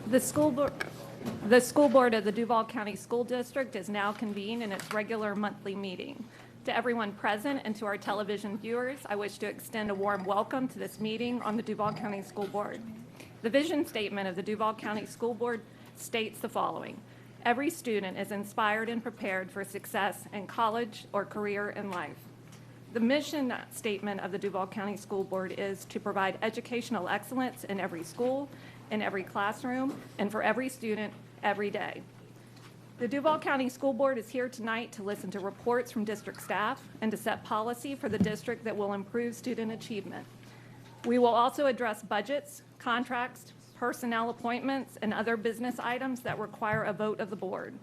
The school board of the Duval County School District is now convened in its regular monthly meeting. To everyone present and to our television viewers, I wish to extend a warm welcome to this meeting on the Duval County School Board. The vision statement of the Duval County School Board states the following: every student is inspired and prepared for success in college or career in life. The mission statement of the Duval County School Board is to provide educational excellence in every school, in every classroom, and for every student every day. The Duval County School Board is here tonight to listen to reports from district staff and to set policy for the district that will improve student achievement. We will also address budgets, contracts, personnel appointments, and other business items that require a vote of the board.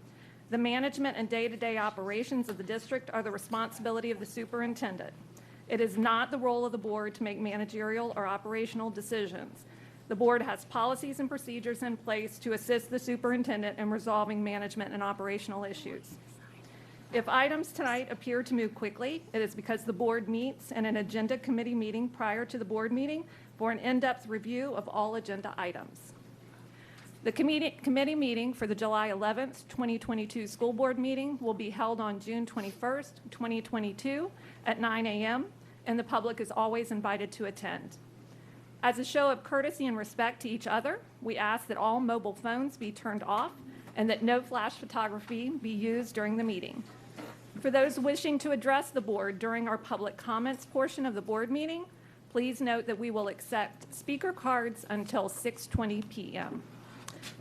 The management and day-to-day operations of the district are the responsibility of the superintendent. It is not the role of the board to make managerial or operational decisions. The board has policies and procedures in place to assist the superintendent in resolving management and operational issues. If items tonight appear to move quickly, it is because the board meets in an agenda committee meeting prior to the board meeting for an in-depth review of all agenda items. The committee meeting for the July 11th, 2022 school board meeting will be held on June 21st, 2022 at 9 a.m., and the public is always invited to attend. As a show of courtesy and respect to each other, we ask that all mobile phones be turned off and that no flash photography be used during the meeting. For those wishing to address the board during our public comments portion of the board meeting, please note that we will accept speaker cards until 6:20 p.m.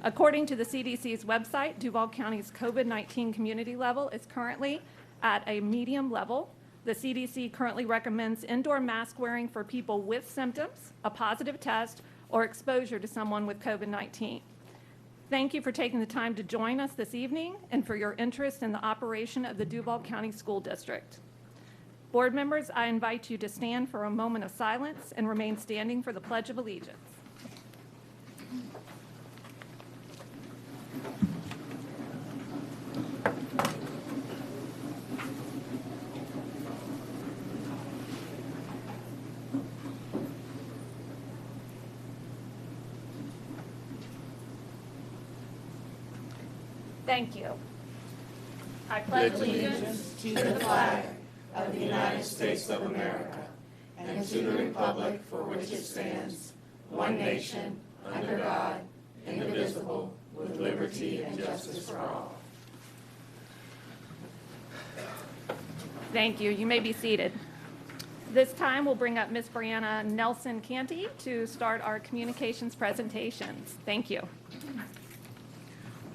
According to the CDC's website, Duval County's COVID-19 community level is currently at a medium level. The CDC currently recommends indoor mask wearing for people with symptoms, a positive test, or exposure to someone with COVID-19. Thank you for taking the time to join us this evening and for your interest in the operation of the Duval County School District. Board members, I invite you to stand for a moment of silence and remain standing for the Pledge of Allegiance. Thank you. I pledge allegiance to the flag of the United States of America and to the republic for which it stands, one nation, under God, indivisible, with liberty and justice for all. Thank you. You may be seated. This time we'll bring up Ms. Brianna Nelson-Canty to start our communications presentations. Thank you.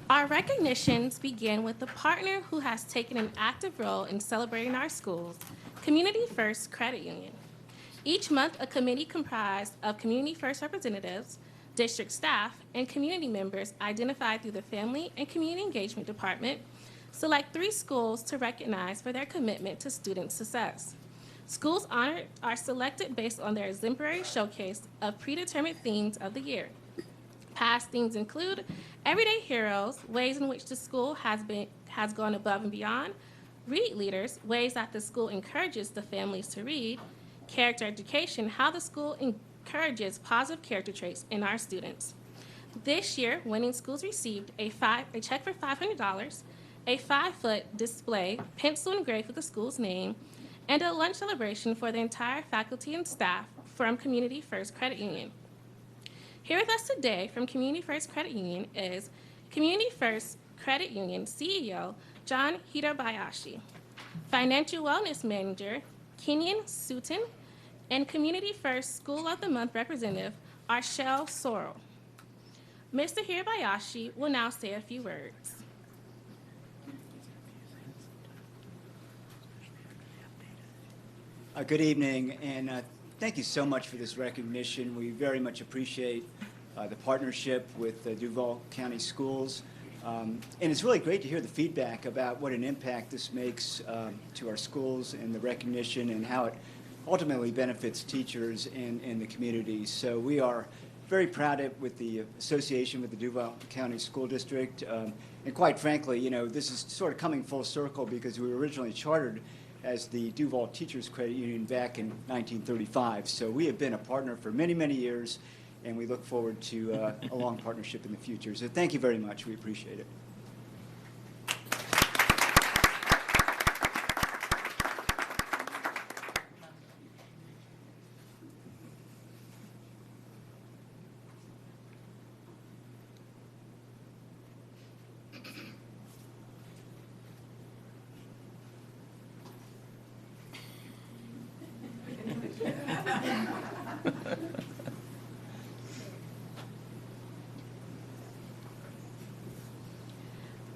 Our recognitions begin with the partner who has taken an active role in celebrating our schools, Community First Credit Union. Each month, a committee comprised of Community First representatives, district staff, and community members identified through the Family and Community Engagement Department select 3 schools to recognize for their commitment to student success. Schools honored are selected based on their exemplary showcase of predetermined themes of the year. Past themes include everyday heroes, ways in which the school has gone above and beyond, read leaders, ways that the school encourages the families to read, character education, how the school encourages positive character traits in our students. This year, winning schools received a check for $500, a 5-foot display, pencil engraved with the school's name, and a lunch celebration for the entire faculty and staff from Community First Credit Union. Here with us today from Community First Credit Union is Community First Credit Union CEO John Hirabayashi, Financial Wellness Manager Kenyon Sutton, and Community First School of the Month Representative Arshel Sorrell. Mr. Hirabayashi will now say a few words. Good evening, and thank you so much for this recognition. We very much appreciate the partnership with Duval County Schools. And it's really great to hear the feedback about what an impact this makes to our schools and the recognition and how it ultimately benefits teachers in the community. So we are very proud of with the association with the Duval County School District. And quite frankly, you know, this is sort of coming full circle because we were originally chartered as the Duval Teachers Credit Union back in 1935. So we have been a partner for many, many years, and we look forward to a long partnership in the future. So thank you very much. We appreciate it.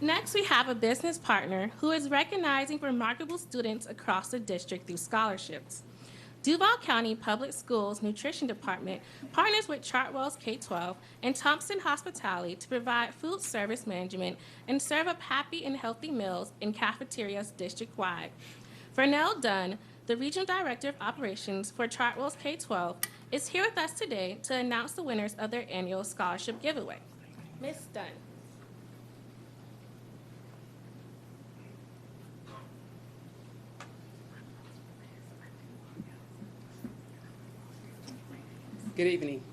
Next, we have a business partner who is recognizing remarkable students across the district through scholarships. Duval County Public Schools Nutrition Department partners with Chartwell's K-12 and Thompson Hospitality to provide food service management and serve up happy and healthy meals in cafeterias district-wide. Vernell Dunn, the Regional Director of Operations for Chartwell's K-12, is here with us today to announce the winners of their annual scholarship giveaway. Ms. Dunn. Good evening.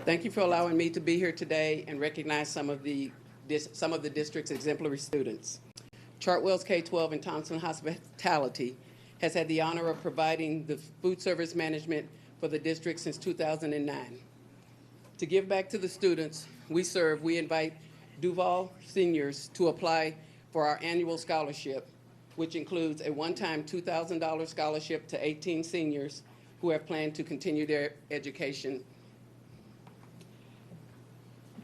Thank you for allowing me to be here today and recognize some of the district's exemplary students. Chartwell's K-12 and Thompson Hospitality has had the honor of providing the food service management for the district since 2009. To give back to the students we serve, we invite Duval seniors to apply for our annual scholarship, which includes a one-time $2,000 scholarship to 18 seniors who have planned to continue their education,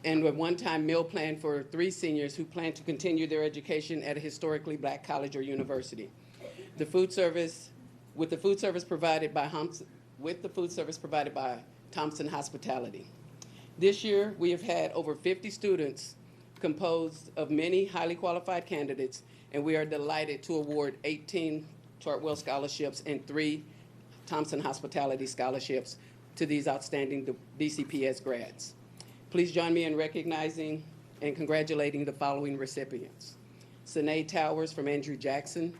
and a one-time meal plan for 3 seniors who plan to continue their education at a historically black college or university. The food service provided by Thompson Hospitality. This year, we have had over 50 students composed of many highly qualified candidates, and we are delighted to award 18 Chartwell scholarships and 3 Thompson Hospitality scholarships to these outstanding DCPS grads. Please join me in recognizing and congratulating the following recipients: Sinead Towers from Andrew Jackson,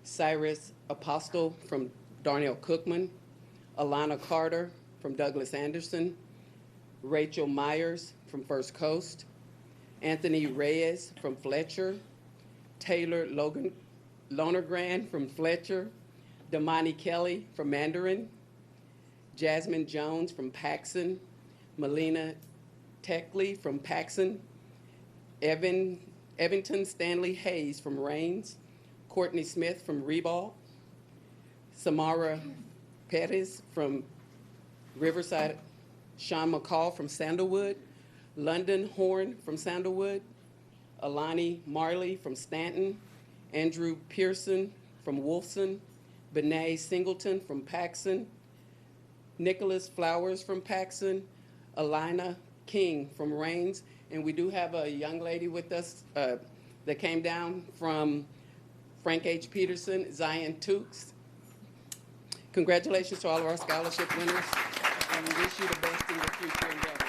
Cyrus Apostle from Darnell Cookman, Alana Carter from Douglas Anderson, Rachel Myers from First Coast, Anthony Reyes from Fletcher, Taylor Lonergan from Fletcher, Damani Kelly from Mandarin, Jasmine Jones from Paxson, Melina Techley from Paxson, Evanton Stanley Hayes from Rains, Courtney Smith from Reball, Samara Pettis from Riverside, Sean McCall from Sandalwood, London Horn from Sandalwood, Alani Marley from Stanton, Andrew Pearson from Wolfson, Benae Singleton from Paxson, Nicholas Flowers from Paxson, Alina King from Rains, and we do have a young lady with us that came down from Frank H. Peterson, Zion Tukes. Congratulations to all of our scholarship winners, and we wish you the best in your future endeavors.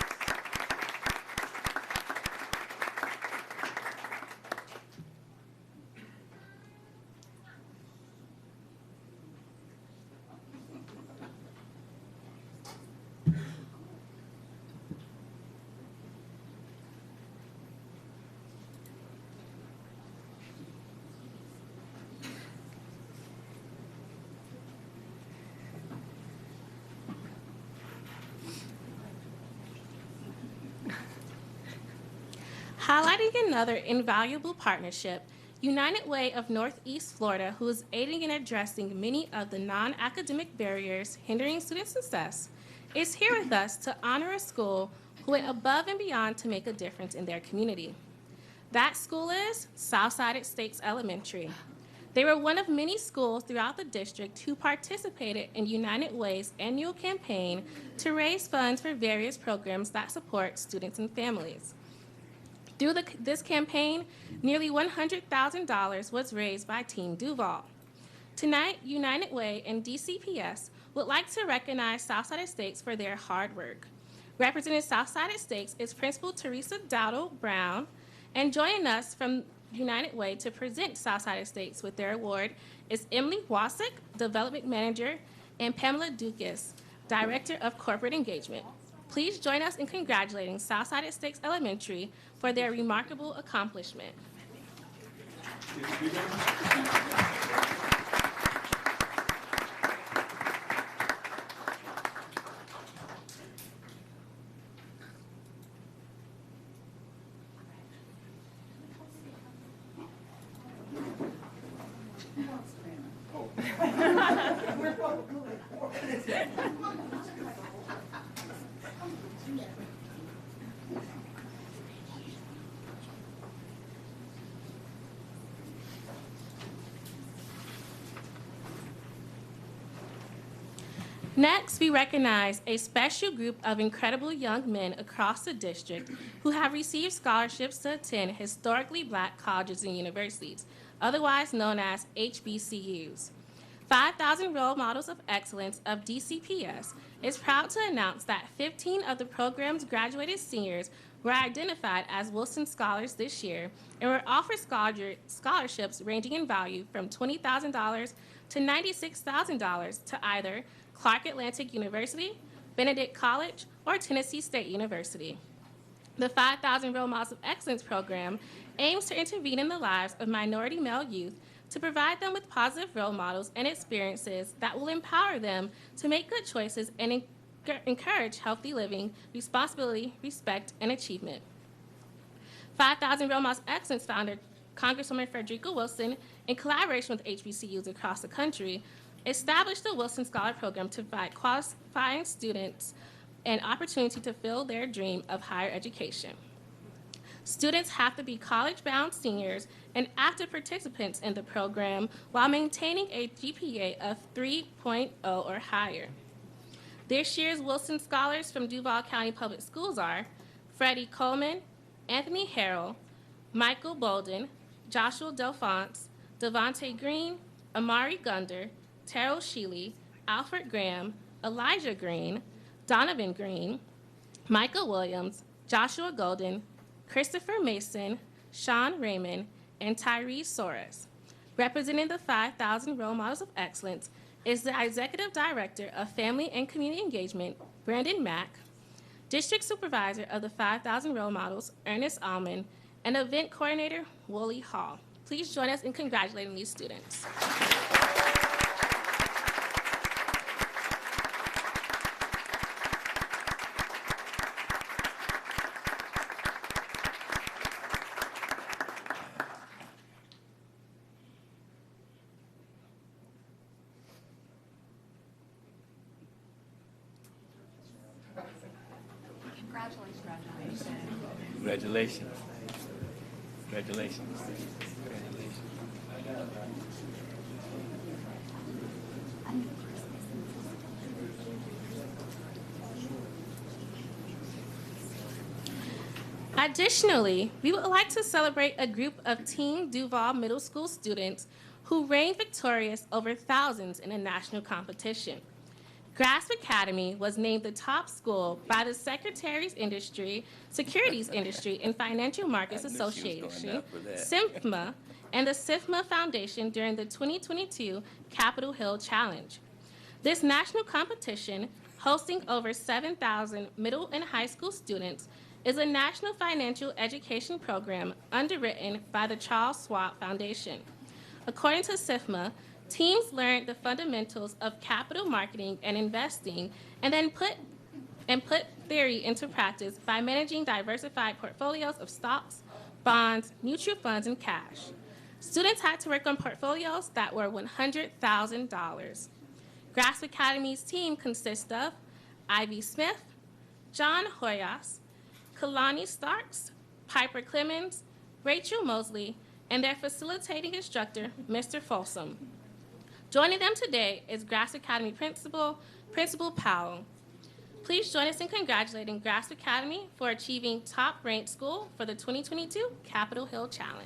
Highlighting another invaluable partnership, United Way of Northeast Florida, who is aiding in addressing many of the non-academic barriers hindering student success, is here with us to honor a school who went above and beyond to make a difference in their community. That school is Southside Estates Elementary. They were one of many schools throughout the district who participated in United Way's annual campaign to raise funds for various programs that support students and families. Through this campaign, nearly $100,000 was raised by Team Duval. Tonight, United Way and DCPS would like to recognize Southside Estates for their hard work. Representing Southside Estates is Principal Teresa Dowdle Brown, and joining us from United Way to present Southside Estates with their award is Emily Wasick, Development Manager, and Pamela Dukas, Director of Corporate Engagement. Please join us in congratulating Southside Estates Elementary for their remarkable accomplishment. Next, we recognize a special group of incredible young men across the district who have received scholarships to attend historically Black colleges and universities, otherwise known as HBCUs. 5,000 Role Models of Excellence of DCPS is proud to announce that 15 of the program's graduated seniors were identified as Wilson Scholars this year and were offered scholarships ranging in value from $20,000 to $96,000 to either Clark Atlantic University, Benedict College, or Tennessee State University. The 5,000 Role Models of Excellence program aims to intervene in the lives of minority male youth to provide them with positive role models and experiences that will empower them to make good choices and encourage healthy living, responsibility, respect, and achievement. 5,000 Role Models of Excellence founder Congresswoman Frederica Wilson, in collaboration with HBCUs across the country, established the Wilson Scholar Program to provide qualifying students an opportunity to fulfill their dream of higher education. Students have to be college-bound seniors and active participants in the program while maintaining a GPA of 3.0 or higher. This year's Wilson Scholars from Duval County Public Schools are Freddie Coleman, Anthony Harrell, Michael Bolden, Joshua Delphonse, Devontae Green, Amari Gunder, Terrell Sheely, Alfred Graham, Elijah Green, Donovan Green, Michael Williams, Joshua Golden, Christopher Mason, Sean Raymond, and Tyrese Soros. Representing the 5,000 Role Models of Excellence is the Executive Director of Family and Community Engagement, Brandon Mack, District Supervisor of the 5,000 Role Models, Ernest Allman, and Event Coordinator, Wooly Hall. Please join us in congratulating these students. Congratulations. Congratulations. Additionally, we would like to celebrate a group of Team Duval Middle School students who reigned victorious over thousands in a national competition. Grasp Academy was named the top school by the Securities Industry and Financial Markets Association, SIFMA, and the SIFMA Foundation during the 2022 Capitol Hill Challenge. This national competition, hosting over 7,000 middle and high school students, is a national financial education program underwritten by the Charles Schwab Foundation. According to SIFMA, teams learned the fundamentals of capital marketing and investing and then put theory into practice by managing diversified portfolios of stocks, bonds, mutual funds, and cash. Students had to work on portfolios that were $100,000. Grasp Academy's team consists of Ivy Smith, John Hoyas, Kalani Starks, Piper Clemens, Rachel Mosley, and their facilitating instructor, Mr. Folsom. Joining them today is Grasp Academy Principal Powell. Please join us in congratulating Grasp Academy for achieving top-ranked school for the 2022 Capitol Hill Challenge.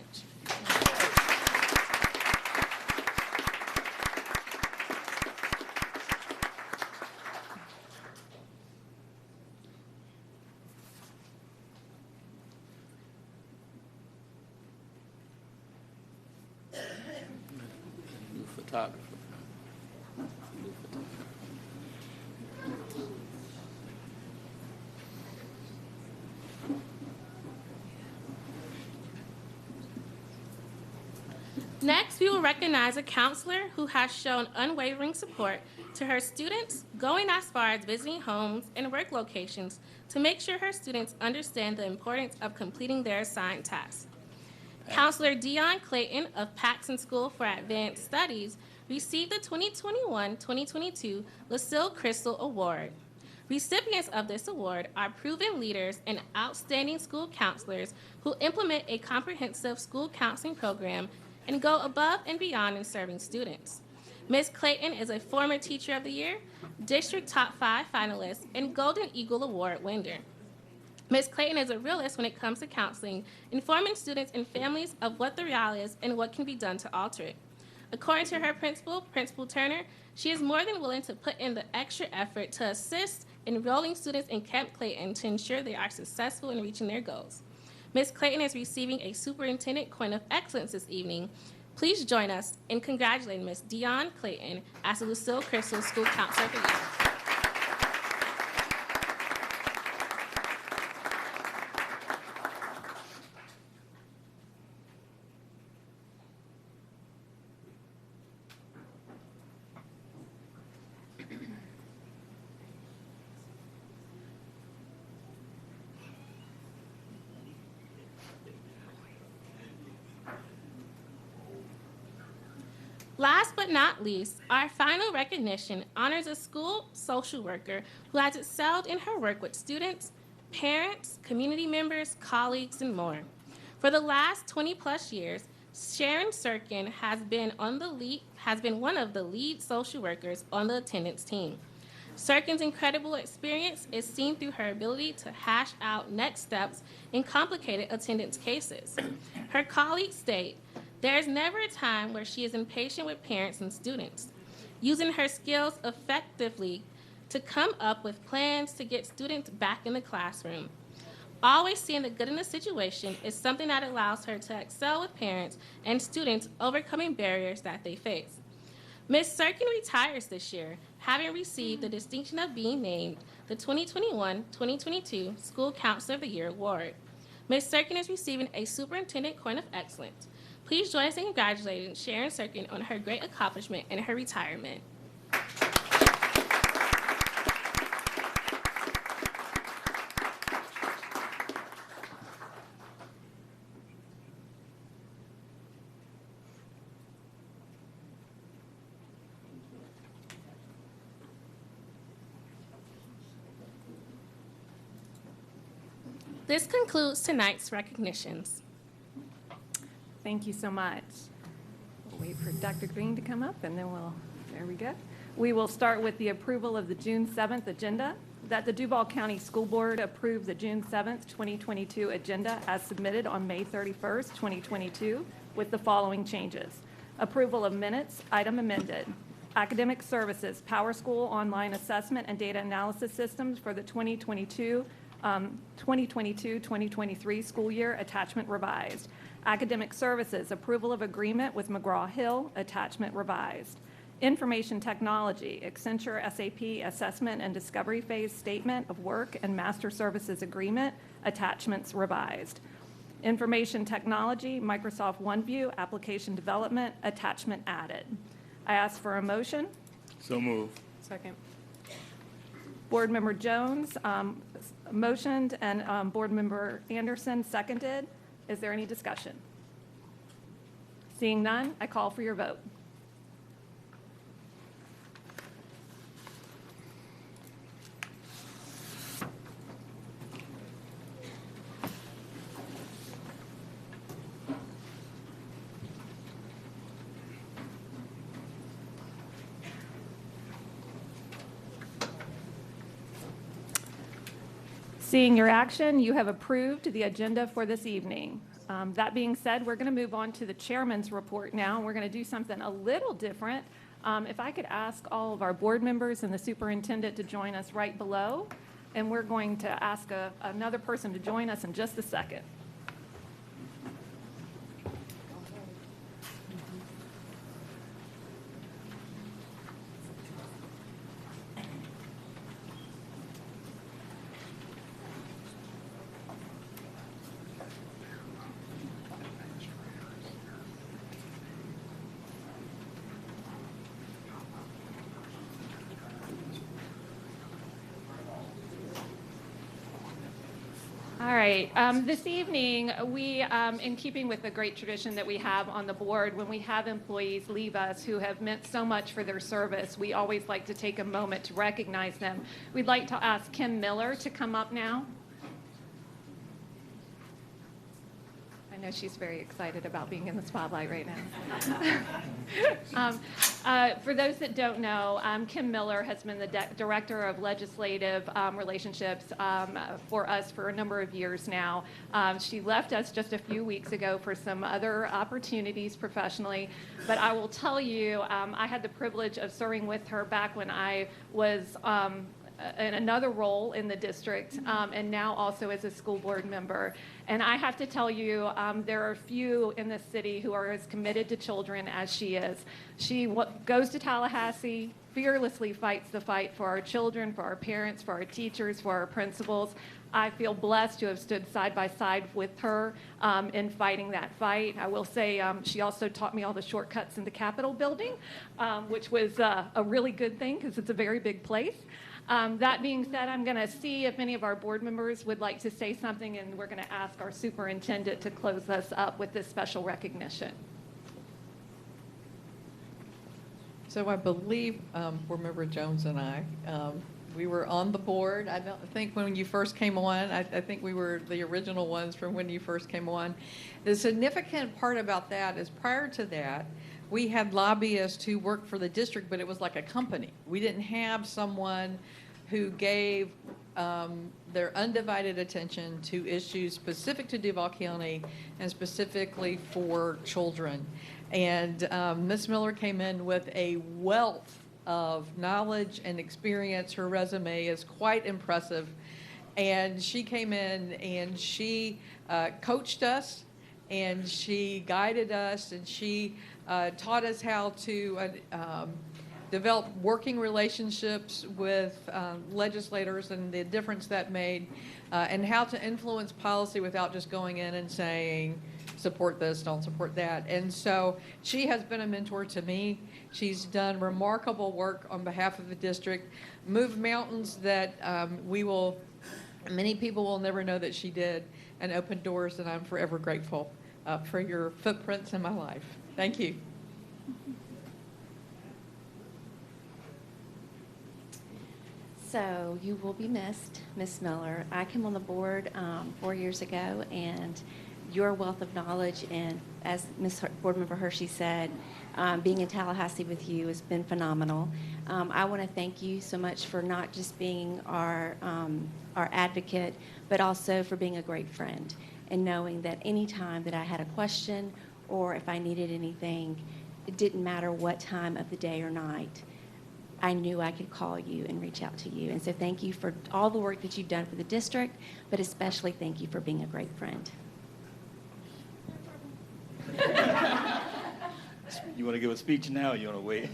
New photographer. Next, we will recognize a counselor who has shown unwavering support to her students, going as far as visiting homes and work locations to make sure her students understand the importance of completing their assigned tasks. Counselor Dion Clayton of Paxson School for Advanced Studies received the 2021-2022 LaSalle Crystal Award. Recipients of this award are proven leaders and outstanding school counselors who implement a comprehensive school counseling program and go above and beyond in serving students. Ms. Clayton is a former Teacher of the Year, District Top 5 finalist, and Golden Eagle Award winner. Ms. Clayton is a realist when it comes to counseling, informing students and families of what the reality is and what can be done to alter it. According to her principal, Principal Turner, she is more than willing to put in the extra effort to assist enrolling students in Camp Clayton to ensure they are successful in reaching their goals. Ms. Clayton is receiving a Superintendent Coin of Excellence this evening. Please join us in congratulating Ms. Dion Clayton as the Lucille Crystal School Counselor of the Year. Last but not least, our final recognition honors a school social worker who has excelled in her work with students, parents, community members, colleagues, and more. For the last 20-plus years, Sharon Sirkin has been one of the lead social workers on the attendance team. Sirkin's incredible experience is seen through her ability to hash out next steps in complicated attendance cases. Her colleagues state, "There is never a time where she is impatient with parents and students, using her skills effectively to come up with plans to get students back in the classroom. Always seeing the good in the situation is something that allows her to excel with parents and students overcoming barriers that they face." Ms. Sirkin retires this year, having received the distinction of being named the 2021-2022 School Counselor of the Year Award. Ms. Sirkin is receiving a Superintendent Coin of Excellence. Please join us in congratulating Sharon Sirkin on her great accomplishment and her retirement. This concludes tonight's recognitions. Thank you so much. We'll wait for Dr. Green to come up, and then there we go. We will start with the approval of the June 7th agenda. That the Duval County School Board approve the June 7th, 2022 agenda as submitted on May 31st, 2022, with the following changes. Approval of minutes, item amended. Academic Services, Power School Online Assessment and Data Analysis Systems for the 2022-2023 school year, attachment revised. Academic Services, approval of agreement with McGraw-Hill, attachment revised. Information Technology, Accenture SAP Assessment and Discovery Phase Statement of Work and Master Services Agreement, attachments revised. Information Technology, Microsoft OneView, Application Development, attachment added. I ask for a motion. So move. Second. Board Member Jones motioned and Board Member Anderson seconded. Is there any discussion? Seeing none, I call for your vote. Seeing your action, you have approved the agenda for this evening. That being said, we're going to move on to the chairman's report now. We're going to do something a little different. If I could ask all of our board members and the superintendent to join us right below, and we're going to ask another person to join us in just a second. All right. This evening, we, in keeping with the great tradition that we have on the board, when we have employees leave us who have meant so much for their service, we always like to take a moment to recognize them. We'd like to ask Kim Miller to come up now. I know she's very excited about being in the spotlight right now. For those that don't know, Kim Miller has been the Director of Legislative Relationships for us for a number of years now. She left us just a few weeks ago for some other opportunities professionally, but I will tell you, I had the privilege of serving with her back when I was in another role in the district, and now also as a school board member. And I have to tell you, there are few in this city who are as committed to children as she is. She goes to Tallahassee, fearlessly fights the fight for our children, for our parents, for our teachers, for our principals. I feel blessed to have stood side by side with her in fighting that fight. I will say she also taught me all the shortcuts in the Capitol building, which was a really good thing because it's a very big place. That being said, I'm going to see if any of our board members would like to say something, and we're going to ask our superintendent to close us up with this special recognition. So I believe Board Member Jones and I, we were on the board. I don't think when you first came on, I think we were the original ones from when you first came on. The significant part about that is prior to that, we had lobbyists who worked for the district, but it was like a company. We didn't have someone who gave their undivided attention to issues specific to Duval County and specifically for children. And Ms. Miller came in with a wealth of knowledge and experience. Her resume is quite impressive. And she came in and she coached us, and she guided us, and she taught us how to develop working relationships with legislators and the difference that made, and how to influence policy without just going in and saying, support this, don't support that. And so she has been a mentor to me. She's done remarkable work on behalf of the district, moved mountains that many people will never know that she did, and opened doors, and I'm forever grateful for your footprints in my life. Thank you. So you will be missed, Ms. Miller. I came on the board 4 years ago, and your wealth of knowledge, and as Ms. Board Member Hershey said, being in Tallahassee with you has been phenomenal. I want to thank you so much for not just being our advocate, but also for being a great friend, and knowing that any time that I had a question or if I needed anything, it didn't matter what time of the day or night, I knew I could call you and reach out to you. And so thank you for all the work that you've done for the district, but especially thank you for being a great friend. You want to give a speech now, or you want to wait?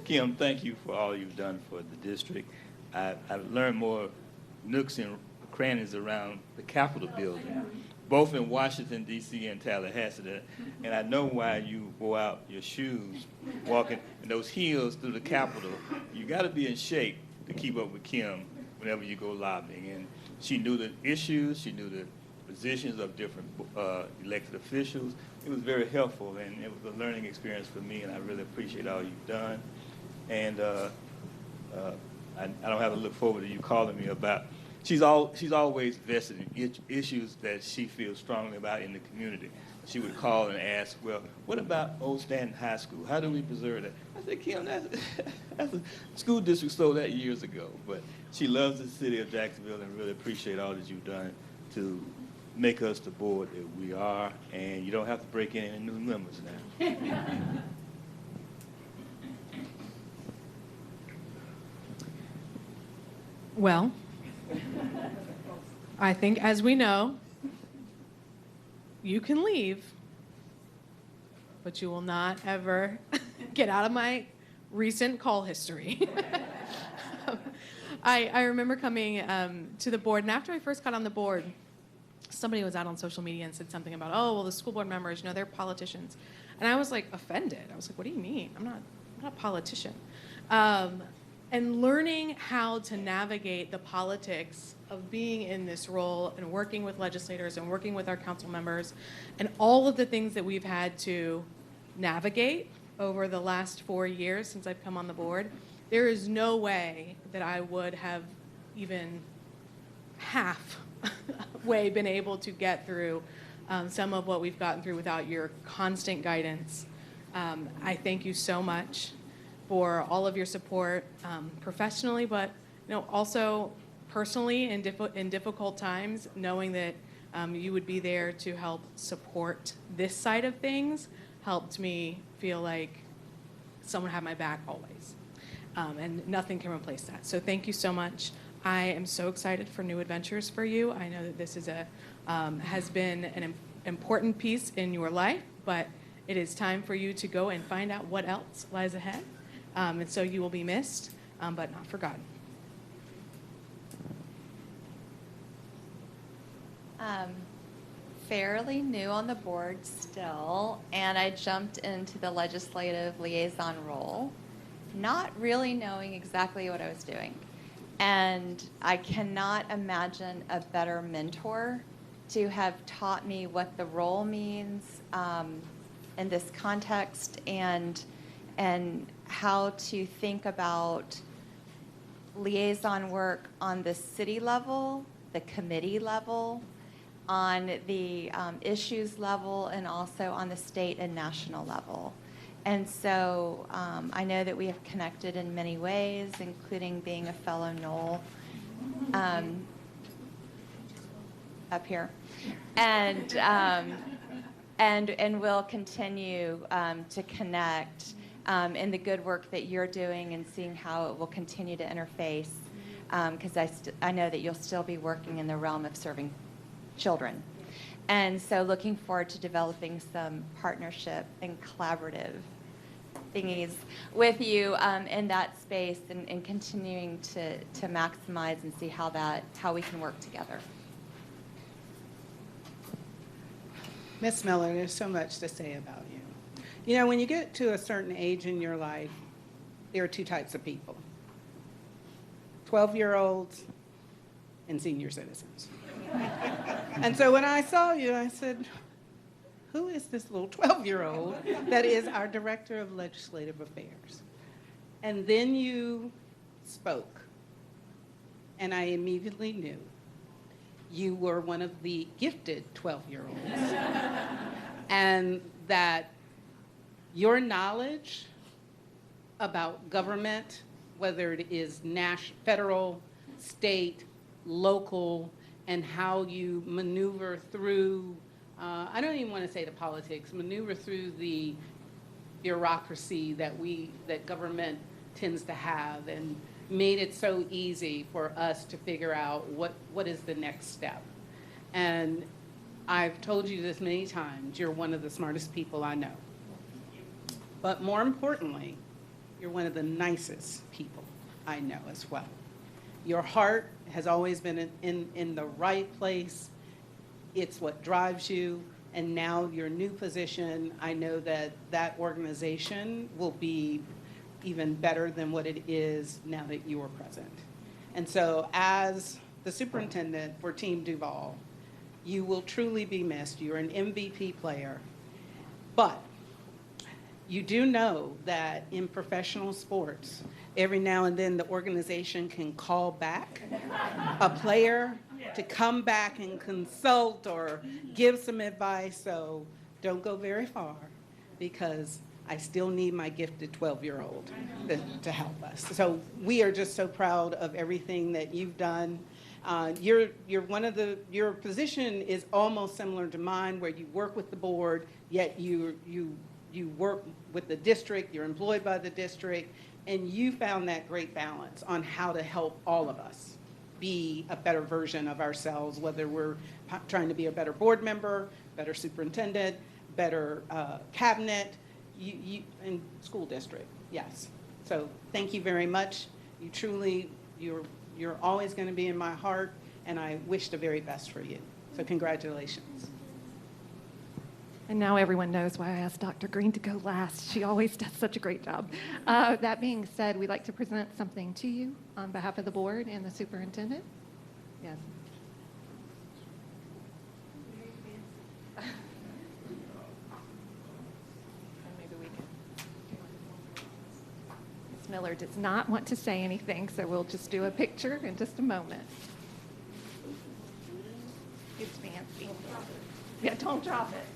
Kim, thank you for all you've done for the district. I've learned more nooks and crannies around the Capitol building, both in Washington, D.C. and Tallahassee. And I know why you wore out your shoes walking in those heels through the Capitol. You got to be in shape to keep up with Kim whenever you go lobbying. And she knew the issues, she knew the positions of different elected officials. It was very helpful, and it was a learning experience for me, and I really appreciate all you've done. And I don't have to look forward to you calling me about. She's always vested in issues that she feels strongly about in the community. She would call and ask, well, what about Old Stanton High School? How do we preserve that? I said, Kim, that's a school district sold that years ago. But she loves the city of Jacksonville and really appreciate all that you've done to make us the board that we are. And you don't have to break in any new members now. Well, I think, as we know, you can leave, but you will not ever get out of my recent call history. I remember coming to the board, and after I first got on the board, somebody was out on social media and said something about, oh, well, the school board members, they're politicians. And I was, offended. I was like, what do you mean? I'm not a politician. And learning how to navigate the politics of being in this role and working with legislators and working with our council members and all of the things that we've had to navigate over the last 4 years since I've come on the board, there is no way that I would have even half way been able to get through some of what we've gotten through without your constant guidance. I thank you so much for all of your support professionally, but also personally in difficult times, knowing that you would be there to help support this side of things helped me feel like someone had my back always. And nothing can replace that. So thank you so much. I am so excited for new adventures for you. I know that this is has been an important piece in your life, but it is time for you to go and find out what else lies ahead. And so you will be missed, but not forgotten. Fairly new on the board still, and I jumped into the legislative liaison role, not really knowing exactly what I was doing. And I cannot imagine a better mentor to have taught me what the role means in this context and how to think about liaison work on the city level, the committee level, on the issues level, and also on the state and national level. And so I know that we have connected in many ways, including being a fellow Knoll up here. And we'll continue to connect in the good work that you're doing and seeing how it will continue to interface, because I know that you'll still be working in the realm of serving children. And so looking forward to developing some partnership and collaborative thingies with you in that space and continuing to maximize and see how we can work together. Ms. Miller, there's so much to say about you. You know, when you get to a certain age in your life, there are two types of people: 12-year-olds and senior citizens. And so when I saw you, I said, who is this little 12-year-old that is our Director of Legislative Affairs? And then you spoke, and I immediately knew you were one of the gifted 12-year-olds, and that your knowledge about government, whether it is federal, state, local, and how you maneuver through, I don't even want to say the politics, maneuver through the bureaucracy that government tends to have, and made it so easy for us to figure out what is the next step. And I've told you this many times, you're one of the smartest people I know. But more importantly, you're one of the nicest people I know as well. Your heart has always been in the right place. It's what drives you. And now your new position, I know that organization will be even better than what it is now that you are present. And so as the superintendent for Team Duval, you will truly be missed. You're an MVP player. But you do know that in professional sports, every now and then the organization can call back a player to come back and consult or give some advice. So don't go very far, because I still need my gifted 12-year-old to help us. So we are just so proud of everything that you've done. Your position is almost similar to mine, where you work with the board, yet you work with the district, you're employed by the district, and you found that great balance on how to help all of us be a better version of ourselves, whether we're trying to be a better board member, better superintendent, better cabinet, and school district, yes. So thank you very much. You truly, you're always going to be in my heart, and I wish the very best for you. So congratulations. And now everyone knows why I asked Dr. Green to go last. She always does such a great job. That being said, we'd like to present something to you on behalf of the board and the superintendent. Yes. Maybe we can. Ms. Miller does not want to say anything, so we'll just do a picture in just a moment. It's fancy. Yeah, don't drop it.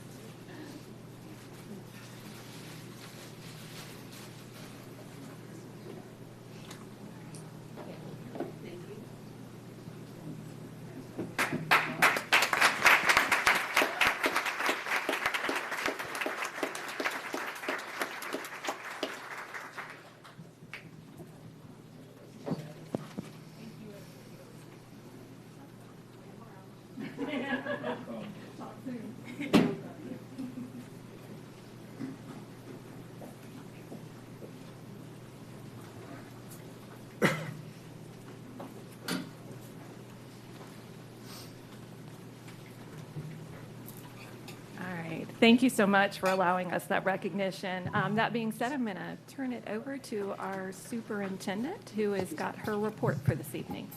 Thank you so much for allowing us that recognition. That being said, I'm going to turn it over to our superintendent, who has got her report for this evening.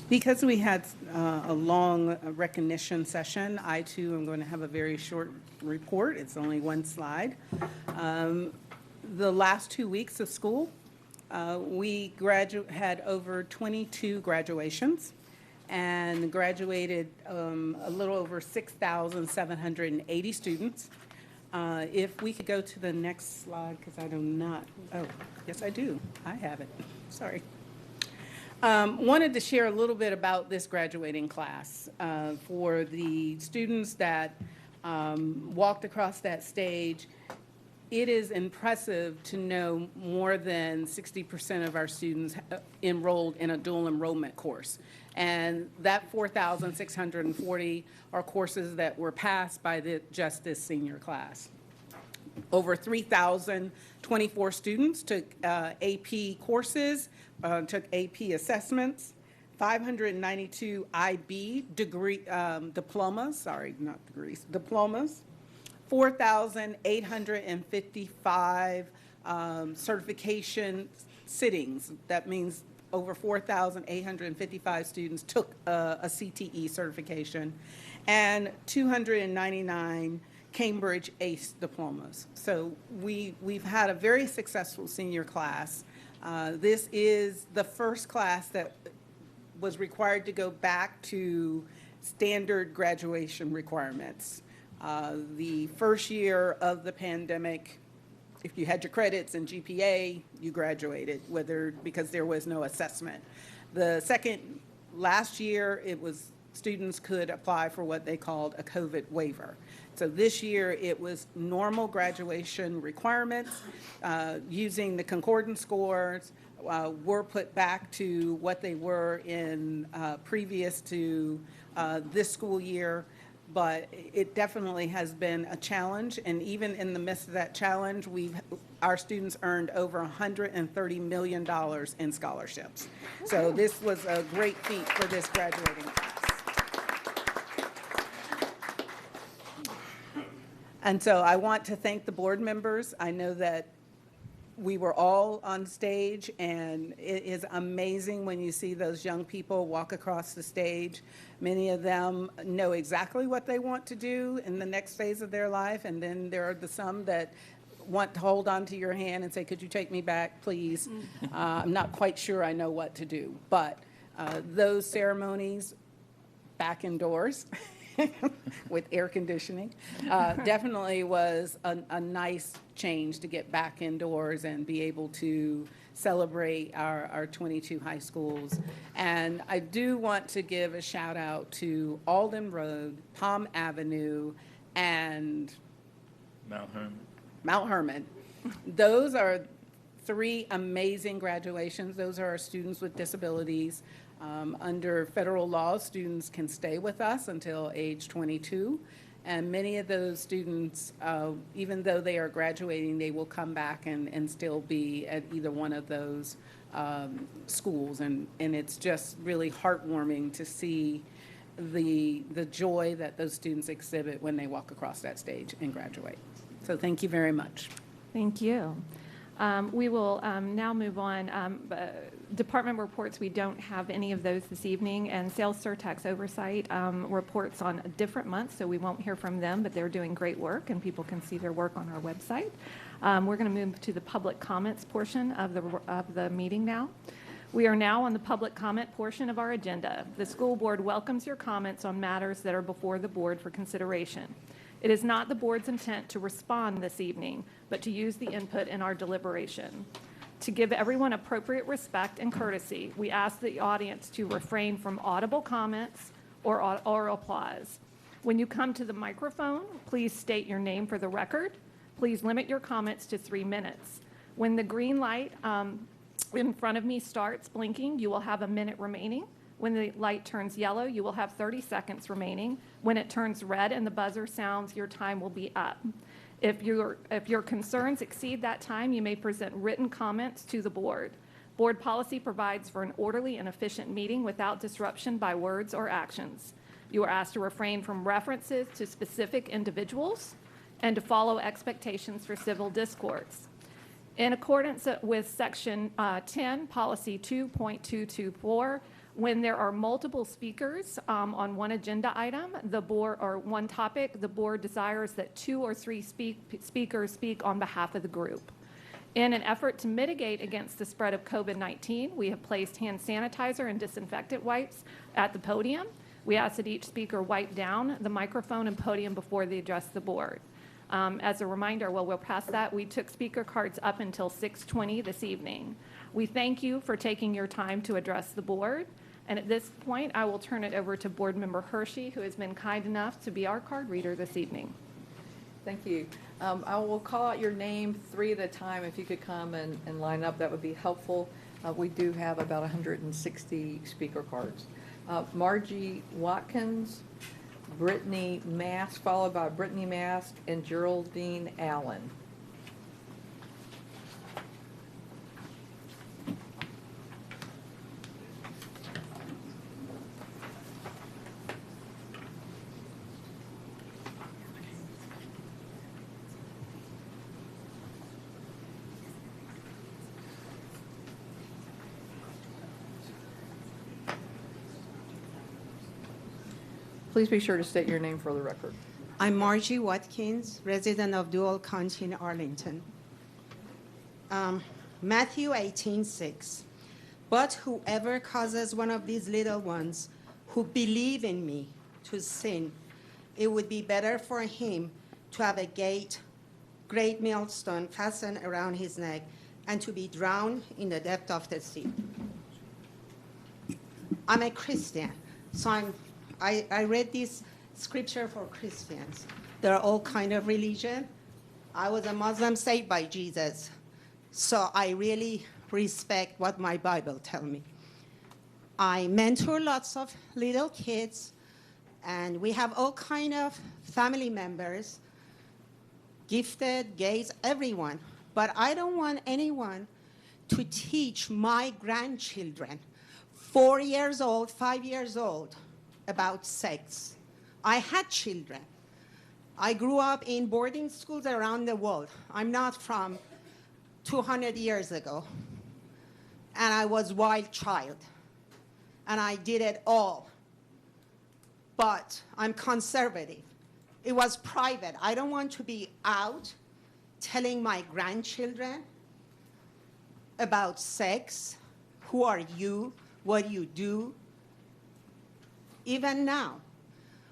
Because we had a long recognition session, I too am going to have a very short report. It's only one slide. The last 2 weeks of school, we had over 22 graduations and graduated a little over 6,780 students. If we could go to the next slide, because I do not, oh, yes I do, I have it, sorry. Wanted to share a little bit about this graduating class. For the students that walked across that stage, it is impressive to know more than 60% of our students enrolled in a dual enrollment course. And that 4,640 are courses that were passed by just this senior class. Over 3,024 students took AP courses, took AP assessments, 592 IB diplomas, sorry, not degrees, diplomas, 4,855 certification sittings. That means over 4,855 students took a CTE certification, and 299 Cambridge ACE diplomas. So we've had a very successful senior class. This is the first class that was required to go back to standard graduation requirements. The first year of the pandemic, if you had your credits and GPA, you graduated, because there was no assessment. The last year, it was students could apply for what they called a COVID waiver. So this year, it was normal graduation requirements using the concordance scores were put back to what they were in previous to this school year. But it definitely has been a challenge, and even in the midst of that challenge, our students earned over $130 million in scholarships. So this was a great feat for this graduating class. And so I want to thank the board members. I know that we were all on stage, and it is amazing when you see those young people walk across the stage. Many of them know exactly what they want to do in the next phase of their life, and then there are some that want to hold on to your hand and say, could you take me back, please? I'm not quite sure I know what to do. But those ceremonies back indoors with air conditioning definitely was a nice change to get back indoors and be able to celebrate our 22 high schools. And I do want to give a shout out to Alden Road, Palm Avenue, and Mount Hermon. Those are 3 amazing graduations. Those are our students with disabilities. Under federal law, students can stay with us until age 22. And many of those students, even though they are graduating, they will come back and still be at either one of those schools. And it's just really heartwarming to see the joy that those students exhibit when they walk across that stage and graduate. So thank you very much. Thank you. We will now move on. Department reports, we don't have any of those this evening, and sales surtax oversight reports on a different month, so we won't hear from them, but they're doing great work, and people can see their work on our website. We're going to move to the public comments portion of the meeting now. We are now on the public comment portion of our agenda. The school board welcomes your comments on matters that are before the board for consideration. It is not the board's intent to respond this evening, but to use the input in our deliberation. To give everyone appropriate respect and courtesy, we ask the audience to refrain from audible comments or applause. When you come to the microphone, please state your name for the record. Please limit your comments to 3 minutes. When the green light in front of me starts blinking, you will have a minute remaining. When the light turns yellow, you will have 30 seconds remaining. When it turns red and the buzzer sounds, your time will be up. If your concerns exceed that time, you may present written comments to the board. Board policy provides for an orderly and efficient meeting without disruption by words or actions. You are asked to refrain from references to specific individuals and to follow expectations for civil discourse. In accordance with Section 10, Policy 2.224, when there are multiple speakers on one agenda item, the board, or one topic, the board desires that 2 or 3 speakers speak on behalf of the group. In an effort to mitigate against the spread of COVID-19, we have placed hand sanitizer and disinfectant wipes at the podium. We ask that each speaker wipe down the microphone and podium before they address the board. As a reminder, we'll pass that. We took speaker cards up until 6:20 this evening. We thank you for taking your time to address the board. And at this point, I will turn it over to Board Member Hershey, who has been kind enough to be our card reader this evening. Thank you. I will call out your name 3 at a time. If you could come and line up, that would be helpful. We do have about 160 speaker cards. Margie Watkins, Brittany Mask, followed by Brittany Mask, and Geraldine Allen. Please be sure to state your name for the record. I'm Margie Watkins, resident of Duval County in Arlington. Matthew 18:6. But whoever causes one of these little ones who believe in me to sin, it would be better for him to have a great millstone fastened around his neck and to be drowned in the depth of the sea. I'm a Christian, so I read this scripture for Christians. There are all kind of religion. I was a Muslim saved by Jesus, so I really respect what my Bible tells me. I mentor lots of little kids, and we have all kind of family members, gifted, gays, everyone. But I don't want anyone to teach my grandchildren, 4 years old, 5 years old, about sex. I had children. I grew up in boarding schools around the world. I'm not from 200 years ago. And I was a wild child. And I did it all. But I'm conservative. It was private. I don't want to be out telling my grandchildren about sex. Who are you? What you do? Even now.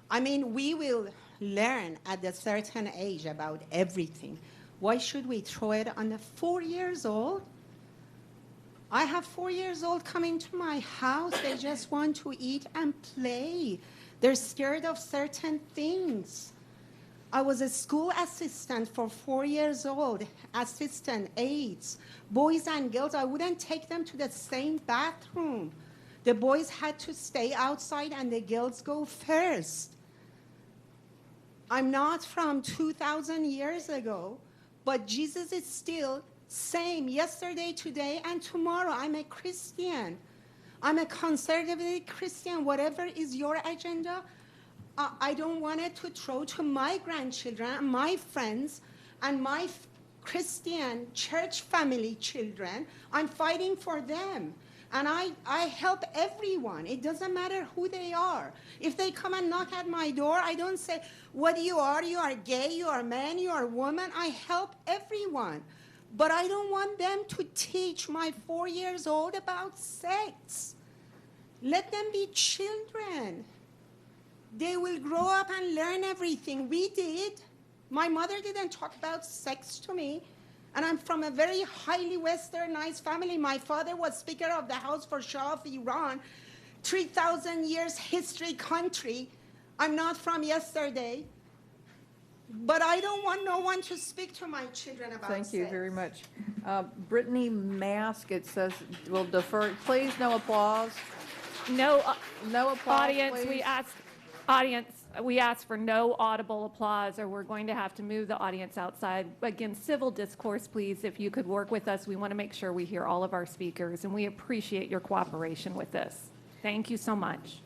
I mean, we will learn at a certain age about everything. Why should we throw it on the 4 years old? I have 4 years old coming to my house. They just want to eat and play. They're scared of certain things. I was a school assistant for 4 years old, assistant aides, boys and girls. I wouldn't take them to the same bathroom. The boys had to stay outside and the girls go first. I'm not from 2,000 years ago, but Jesus is still same yesterday, today, and tomorrow. I'm a Christian. I'm a conservative Christian. Whatever is your agenda, I don't want it to throw to my grandchildren, my friends, and my Christian church family children. I'm fighting for them. And I help everyone. It doesn't matter who they are. If they come and knock at my door, I don't say, what you are gay, you are a man, you are a woman. I help everyone. But I don't want them to teach my 4 years old about sex. Let them be children. They will grow up and learn everything. We did. My mother didn't talk about sex to me. And I'm from a very highly westernized family. My father was Speaker of the House for Shah of Iran, 3,000 years history country. I'm not from yesterday. But I don't want no one to speak to my children about Thank you sex. very much. Brittany Mask, it says, will defer. Please, no applause. No, No applause, audience, please. we ask for no audible applause, or we're going to have to move the audience outside. Again, civil discourse, please, if you could work with us. We want to make sure we hear all of our speakers, and we appreciate your cooperation with this. Thank you so much.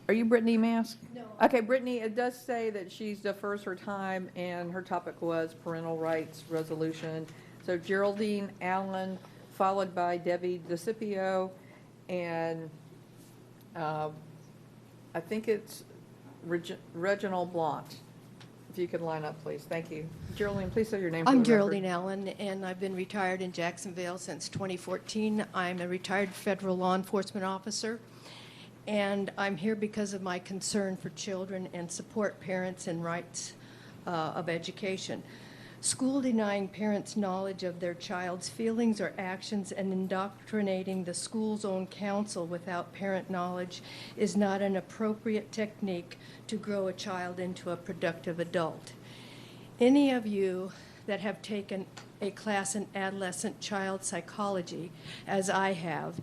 Are you Brittany Mask? No. Okay, Brittany, it does say that she defers her time, and her topic was parental rights resolution. So Geraldine Allen, followed by Debbie DeCipio, and I think it's Reginald Blunt. If you could line up, please. Thank you. Geraldine, please say your name for the I'm record. Geraldine Allen, and I've been retired in Jacksonville since 2014. I'm a retired federal law enforcement officer, and I'm here because of my concern for children and support parents in rights of education. School denying parents knowledge of their child's feelings or actions and indoctrinating the school's own counsel without parent knowledge is not an appropriate technique to grow a child into a productive adult. Any of you that have taken a class in adolescent child psychology, as I have,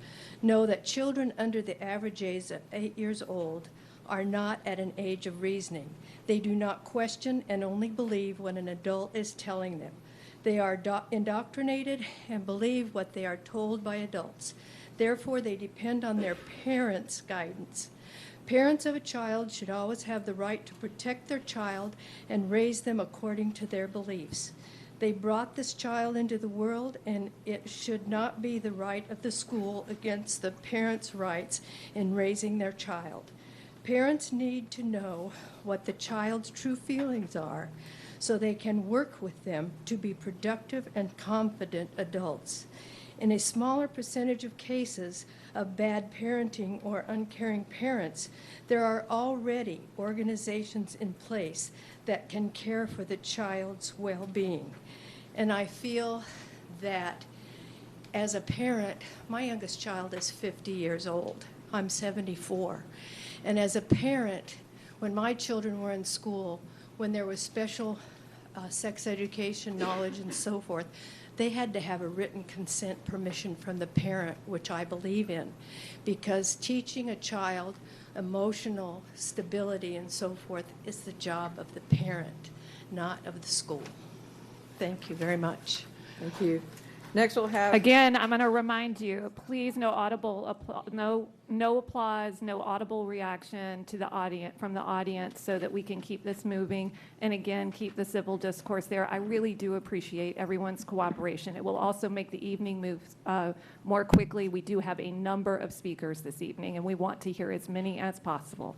know that children under the average age of 8 years old are not at an age of reasoning. They do not question and only believe what an adult is telling them. They are indoctrinated and believe what they are told by adults. Therefore, they depend on their parents' guidance. Parents of a child should always have the right to protect their child and raise them according to their beliefs. They brought this child into the world, and it should not be the right of the school against the parents' rights in raising their child. Parents need to know what the child's true feelings are so they can work with them to be productive and confident adults. In a smaller percentage of cases of bad parenting or uncaring parents, there are already organizations in place that can care for the child's well-being. And I feel that as a parent, my youngest child is 50 years old. I'm 74. And as a parent, when my children were in school, when there was special sex education knowledge and so forth, they had to have a written consent permission from the parent, which I believe in, because teaching a child emotional stability and so forth is the job of the parent, not of the school. Thank you very much. Thank you. Next, we'll have. Again, I'm going to remind you, please, no applause, no audible reaction to the audience, from the audience, so that we can keep this moving. And again, keep the civil discourse there. I really do appreciate everyone's cooperation. It will also make the evening move more quickly. We do have a number of speakers this evening, and we want to hear as many as possible.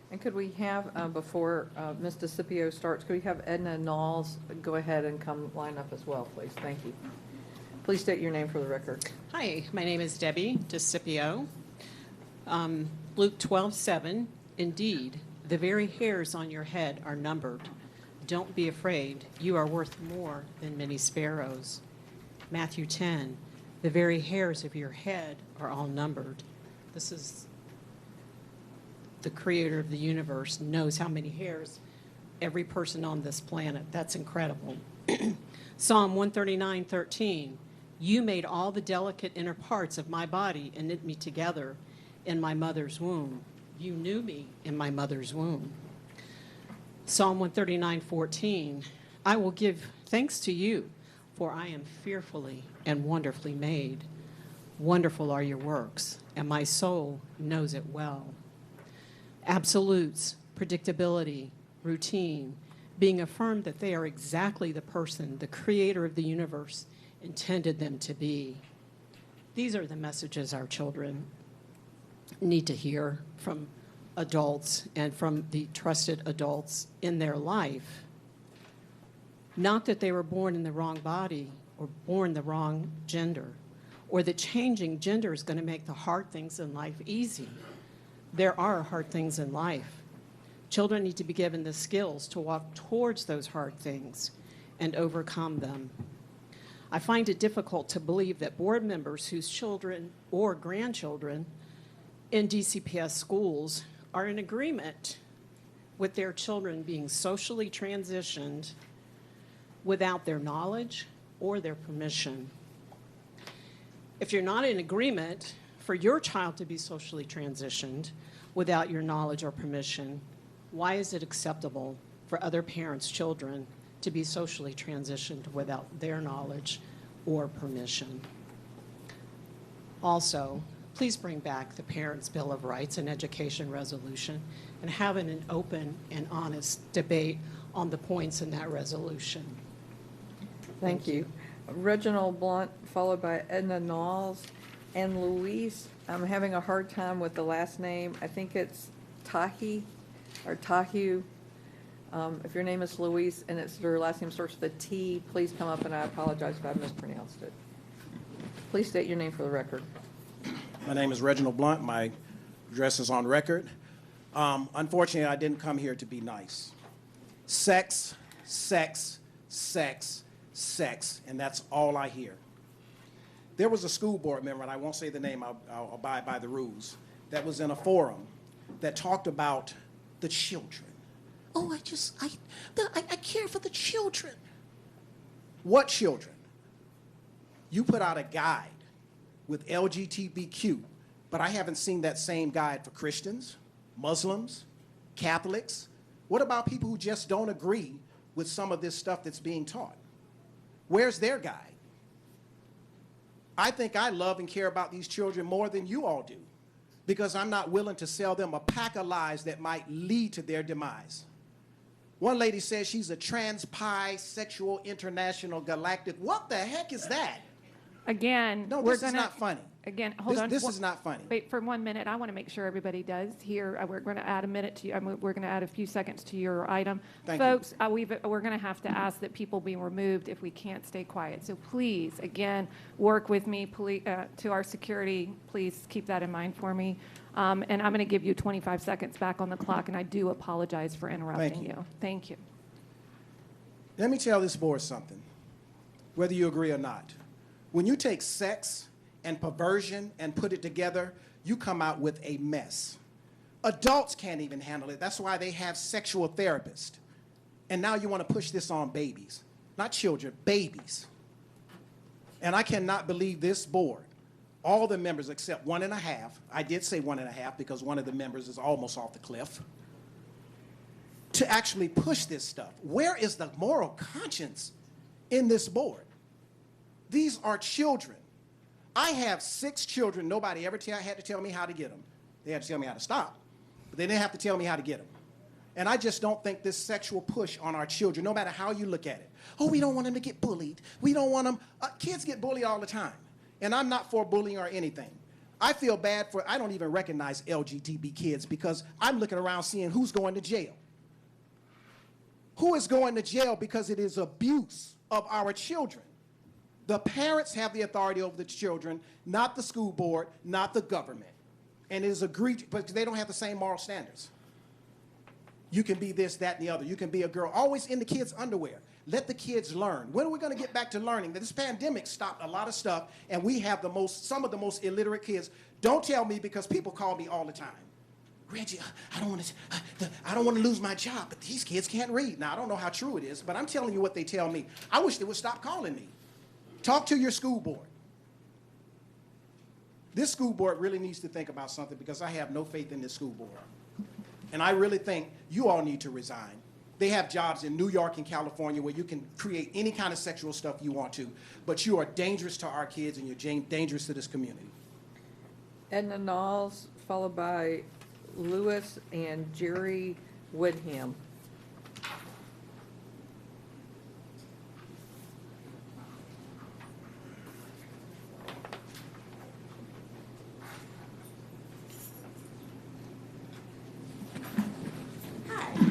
And could we have, before Ms. DeCipio starts, could we have Edna Knowles go ahead and come line up as well, please? Thank you. Please state your name for the record. Hi, my name is Debbie DeCipio. Luke 12:7, indeed, the very hairs on your head are numbered. Don't be afraid, you are worth more than many sparrows. Matthew 10, the very hairs of your head are all numbered. This is the creator of the universe knows how many hairs every person on this planet. That's incredible. Psalm 139:13, you made all the delicate inner parts of my body and knit me together in my mother's womb. You knew me in my mother's womb. Psalm 139:14, I will give thanks to you, for I am fearfully and wonderfully made. Wonderful are your works, and my soul knows it well. Absolutes, predictability, routine, being affirmed that they are exactly the person the creator of the universe intended them to be. These are the messages our children need to hear from adults and from the trusted adults in their life. Not that they were born in the wrong body or born the wrong gender, or that changing gender is going to make the hard things in life easy. There are hard things in life. Children need to be given the skills to walk towards those hard things and overcome them. I find it difficult to believe that board members whose children or grandchildren in DCPS schools are in agreement with their children being socially transitioned without their knowledge or their permission. If you're not in agreement for your child to be socially transitioned without your knowledge or permission, why is it acceptable for other parents' children to be socially transitioned without their knowledge or permission? Also, please bring back the Parents' Bill of Rights and Education Resolution and have an open and honest debate on the points in that resolution. Thank you. Reginald Blunt, followed by Edna Knowles. And Louise, I'm having a hard time with the last name. I think it's Tahi or Tahu. If your name is Louise and it's your last name starts with a T, please come up, and I apologize if I mispronounced it. Please state your name for the record. My name is Reginald Blunt. My address is on record. Unfortunately, I didn't come here to be nice. Sex, sex, sex, sex, and that's all I hear. There was a school board member, and I won't say the name, I'll abide by the rules, that was in a forum that talked about the children. Oh, I care for the children. What children? You put out a guide with LGBTQ, but I haven't seen that same guide for Christians, Muslims, Catholics. What about people who just don't agree with some of this stuff that's being taught? Where's their guide? I think I love and care about these children more than you all do, because I'm not willing to sell them a pack of lies that might lead to their demise. One lady says she's a trans-pi-sexual international galactic. What the heck is that? Again, No, we're this is gonna, not funny. Again, hold on. This is not funny. Wait for 1 minute. I want to make sure everybody does hear. We're going to add a minute to you. We're going to add a few seconds to your item. Thank you. Folks, we're going to have to ask that people be removed if we can't stay quiet. So please, again, work with me. To our security, please keep that in mind for me. And I'm going to give you 25 seconds back on the clock, and I do apologize for interrupting you. Thank you. Let me tell this board something, whether you agree or not. When you take sex and perversion and put it together, you come out with a mess. Adults can't even handle it. That's why they have sexual therapists. And now you want to push this on babies. Not children, babies. And I cannot believe this board, all the members except 1.5, I did say 1.5 because one of the members is almost off the cliff, to actually push this stuff. Where is the moral conscience in this board? These are children. I have 6 children. Nobody ever had to tell me how to get them. They had to tell me how to stop, but they didn't have to tell me how to get them. And I just don't think this sexual push on our children, no matter how you look at it. Oh, we don't want them to get bullied. We don't want them. Kids get bullied all the time. And I'm not for bullying or anything. I feel bad for, I don't even recognize LGBT kids because I'm looking around seeing who's going to jail. Who is going to jail because it is abuse of our children? The parents have the authority over the children, not the school board, not the government. And it is agreed, but they don't have the same moral standards. You can be this, that, and the other. You can be a girl, always in the kids' underwear. Let the kids learn. When are we going to get back to learning? This pandemic stopped a lot of stuff, and we have some of the most illiterate kids. Don't tell me, because people call me all the time. Reggie, I don't want to lose my job, but these kids can't read. Now, I don't know how true it is, but I'm telling you what they tell me. I wish they would stop calling me. Talk to your school board. This school board really needs to think about something, because I have no faith in this school board. And I really think you all need to resign. They have jobs in New York and California where you can create any kind of sexual stuff you want to, but you are dangerous to our kids and you're dangerous to this community. Edna Knowles, followed by Lewis and Jerry Woodham.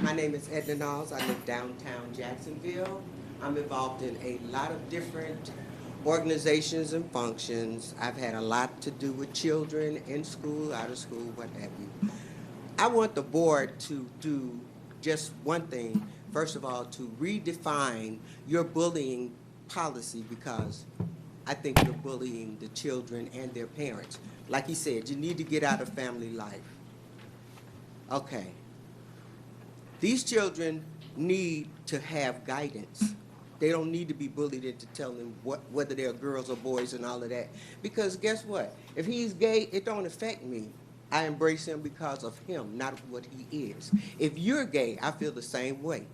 My name is Edna Knowles. I live downtown Jacksonville. I'm involved in a lot of different organizations and functions. I've had a lot to do with children in school, out of school, what have you. I want the board to do just one thing. First of all, to redefine your bullying policy, because I think you're bullying the children and their parents. Like he said, you need to get out of family life. Okay. These children need to have guidance. They don't need to be bullied into telling whether they're girls or boys and all of that. Because guess what? If he's gay, it don't affect me. I embrace him because of him, not what he is. If you're gay, I feel the same way.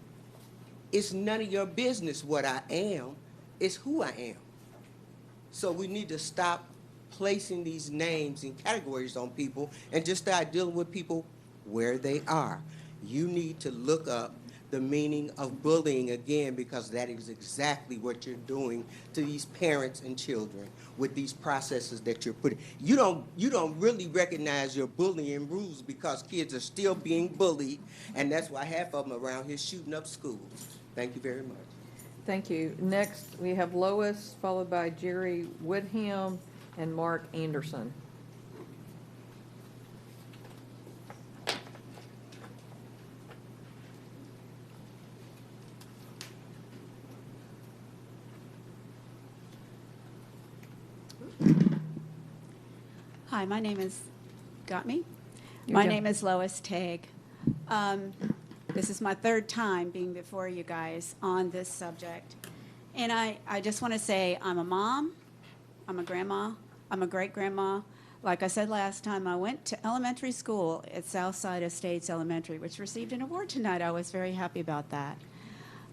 It's none of your business what I am. It's who I am. So we need to stop placing these names and categories on people and just start dealing with people where they are. You need to look up the meaning of bullying again, because that is exactly what you're doing to these parents and children with these processes that you're putting. You don't really recognize your bullying rules, because kids are still being bullied, and that's why half of them around here shooting up schools. Thank you very much. Thank you. Next, we have Lois, followed by Jerry Woodham and Mark Anderson. Hi, my name is, got me? You're My done. name is Lois Tague. This is my third time being before you guys on this subject. And I just want to say I'm a mom, I'm a grandma, I'm a great-grandma. Like I said last time, I went to elementary school at Southside Estates Elementary, which received an award tonight. I was very happy about that.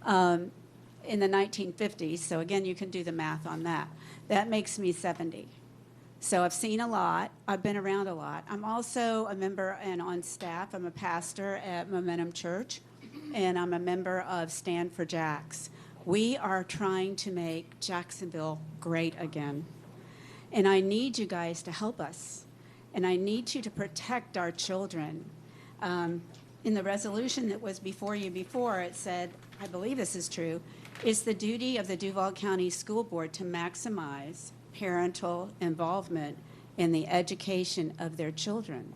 In the 1950s, so again, you can do the math on that. That makes me 70. So I've seen a lot. I've been around a lot. I'm also a member and on staff. I'm a pastor at Momentum Church, and I'm a member of Stand for Jax. We are trying to make Jacksonville great again. And I need you guys to help us. And I need you to protect our children. In the resolution that was before you before, it said, I believe this is true, it's the duty of the Duval County School Board to maximize parental involvement in the education of their children.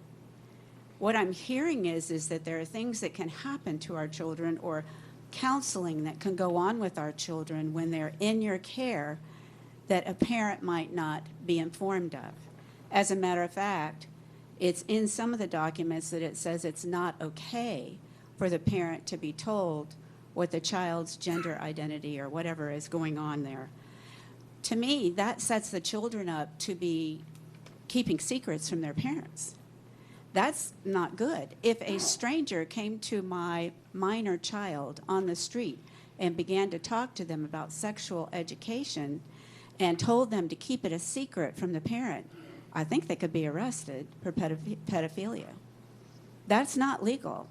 What I'm hearing is that there are things that can happen to our children, or counseling that can go on with our children when they're in your care, that a parent might not be informed of. As a matter of fact, it's in some of the documents that it says it's not okay for the parent to be told what the child's gender identity or whatever is going on there. To me, that sets the children up to be keeping secrets from their parents. That's not good. If a stranger came to my minor child on the street and began to talk to them about sexual education and told them to keep it a secret from the parent, I think they could be arrested for pedophilia. That's not legal.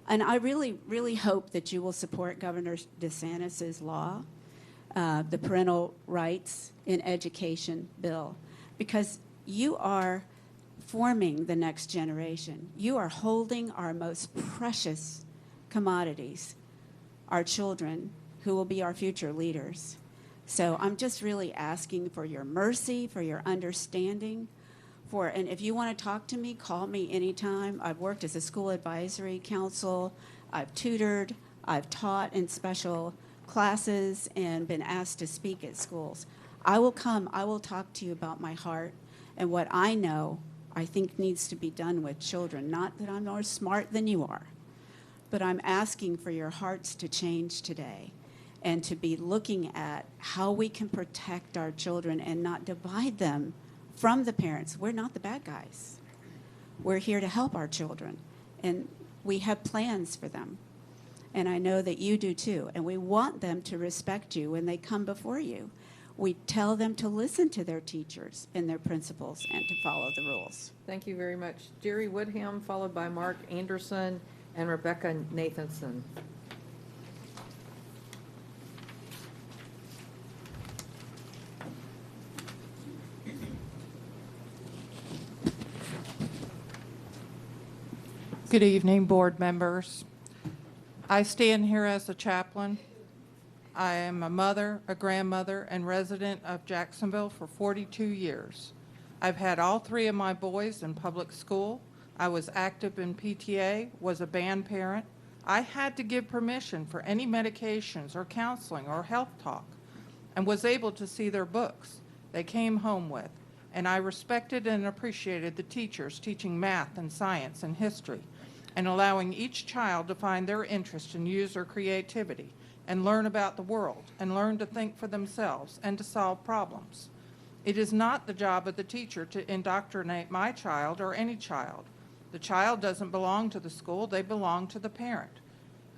And I really, really hope that you will support Governor DeSantis' law, the parental rights in education bill, because you are forming the next generation. You are holding our most precious commodities, our children, who will be our future leaders. So I'm just really asking for your mercy, for your understanding, and if you want to talk to me, call me anytime. I've worked as a school advisory council. I've tutored. I've taught in special classes and been asked to speak at schools. I will come. I will talk to you about my heart and what I know I think needs to be done with children. Not that I'm more smart than you are, but I'm asking for your hearts to change today and to be looking at how we can protect our children and not divide them from the parents. We're not the bad guys. We're here to help our children, and we have plans for them. And I know that you do too, and we want them to respect you when they come before you. We tell them to listen to their teachers and their principals and to follow the rules. Thank you very much. Jerry Woodham, followed by Mark Anderson and Rebecca Nathanson. Good evening, board members. I stand here as a chaplain. I am a mother, a grandmother, and resident of Jacksonville for 42 years. I've had all three of my boys in public school. I was active in PTA, was a band parent. I had to give permission for any medications or counseling or health talk, and was able to see their books they came home with. And I respected and appreciated the teachers teaching math and science and history, and allowing each child to find their interest and use their creativity and learn about the world and learn to think for themselves and to solve problems. It is not the job of the teacher to indoctrinate my child or any child. The child doesn't belong to the school, they belong to the parent,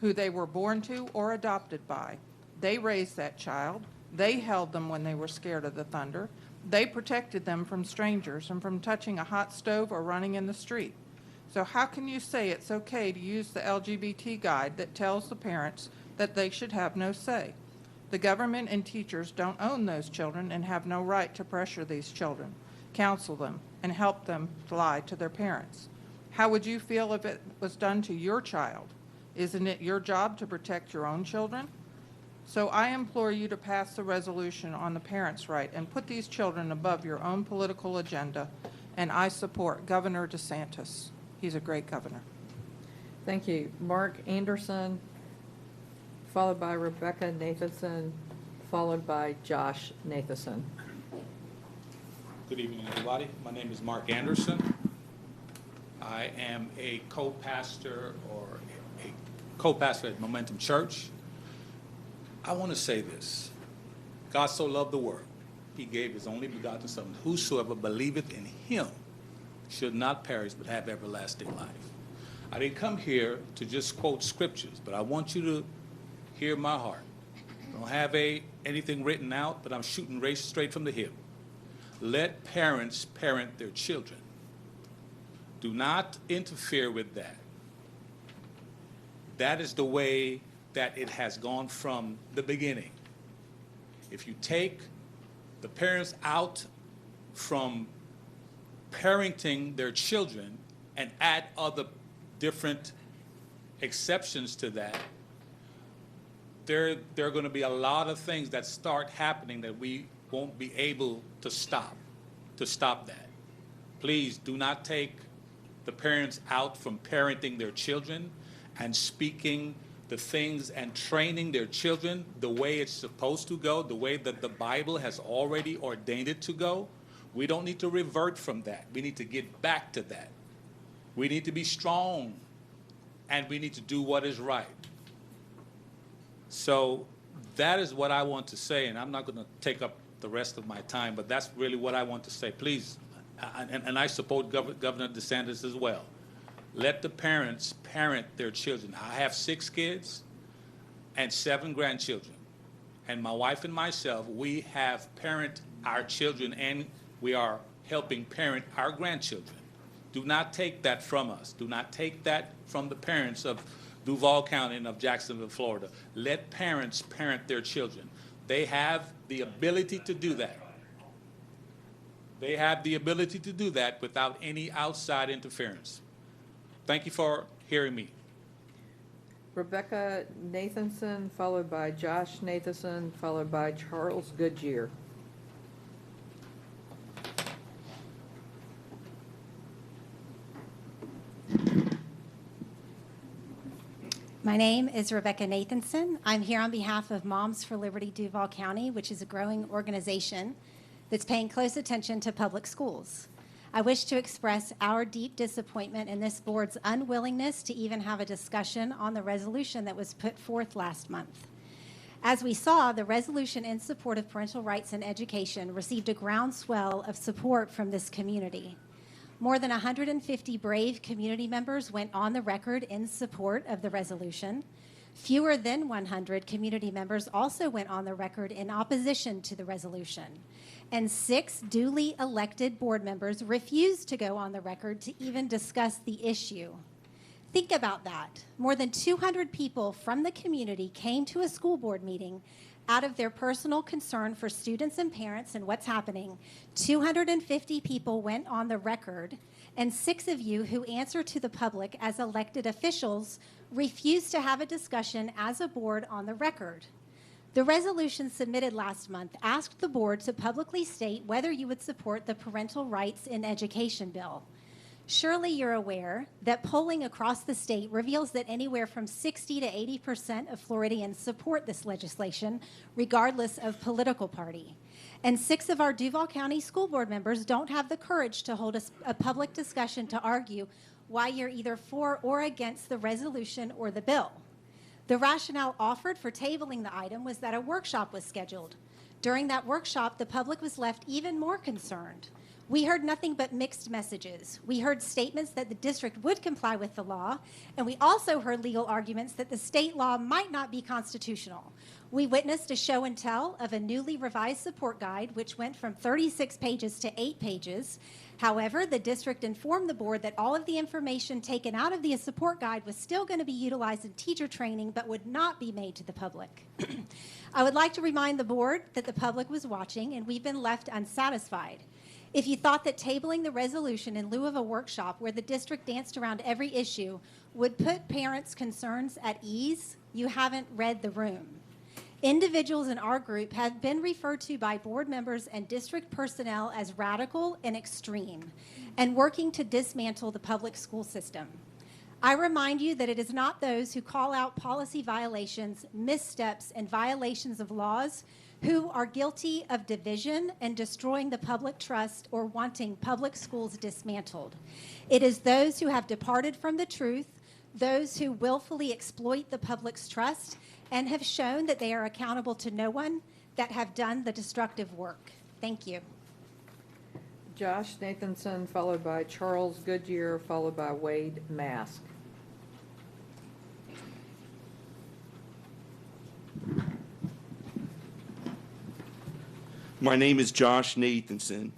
who they were born to or adopted by. They raised that child, they held them when they were scared of the thunder, they protected them from strangers and from touching a hot stove or running in the street. So how can you say it's okay to use the LGBT guide that tells the parents that they should have no say? The government and teachers don't own those children and have no right to pressure these children, counsel them, and help them lie to their parents. How would you feel if it was done to your child? Isn't it your job to protect your own children? So I implore you to pass the resolution on the parents' right and put these children above your own political agenda, and I support Governor DeSantis. He's a great governor. Thank you. Mark Anderson, followed by Rebecca Nathanson, followed by Josh Nathanson. Good evening, everybody. My name is Mark Anderson. I am a co-pastor at Momentum Church. I want to say this. God so loved the world, he gave his only begotten Son. Whosoever believeth in him should not perish but have everlasting life. I didn't come here to just quote scriptures, but I want you to hear my heart. I don't have anything written out, but I'm shooting right straight from the hip. Let parents parent their children. Do not interfere with that. That is the way that it has gone from the beginning. If you take the parents out from parenting their children and add other different exceptions to that, there are going to be a lot of things that start happening that we won't be able to stop that. Please do not take the parents out from parenting their children and speaking the things and training their children the way it's supposed to go, the way that the Bible has already ordained it to go. We don't need to revert from that. We need to get back to that. We need to be strong, and we need to do what is right. So that is what I want to say, and I'm not going to take up the rest of my time, but that's really what I want to say. Please, and I support Governor DeSantis as well. Let the parents parent their children. I have 6 kids and 7 grandchildren. And my wife and myself, we have parented our children, and we are helping parent our grandchildren. Do not take that from us. Do not take that from the parents of Duval County and of Jacksonville, Florida. Let parents parent their children. They have the ability to do that. They have the ability to do that without any outside interference. Thank you for hearing me. Rebecca Nathanson, followed by Josh Nathanson, followed by Charles Goodyear. My name is Rebecca Nathanson. I'm here on behalf of Moms for Liberty Duval County, which is a growing organization that's paying close attention to public schools. I wish to express our deep disappointment in this board's unwillingness to even have a discussion on the resolution that was put forth last month. As we saw, the resolution in support of parental rights in education received a groundswell of support from this community. More than 150 brave community members went on the record in support of the resolution. Fewer than 100 community members also went on the record in opposition to the resolution. And 6 duly elected board members refused to go on the record to even discuss the issue. Think about that. More than 200 people from the community came to a school board meeting out of their personal concern for students and parents and what's happening. 250 people went on the record, and 6 of you who answer to the public as elected officials refused to have a discussion as a board on the record. The resolution submitted last month asked the board to publicly state whether you would support the Parental Rights in Education bill. Surely you're aware that polling across the state reveals that anywhere from 60 to 80% of Floridians support this legislation, regardless of political party. And 6 of our Duval County School Board members don't have the courage to hold a public discussion to argue why you're either for or against the resolution or the bill. The rationale offered for tabling the item was that a workshop was scheduled. During that workshop, the public was left even more concerned. We heard nothing but mixed messages. We heard statements that the district would comply with the law, and we also heard legal arguments that the state law might not be constitutional. We witnessed a show and tell of a newly revised support guide, which went from 36 pages to 8 pages. However, the district informed the board that all of the information taken out of the support guide was still going to be utilized in teacher training, but would not be made to the public. I would like to remind the board that the public was watching, and we've been left unsatisfied. If you thought that tabling the resolution in lieu of a workshop where the district danced around every issue would put parents' concerns at ease, you haven't read the room. Individuals in our group have been referred to by board members and district personnel as radical and extreme and working to dismantle the public school system. I remind you that it is not those who call out policy violations, missteps, and violations of laws who are guilty of division and destroying the public trust or wanting public schools dismantled. It is those who have departed from the truth, those who willfully exploit the public's trust, and have shown that they are accountable to no one, that have done the destructive work. Thank you. Josh Nathanson, followed by Charles Goodyear, followed by Wade Mask. My name is Josh Nathanson.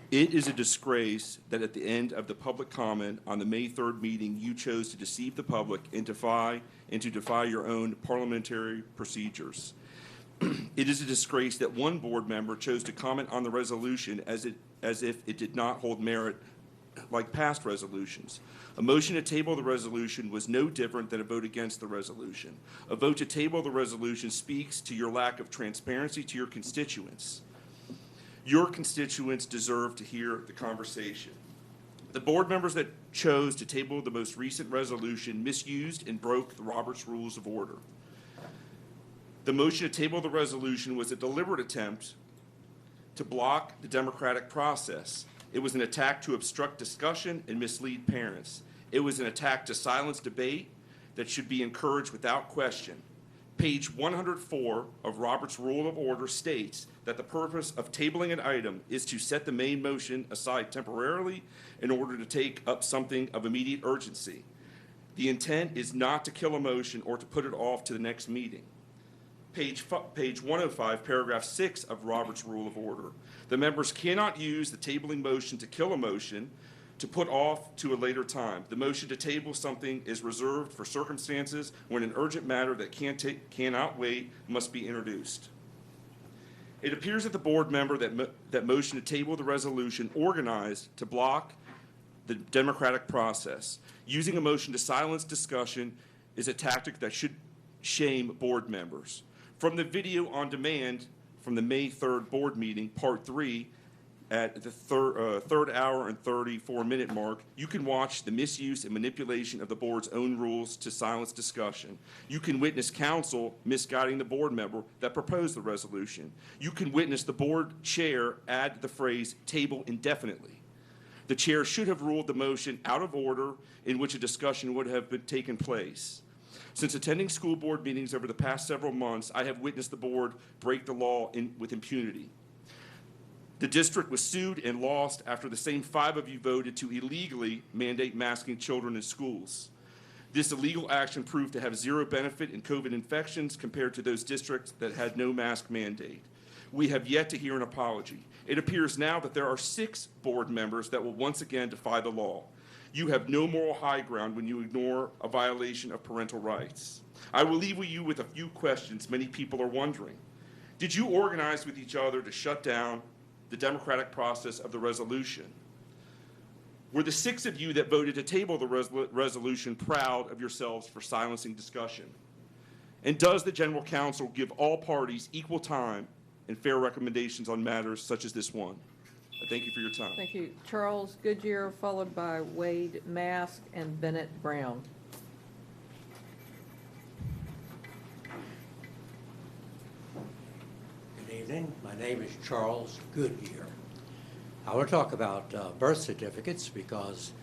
It is a disgrace that at the end of the public comment on the May 3rd meeting, you chose to deceive the public and to defy your own parliamentary procedures. It is a disgrace that one board member chose to comment on the resolution as if it did not hold merit like past resolutions. A motion to table the resolution was no different than a vote against the resolution. A vote to table the resolution speaks to your lack of transparency to your constituents. Your constituents deserve to hear the conversation. The board members that chose to table the most recent resolution misused and broke the Roberts Rules of Order. The motion to table the resolution was a deliberate attempt to block the democratic process. It was an attack to obstruct discussion and mislead parents. It was an attack to silence debate that should be encouraged without question. Page 104 of Robert's Rule of Order states that the purpose of tabling an item is to set the main motion aside temporarily in order to take up something of immediate urgency. The intent is not to kill a motion or to put it off to the next meeting. Page 105, paragraph 6 of Robert's Rule of Order. The members cannot use the tabling motion to kill a motion to put off to a later time. The motion to table something is reserved for circumstances when an urgent matter that cannot wait must be introduced. It appears that the board member that motion to table the resolution organized to block the democratic process. Using a motion to silence discussion is a tactic that should shame board members. From the video on demand from the May 3rd board meeting, part 3, at the third hour and 34-minute mark, you can watch the misuse and manipulation of the board's own rules to silence discussion. You can witness counsel misguiding the board member that proposed the resolution. You can witness the board chair add the phrase "table indefinitely." The chair should have ruled the motion out of order in which a discussion would have taken place. Since attending school board meetings over the past several months, I have witnessed the board break the law with impunity. The district was sued and lost after the same 5 of you voted to illegally mandate masking children in schools. This illegal action proved to have zero benefit in COVID infections compared to those districts that had no mask mandate. We have yet to hear an apology. It appears now that there are 6 board members that will once again defy the law. You have no moral high ground when you ignore a violation of parental rights. I will leave you with a few questions many people are wondering. Did you organize with each other to shut down the democratic process of the resolution? Were the 6 of you that voted to table the resolution proud of yourselves for silencing discussion? And does the General Counsel give all parties equal time and fair recommendations on matters such as this one? I thank you for your time. Thank you. Charles Goodyear, followed by Wade Mask and Bennett Brown. Good evening. My name is Charles Goodyear. I want to talk about birth certificates because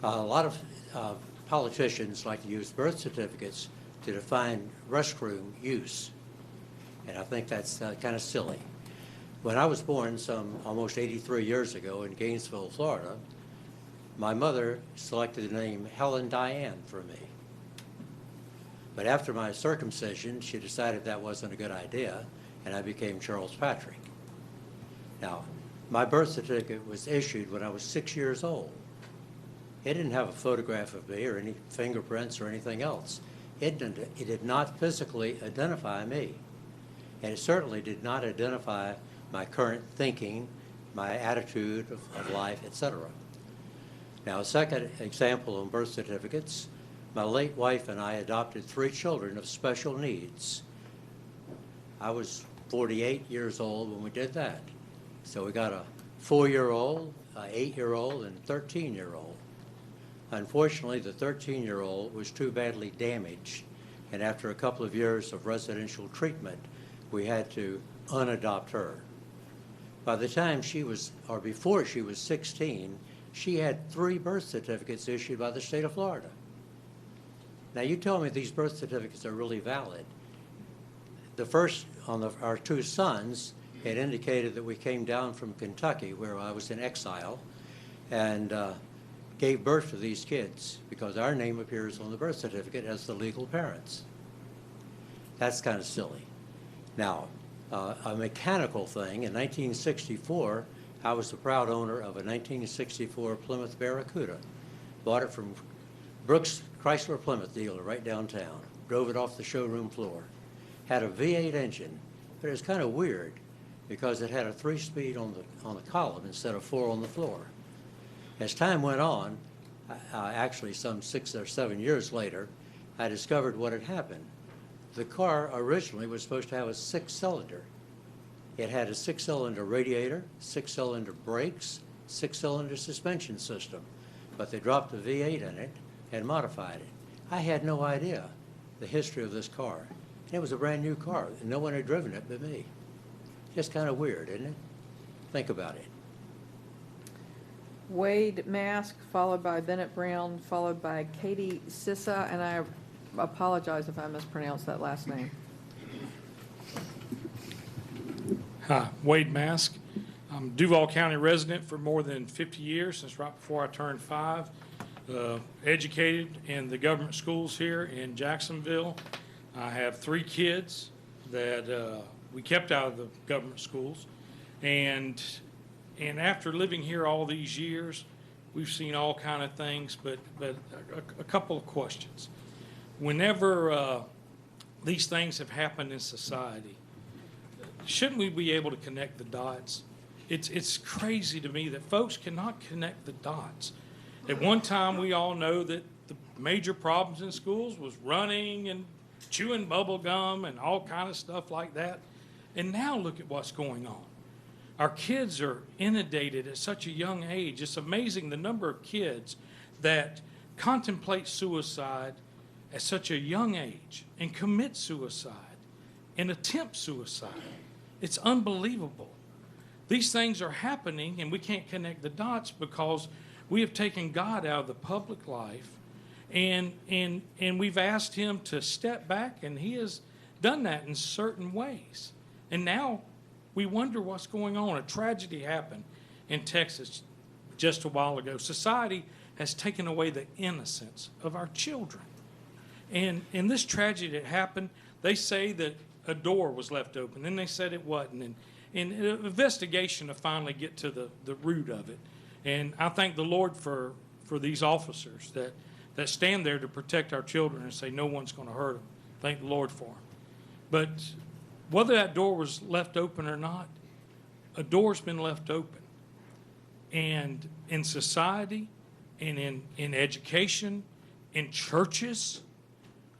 a lot of politicians like to use birth certificates to define restroom use, and I think that's kind of silly. When I was born some almost 83 years ago in Gainesville, Florida, my mother selected the name Helen Diane for me. But after my circumcision, she decided that wasn't a good idea, and I became Charles Patrick. Now, my birth certificate was issued when I was 6 years old. It didn't have a photograph of me or any fingerprints or anything else. It did not physically identify me. And it certainly did not identify my current thinking, my attitude of life, etc. Now, a second example on birth certificates, my late wife and I adopted 3 children of special needs. I was 48 years old when we did that. So we got a 4-year-old, an 8-year-old, and a 13-year-old. Unfortunately, the 13-year-old was too badly damaged, and after a couple of years of residential treatment, we had to unadopt her. By the time she was, or before she was 16, she had 3 birth certificates issued by the state of Florida. Now, you tell me these birth certificates are really valid. The first, on our 2 sons, it indicated that we came down from Kentucky, where I was in exile, and gave birth to these kids because our name appears on the birth certificate as the legal parents. That's kind of silly. Now, a mechanical thing, in 1964, I was the proud owner of a 1964 Plymouth Barracuda. Bought it from Brooks Chrysler Plymouth dealer right downtown. Drove it off the showroom floor. Had a V8 engine, but it was kind of weird because it had a 3-speed on the column instead of 4 on the floor. As time went on, actually some 6 or 7 years later, I discovered what had happened. The car originally was supposed to have a 6-cylinder. It had a 6-cylinder radiator, 6-cylinder brakes, 6-cylinder suspension system, but they dropped the V8 in it and modified it. I had no idea the history of this car. It was a brand new car, and no one had driven it but me. Just kind of weird, isn't it? Think about it. Wade Mask, followed by Bennett Brown, followed by Katie Sissa, and I apologize if I mispronounced that last name. Hi, Wade Mask. I'm a Duval County resident for more than 50 years, since right before I turned 5. Educated in the government schools here in Jacksonville. I have 3 kids that we kept out of the government schools. And after living here all these years, we've seen all kind of things, but a couple of questions. Whenever these things have happened in society, shouldn't we be able to connect the dots? It's crazy to me that folks cannot connect the dots. At one time, we all know that the major problems in schools was running and chewing bubble gum and all kind of stuff like that. And now look at what's going on. Our kids are inundated at such a young age. It's amazing the number of kids that contemplate suicide at such a young age and commit suicide and attempt suicide. It's unbelievable. These things are happening and we can't connect the dots because we have taken God out of the public life and we've asked him to step back, and he has done that in certain ways. And now we wonder what's going on. A tragedy happened in Texas just a while ago. Society has taken away the innocence of our children. And in this tragedy that happened, they say that a door was left open. Then they said it wasn't. And an investigation to finally get to the root of it. And I thank the Lord for these officers that stand there to protect our children and say no one's going to hurt them. Thank the Lord for them. But whether that door was left open or not, a door's been left open. And in society, and in education, in churches.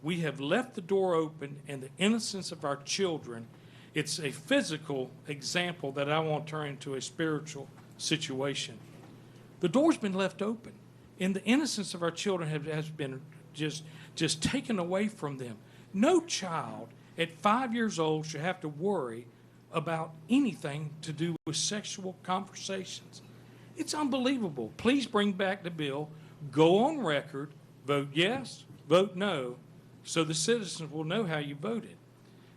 We have left the door open, and the innocence of our children, it's a physical example that I want to turn into a spiritual situation. The door's been left open, and the innocence of our children has been just taken away from them. No child at 5 years old should have to worry about anything to do with sexual conversations. It's unbelievable. Please bring back the bill, go on record, vote yes, vote no, so the citizens will know how you voted.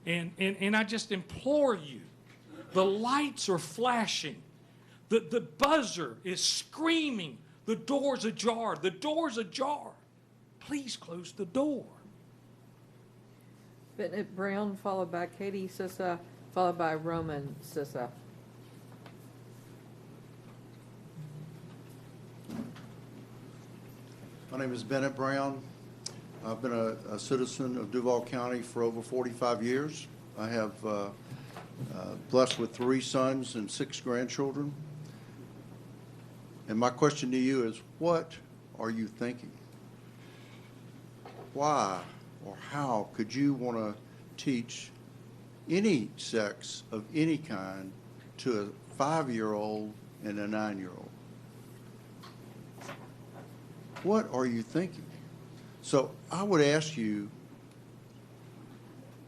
And I just implore you, the lights are flashing, the buzzer is screaming, the door's ajar, the door's ajar. Please close the door. Bennett Brown, followed by Katie Sissa, followed by Roman Sissa. My name is Bennett Brown. I've been a citizen of Duval County for over 45 years. I have blessed with 3 sons and 6 grandchildren. And my question to you is, what are you thinking? Why or how could you want to teach any sex of any kind to a 5-year-old and a 9-year-old? What are you thinking? So I would ask you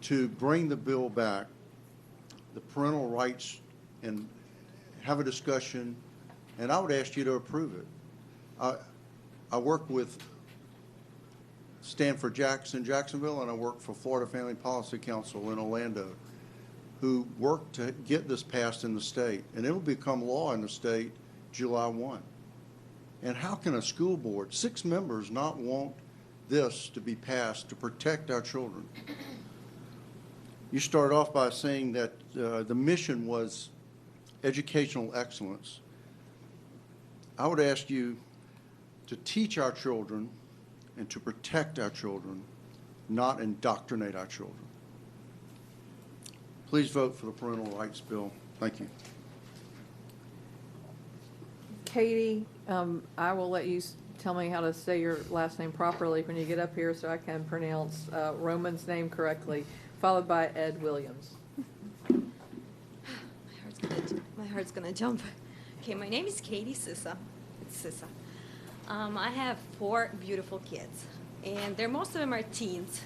to bring the bill back, the parental rights, and have a discussion, and I would ask you to approve it. I work with Stanford Jacksonville, and I work for Florida Family Policy Council in Orlando, who worked to get this passed in the state, and it'll become law in the state July 1. And how can a school board, 6 members, not want this to be passed to protect our children? You started off by saying that the mission was educational excellence. I would ask you to teach our children and to protect our children, not indoctrinate our children. Please vote for the parental rights bill. Thank you. Katie, I will let you tell me how to say your last name properly when you get up here so I can pronounce Roman's name correctly, followed by Ed Williams. My heart's gonna jump. Okay, my name is Katie Sissa. It's Sissa. I have 4 beautiful kids, and most of them are teens.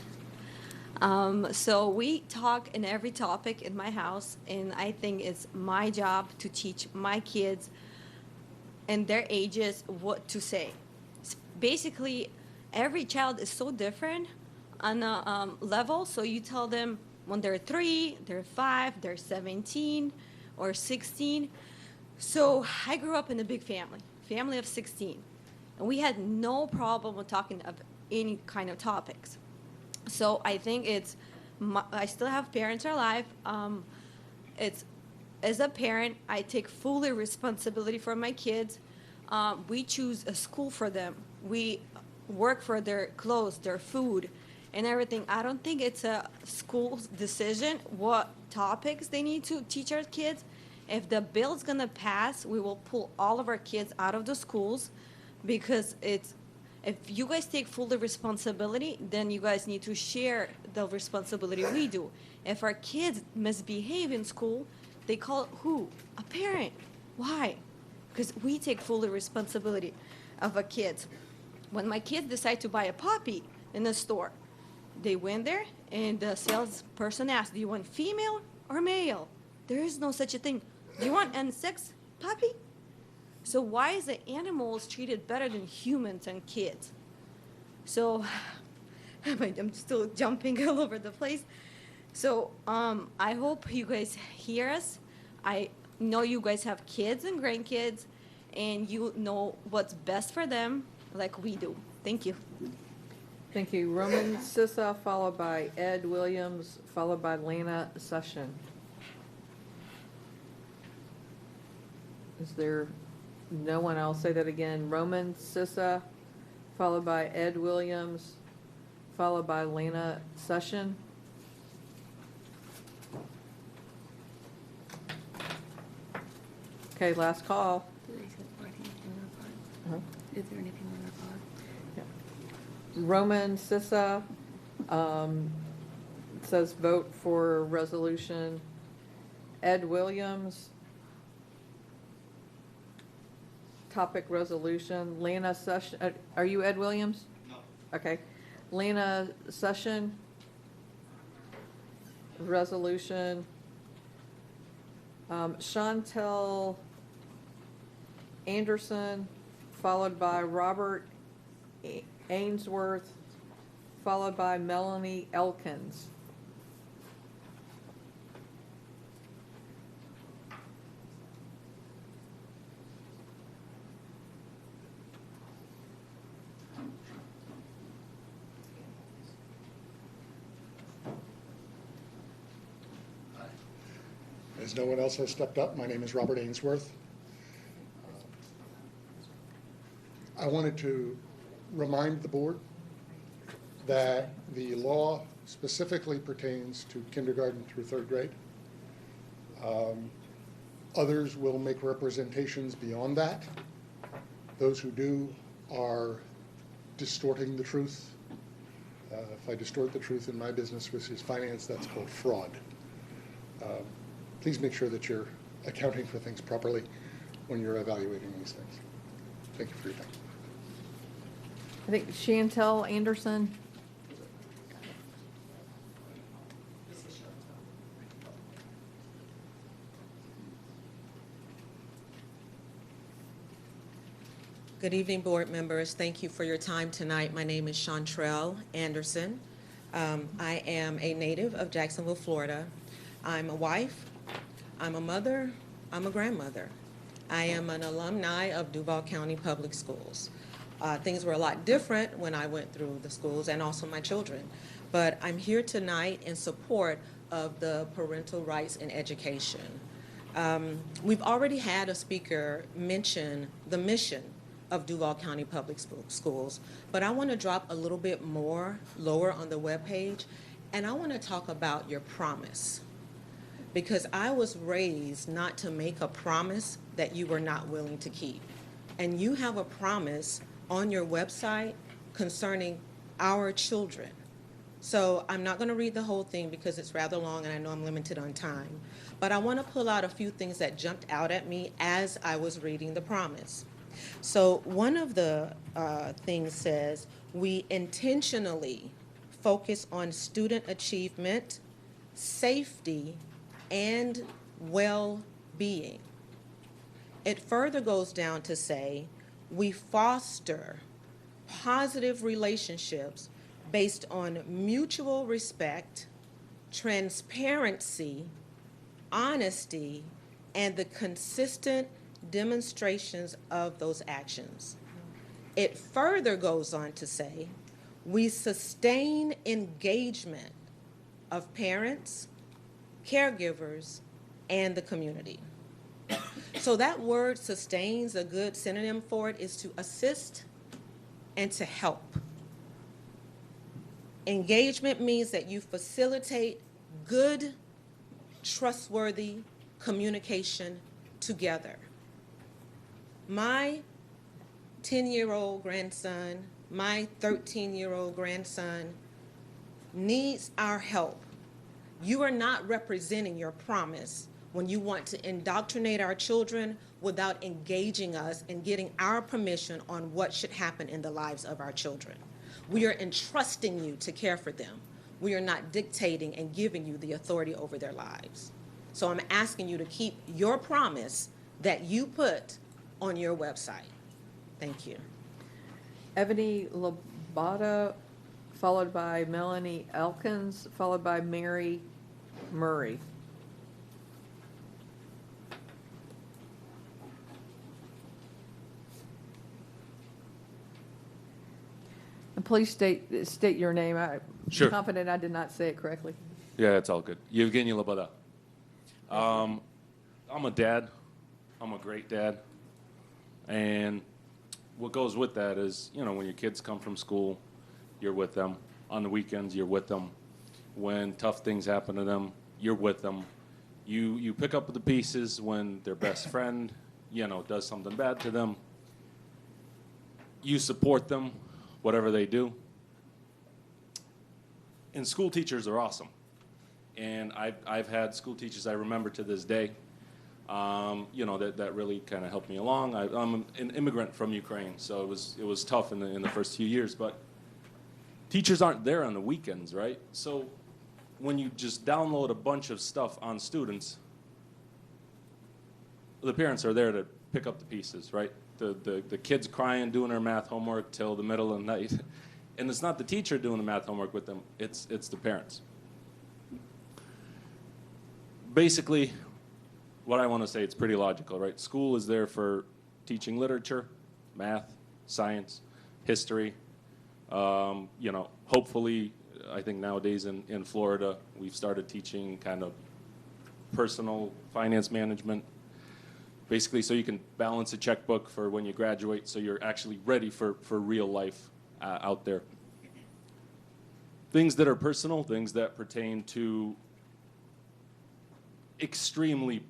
So we talk in every topic in my house, and I think it's my job to teach my kids and their ages what to say. Basically, every child is so different on a level, so you tell them when they're 3, they're 5, they're 17 or 16. So I grew up in a big family of 16, and we had no problem with talking of any kind of topics. So I think I still have parents alive. As a parent, I take fully responsibility for my kids. We choose a school for them. We work for their clothes, their food, and everything. I don't think it's a school's decision what topics they need to teach our kids. If the bill's gonna pass, we will pull all of our kids out of the schools, because if you guys take full responsibility, then you guys need to share the responsibility we do. If our kids misbehave in school, they call who? A parent. Why? Because we take full responsibility of our kids. When my kids decide to buy a puppy in the store, they went there and the salesperson asked, do you want female or male? There is no such a thing. Do you want an sex puppy? So why is the animals treated better than humans and kids? So I'm still jumping all over the place. So I hope you guys hear us. I know you guys have kids and grandkids, and you know what's best for them like we do. Thank you. Thank you. Roman Sissa, followed by Ed Williams, followed by Lana Session. Is there no one? I'll say that again. Roman Sissa, followed by Ed Williams, followed by Lana Session. Okay, last call. Is there anything on our blog? Roman Sissa says vote for resolution. Ed Williams, topic resolution. Lena Session, are you Ed Williams? No. Okay. Lena Session, resolution. Chantel Anderson, followed by Robert Ainsworth, followed by Melanie Elkins. As no one else has stepped up, my name is Robert Ainsworth. I wanted to remind the board that the law specifically pertains to kindergarten through third grade. Others will make representations beyond that. Those who do are distorting the truth. If I distort the truth in my business, which is finance, that's called fraud. Please make sure that you're accounting for things properly when you're evaluating these things. Thank you for your time. I think Chantel Anderson. Good evening, board members. Thank you for your time tonight. My name is Chantrell Anderson. I am a native of Jacksonville, Florida. I'm a wife, I'm a mother, I'm a grandmother. I am an alumni of Duval County Public Schools. Things were a lot different when I went through the schools and also my children. But I'm here tonight in support of the parental rights in education. We've already had a speaker mention the mission of Duval County Public Schools, but I want to drop a little bit more lower on the webpage, and I want to talk about your promise. Because I was raised not to make a promise that you were not willing to keep. And you have a promise on your website concerning our children. So I'm not going to read the whole thing because it's rather long and I know I'm limited on time. But I want to pull out a few things that jumped out at me as I was reading the promise. So one of the things says, we intentionally focus on student achievement, safety, and well-being. It further goes down to say, we foster positive relationships based on mutual respect, transparency, honesty, and the consistent demonstrations of those actions. It further goes on to say, we sustain engagement of parents, caregivers, and the community. So that word sustains, a good synonym for it is to assist and to help. Engagement means that you facilitate good, trustworthy communication together. My 10-year-old grandson, my 13-year-old grandson needs our help. You are not representing your promise when you want to indoctrinate our children without engaging us and getting our permission on what should happen in the lives of our children. We are entrusting you to care for them. We are not dictating and giving you the authority over their lives. So I'm asking you to keep your promise that you put on your website. Thank you. Ebony Labata, followed by Melanie Elkins, followed by Mary Murray. And please state your name. I'm Sure. confident I did not say it correctly. Yeah, it's all good. Yevgeny Loboda. I'm a dad. I'm a great dad. And what goes with that is, you know, when your kids come from school, you're with them. On the weekends, you're with them. When tough things happen to them, you're with them. You pick up the pieces when their best friend, you know, does something bad to them. you support them, whatever they do. And school teachers are awesome. And I've had school teachers I remember to this day, that really kind of helped me along. I'm an immigrant from Ukraine, so it was tough in the first few years. But teachers aren't there on the weekends, right? So when you just download a bunch of stuff on students, the parents are there to pick up the pieces, right? The kids crying, doing their math homework till the middle of the night. And it's not the teacher doing the math homework with them, it's the parents. Basically, what I want to say, it's pretty logical, right? School is there for teaching literature, math, science, history. Hopefully, I think nowadays in Florida, we've started teaching kind of personal finance management. Basically, so you can balance a checkbook for when you graduate, so you're actually ready for real life out there. Things that are personal, things that pertain to extremely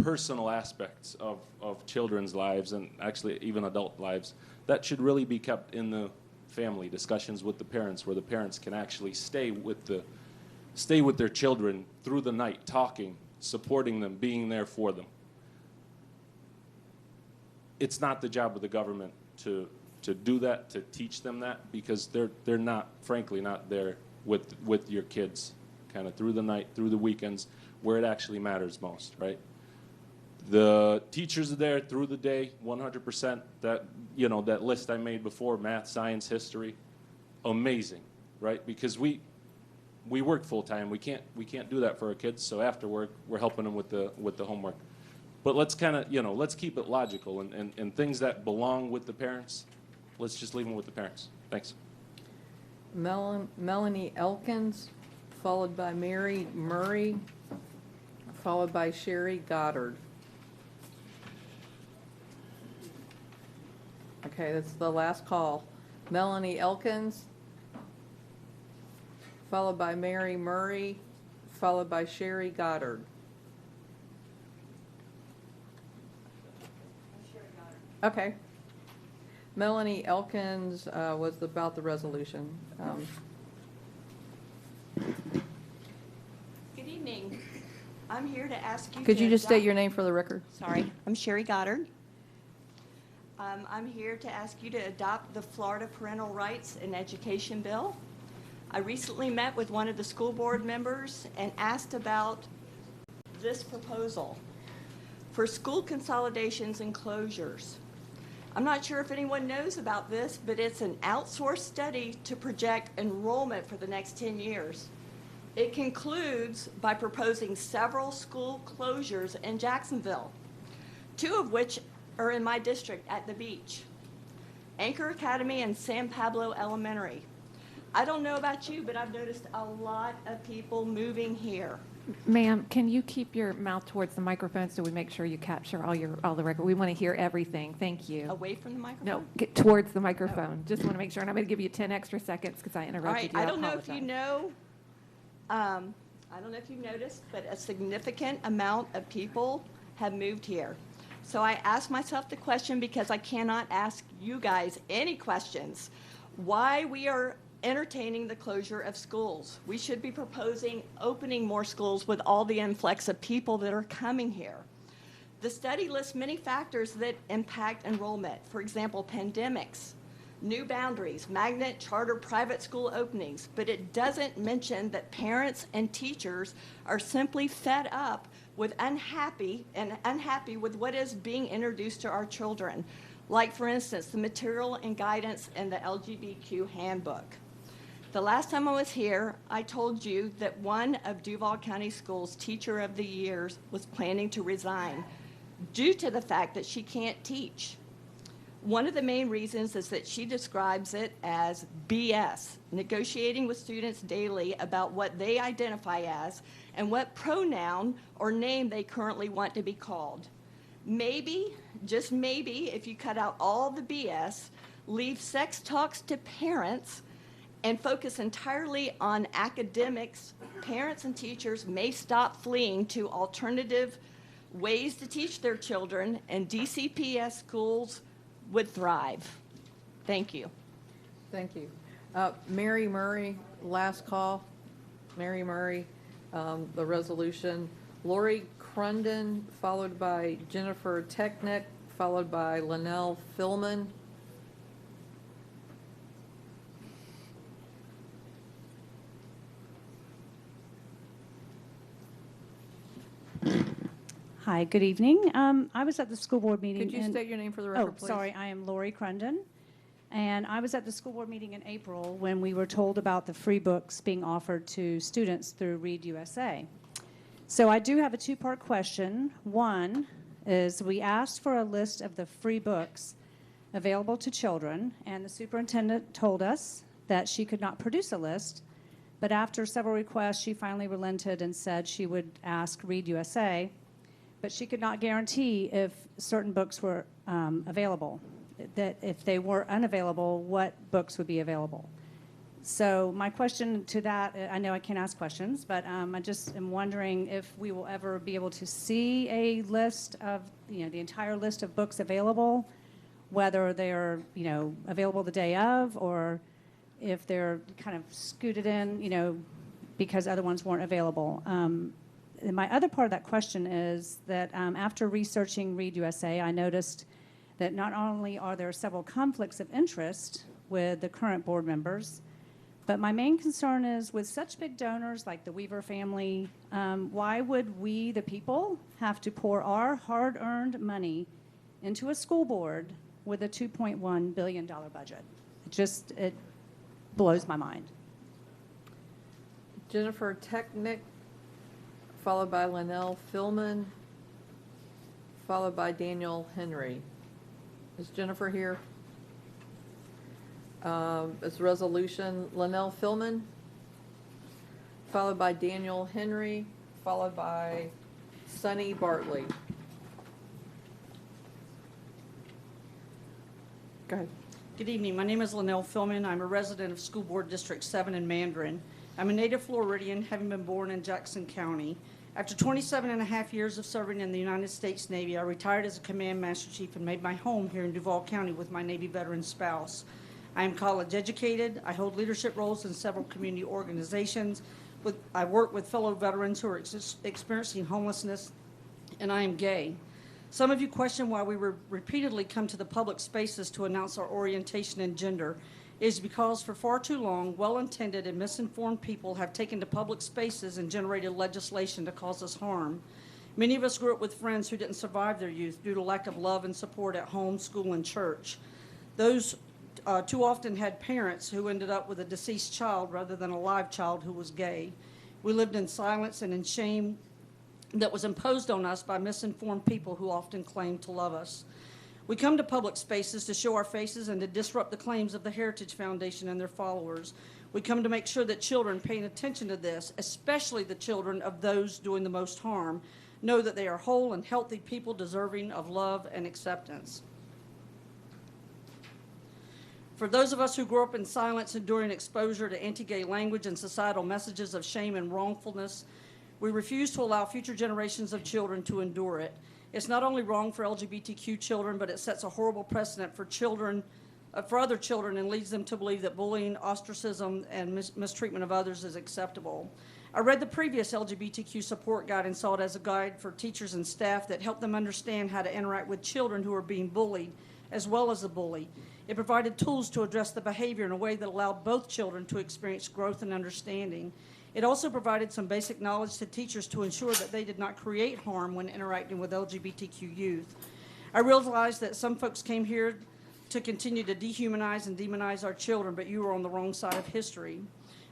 personal aspects of children's lives and actually even adult lives, that should really be kept in the family discussions with the parents, where the parents can actually stay with their children through the night, talking, supporting them, being there for them. It's not the job of the government to do that, to teach them that, because they're not, frankly, not there with your kids kind of through the night, through the weekends, where it actually matters most, right? The teachers are there through the day, 100%. That list I made before, math, science, history, amazing, right? Because we work full time. We can't do that for our kids. So after work, we're helping them with the homework. But let's kind of, let's keep it logical, and things that belong with the parents, let's just leave them with the parents. Thanks. Melanie Elkins, followed by Mary Murray, followed by Sherry Goddard. Okay, that's the last call. Melanie Elkins, followed by Mary Murray, followed by Sherry Goddard. Okay. Melanie Elkins was about the resolution. Good evening. I'm here to ask you Could to you just state adopt- your name for the record? Sorry, I'm Sherry Goddard. I'm here to ask you to adopt the Florida Parental Rights and Education Bill. I recently met with one of the school board members and asked about this proposal for school consolidations and closures. I'm not sure if anyone knows about this, but it's an outsourced study to project enrollment for the next 10 years. It concludes by proposing several school closures in Jacksonville, 2 of which are in my district at the beach, Anchor Academy and San Pablo Elementary. I don't know about you, but I've noticed a lot of people moving here. Ma'am, can you keep your mouth towards the microphone so we make sure you capture all the record? We want to hear everything. Thank you. Away from the microphone? No, get towards the microphone. Just want to make sure, and I'm going to give you 10 extra seconds because I All interrupted right, you. I don't know if you apologize. know, I don't know if you've noticed, but a significant amount of people have moved here. So I asked myself the question, because I cannot ask you guys any questions, why we are entertaining the closure of schools. We should be proposing opening more schools with all the influx of people that are coming here. The study lists many factors that impact enrollment. For example, pandemics, new boundaries, magnet charter private school openings, but it doesn't mention that parents and teachers are simply fed up with unhappy with what is being introduced to our children. Like, for instance, the material and guidance in the LGBTQ handbook. The last time I was here, I told you that one of Duval County Schools' Teacher of the Year was planning to resign due to the fact that she can't teach. One of the main reasons is that she describes it as BS, negotiating with students daily about what they identify as and what pronoun or name they currently want to be called. Maybe, just maybe, if you cut out all the BS, leave sex talks to parents, and focus entirely on academics, parents and teachers may stop fleeing to alternative ways to teach their children, and DCPS schools would thrive. Thank you. Thank you. Mary Murray, last call. Mary Murray, the resolution. Lori Crunden, followed by Jennifer Technick, followed by Linnell Philman. Hi, good evening. I was at the school board meeting. Could you state your name for the record, please? Sorry, I am Lori Crunden. And I was at the school board meeting in April when we were told about the free books being offered to students through Read USA. So I do have a two-part question. One is we asked for a list of the free books available to children, and the superintendent told us that she could not produce a list. But after several requests, she finally relented and said she would ask Read USA, but she could not guarantee if certain books were available, that if they were unavailable, what books would be available. So my question to that, I know I can't ask questions, but I just am wondering if we will ever be able to see a list of, the entire list of books available, whether they're, available the day of, or if they're kind of scooted in, because other ones weren't available. And my other part of that question is that after researching Read USA, I noticed that not only are there several conflicts of interest with the current board members, but my main concern is with such big donors like the Weaver family, why would we, the people, have to pour our hard-earned money into a school board with a $2.1 billion budget? It blows my mind. Jennifer Technick, followed by Linnell Philman, followed by Daniel Henry. Is Jennifer here? It's resolution Linnell Philman, followed by Daniel Henry, followed by Sonny Bartley. Go ahead. Good evening. My name is Linnell Philman. I'm a resident of School Board District 7 in Mandarin. I'm a native Floridian, having been born in Jackson County. After 27 and a half years of serving in the United States Navy, I retired as a Command Master Chief and made my home here in Duval County with my Navy veteran spouse. I am college educated. I hold leadership roles in several community organizations. I work with fellow veterans who are experiencing homelessness, and I am gay. Some of you question why we repeatedly come to the public spaces to announce our orientation and gender. It is because for far too long, well-intended and misinformed people have taken to public spaces and generated legislation to cause us harm. Many of us grew up with friends who didn't survive their youth due to lack of love and support at home, school, and church. Those too often had parents who ended up with a deceased child rather than a live child who was gay. We lived in silence and in shame that was imposed on us by misinformed people who often claimed to love us. We come to public spaces to show our faces and to disrupt the claims of the Heritage Foundation and their followers. We come to make sure that children paying attention to this, especially the children of those doing the most harm, know that they are whole and healthy people deserving of love and acceptance. For those of us who grew up in silence enduring exposure to anti-gay language and societal messages of shame and wrongfulness, we refuse to allow future generations of children to endure it. It's not only wrong for LGBTQ children, but it sets a horrible precedent for children, for other children, and leads them to believe that bullying, ostracism, and mistreatment of others is acceptable. I read the previous LGBTQ support guide and saw it as a guide for teachers and staff that helped them understand how to interact with children who are being bullied, as well as the bully. It provided tools to address the behavior in a way that allowed both children to experience growth and understanding. It also provided some basic knowledge to teachers to ensure that they did not create harm when interacting with LGBTQ youth. I realized that some folks came here to continue to dehumanize and demonize our children, but you are on the wrong side of history.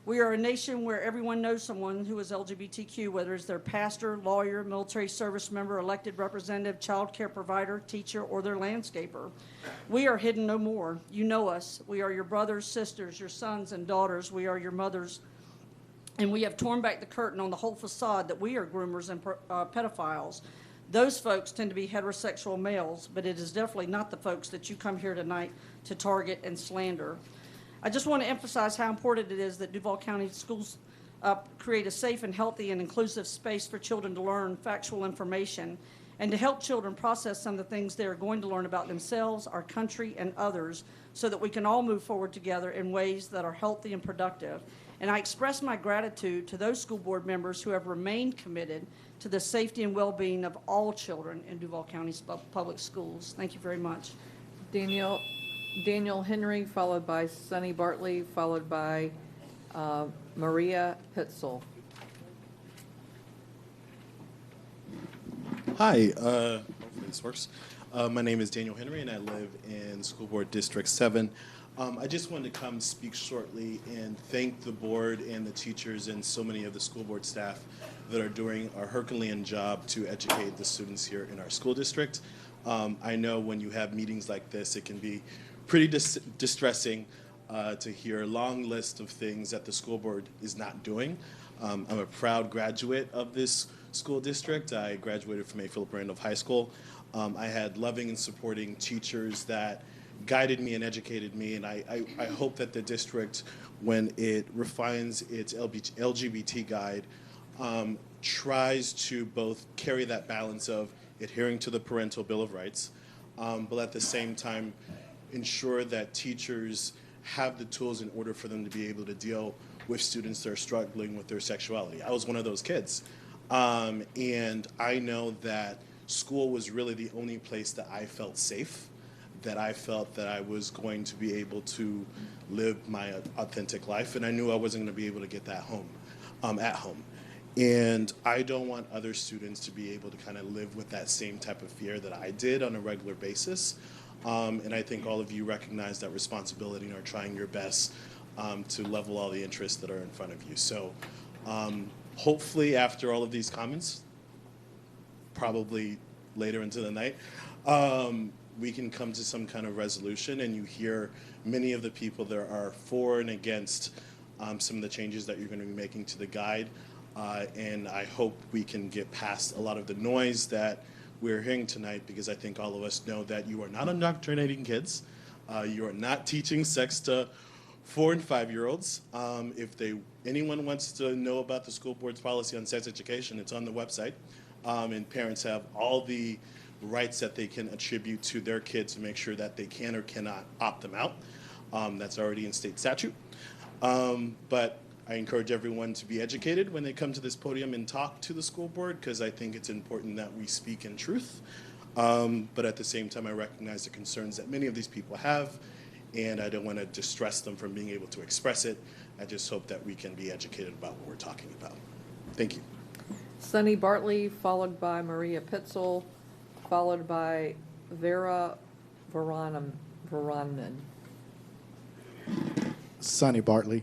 We are a nation where everyone knows someone who is LGBTQ, whether it's their pastor, lawyer, military service member, elected representative, child care provider, teacher, or their landscaper. We are hidden no more. You know us. We are your brothers, sisters, your sons and daughters. We are your mothers. And we have torn back the curtain on the whole facade that we are groomers and pedophiles. Those folks tend to be heterosexual males, but it is definitely not the folks that you come here tonight to target and slander. I just want to emphasize how important it is that Duval County schools create a safe and healthy and inclusive space for children to learn factual information and to help children process some of the things they are going to learn about themselves, our country, and others so that we can all move forward together in ways that are healthy and productive. And I express my gratitude to those school board members who have remained committed to the safety and well-being of all children in Duval County's public schools. Thank you very much. Daniel Henry, followed by Sonny Bartley, followed by Maria Pitzel. Hi, hopefully this works. My name is Daniel Henry, and I live in School Board District 7. I just wanted to come speak shortly and thank the board and the teachers and so many of the school board staff that are doing a Herculean job to educate the students here in our school district. I know when you have meetings like this, it can be pretty distressing to hear a long list of things that the school board is not doing. I'm a proud graduate of this school district. I graduated from A. Philip Randolph High School. I had loving and supporting teachers that guided me and educated me, and I hope that the district, when it refines its LGBT guide, tries to both carry that balance of adhering to the Parental Bill of Rights, but at the same time ensure that teachers have the tools in order for them to be able to deal with students that are struggling with their sexuality. I was one of those kids, and I know that school was really the only place that I felt safe, that I felt that I was going to be able to live my authentic life, and I knew I wasn't going to be able to get that at home. And I don't want other students to be able to kind of live with that same type of fear that I did on a regular basis. And I think all of you recognize that responsibility and are trying your best to level all the interests that are in front of you. So hopefully after all of these comments, probably later into the night, we can come to some kind of resolution, and you hear many of the people that are for and against some of the changes that you're going to be making to the guide. And I hope we can get past a lot of the noise that we're hearing tonight, because I think all of us know that you are not indoctrinating kids. You are not teaching sex to 4- and 5-year-olds. If anyone wants to know about the school board's policy on sex education, it's on the website. And parents have all the rights that they can attribute to their kids to make sure that they can or cannot opt them out. That's already in state statute. But I encourage everyone to be educated when they come to this podium and talk to the school board, because I think it's important that we speak in truth. But at the same time, I recognize the concerns that many of these people have, and I don't want to distress them from being able to express it. I just hope that we can be educated about what we're talking about. Thank you. Sonny Bartley, followed by Maria Pitzel, followed by Vera Varanen. Sonny Bartley.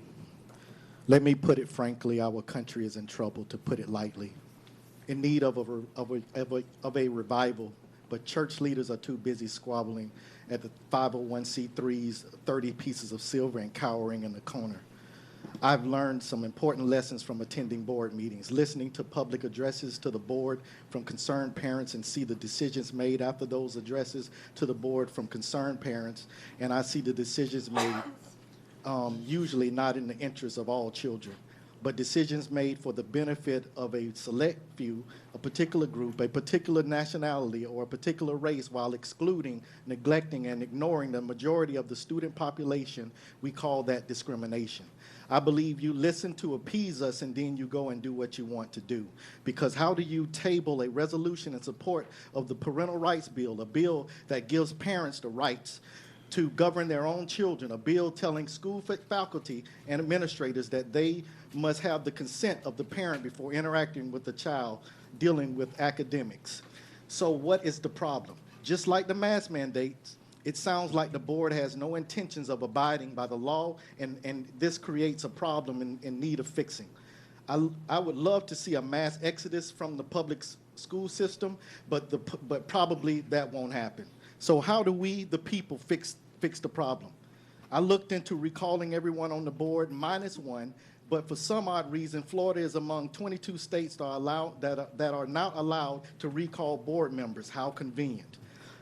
Let me put it frankly, our country is in trouble, to put it lightly, in need of a revival, but church leaders are too busy squabbling at the 501c3's 30 pieces of silver and cowering in the corner. I've learned some important lessons from attending board meetings, listening to public addresses to the board from concerned parents, and see the decisions made after those addresses to the board from concerned parents, and I see the decisions made usually not in the interest of all children, but decisions made for the benefit of a select few, a particular group, a particular nationality, or a particular race, while excluding, neglecting, and ignoring the majority of the student population. We call that discrimination. I believe you listen to appease us, and then you go and do what you want to do. Because how do you table a resolution in support of the Parental Rights Bill, a bill that gives parents the rights to govern their own children, a bill telling school faculty and administrators that they must have the consent of the parent before interacting with the child dealing with academics? So what is the problem? Just like the mask mandates, it sounds like the board has no intentions of abiding by the law, and this creates a problem in need of fixing. I would love to see a mass exodus from the public school system, but probably that won't happen. So how do we, the people, fix the problem? I looked into recalling everyone on the board minus one, but for some odd reason, Florida is among 22 states that are not allowed to recall board members. How convenient.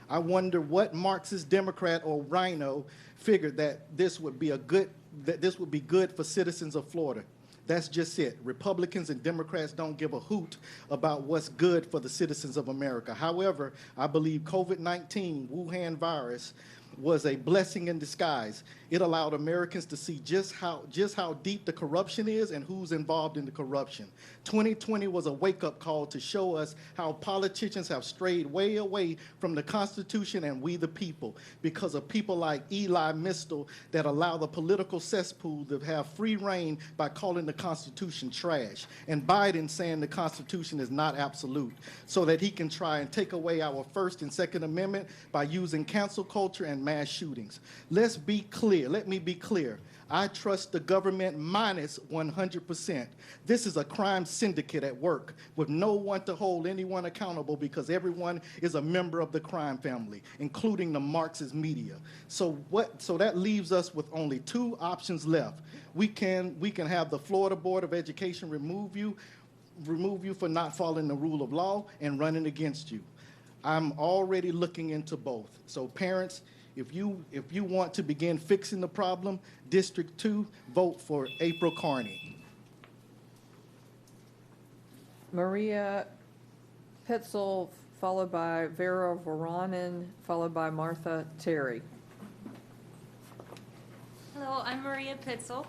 I wonder what Marxist Democrat or Rhino figured that this would be good for citizens of Florida. That's just it. Republicans and Democrats don't give a hoot about what's good for the citizens of America. However, I believe COVID-19, Wuhan virus, was a blessing in disguise. It allowed Americans to see just how deep the corruption is and who's involved in the corruption. 2020 was a wake-up call to show us how politicians have strayed way away from the Constitution and we the people because of people like Eli Mistel that allow the political cesspool to have free reign by calling the Constitution trash, and Biden saying the Constitution is not absolute, so that he can try and take away our First and Second Amendment by using cancel culture and mass shootings. Let's be clear. Let me be clear. I trust the government minus 100%. This is a crime syndicate at work with no one to hold anyone accountable because everyone is a member of the crime family, including the Marxist media. So that leaves us with only two options left. We can have the Florida Board of Education remove you for not following the rule of law and running against you. I'm already looking into both. So parents, if you want to begin fixing the problem, District 2, vote for April Carney. Maria Pitzel, followed by Vera Voronin, followed by Martha Terry. Hello, I'm Maria Pitzel.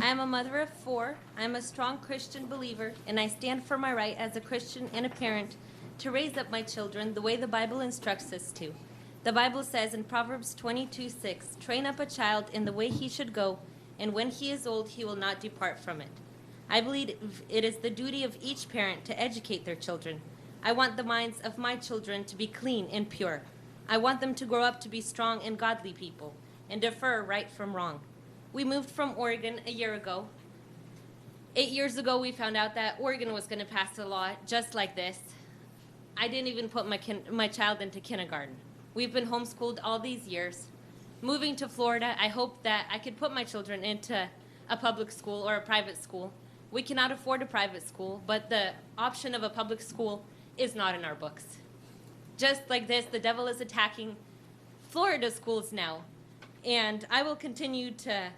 I am a mother of 4. I am a strong Christian believer, and I stand for my right as a Christian and a parent to raise up my children the way the Bible instructs us to. The Bible says in Proverbs 22:6, "Train up a child in the way he should go, and when he is old, he will not depart from it." I believe it is the duty of each parent to educate their children. I want the minds of my children to be clean and pure. I want them to grow up to be strong and godly people and defer right from wrong. We moved from Oregon a year ago. 8 years ago, we found out that Oregon was going to pass a law just like this. I didn't even put my child into kindergarten. We've been homeschooled all these years. Moving to Florida, I hope that I could put my children into a public school or a private school. We cannot afford a private school, but the option of a public school is not in our books. Just like this, the devil is attacking Florida schools now. And I will continue to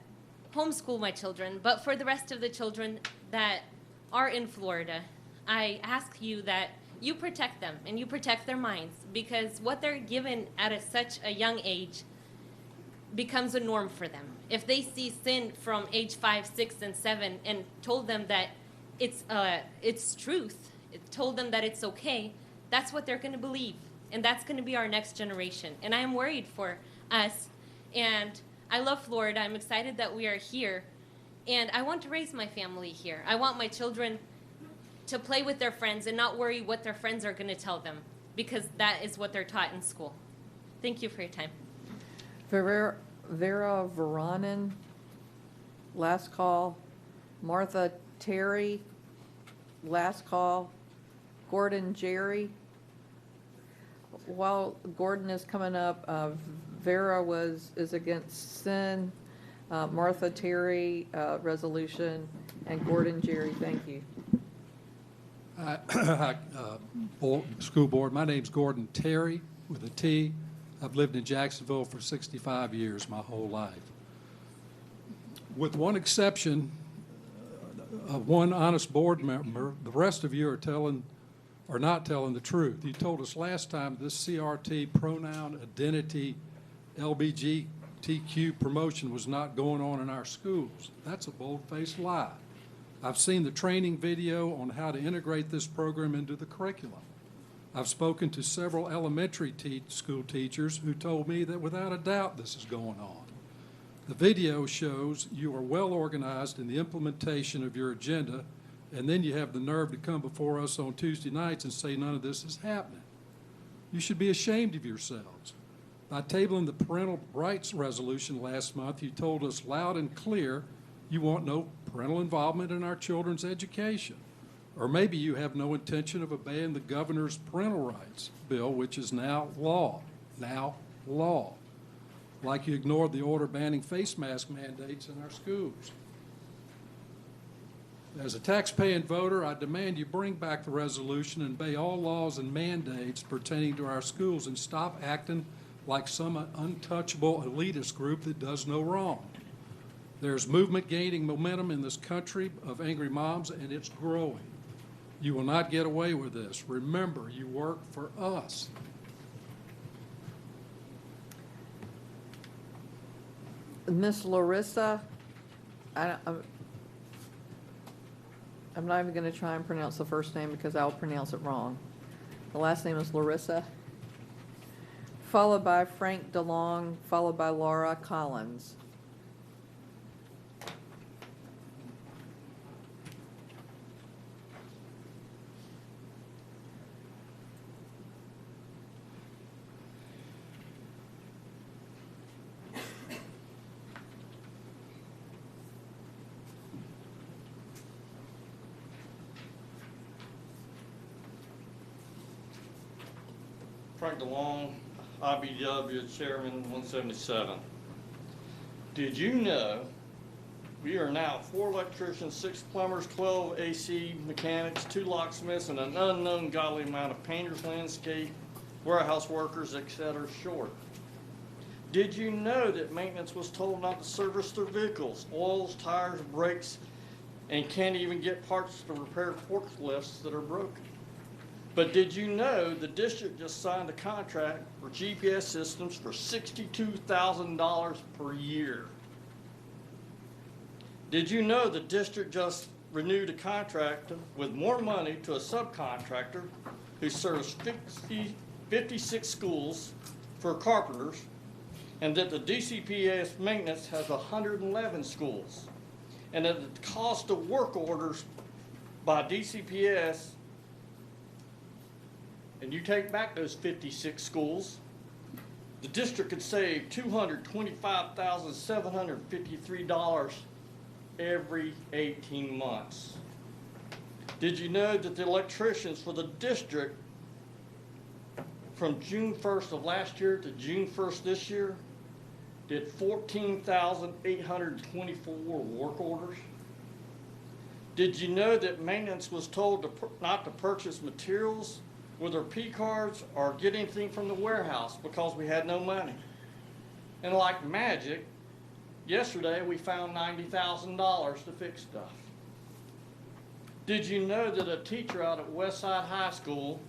homeschool my children, but for the rest of the children that are in Florida, I ask you that you protect them and you protect their minds, because what they're given at such a young age becomes a norm for them. If they see sin from age 5, 6, and 7 and told them that it's truth, told them that it's okay, that's what they're going to believe. And that's going to be our next generation. And I am worried for us. And I love Florida. I'm excited that we are here. And I want to raise my family here. I want my children to play with their friends and not worry what their friends are going to tell them, because that is what they're taught in school. Thank you for your time. Vera Voronin, last call. Martha Terry, last call. Gordon Jerry. While Gordon is coming up, Vera is against sin. Martha Terry, resolution, and Gordon Jerry, thank you. School board, my name's Gordon Terry with a T. I've lived in Jacksonville for 65 years, my whole life. With one exception of one honest board member, the rest of you are not telling the truth. You told us last time this CRT pronoun identity LGBTQ promotion was not going on in our schools. That's a bold-faced lie. I've seen the training video on how to integrate this program into the curriculum. I've spoken to several elementary school teachers who told me that without a doubt this is going on. The video shows you are well organized in the implementation of your agenda, and then you have the nerve to come before us on Tuesday nights and say none of this is happening. You should be ashamed of yourselves. By tabling the parental rights resolution last month, you told us loud and clear you want no parental involvement in our children's education. Or maybe you have no intention of obeying the governor's parental rights bill, which is now law. Like you ignored the order banning face mask mandates in our schools. As a tax-paying voter, I demand you bring back the resolution and obey all laws and mandates pertaining to our schools and stop acting like some untouchable elitist group that does no wrong. There's movement gaining momentum in this country of angry moms, and it's growing. You will not get away with this. Remember, you work for us. Miss Larissa, I'm not even going to try and pronounce the first name because I'll pronounce it wrong. The last name is Larissa, followed by Frank DeLong, followed by Laura Collins. Frank DeLong, IBW Chairman 177. Did you know we are now 4 electricians, 6 plumbers, 12 AC mechanics, 2 locksmiths, and an unknown godly amount of painters, landscape, warehouse workers, etc. short? Did you know that maintenance was told not to service their vehicles, oils, tires, brakes, and can't even get parts to repair forklifts that are broken? But did you know the district just signed a contract for GPS systems for $62,000 per year? Did you know the district just renewed a contract with more money to a subcontractor who serves 56 schools for carpenters, and that the DCPS maintenance has 111 schools, and that the cost of work orders by DCPS, and you take back those 56 schools, the district could save $225,753 every 18 months. Did you know that the electricians for the district from June 1st of last year to June 1st this year did 14,824 work orders? Did you know that maintenance was told not to purchase materials with their P cards or get anything from the warehouse because we had no money? And like magic, yesterday we found $90,000 to fix stuff. Did you know that a teacher out at Westside High School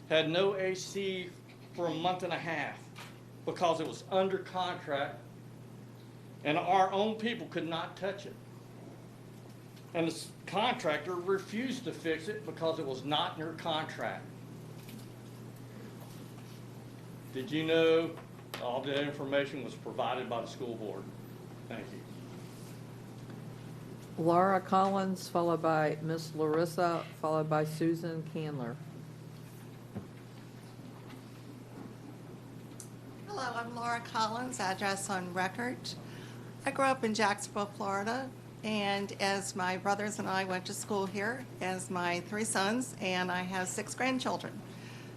had no AC for a month and a half because it was under contract and our own people could not touch it? And the contractor refused to fix it because it was not in your contract. Did you know all the information was provided by the school board? Thank you. Laura Collins, followed by Miss Larissa, followed by Susan Candler. Hello, I'm Laura Collins, address on record. I grew up in Jacksonville, Florida, and as my brothers and I went to school here as my 3 sons, and I have 6 grandchildren.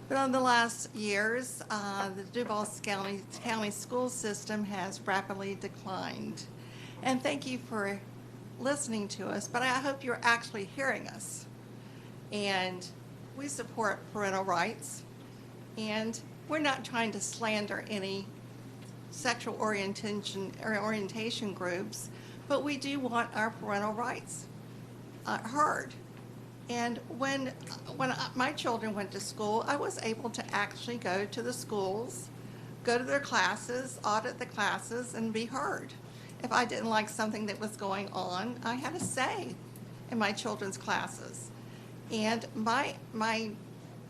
But in the last years, the Duval County school system has rapidly declined. And thank you for listening to us, but I hope you're actually hearing us. And we support parental rights, and we're not trying to slander any sexual orientation groups, but we do want our parental rights heard. And when my children went to school, I was able to actually go to the schools, go to their classes, audit the classes, and be heard. If I didn't like something that was going on, I had a say in my children's classes. And my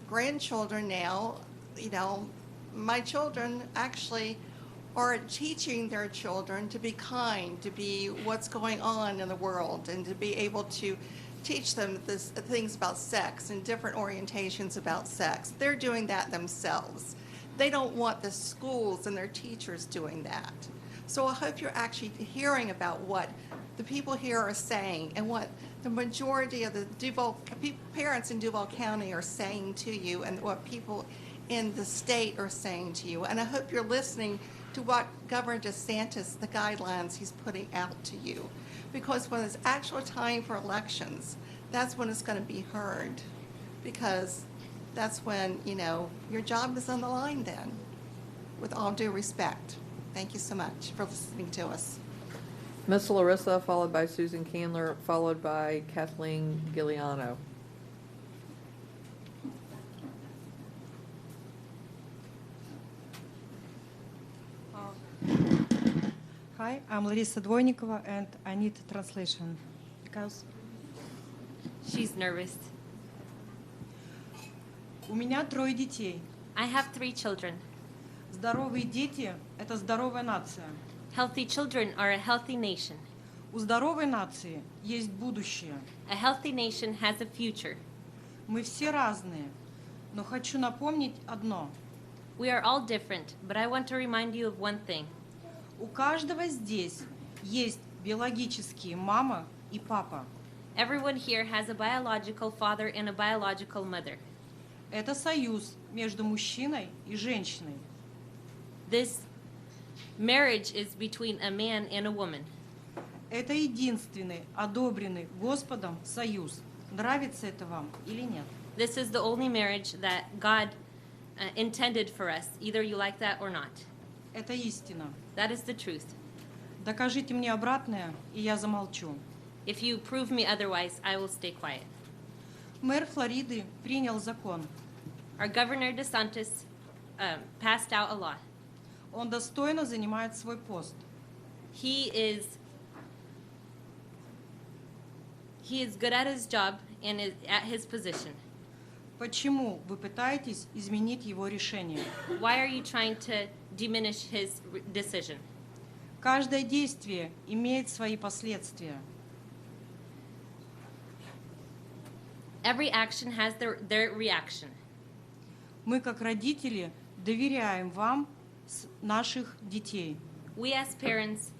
grandchildren now, you know, my children actually are teaching their children to be kind, to be what's going on in the world, and to be able to teach them things about sex and different orientations about sex. They're doing that themselves. They don't want the schools and their teachers doing that. So I hope you're actually hearing about what the people here are saying and what the majority of the parents in Duval County are saying to you, and what people in the state are saying to you. And I hope you're listening to what Governor DeSantis, the guidelines he's putting out to you. Because when it's actual time for elections, that's when it's going to be heard. Because that's when, you know, your job is on the line then, with all due respect. Thank you so much for listening to us. Miss Larissa, followed by Susan Candler, followed by Kathleen Giuliano. Hi, Hi, I'm Larissa Dvojnikova, and I need translation because She's nervous. у меня 3 детей. I have 3 children. Здоровые дети – это здоровая нация. Healthy children are a healthy nation. У здоровой нации есть будущее. A healthy nation has a future. Мы все разные, но хочу напомнить одно. We are all different, but I want to remind you of one thing. У каждого здесь есть биологические мама и папа. Everyone here has a biological father and a biological mother. Это союз между мужчиной и женщиной. This marriage is between a man and a woman. Это единственный одобренный Господом союз. Нравится это вам или нет? This is the only marriage that God intended for us. Either you like that or not. Это истина. That is the truth. Докажите мне обратное, и я замолчу. If you prove me otherwise, I will stay quiet. Мэр Флориды принял закон. Our Governor DeSantis passed out a law. Он достойно занимает свой пост. He is good at his job and is at his position. Почему вы пытаетесь изменить его решение? Why are you trying to diminish his decision? Каждое действие имеет свои последствия. Every action has their reaction. Мы, как родители, доверяем вам наших детей. We as parents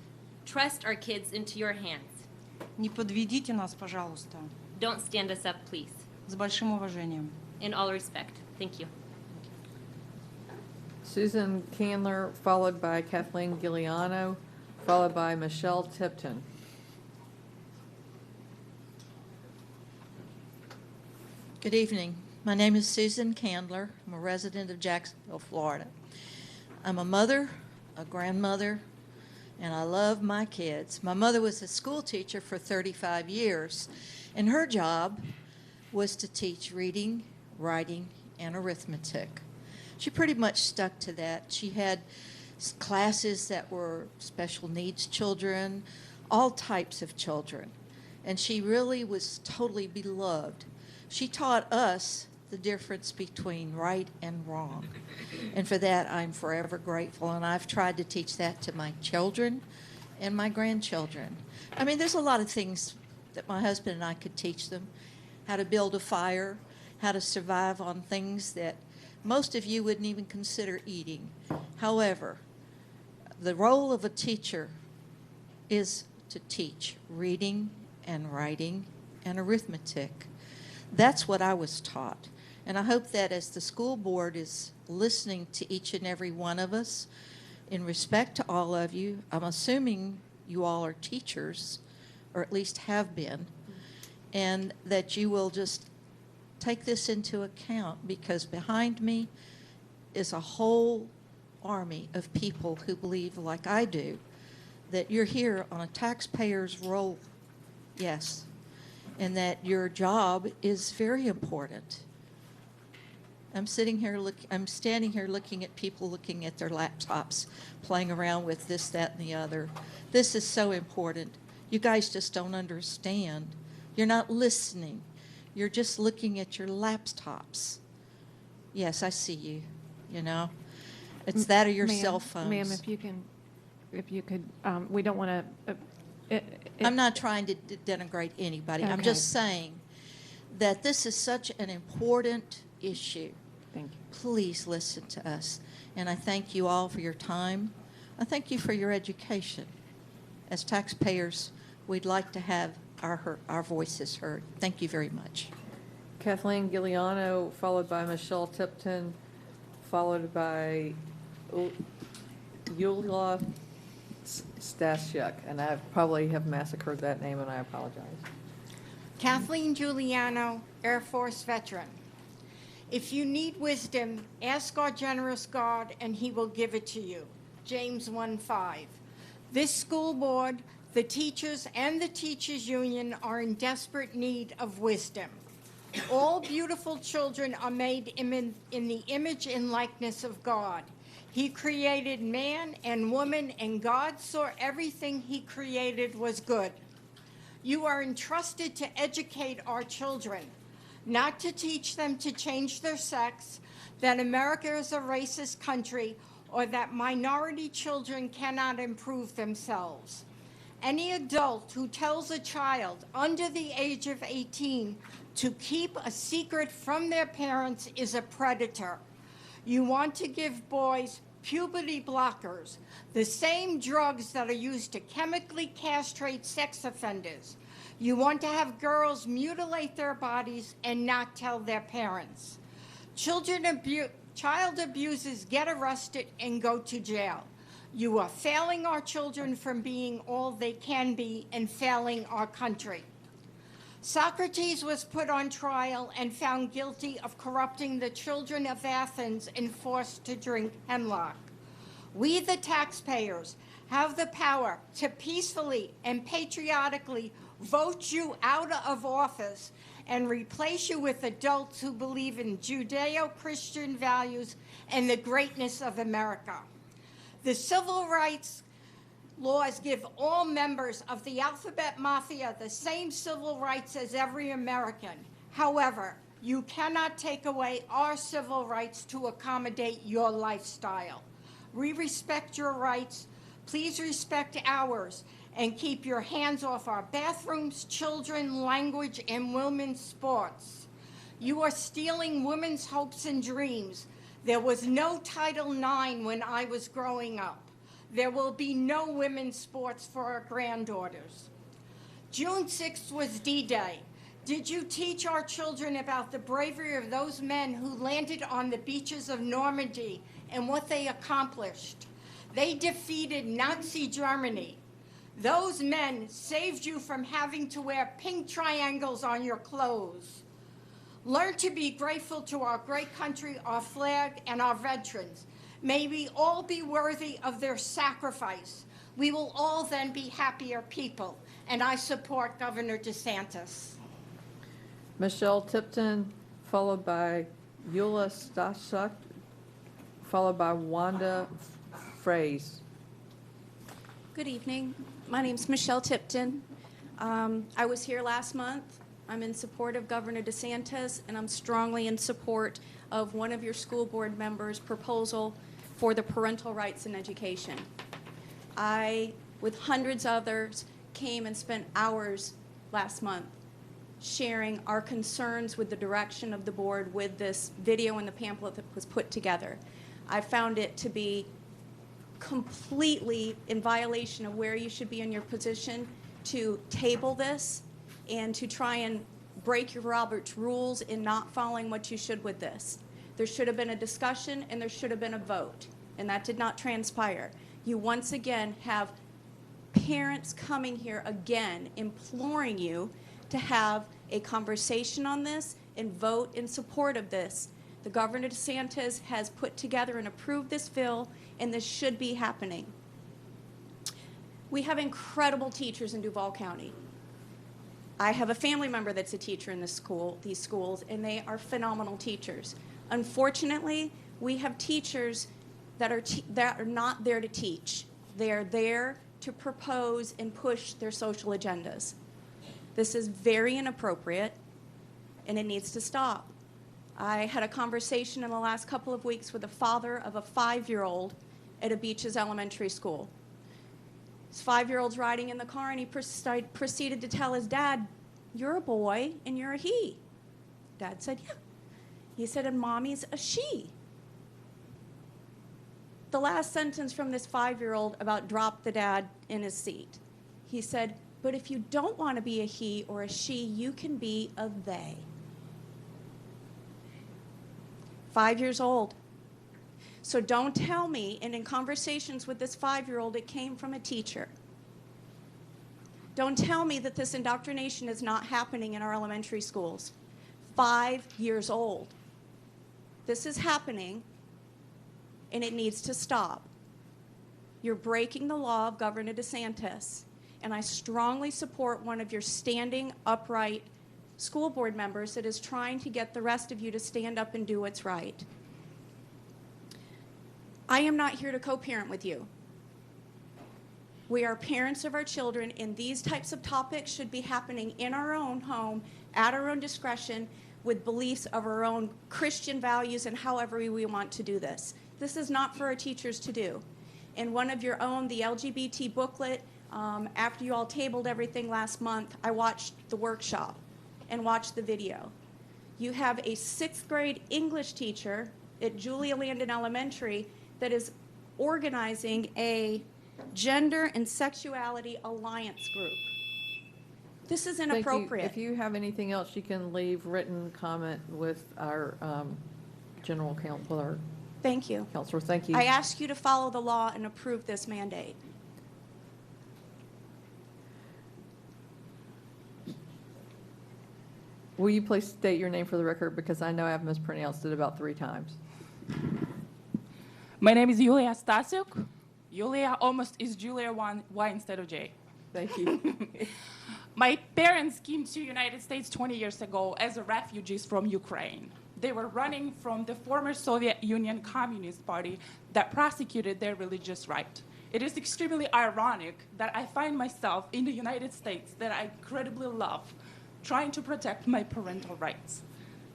trust our kids into your hands. Не подведите нас, пожалуйста. Don't stand us up, please. С большим уважением. In all respect. Thank you. Susan Candler, followed by Kathleen Giuliano, followed by Michelle Tipton. Good evening. My name is Susan Candler. I'm a resident of Jacksonville, Florida. I'm a mother, a grandmother, and I love my kids. My mother was a school teacher for 35 years, and her job was to teach reading, writing, and arithmetic. She pretty much stuck to that. She had classes that were special needs children, all types of children, and she really was totally beloved. She taught us the difference between right and wrong. And for that, I'm forever grateful. And I've tried to teach that to my children and my grandchildren. I mean, there's a lot of things that my husband and I could teach them. How to build a fire, how to survive on things that most of you wouldn't even consider eating. However, the role of a teacher is to teach reading and writing and arithmetic. That's what I was taught. And I hope that as the school board is listening to each and every one of us, in respect to all of you, I'm assuming you all are teachers, or at least have been, and that you will just take this into account, because behind me is a whole army of people who believe, like I do, that you're here on a taxpayer's roll, yes, and that your job is very important. I'm standing here looking at people looking at their laptops, playing around with this, that, and the other. This is so important. You guys just don't understand. You're not listening. You're just looking at your laptops. Yes, I see you, you know. It's that or your cell phones. Ma'am, if you could, we don't want to. I'm not trying to denigrate anybody. I'm Okay. just saying that this is such an important issue. Thank you. Please listen to us. And I thank you all for your time. I thank you for your education. As taxpayers, we'd like to have our voices heard. Thank you very much. Kathleen Giuliano, followed by Michelle Tipton, followed by Yulia Stasiuk. And I probably have massacred that name, and I apologize. Kathleen Giuliano, Air Force veteran. If you need wisdom, ask our generous God, and he will give it to you. James 1:5. This school board, the teachers, and the teachers' union are in desperate need of wisdom. All beautiful children are made in the image and likeness of God. He created man and woman, and God saw everything he created was good. You are entrusted to educate our children, not to teach them to change their sex, that America is a racist country, or that minority children cannot improve themselves. Any adult who tells a child under the age of 18 to keep a secret from their parents is a predator. You want to give boys puberty blockers, the same drugs that are used to chemically castrate sex offenders. You want to have girls mutilate their bodies and not tell their parents. Child abusers get arrested and go to jail. You are failing our children from being all they can be and failing our country. Socrates was put on trial and found guilty of corrupting the children of Athens and forced to drink hemlock. We, the taxpayers, have the power to peacefully and patriotically vote you out of office and replace you with adults who believe in Judeo-Christian values and the greatness of America. The civil rights laws give all members of the alphabet mafia the same civil rights as every American. However, you cannot take away our civil rights to accommodate your lifestyle. We respect your rights. Please respect ours and keep your hands off our bathrooms, children, language, and women's sports. You are stealing women's hopes and dreams. There was no Title IX when I was growing up. There will be no women's sports for our granddaughters. June 6th was D-Day. Did you teach our children about the bravery of those men who landed on the beaches of Normandy and what they accomplished? They defeated Nazi Germany. Those men saved you from having to wear pink triangles on your clothes. Learn to be grateful to our great country, our flag, and our veterans. May we all be worthy of their sacrifice. We will all then be happier people. And I support Governor DeSantis. Michelle Tipton, followed by Eula Stashuk, followed by Wanda Fraze. Good evening. My name's Michelle Tipton. I was here last month. I'm in support of Governor DeSantis, and I'm strongly in support of one of your school board members' proposal for the parental rights in education. I, with hundreds of others, came and spent hours last month sharing our concerns with the direction of the board with this video and the pamphlet that was put together. I found it to be completely in violation of where you should be in your position to table this and to try and break your Robert's rules in not following what you should with this. There should have been a discussion and there should have been a vote, and that did not transpire. You once again have parents coming here again imploring you to have a conversation on this and vote in support of this. The Governor DeSantis has put together and approved this bill, and this should be happening. We have incredible teachers in Duval County. I have a family member that's a teacher in these schools, and they are phenomenal teachers. Unfortunately, we have teachers that are not there to teach. They are there to propose and push their social agendas. This is very inappropriate, and it needs to stop. I had a conversation in the last couple of weeks with the father of a 5-year-old at a Beaches Elementary School. His 5-year-old's riding in the car, and he proceeded to tell his dad, "You're a boy and you're a he." Dad said, "Yeah." He said, "And mommy's a she." The last sentence from this 5-year-old about dropped the dad in his seat. He said, "But if you don't want to be a he or a she, you can be a they." 5 years old. So don't tell me, and in conversations with this 5-year-old, it came from a teacher. Don't tell me that this indoctrination is not happening in our elementary schools. 5 years old. This is happening, and it needs to stop. You're breaking the law of Governor DeSantis, and I strongly support one of your standing upright school board members that is trying to get the rest of you to stand up and do what's right. I am not here to co-parent with you. We are parents of our children, and these types of topics should be happening in our own home, at our own discretion, with beliefs of our own Christian values and however we want to do this. This is not for our teachers to do. In one of your own, the LGBT booklet, after you all tabled everything last month, I watched the workshop and watched the video. You have a 6th grade English teacher at Julia Landon Elementary that is organizing a gender and sexuality alliance group. This is Thank you. inappropriate. If you have anything else, you can leave written comment with our general counsel, or Thank you. counselor. Thank you. I ask you to follow the law and approve this mandate. Will you please state your name for the record, because I know I've mispronounced it about 3 times. My name is Yulia Stasiuk. Yulia almost is Julia Y instead of J. Thank you. My parents came to United States 20 years ago as refugees from Ukraine. They were running from the former Soviet Union Communist Party that prosecuted their religious right. It is extremely ironic that I find myself in the United States that I incredibly love, trying to protect my parental rights.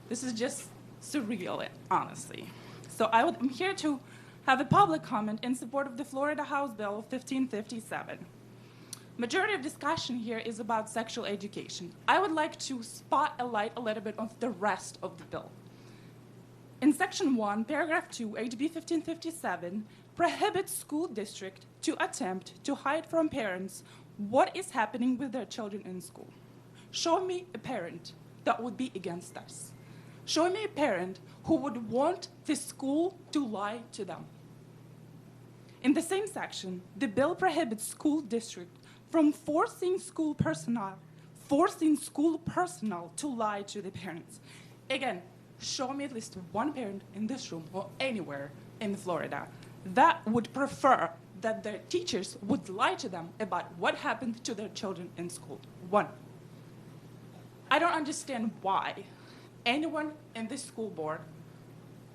This is just surreal, honestly. So I'm here to have a public comment in support of the Florida House Bill 1557. Majority of discussion here is about sexual education. I would like to spot a light a little bit on the rest of the bill. In Section 1, Paragraph 2, HB 1557 prohibits school district to attempt to hide from parents what is happening with their children in school. Show me a parent that would be against us. Show me a parent who would want the school to lie to them. In the same section, the bill prohibits school district from forcing school personnel to lie to the parents. Again, show me at least one parent in this room or anywhere in Florida that would prefer that their teachers would lie to them about what happened to their children in school. One. I don't understand why anyone in this school board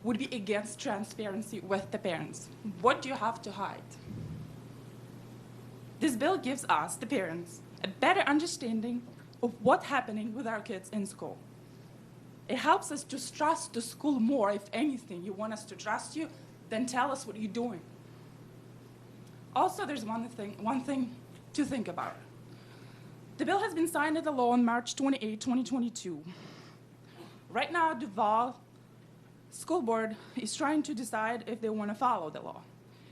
would be against transparency with the parents. What do you have to hide? This bill gives us, the parents, a better understanding of what's happening with our kids in school. It helps us to trust the school more. If anything, you want us to trust you, then tell us what you're doing. Also, there's one thing to think about. The bill has been signed into law on March 28, 2022. Right now, Duval School Board is trying to decide if they want to follow the law.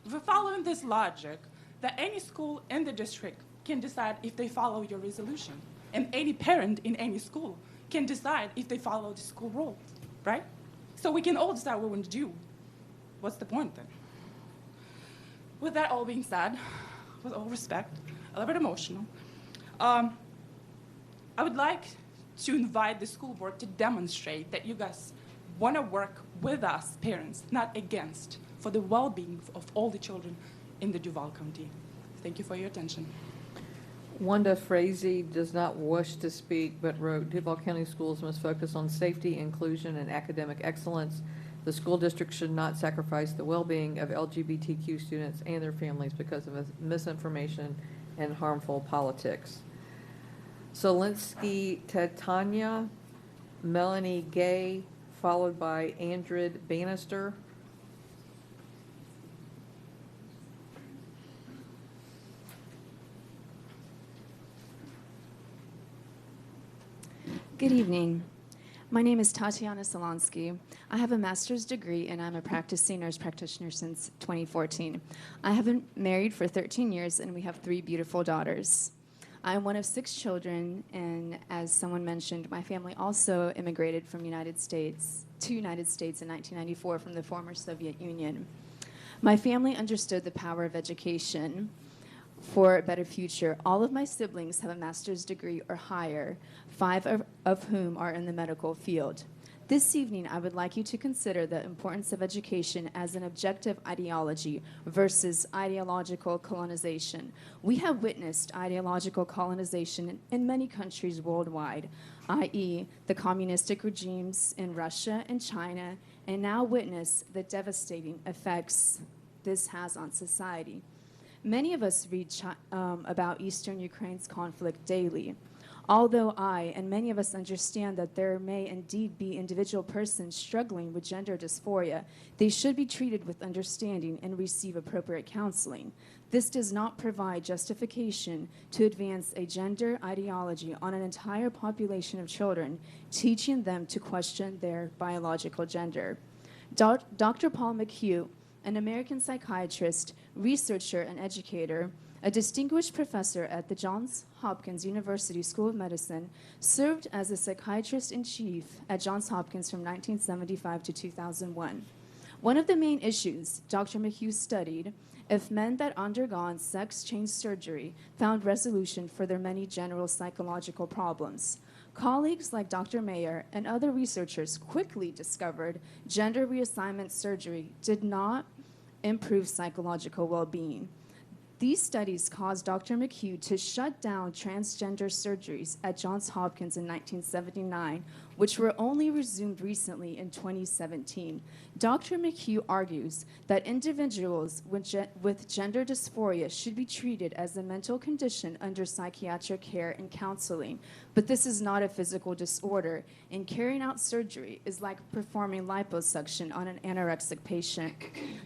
If we're following this logic, that any school in the district can decide if they follow your resolution, and any parent in any school can decide if they follow the school rules, right? So we can all decide what we want to do. What's the point then? With that all being said, with all respect, a little bit emotional, I would like to invite the school board to demonstrate that you guys want to work with us, parents, not against, for the well-being of all the children in the Duval County. Thank you for your attention. Wanda Frazee does not wish to speak, but wrote, Duval County schools must focus on safety, inclusion, and academic excellence. The school district should not sacrifice the well-being of LGBTQ students and their families because of misinformation and harmful politics. Solinsky Tatanya, Melanie Gay, followed by Andrid Bannister. Good evening. My name is Tatiana Solonsky. I have a master's degree and I'm a practicing nurse practitioner since 2014. I have been married for 13 years and we have 3 beautiful daughters. I am one of 6 children, and as someone mentioned, my family also immigrated from United States in 1994 from the former Soviet Union. My family understood the power of education for a better future. All of my siblings have a master's degree or higher, 5 of whom are in the medical field. This evening, I would like you to consider the importance of education as an objective ideology versus ideological colonization. We have witnessed ideological colonization in many countries worldwide, i.e., the communistic regimes in Russia and China, and now witness the devastating effects this has on society. Many of us read about Eastern Ukraine's conflict daily. Although I and many of us understand that there may indeed be individual persons struggling with gender dysphoria, they should be treated with understanding and receive appropriate counseling. This does not provide justification to advance a gender ideology on an entire population of children, teaching them to question their biological gender. Dr. Paul McHugh, an American psychiatrist, researcher, and educator, a distinguished professor at the Johns Hopkins University School of Medicine, served as a psychiatrist-in-chief at Johns Hopkins from 1975 to 2001. One of the main issues Dr. McHugh studied if men that undergone sex change surgery found resolution for their many general psychological problems. Colleagues like Dr. Mayer and other researchers quickly discovered gender reassignment surgery did not improve psychological well-being. These studies caused Dr. McHugh to shut down transgender surgeries at Johns Hopkins in 1979, which were only resumed recently in 2017. Dr. McHugh argues that individuals with gender dysphoria should be treated as a mental condition under psychiatric care and counseling, but this is not a physical disorder, and carrying out surgery is like performing liposuction on an anorexic patient.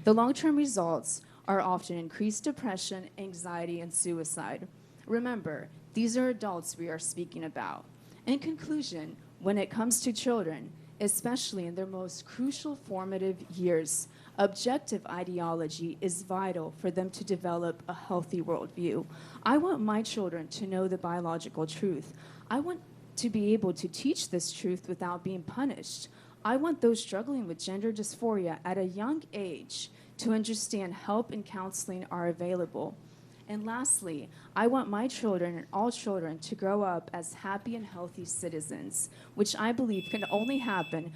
The long-term results are often increased depression, anxiety, and suicide. Remember, these are adults we are speaking about. In conclusion, when it comes to children, especially in their most crucial formative years, objective ideology is vital for them to develop a healthy worldview. I want my children to know the biological truth. I want to be able to teach this truth without being punished. I want those struggling with gender dysphoria at a young age to understand help and counseling are available. And lastly, I want my children and all children to grow up as happy and healthy citizens, which I believe can only happen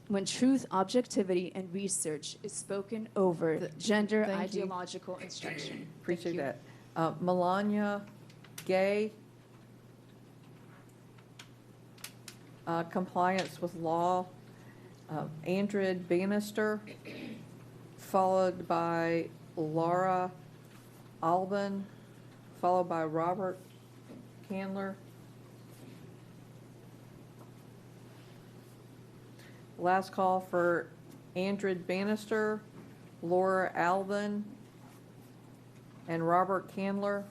when truth, objectivity, and research is spoken over gender Thank you. ideological instruction. Appreciate that. Melania Gay, compliance with law. Andred Bannister, followed by Laura Alban, followed by Robert Candler. Last call for Andred Bannister, Laura Alban, and Robert Candler.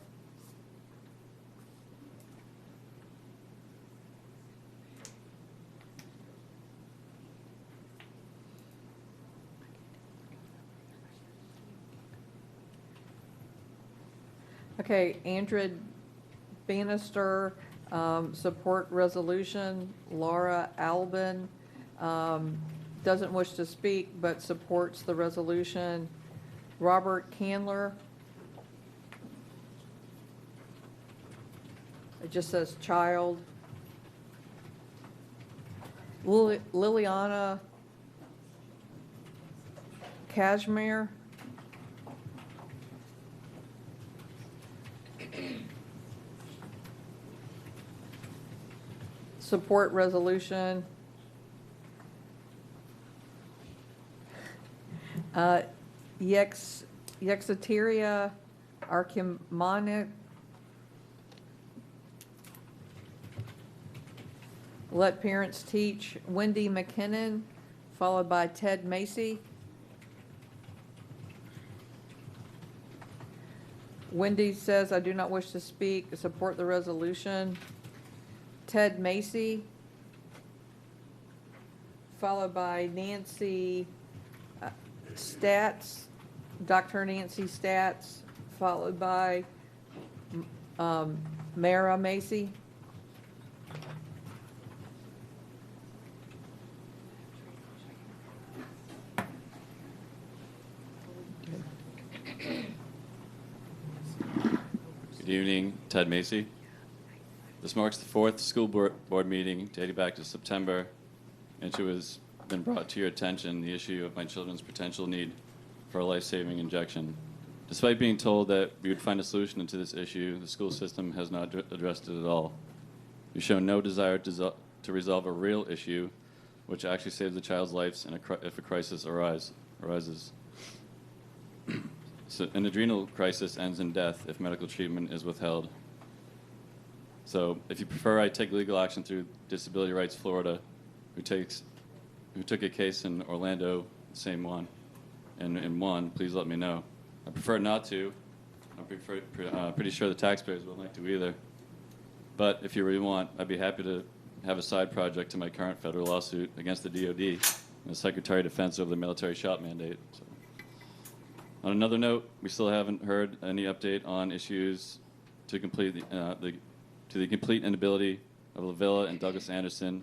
Okay, Andred Bannister, support resolution. Laura Alban doesn't wish to speak but supports the resolution. Robert Candler. It just says child. Liliana Kashmir. Support resolution. Yexiteria Archimonic. Let Parents Teach. Wendy McKinnon, followed by Ted Macy. Wendy says, I do not wish to speak. Support the resolution. Ted Macy, followed by Nancy Stats, Dr. Nancy Stats, followed by Mara Macy. Good evening, Ted Macy. This marks the fourth school board meeting dating back to September, and it has been brought to your attention the issue of my children's potential need for a life-saving injection. Despite being told that we would find a solution to this issue, the school system has not addressed it at all. You've shown no desire to resolve a real issue, which actually saves the child's life if a crisis arises. So an adrenal crisis ends in death if medical treatment is withheld. So if you prefer, I take legal action through Disability Rights Florida, who took a case in Orlando, the same one, and won. Please let me know. I prefer not to. I'm pretty sure the taxpayers wouldn't like to either. But if you really want, I'd be happy to have a side project to my current federal lawsuit against the DoD and the Secretary of Defense over the military shop mandate. So. On another note, we still haven't heard any update on issues to complete the complete inability of Lavilla and Douglas Anderson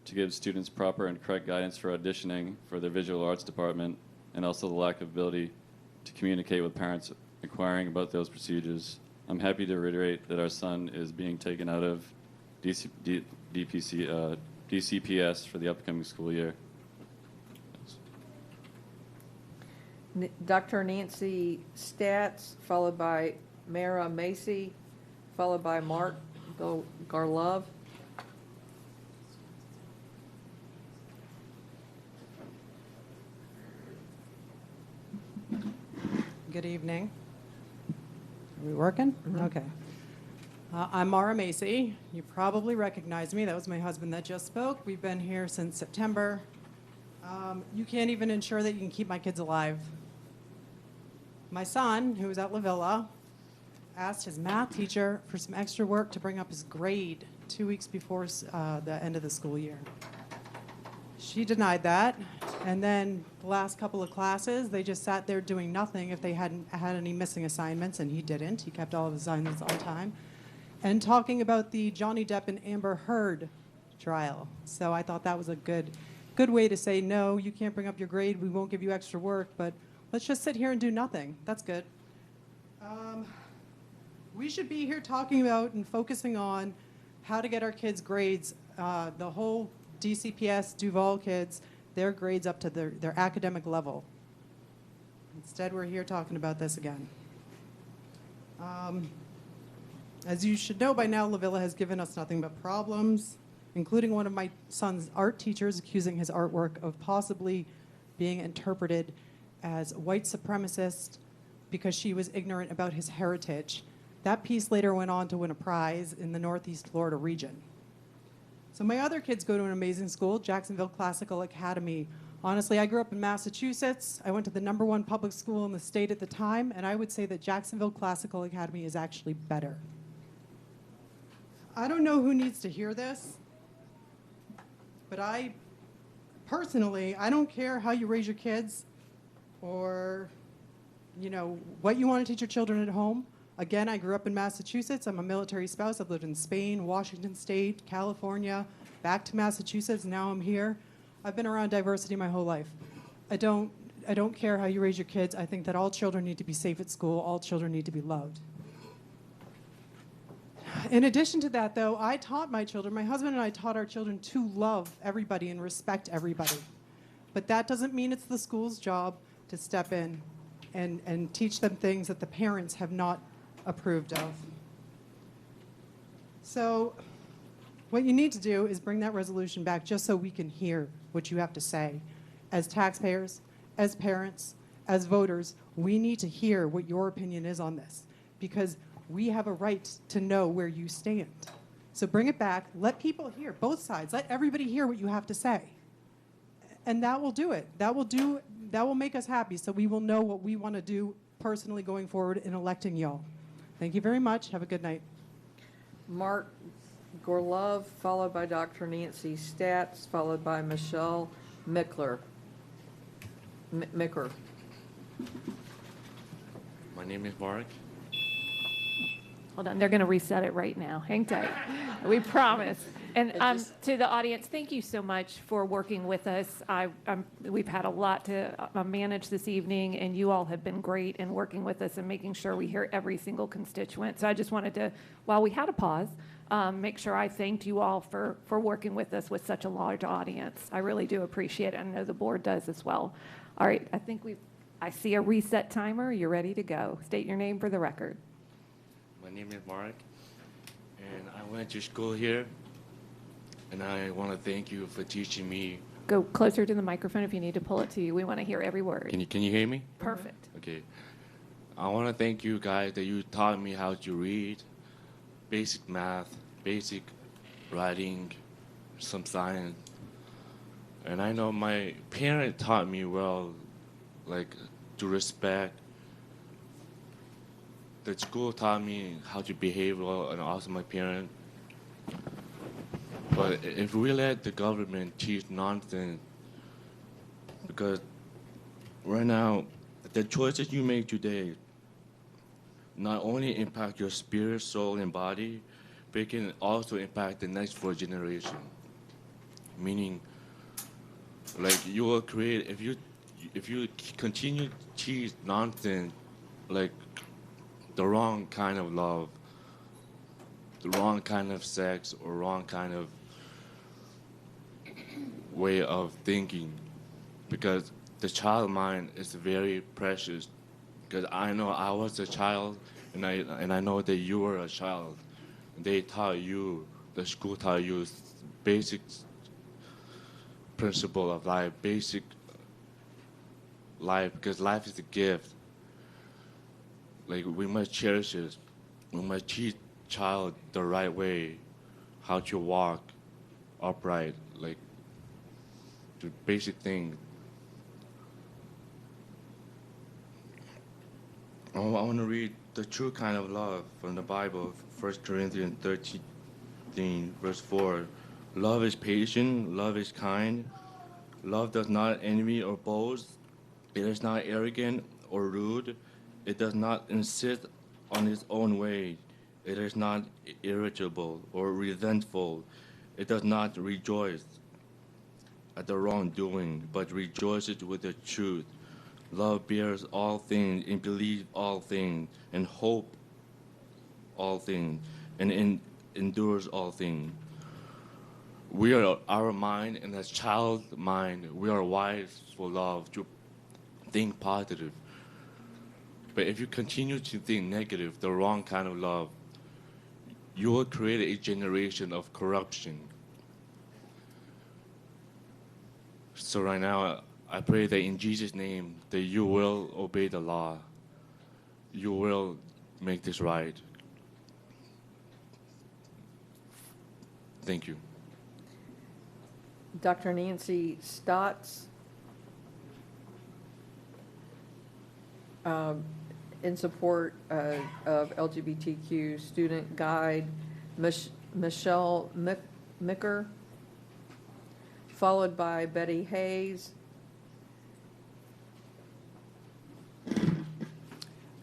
to give students proper and correct guidance for auditioning for their visual arts department, and also the lack of ability to communicate with parents inquiring about those procedures. I'm happy to reiterate that our son is being taken out of DCPS for the upcoming school year. Dr. Nancy Statz, followed by Mara Macy, followed by Mark Garlove. Good evening. Are we working? Okay. I'm Mara Macy. You probably recognize me. That was my husband that just spoke. We've been here since September. You can't even ensure that you can keep my kids alive. My son, who was at Lavilla, asked his math teacher for some extra work to bring up his grade 2 weeks before the end of the school year. She denied that, and then the last couple of classes, they just sat there doing nothing if they hadn't had any missing assignments, and he didn't. He kept all of his assignments on time. And talking about the Johnny Depp and Amber Heard trial. So I thought that was a good way to say, no, you can't bring up your grade, we won't give you extra work, but let's just sit here and do nothing. That's good. We should be here talking about and focusing on how to get our kids' grades, the whole DCPS, Duval kids, their grades up to their academic level. Instead, we're here talking about this again. As you should know by now, Lavilla has given us nothing but problems, including one of my son's art teachers accusing his artwork of possibly being interpreted as white supremacist because she was ignorant about his heritage. That piece later went on to win a prize in the Northeast Florida region. So my other kids go to an amazing school, Jacksonville Classical Academy. Honestly, I grew up in Massachusetts. I went to the #1 public school in the state at the time, and I would say that Jacksonville Classical Academy is actually better. I don't know who needs to hear this, but I don't care how you raise your kids or, what you want to teach your children at home. Again, I grew up in Massachusetts. I'm a military spouse. I've lived in Spain, Washington State, California, back to Massachusetts. Now I'm here. I've been around diversity my whole life. I don't care how you raise your kids. I think that all children need to be safe at school. All children need to be loved. In addition to that, though, I taught my children, my husband and I taught our children to love everybody and respect everybody. But that doesn't mean it's the school's job to step in and teach them things that the parents have not approved of. So what you need to do is bring that resolution back just so we can hear what you have to say. As taxpayers, as parents, as voters, we need to hear what your opinion is on this, because we have a right to know where you stand. So bring it back, let people hear, both sides, let everybody hear what you have to say. And that will do it. That will make us happy, so we will know what we want to do personally going forward in electing y'all. Thank you very much. Have a good night. Mark Gorlove, followed by Dr. Nancy Statz, followed by Michelle Micker. My name is Mark. Hold on, they're going to reset it right now. Hang tight. We promise. And to the audience, thank you so much for working with us. We've had a lot to manage this evening, and you all have been great in working with us and making sure we hear every single constituent. So I just wanted to, while we had a pause, make sure I thanked you all for working with us with such a large audience. I really do appreciate it. I know the board does as well. All right, I see a reset timer. You're ready to go. State your name for the record. My name is Mark, and I went to school here, and I want to thank you for teaching me. Go closer to the microphone if you need to pull it to you. We want to hear every word. Can you hear me? Perfect. Okay. I want to thank you guys that you taught me how to read, basic math, basic writing, some science. And I know my parent taught me well, like to respect. The school taught me how to behave well, and also my parent. But if we let the government teach nonsense, because right now, the choices you make today not only impact your spirit, soul, and body, but it can also impact the next 4 generations. Meaning, like you will create, if you continue to teach nonsense, like the wrong kind of love, the wrong kind of sex, or wrong kind of way of thinking, because the child mind is very precious. Because I know I was a child, and I know that you were a child. They taught you, the school taught you basic principle of life, basic life, because life is a gift. Like we must cherish it. We must teach child the right way, how to walk upright, like the basic thing. I want to read the true kind of love from the Bible, 1 Corinthians 13, verse 4. Love is patient, love is kind. Love does not envy or boast. It is not arrogant or rude. It does not insist on its own way. It is not irritable or resentful. It does not rejoice at the wrongdoing, but rejoices with the truth. Love bears all things, and believes all things, and hope all things, and endures all things. We are our mind, and as child mind, we are wise for love to think positive. But if you continue to think negative, the wrong kind of love, you will create a generation of corruption. So right now, I pray that in Jesus' name, that you will obey the law. You will make this right. Thank you. Dr. Nancy Stotts, in support of LGBTQ student guide, Michelle Micker, followed by Betty Hayes.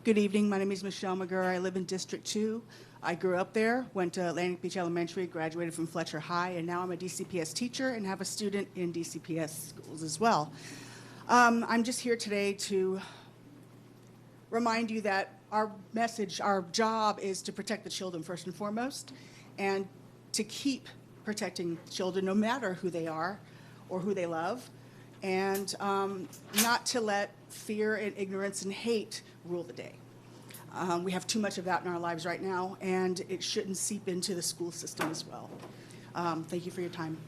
Good evening. My name is Michelle McGurr. I live in District 2. I grew up there, went to Atlantic Beach Elementary, graduated from Fletcher High, and now I'm a DCPS teacher and have a student in DCPS schools as well. I'm just here today to remind you that our message, our job is to protect the children first and foremost, and to keep protecting children no matter who they are or who they love, and not to let fear and ignorance and hate rule the day. We have too much of that in our lives right now, and it shouldn't seep into the school system as well. Thank you for your time.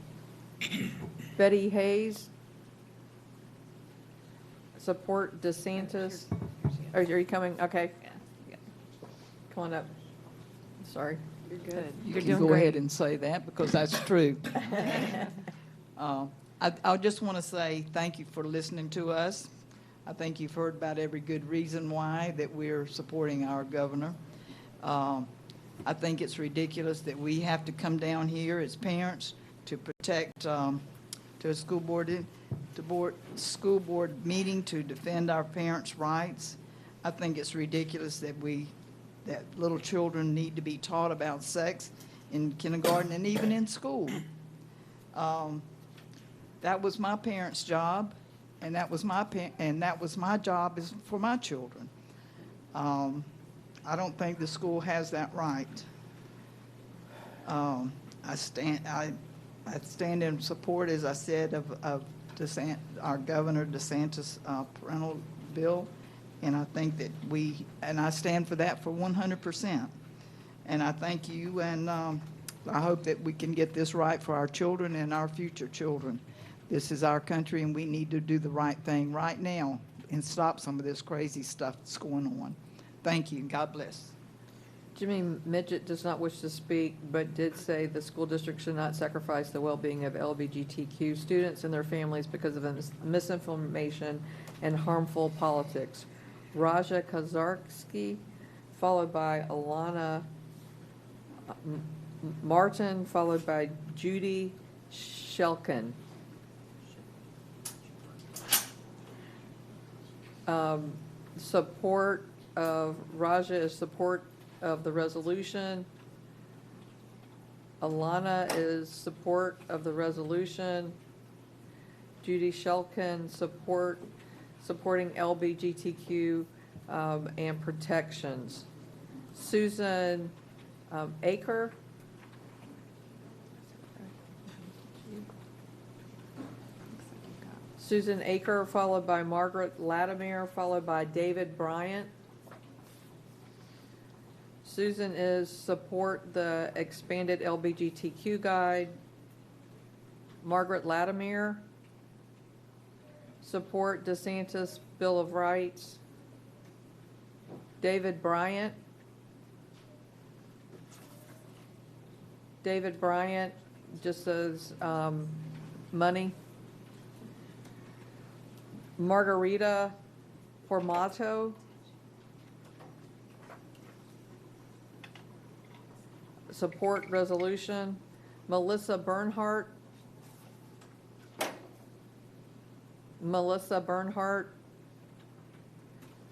Betty Hayes, support DeSantis. Are you coming? Okay. Yeah. Come on up. Sorry. You're good. You You're can doing go great. ahead and say that because that's true. I just want to say thank you for listening to us. I think you've heard about every good reason why that we're supporting our governor. I think it's ridiculous that we have to come down here as parents to protect, to a school board meeting to defend our parents' rights. I think it's ridiculous that that little children need to be taught about sex in kindergarten and even in school. That was my parents' job, and that was my job is for my children. I don't think the school has that right. I stand in support, as I said, of our Governor DeSantis' parental bill, and I think that I stand for that for 100%. And I thank you, and I hope that we can get this right for our children and our future children. This is our country, and we need to do the right thing right now and stop some of this crazy stuff that's going on. Thank you. God bless. Jimmy Midget does not wish to speak, but did say the school district should not sacrifice the well-being of LGBTQ students and their families because of misinformation and harmful politics. Raja Kazarski, followed by Alana Martin, followed by Judy Shelkin. Support of Raja is support of the resolution. Alana is support of the resolution. Judy Shelkin, supporting LGBTQ and protections. Susan Aker. Susan Aker, followed by Margaret Latimer, followed by David Bryant. Susan is support the expanded LGBTQ guide. Margaret Latimer, support DeSantis Bill of Rights. David Bryant. David Bryant just says money. Margarita Formato. Support resolution. Melissa Bernhardt. Melissa Bernhardt.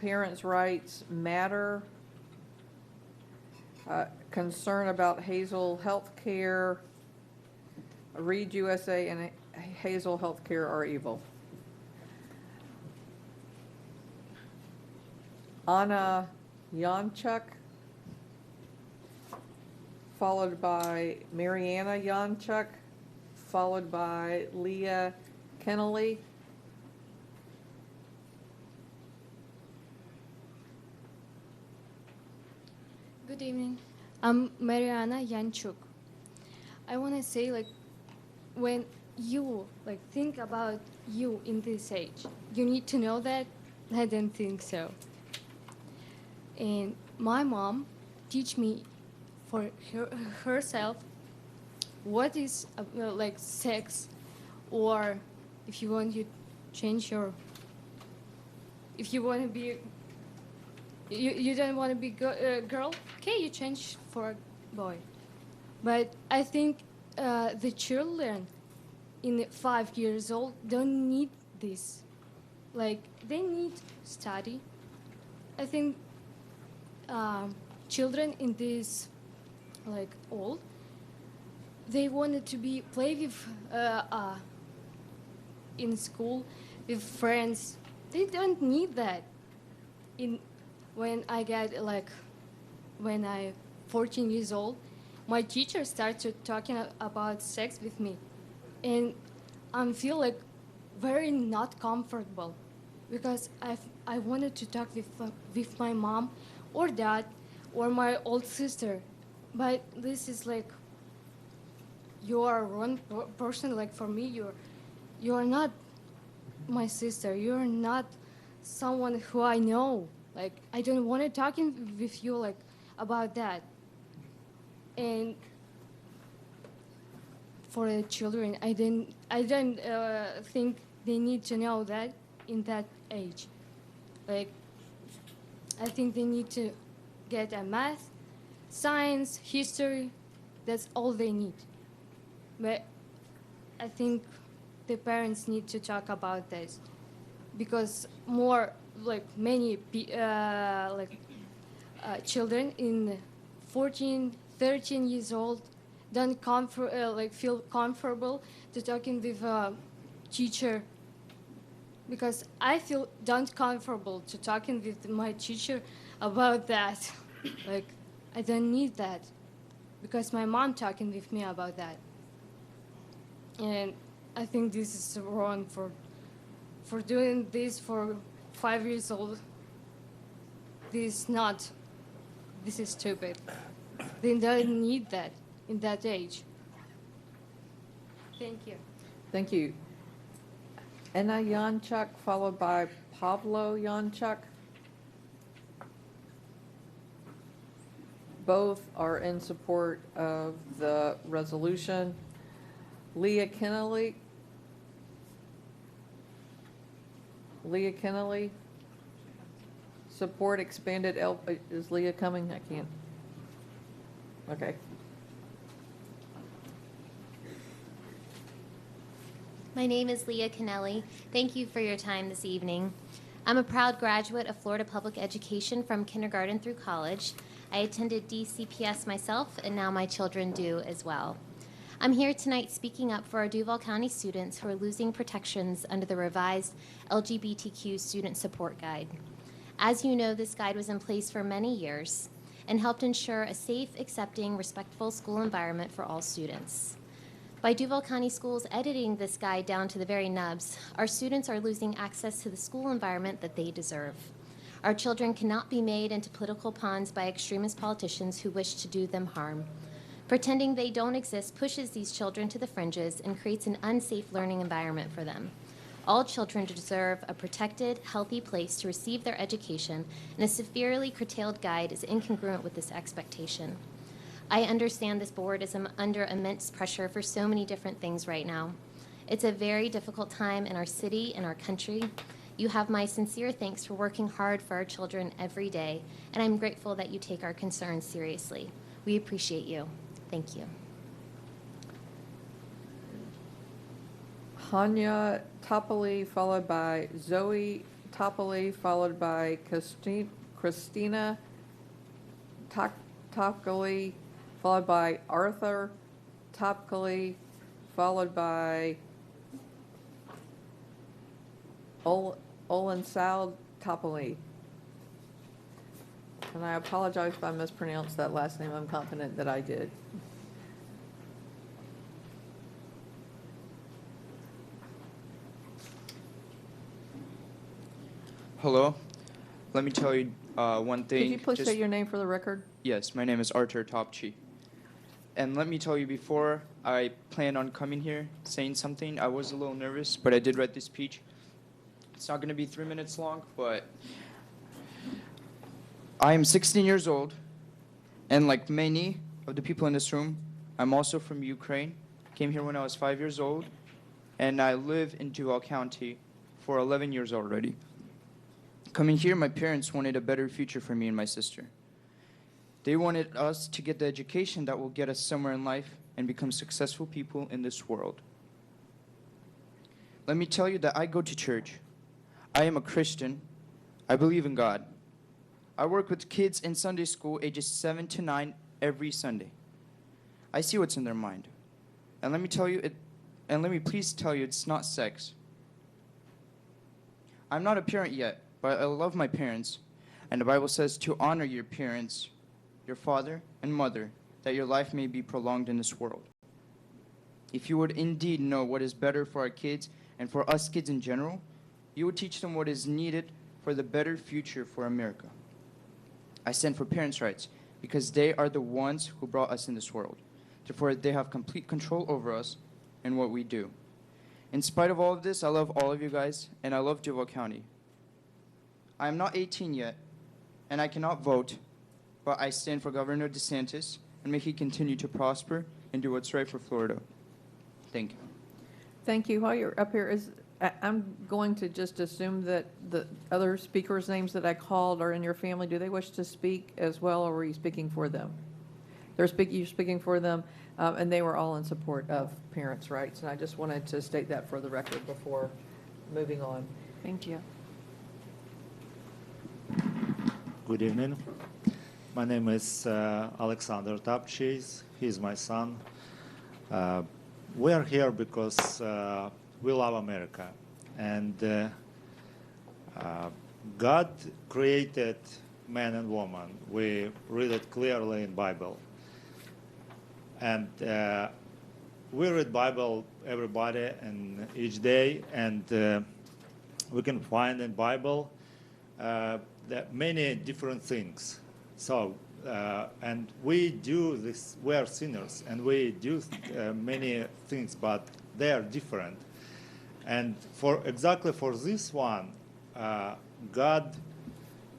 Parents' rights matter. Concern about Hazel Healthcare. Read USA and Hazel Healthcare are evil. Anna Yanchuk, followed by Mariana Yanchuk, followed by Leah Kennelly. Good evening. I'm Mariana Yanchuk. I want to say, like, when you think about you in this age, you need to know that I don't think so. And my mom teach me for herself what is like sex, or if you want to change your, if you want to be, you don't want to be girl, okay, you change for a boy. But I think the children in 5 years old don't need this. Like, they need study. I think children in this old, they wanted to be play with in school with friends. They don't need that. When I get when I 14 years old, my teacher started talking about sex with me, and I feel like very not comfortable because I wanted to talk with my mom or dad or my old sister, but this is like, you are one person. Like, for me, you're not my sister. You're not someone who I know. Like, I don't want to talk with you about that. And for the children, I don't think they need to know that in that age. Like, I think they need to get a math, science, history. That's all they need. But I think the parents need to talk about this, because many children in 14, 13 years old don't feel comfortable to talking with a teacher, because I feel don't comfortable to talking with my teacher about that. Like, I don't need that because my mom talking with me about that. And I think this is wrong for doing this for 5 years old. This is stupid. They don't need that in that age. Thank you. Thank you. Anna Yanchuk, followed by Pablo Yanchuk. both are in support of the resolution. Leah Kennelly. Support expanded is Leah coming? I can't. Okay. My name is Leah Kennelly. Thank you for your time this evening. I'm a proud graduate of Florida Public Education from kindergarten through college. I attended DCPS myself, and now my children do as well. I'm here tonight speaking up for our Duval County students who are losing protections under the revised LGBTQ Student Support Guide. As you know, this guide was in place for many years and helped ensure a safe, accepting, respectful school environment for all students. By Duval County Schools editing this guide down to the very nubs, our students are losing access to the school environment that they deserve. Our children cannot be made into political pawns by extremist politicians who wish to do them harm. Pretending they don't exist pushes these children to the fringes and creates an unsafe learning environment for them. All children deserve a protected, healthy place to receive their education, and a severely curtailed guide is incongruent with this expectation. I understand this board is under immense pressure for so many different things right now. It's a very difficult time in our city and our country. You have my sincere thanks for working hard for our children every day, and I'm grateful that you take our concerns seriously. We appreciate you. Thank you. Hanya Topoli, followed by Zoe Topoli, followed by Christina Topoli, followed by Arthur Topoli, followed by Olansal Topoli. And I apologize if I mispronounced that last name. I'm confident that I did. Hello. Let me tell you one thing. Could you please say your name for the record? Yes, my name is Arthur Topchi. And let me tell you, before I planned on coming here, saying something, I was a little nervous, but I did write this speech. It's not going to be 3 minutes long, but I am 16 years old, and like many of the people in this room, I'm also from Ukraine. Came here when I was 5 years old, and I live in Duval County for 11 years already. Coming here, my parents wanted a better future for me and my sister. They wanted us to get the education that will get us somewhere in life and become successful people in this world. Let me tell you that I go to church. I am a Christian. I believe in God. I work with kids in Sunday school ages 7 to 9 every Sunday. I see what's in their mind. And let me please tell you it's not sex. I'm not a parent yet, but I love my parents, and the Bible says to honor your parents, your father and mother, that your life may be prolonged in this world. If you would indeed know what is better for our kids and for us kids in general, you would teach them what is needed for the better future for America. I stand for parents' rights because they are the ones who brought us in this world. Therefore, they have complete control over us and what we do. In spite of all of this, I love all of you guys, and I love Duval County. I am not 18 yet, and I cannot vote, but I stand for Governor DeSantis, and may he continue to prosper and do what's right for Florida. Thank you. Thank you. While you're up here, I'm going to just assume that the other speakers' names that I called are in your family. Do they wish to speak as well, or were you speaking for them? You're speaking for them, and they were all in support of parents' rights. And I just wanted to state that for the record before moving on. Thank you. Good evening. My name is Alexander Tapchis. He's my son. We are here because we love America. And God created man and woman. We read it clearly in Bible. And we read Bible, everybody, and each day. And we can find in Bible that many different things. So, and we do this, we are sinners, and we do many things, but they are different. And exactly for this one, God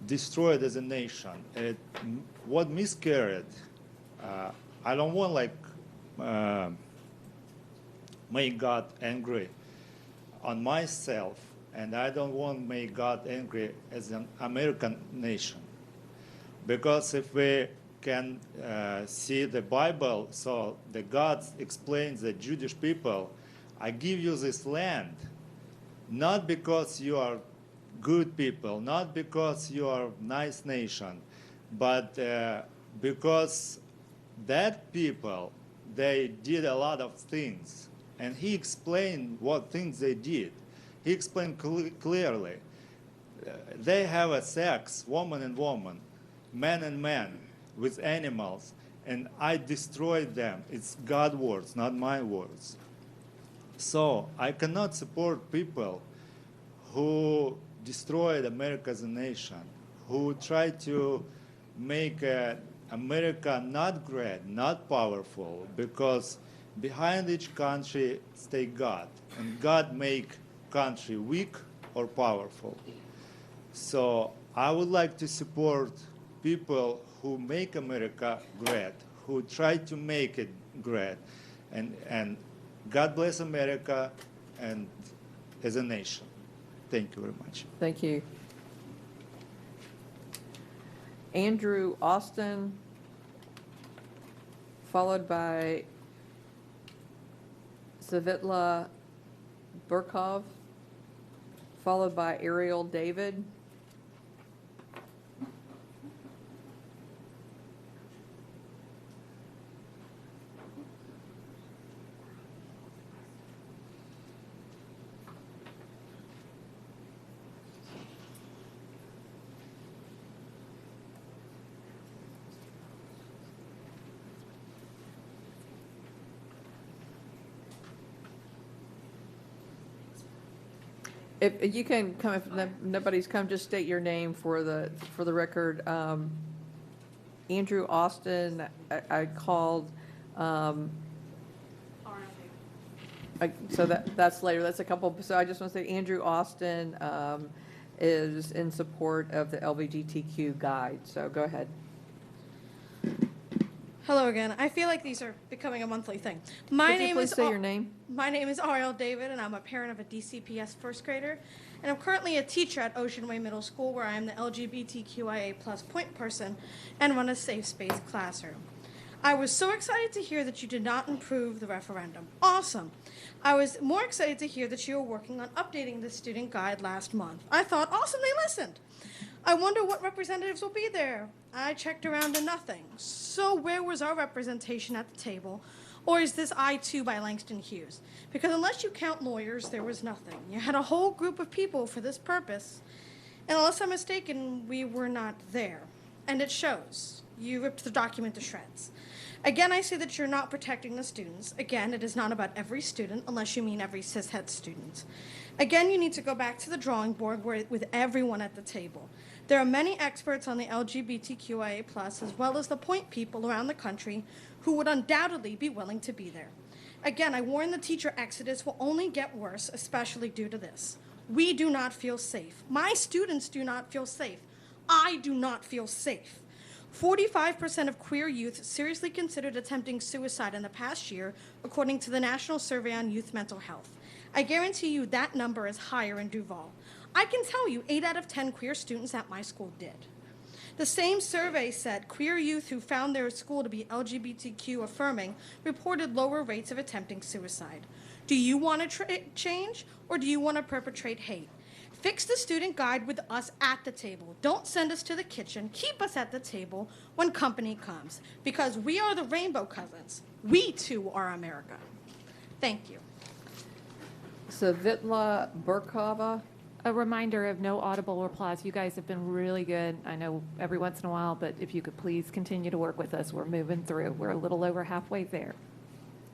destroyed as a nation. what miscarried, I don't want make God angry on myself, and I don't want to make God angry as an American nation. Because if we can see the Bible, so the God explains the Jewish people, I give you this land, not because you are good people, not because you are nice nation, but because that people, they did a lot of things. And he explained what things they did. He explained clearly. They have a sex, woman and woman, man and man, with animals, and I destroyed them. It's God's words, not my words. So I cannot support people who destroyed America as a nation, who try to make America not great, not powerful, because behind each country stay God, and God make country weak or powerful. So I would like to support people who make America great, who try to make it great, and God bless America and as a nation. Thank you very much. Thank you. Andrew Austin, followed by Savitla Burkov, followed by Ariel David. If you can come, if nobody's come, just state your name for the record. Andrew Austin, I called. So that's later. That's a couple. So I just want to say Andrew Austin is in support of the LGBTQ guide. So go ahead. Hello again. I feel like these are becoming a monthly thing. Could you please say your name? My name is Ariel David, and I'm a parent of a DCPS first grader. And I'm currently a teacher at Ocean Way Middle School, where I am the LGBTQIA+ point person and run a safe space classroom. I was so excited to hear that you did not improve the referendum. Awesome. I was more excited to hear that you were working on updating the student guide last month. I thought, awesome, they listened. I wonder what representatives will be there. I checked around and nothing. So where was our representation at the table? Or is this I Too by Langston Hughes? Because unless you count lawyers, there was nothing. You had a whole group of people for this purpose. And unless I'm mistaken, we were not there. And it shows. You ripped the document to shreds. Again, I say that you're not protecting the students. Again, it is not about every student, unless you mean every cishet student. Again, you need to go back to the drawing board with everyone at the table. There are many experts on the LGBTQIA+, as well as the point people around the country who would undoubtedly be willing to be there. Again, I warn the teacher exodus will only get worse, especially due to this. We do not feel safe. My students do not feel safe. I do not feel safe. 45% of queer youth seriously considered attempting suicide in the past year, according to the National Survey on Youth Mental Health. I guarantee you that number is higher in Duval. I can tell you 8 out of 10 queer students at my school did. The same survey said queer youth who found their school to be LGBTQ affirming reported lower rates of attempting suicide. Do you want to change, or do you want to perpetrate hate? Fix the student guide with us at the table. Don't send us to the kitchen. Keep us at the table when company comes, because we are the Rainbow Cousins. We too are America. Thank you. Savitla Burkova. A reminder of no audible replies. You guys have been really good. I know every once in a while, but if you could please continue to work with us. We're moving through. We're a little over halfway there.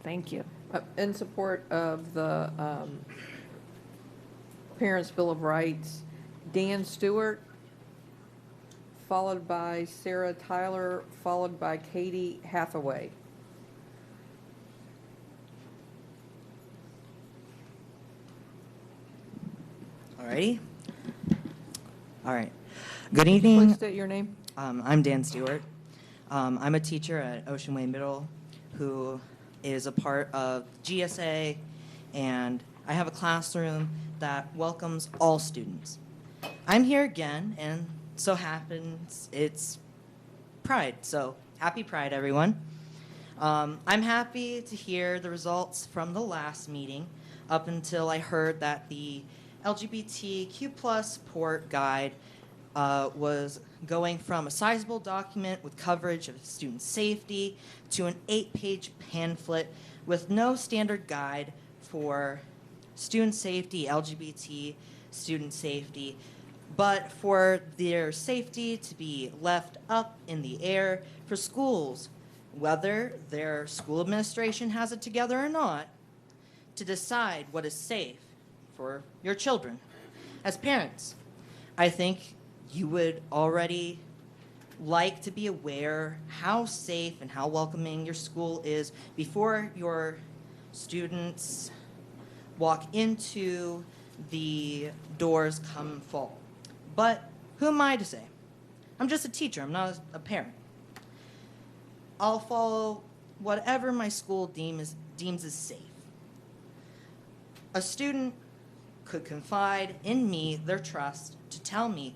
Thank you. In support of the Parents' Bill of Rights, Dan Stewart, followed by Sarah Tyler, followed by Katie Hathaway. Alrighty. All right. Good evening. Please state your name. I'm Dan Stewart, I'm a teacher at Ocean Way Middle who is a part of GSA, and I have a classroom that welcomes all students. I'm here again, and so happens it's Pride, so happy Pride, everyone. I'm happy to hear the results from the last meeting up until I heard that the LGBTQ plus port guide was going from a sizable document with coverage of student safety to an 8-page pamphlet with no standard guide for student safety, LGBT student safety, but for their safety to be left up in the air for schools, whether their school administration has it together or not, to decide what is safe for your children. As parents, I think you would already like to be aware how safe and how welcoming your school is before your students walk into the doors come fall. But who am I to say? I'm just a teacher, I'm not a parent. I'll follow whatever my school deems as safe. A student could confide in me their trust to tell me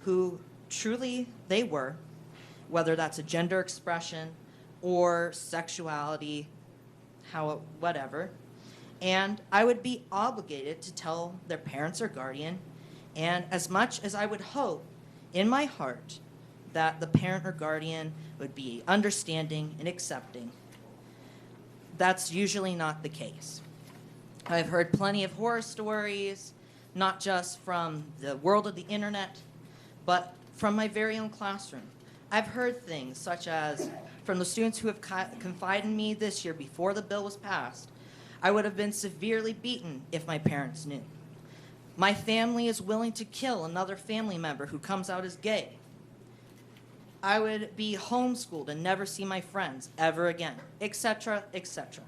who truly they were, whether that's a gender expression or sexuality, whatever. And I would be obligated to tell their parents or guardian, and as much as I would hope in my heart that the parent or guardian would be understanding and accepting, that's usually not the case. I've heard plenty of horror stories, not just from the world of the internet, but from my very own classroom. I've heard things such as from the students who have confided in me this year before the bill was passed, I would have been severely beaten if my parents knew. My family is willing to kill another family member who comes out as gay. I would be homeschooled and never see my friends ever again, etc., etc.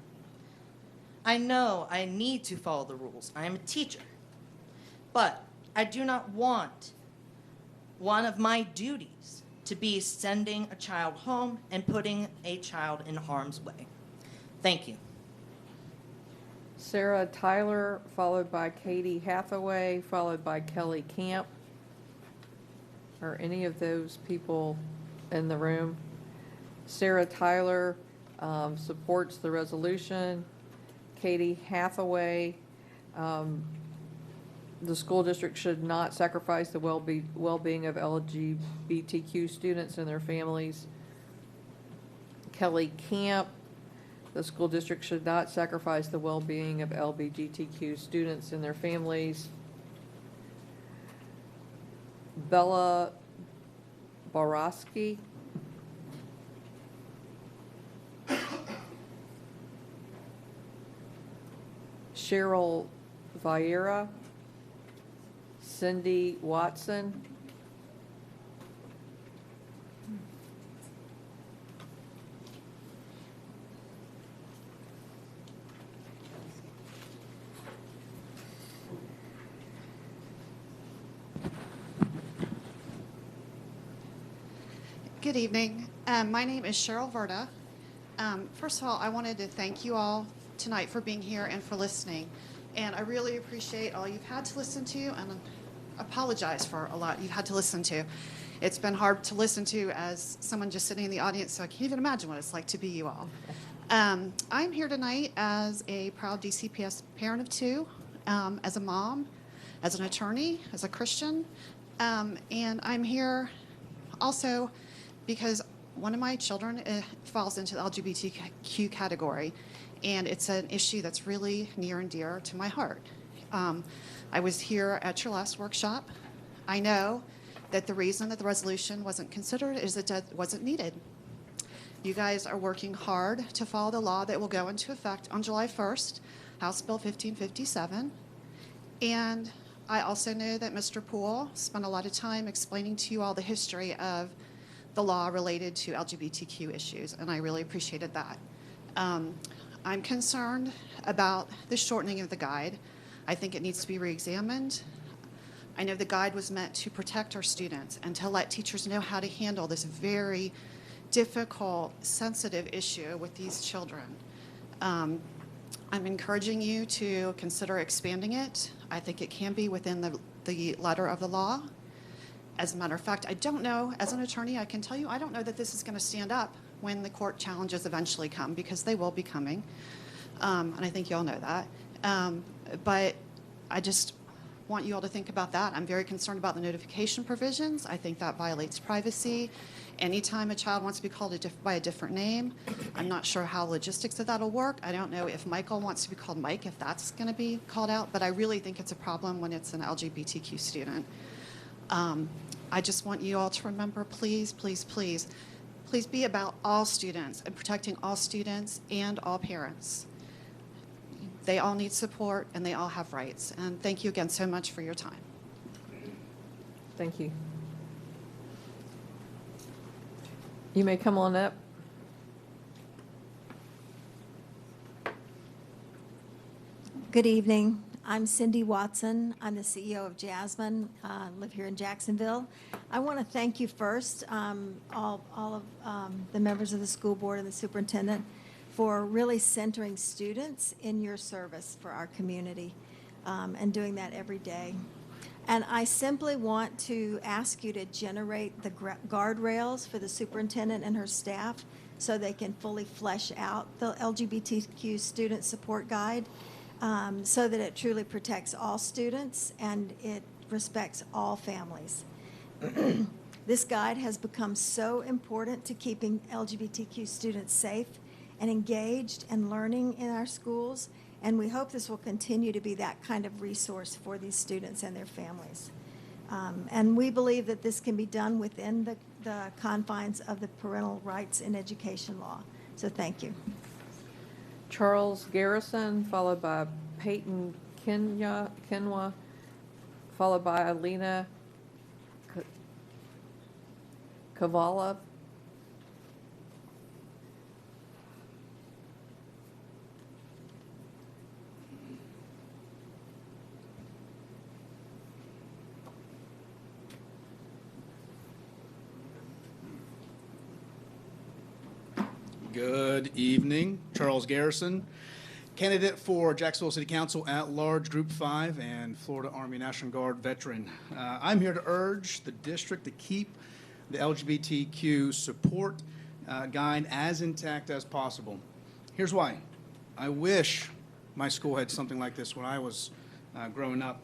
I know I need to follow the rules. I am a teacher. But I do not want one of my duties to be sending a child home and putting a child in harm's way. Thank you. Sarah Tyler, followed by Katie Hathaway, followed by Kelly Camp. Are any of those people in the room? Sarah Tyler supports the resolution. Katie Hathaway, the school district should not sacrifice the well-being of LGBTQ students and their families. Kelly Camp, the school district should not sacrifice the well-being of LGBTQ students and their families. Bella Borowski. Cheryl Vieira. Cindy Watson. Good evening. My name is Cheryl Verda. First of all, I wanted to thank you all tonight for being here and for listening. And I really appreciate all you've had to listen to, and apologize for a lot you've had to listen to. It's been hard to listen to as someone just sitting in the audience, so I can't even imagine what it's like to be you all. I'm here tonight as a proud DCPS parent of two, as a mom, as an attorney, as a Christian, and I'm here also because one of my children falls into the LGBTQ category, and it's an issue that's really near and dear to my heart. I was here at your last workshop. I know that the reason that the resolution wasn't considered is that it wasn't needed. You guys are working hard to follow the law that will go into effect on July 1st, House Bill 1557. And I also know that Mr. Poole spent a lot of time explaining to you all the history of the law related to LGBTQ issues, and I really appreciated that. I'm concerned about the shortening of the guide. I think it needs to be re-examined. I know the guide was meant to protect our students and to let teachers know how to handle this very difficult, sensitive issue with these children. I'm encouraging you to consider expanding it. I think it can be within the letter of the law. As a matter of fact, I don't know, as an attorney, I can tell you, I don't know that this is going to stand up when the court challenges eventually come, because they will be coming. And I think you all know that. But I just want you all to think about that. I'm very concerned about the notification provisions. I think that violates privacy. Anytime a child wants to be called by a different name, I'm not sure how logistics of that will work. I don't know if Michael wants to be called Mike, if that's going to be called out, but I really think it's a problem when it's an LGBTQ student. I just want you all to remember, please, please, please, please be about all students and protecting all students and all parents. They all need support and they all have rights. And thank you again so much for your time. Thank you. You may come on up. Good evening. I'm Cindy Watson. I'm the CEO of Jasmine. I live here in Jacksonville. I want to thank you first, all of the members of the school board and the superintendent, for really centering students in your service for our community and doing that every day. And I simply want to ask you to generate the guardrails for the superintendent and her staff so they can fully flesh out the LGBTQ student support guide, so that it truly protects all students and it respects all families. This guide has become so important to keeping LGBTQ students safe and engaged and learning in our schools, and we hope this will continue to be that kind of resource for these students and their families. And we believe that this can be done within the confines of the parental rights in education law. So thank you. Charles Garrison, followed by Peyton Kenwa, followed by Alina Kavala. Good evening. Charles Garrison, candidate for Jacksonville City Council at large, Group 5, and Florida Army National Guard veteran. I'm here to urge the district to keep the LGBTQ support guide as intact as possible. Here's why. I wish my school had something like this when I was growing up,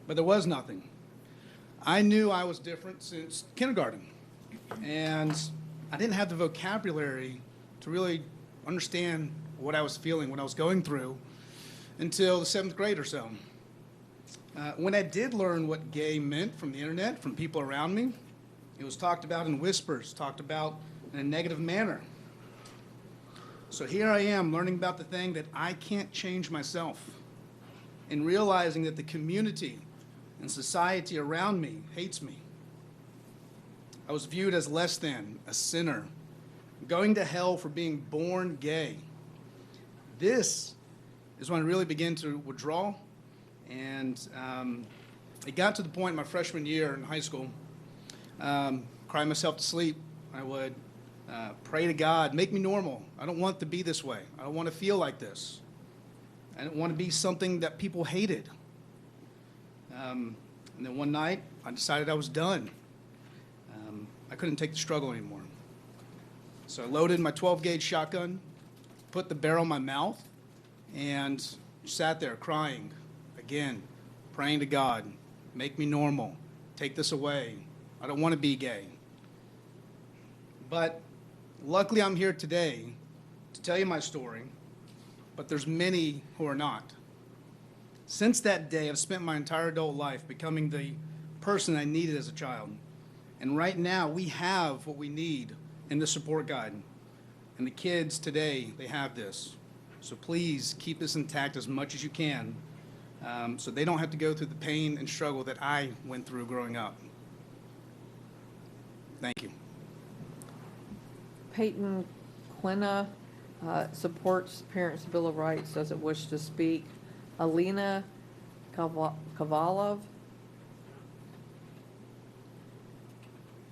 but there was nothing. I knew I was different since kindergarten, and I didn't have the vocabulary to really understand what I was feeling, what I was going through, until the 7th grade or so. When I did learn what gay meant from the internet, from people around me, it was talked about in whispers, talked about in a negative manner. So here I am learning about the thing that I can't change myself, and realizing that the community and society around me hates me. I was viewed as less than, a sinner, going to hell for being born gay. This is when I really began to withdraw, and it got to the point in my freshman year in high school, crying myself to sleep. I would pray to God, make me normal. I don't want to be this way. I don't want to feel like this. I don't want to be something that people hated. And then one night, I decided I was done. I couldn't take the struggle anymore. So I loaded my 12-gauge shotgun, put the barrel in my mouth, and sat there crying again, praying to God, make me normal, take this away. I don't want to be gay. But luckily I'm here today to tell you my story, but there's many who are not. Since that day, I've spent my entire adult life becoming the person I needed as a child. And right now, we have what we need in the support guide. And the kids today, they have this. So please keep this intact as much as you can, so they don't have to go through the pain and struggle that I went through growing up. Thank you. Peyton Quina supports Parents' Bill of Rights, doesn't wish to speak. Alina Kavalov,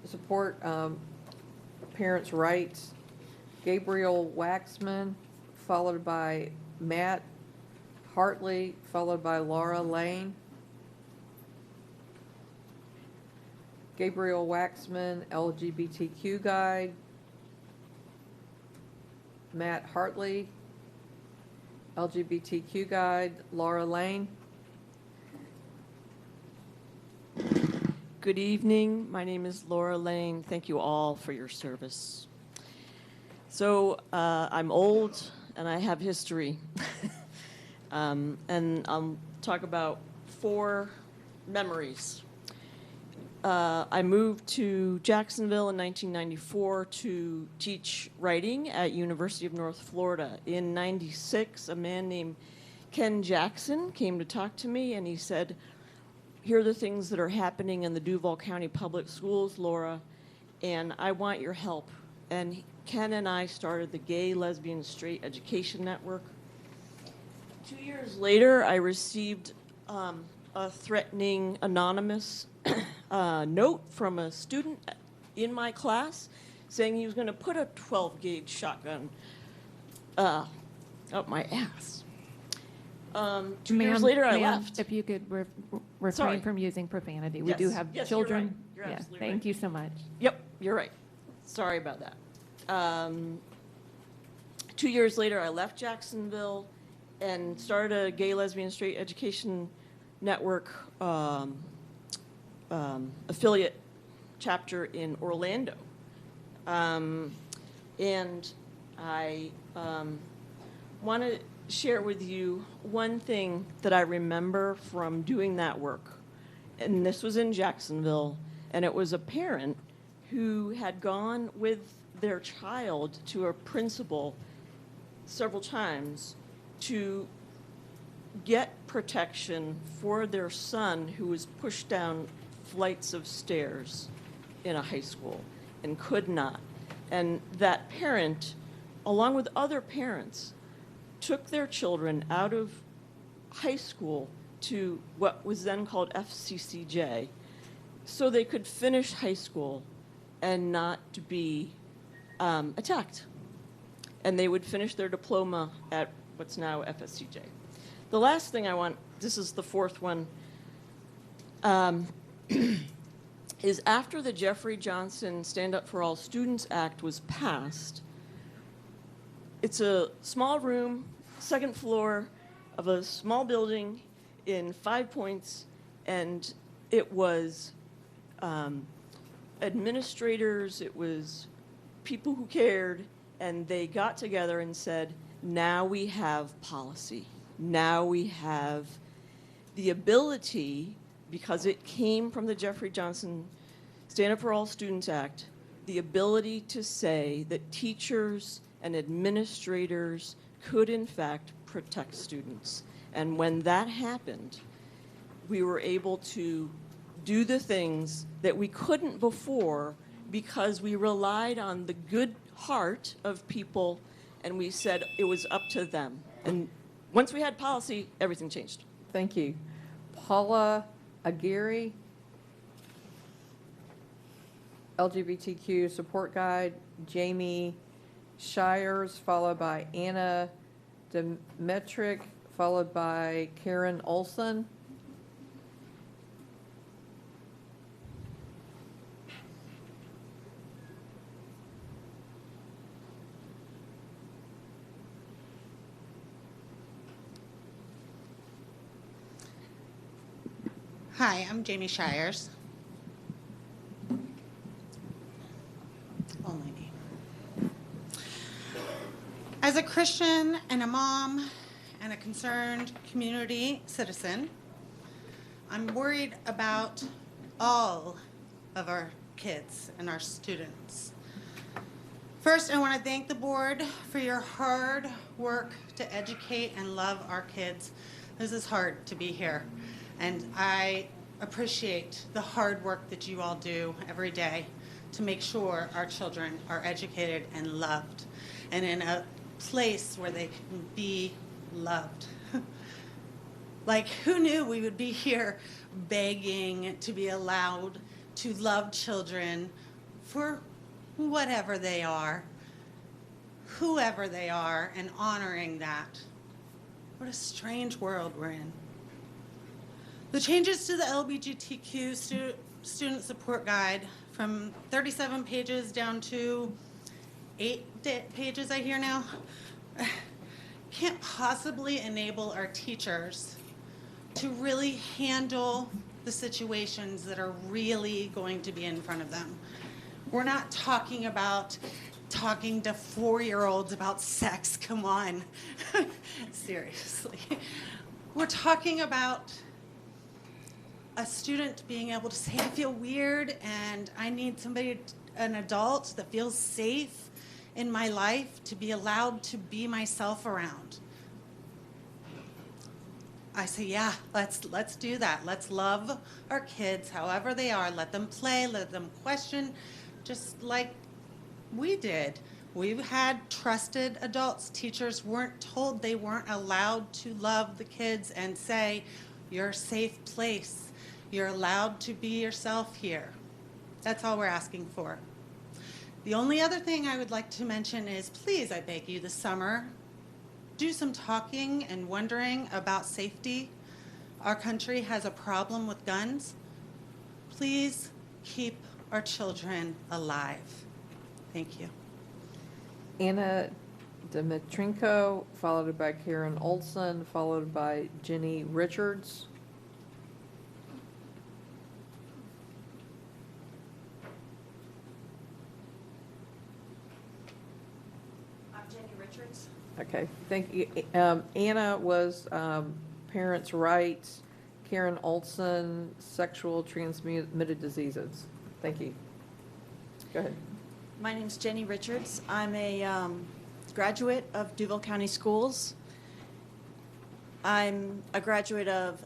support Parents' Rights, Gabriel Waxman, followed by Matt Hartley, followed by Laura Lane. Gabriel Waxman, LGBTQ Guide. Matt Hartley, LGBTQ Guide. Laura Lane. Good evening. My name is Laura Lane. Thank you all for your service. So I'm old and I have history. And I'll talk about 4 memories. I moved to Jacksonville in 1994 to teach writing at University of North Florida. In 96, a man named Ken Jackson came to talk to me and he said, "Here are the things that are happening in the Duval County Public Schools, Laura, and I want your help." And Ken and I started the Gay, Lesbian, Straight Education Network. 2 years later, I received a threatening anonymous note from a student in my class saying he was going to put a 12-gauge shotgun up my ass. 2 years later, I Ma'am, left. If you could refrain Sorry. from using profanity. We Yes. do have Yes, children. You're right. You're Yeah, absolutely thank right. you so much. Yep, you're right. Sorry about that. 2 years later, I left Jacksonville and started a Gay, Lesbian, Straight Education Network affiliate chapter in Orlando. And I want to share with you one thing that I remember from doing that work. And this was in Jacksonville, and it was a parent who had gone with their child to a principal several times to get protection for their son who was pushed down flights of stairs in a high school and could not. And that parent, along with other parents, took their children out of high school to what was then called FCCJ so they could finish high school and not to be attacked. And they would finish their diploma at what's now FSCJ. The last thing I want, this is the 4th one, is after the Jeffrey Johnson Stand Up for All Students Act was passed, it's a small room, 2nd floor of a small building in 5 Points, and it was administrators, it was people who cared, and they got together and said, now we have policy. Now we have the ability, because it came from the Jeffrey Johnson Stand Up for All Students Act, the ability to say that teachers and administrators could in fact protect students. And when that happened, we were able to do the things that we couldn't before because we relied on the good heart of people and we said it was up to them. And once we had policy, everything changed. Thank you. Paula Aguirre, LGBTQ Support Guide. Jamie Shires, followed by Anna Demetric, followed by Karen Olson. Hi, I'm Jamie Shires. Only name. As a Christian and a mom and a concerned community citizen, I'm worried about all of our kids and our students. First, I want to thank the board for your hard work to educate and love our kids. This is hard to be here. And I appreciate the hard work that you all do every day to make sure our children are educated and loved and in a place where they can be loved. Like, who knew we would be here begging to be allowed to love children for whatever they are, whoever they are, and honoring that. What a strange world we're in. The changes to the LGBTQ student support guide from 37 pages down to 8 pages I hear now can't possibly enable our teachers to really handle the situations that are really going to be in front of them. We're not talking about talking to 4-year-olds about sex, come on. Seriously. We're talking about a student being able to say, I feel weird and I need somebody, an adult that feels safe in my life to be allowed to be myself around. I say, yeah, let's do that. Let's love our kids however they are. Let them play, let them question, just like we did. We had trusted adults. Teachers weren't told they weren't allowed to love the kids and say, you're a safe place. You're allowed to be yourself here. That's all we're asking for. The only other thing I would like to mention is, please, I beg you, this summer, do some talking and wondering about safety. Our country has a problem with guns. Please keep our children alive. Thank you. Anna Dimitrenko, followed by Karen Olson, followed by Jenny Richards. I'm Jenny Richards. Okay, thank you. Anna was parents' rights. Karen Olson, sexual transmitted diseases. Thank you. Go ahead. My name's Jenny Richards. I'm a graduate of Duval County Schools. I'm a graduate of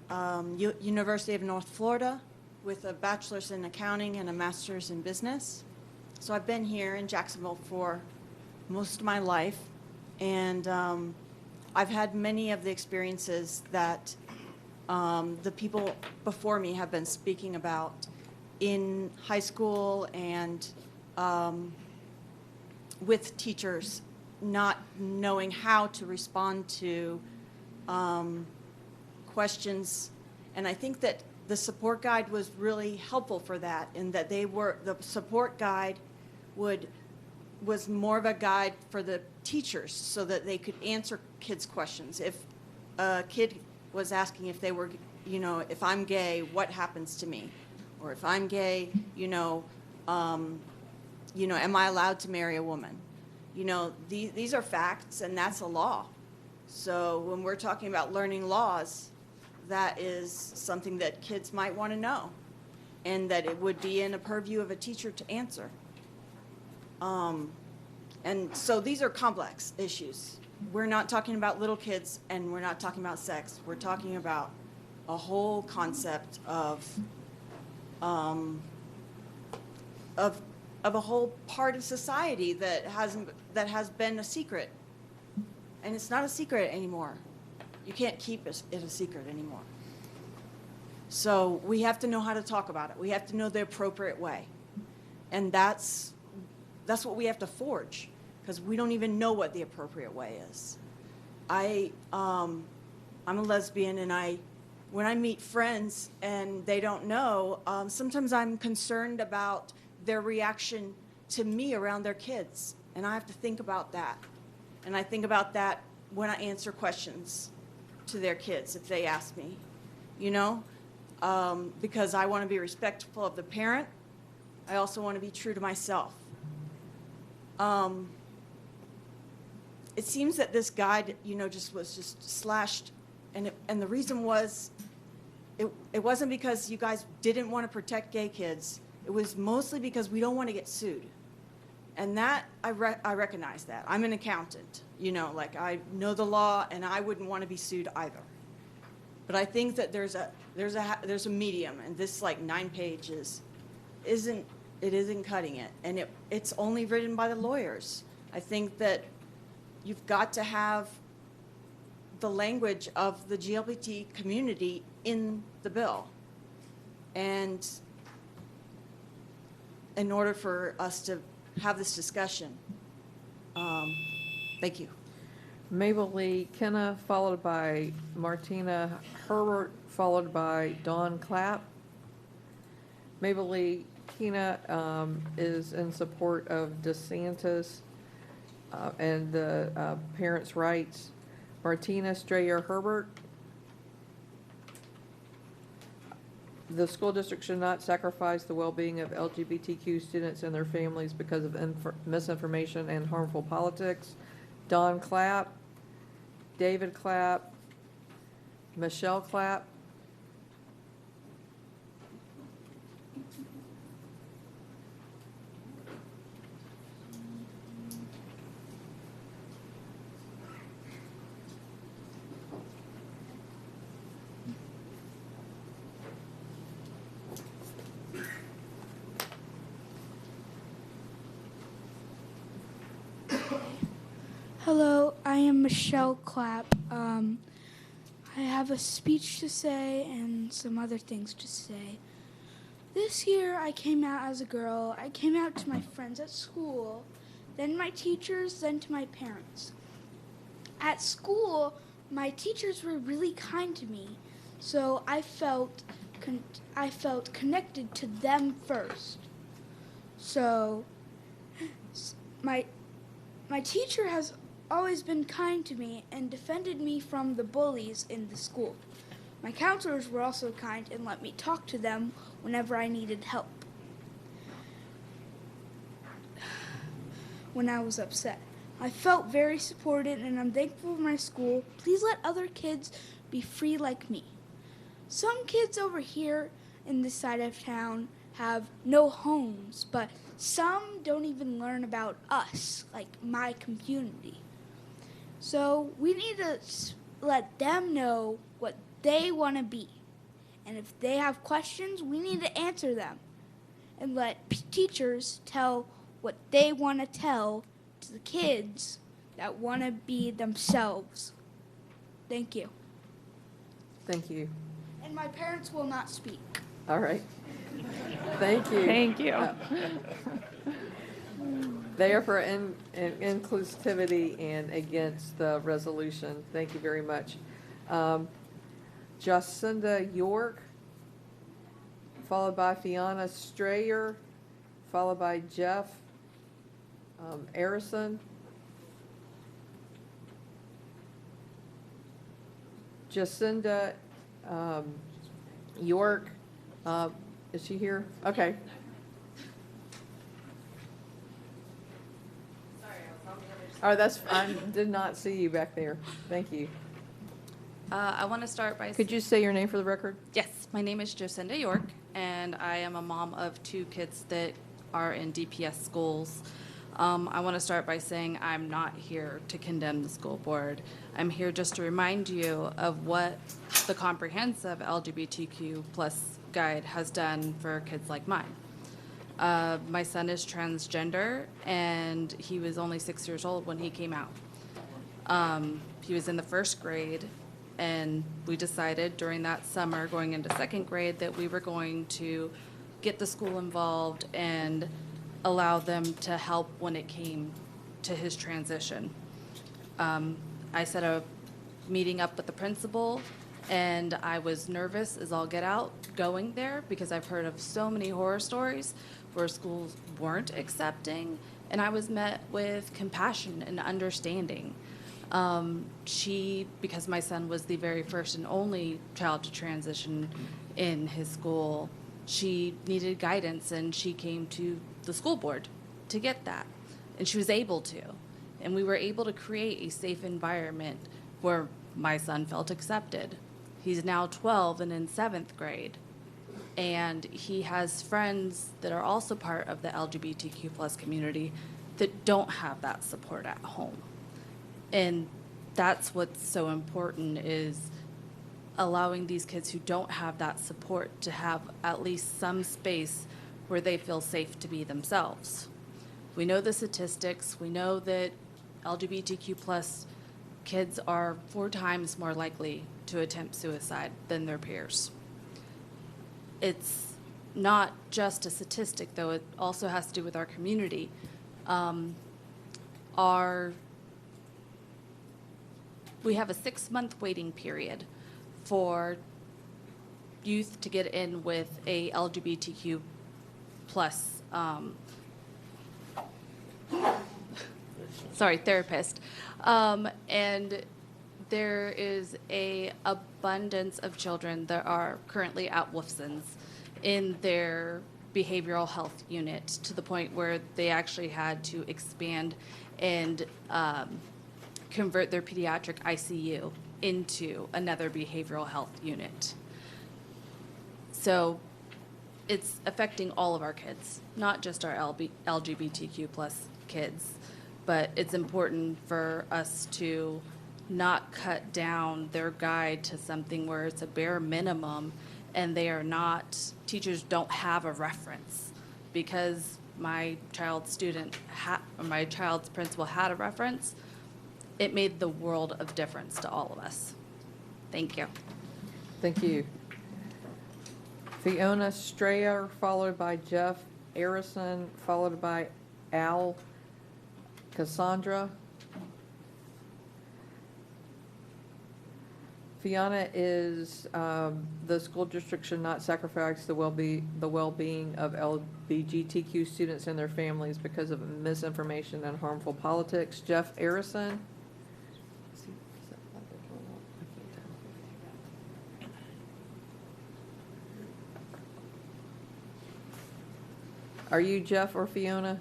University of North Florida with a bachelor's in accounting and a master's in business. So I've been here in Jacksonville for most of my life, and I've had many of the experiences that the people before me have been speaking about in high school and with teachers not knowing how to respond to questions. And I think that the support guide was really helpful for that, in that the support guide was more of a guide for the teachers so that they could answer kids' questions. If a kid was asking if they were, if I'm gay, what happens to me? Or if I'm gay, am I allowed to marry a woman? These are facts, and that's a law. So when we're talking about learning laws, that is something that kids might want to know, and that it would be in a purview of a teacher to answer. And so these are complex issues. We're not talking about little kids, and we're not talking about sex. We're talking about a whole concept of a whole part of society that has been a secret, and it's not a secret anymore. You can't keep it a secret anymore. So we have to know how to talk about it. We have to know the appropriate way, and that's what we have to forge, because we don't even know what the appropriate way is. I'm a lesbian, and when I meet friends and they don't know, sometimes I'm concerned about their reaction to me around their kids, and I have to think about that. And I think about that when I answer questions to their kids if they ask me, because I want to be respectful of the parent. I also want to be true to myself. It seems that this guide, was just slashed, and the reason was, it wasn't because you guys didn't want to protect gay kids. It was mostly because we don't want to get sued. And that, I recognize that. I'm an accountant, I know the law, and I wouldn't want to be sued either. But I think that there's a medium, and this 9 pages isn't cutting it, and it's only written by the lawyers. I think that you've got to have the language of the LGBT community in the bill, and in order for us to have this discussion. Thank you. Mabel Lee Kenna, followed by Martina Herbert, followed by Dawn Clapp. Mabel Lee Kenna is in support of DeSantis and the parents' rights. Martina Strayer Herbert. The school district should not sacrifice the well-being of LGBTQ students and their families because of misinformation and harmful politics. Don Clapp, David Clapp, Michelle Clapp. Hello, I am Michelle Clapp. I have a speech to say and some other things to say. This year I came out as a girl. I came out to my friends at school, then my teachers, then to my parents. At school, my teachers were really kind to me, so I felt connected to them first. So my teacher has always been kind to me and defended me from the bullies in the school. My counselors were also kind and let me talk to them whenever I needed help. When I was upset, I felt very supported and I'm thankful for my school. Please let other kids be free like me. Some kids over here in this side of town have no homes, but some don't even learn about us, like my community. So we need to let them know what they want to be. And if they have questions, we need to answer them. And let teachers tell what they want to tell to the kids that want to be themselves. Thank you. Thank you. And my parents will not speak. All right. Thank you. Thank you. They are for inclusivity and against the resolution. Thank you very much. Jacinda York, followed by Fiona Strayer, followed by Jeff Arison. Jacinda York, is she here? Okay. Oh, I did not see you back there. Thank you. I want to start by... Could you say your name for the record? Yes, my name is Jacinda York, and I am a mom of 2 kids that are in DPS schools. I want to start by saying I'm not here to condemn the school board. I'm here just to remind you of what the comprehensive LGBTQ plus guide has done for kids like mine. My son is transgender, and he was only 6 years old when he came out. He was in the 1st grade, and we decided during that summer, going into 2nd grade, that we were going to get the school involved and allow them to help when it came to his transition. I set a meeting up with the principal, and I was nervous as all get out going there because I've heard of so many horror stories where schools weren't accepting, and I was met with compassion and understanding. Because my son was the very first and only child to transition in his school, she needed guidance, and she came to the school board to get that, and she was able to. And we were able to create a safe environment where my son felt accepted. He's now 12 and in 7th grade. And he has friends that are also part of the LGBTQ plus community that don't have that support at home. And that's what's so important, is allowing these kids who don't have that support to have at least some space where they feel safe to be themselves. We know the statistics. We know that LGBTQ plus kids are 4 times more likely to attempt suicide than their peers. It's not just a statistic, though. It also has to do with our community. We have a 6-month waiting period for youth to get in with a LGBTQ plus therapist. And there is a abundance of children that are currently at Wolfson's in their behavioral health unit, to the point where they actually had to expand and convert their pediatric ICU into another behavioral health unit. So it's affecting all of our kids, not just our LGBTQ plus kids, but it's important for us to not cut down their guide to something where it's a bare minimum and they are not, teachers don't have a reference. Because my child's principal had a reference, it made the world of difference to all of us. Thank you. Thank you. Fiona Strayer, followed by Jeff Arison, followed by Al Cassandra. Fiona is, the school district should not sacrifice the well-being of LGBTQ students and their families because of misinformation and harmful politics. Jeff Arison. Are you Jeff or Fiona?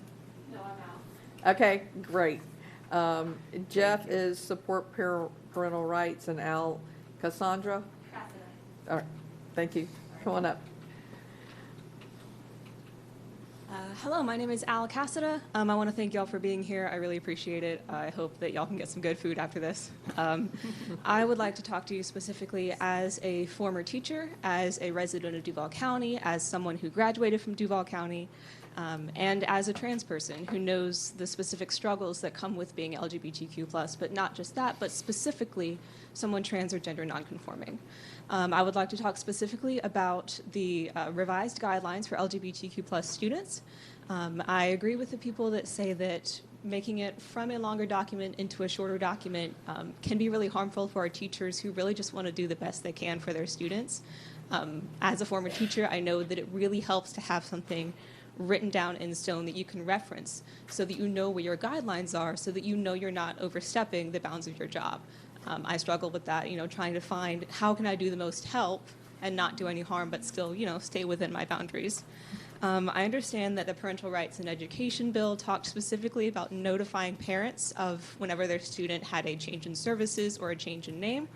No, I'm out. Okay, great. Jeff is support parental rights, and Al Cassandra? All right, thank you. Come on up. Hello, my name is Al Cassada. I want to thank y'all for being here. I really appreciate it. I hope that y'all can get some good food after this. I would like to talk to you specifically as a former teacher, as a resident of Duval County, as someone who graduated from Duval County, and as a trans person who knows the specific struggles that come with being LGBTQ+, but not just that, but specifically someone trans or gender nonconforming. I would like to talk specifically about the revised guidelines for LGBTQ+ students. I agree with the people that say that making it from a longer document into a shorter document can be really harmful for our teachers who really just want to do the best they can for their students. As a former teacher, I know that it really helps to have something written down in stone that you can reference so that you know where your guidelines are, so that you know you're not overstepping the bounds of your job. I struggle with that, trying to find how can I do the most help and not do any harm, but still, stay within my boundaries. I understand that the Parental Rights and Education Bill talked specifically about notifying parents of whenever their student had a change in services or a change in name.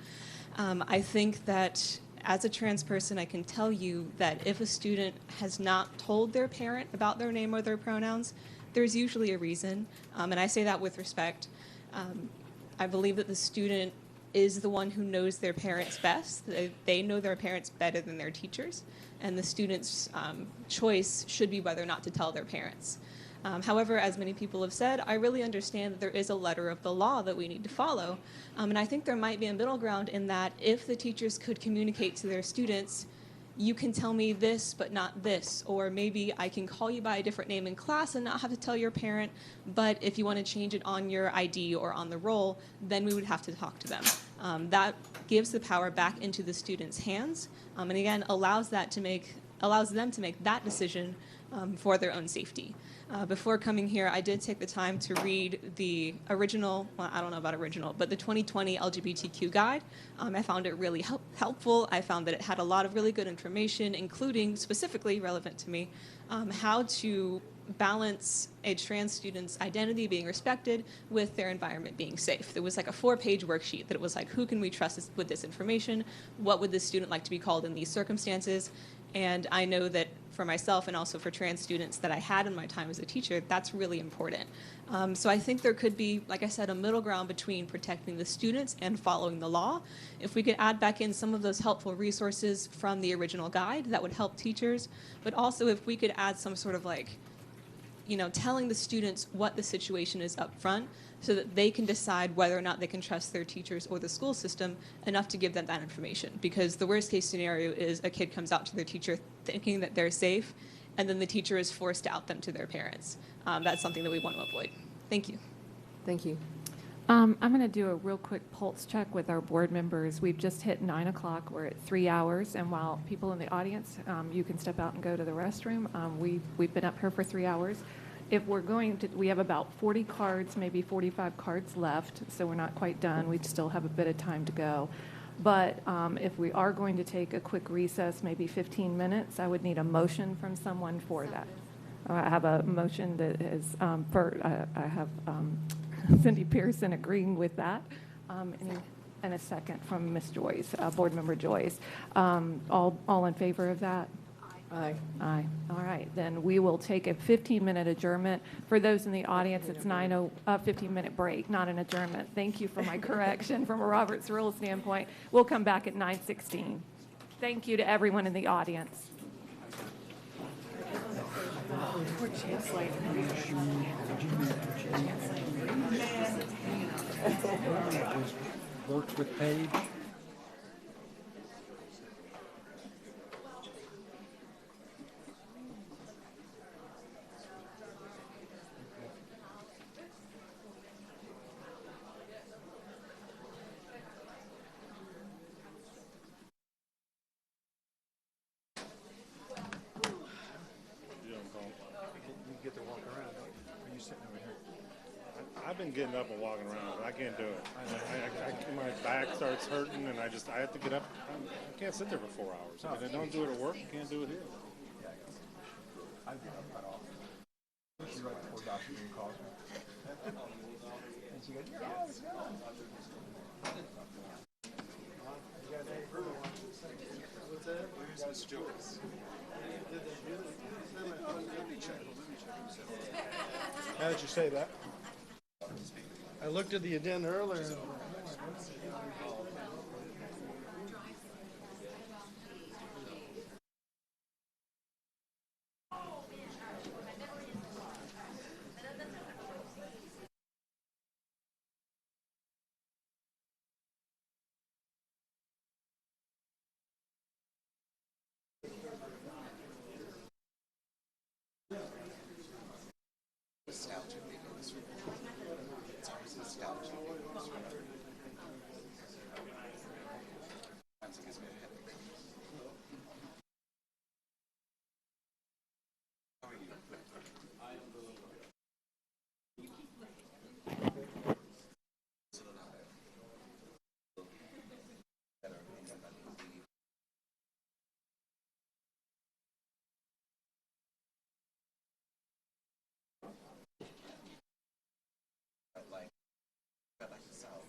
I think that as a trans person, I can tell you that if a student has not told their parent about their name or their pronouns, there's usually a reason, and I say that with respect. I believe that the student is the one who knows their parents best. They know their parents better than their teachers, and the student's choice should be whether or not to tell their parents. However, as many people have said, I really understand that there is a letter of the law that we need to follow, and I think there might be a middle ground in that if the teachers could communicate to their students, you can tell me this, but not this. Or maybe I can call you by a different name in class and not have to tell your parent, but if you want to change it on your ID or on the roll, then we would have to talk to them. That gives the power back into the student's hands, and again, allows them to make that decision for their own safety. Before coming here, I did take the time to read the original, well, I don't know about original, but the 2020 LGBTQ guide. I found it really helpful. I found that it had a lot of really good information, including, specifically relevant to me, how to balance a trans student's identity being respected with their environment being safe. There was like a 4-page worksheet that it was like, who can we trust with this information? What would this student like to be called in these circumstances? And I know that for myself and also for trans students that I had in my time as a teacher, that's really important. So I think there could be, like I said, a middle ground between protecting the students and following the law. If we could add back in some of those helpful resources from the original guide, that would help teachers. But also if we could add some sort of telling the students what the situation is up front so that they can decide whether or not they can trust their teachers or the school system enough to give them that information. Because the worst case scenario is a kid comes out to their teacher thinking that they're safe, and then the teacher is forced to out them to their parents. That's something that we want to avoid. Thank you. Thank you. I'm going to do a real quick pulse check with our board members. We've just hit 9 o'clock. We're at 3 hours, and while people in the audience, you can step out and go to the restroom. We've been up here for 3 hours. If we're going to, we have about 40 cards, maybe 45 cards left, so we're not quite done. We still have a bit of time to go. But if we are going to take a quick recess, maybe 15 minutes, I would need a motion from someone for that. I have a motion that is I have Cindy Pearson agreeing with that, and a second from Ms. Joyce, Board Member Joyce. All in favor of that? Aye. Aye. All right, then we will take a 15-minute adjournment. For those in the audience, it's 15-minute break, not an adjournment. Thank you for my correction from a Robert's Rules standpoint. We'll come back at 9:16. Thank you to everyone in the audience. Worked with Paige. You get to walk around. Are you sitting over here? I've been getting up and walking around, but I can't do it. My back starts hurting, and I have to get up. I can't sit there for 4 hours. If I don't do it at work, I can't do it here. I get up quite often. Right before Dr. Dean calls me. And she goes, "You're always gone." What's that? Where's Miss Joyce? How did you say that? I looked at the agenda earlier. Like the South.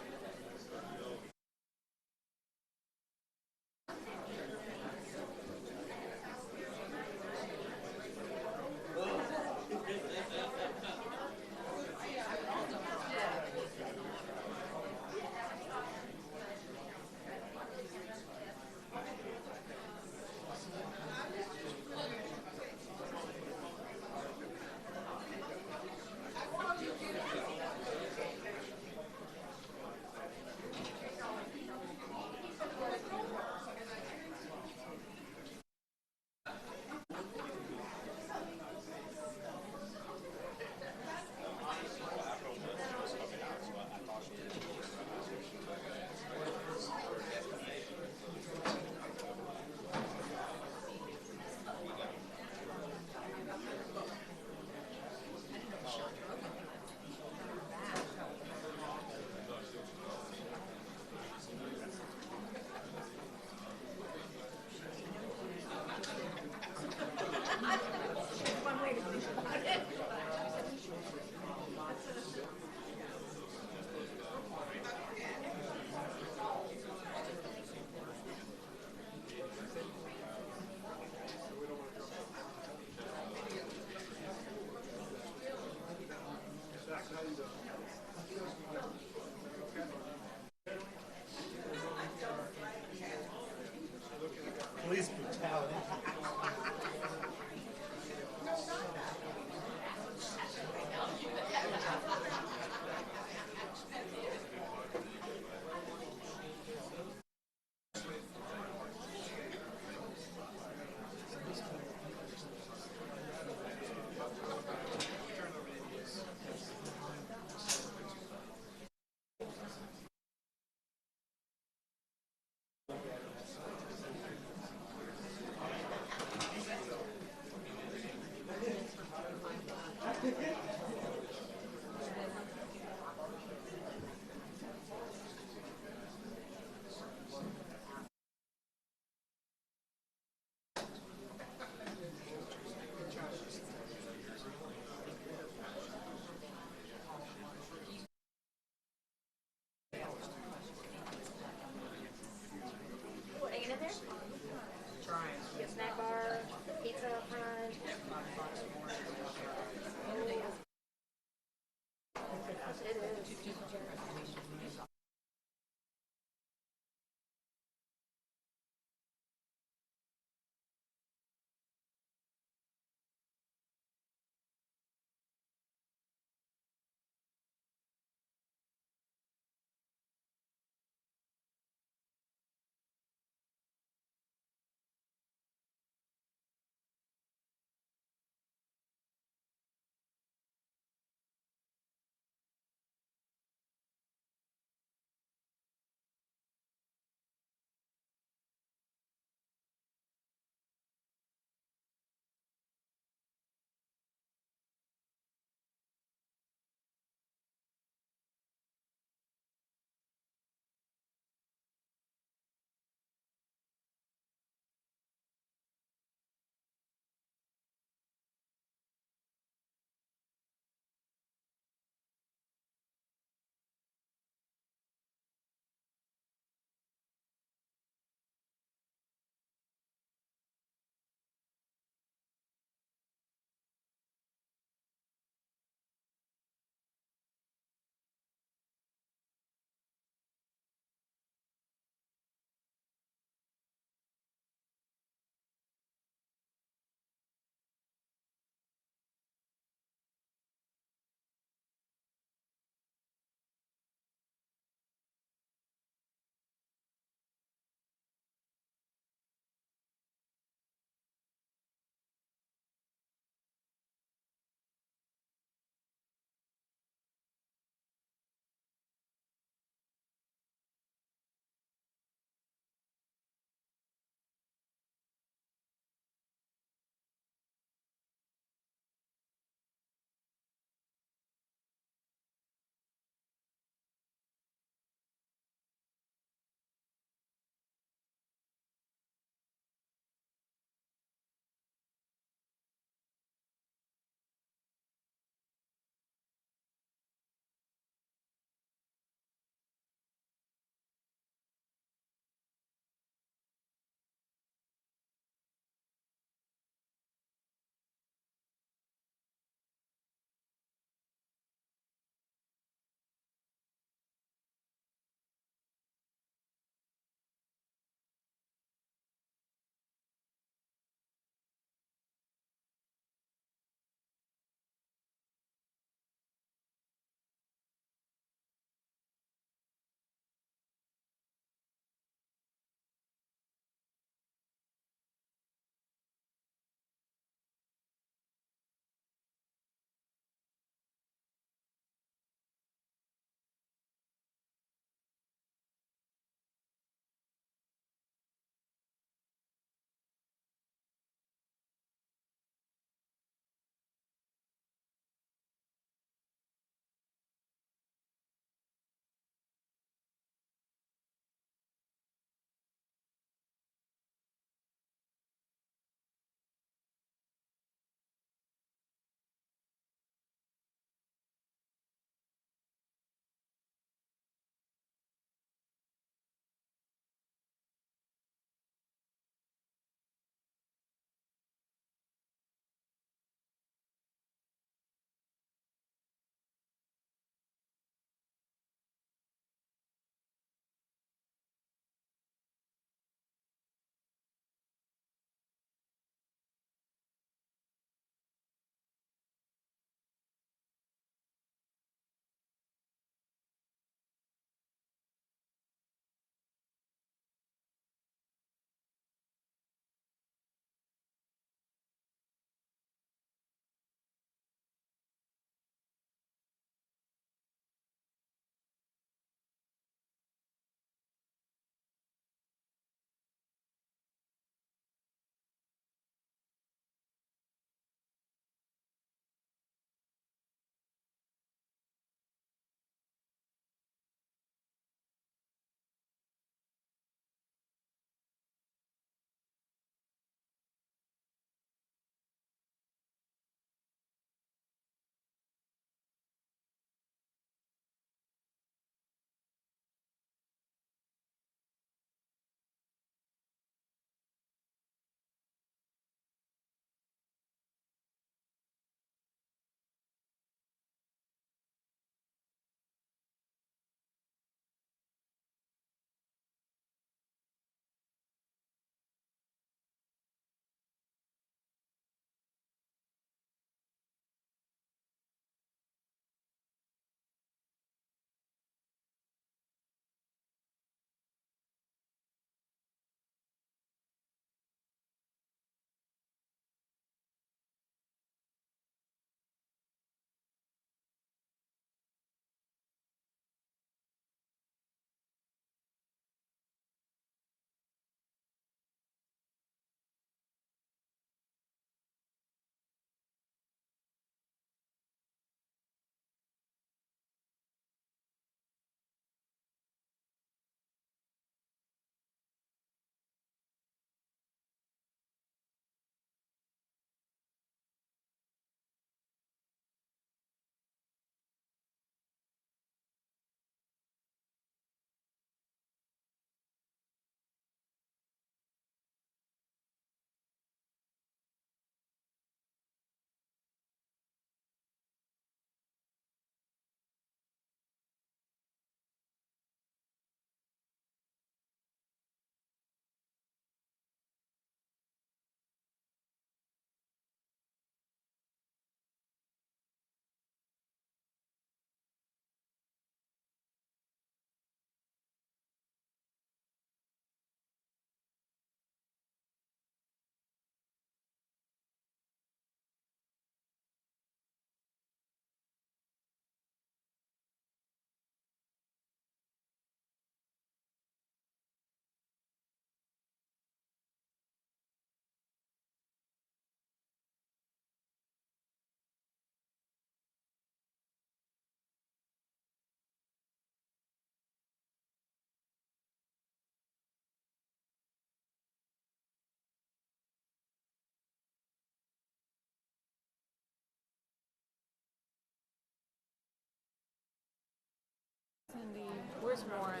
Cindy. Where's Warren?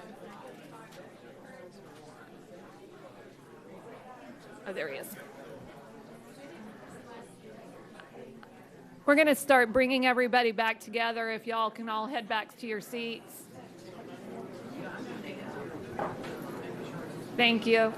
Oh, there he is. We're going to start bringing everybody back together. If y'all can all head back to your seats. Thank you.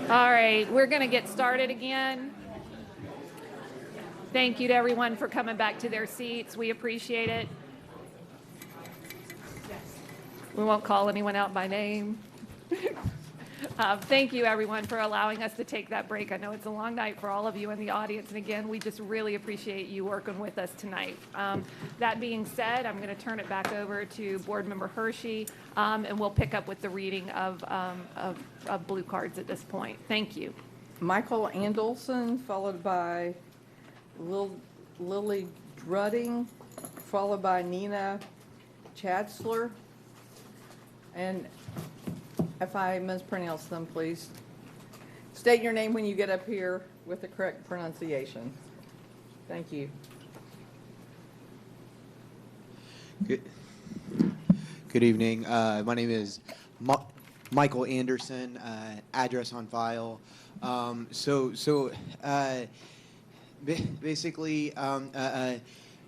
All right, we're going to get started again. Thank you to everyone for coming back to their seats. We appreciate it. We won't call anyone out by name. Thank you, everyone, for allowing us to take that break. I know it's a long night for all of you in the audience, and again, we just really appreciate you working with us tonight. That being said, I'm going to turn it back over to Board Member Hershey, and we'll pick up with the reading of blue cards at this point. Thank you. Michael Andelson, followed by Lily Drudding, followed by Nina Chadsler. And if I mispronounce them, please state your name when you get up here with the correct pronunciation. Thank you. Good evening. My name is Michael Anderson, address on file. Basically,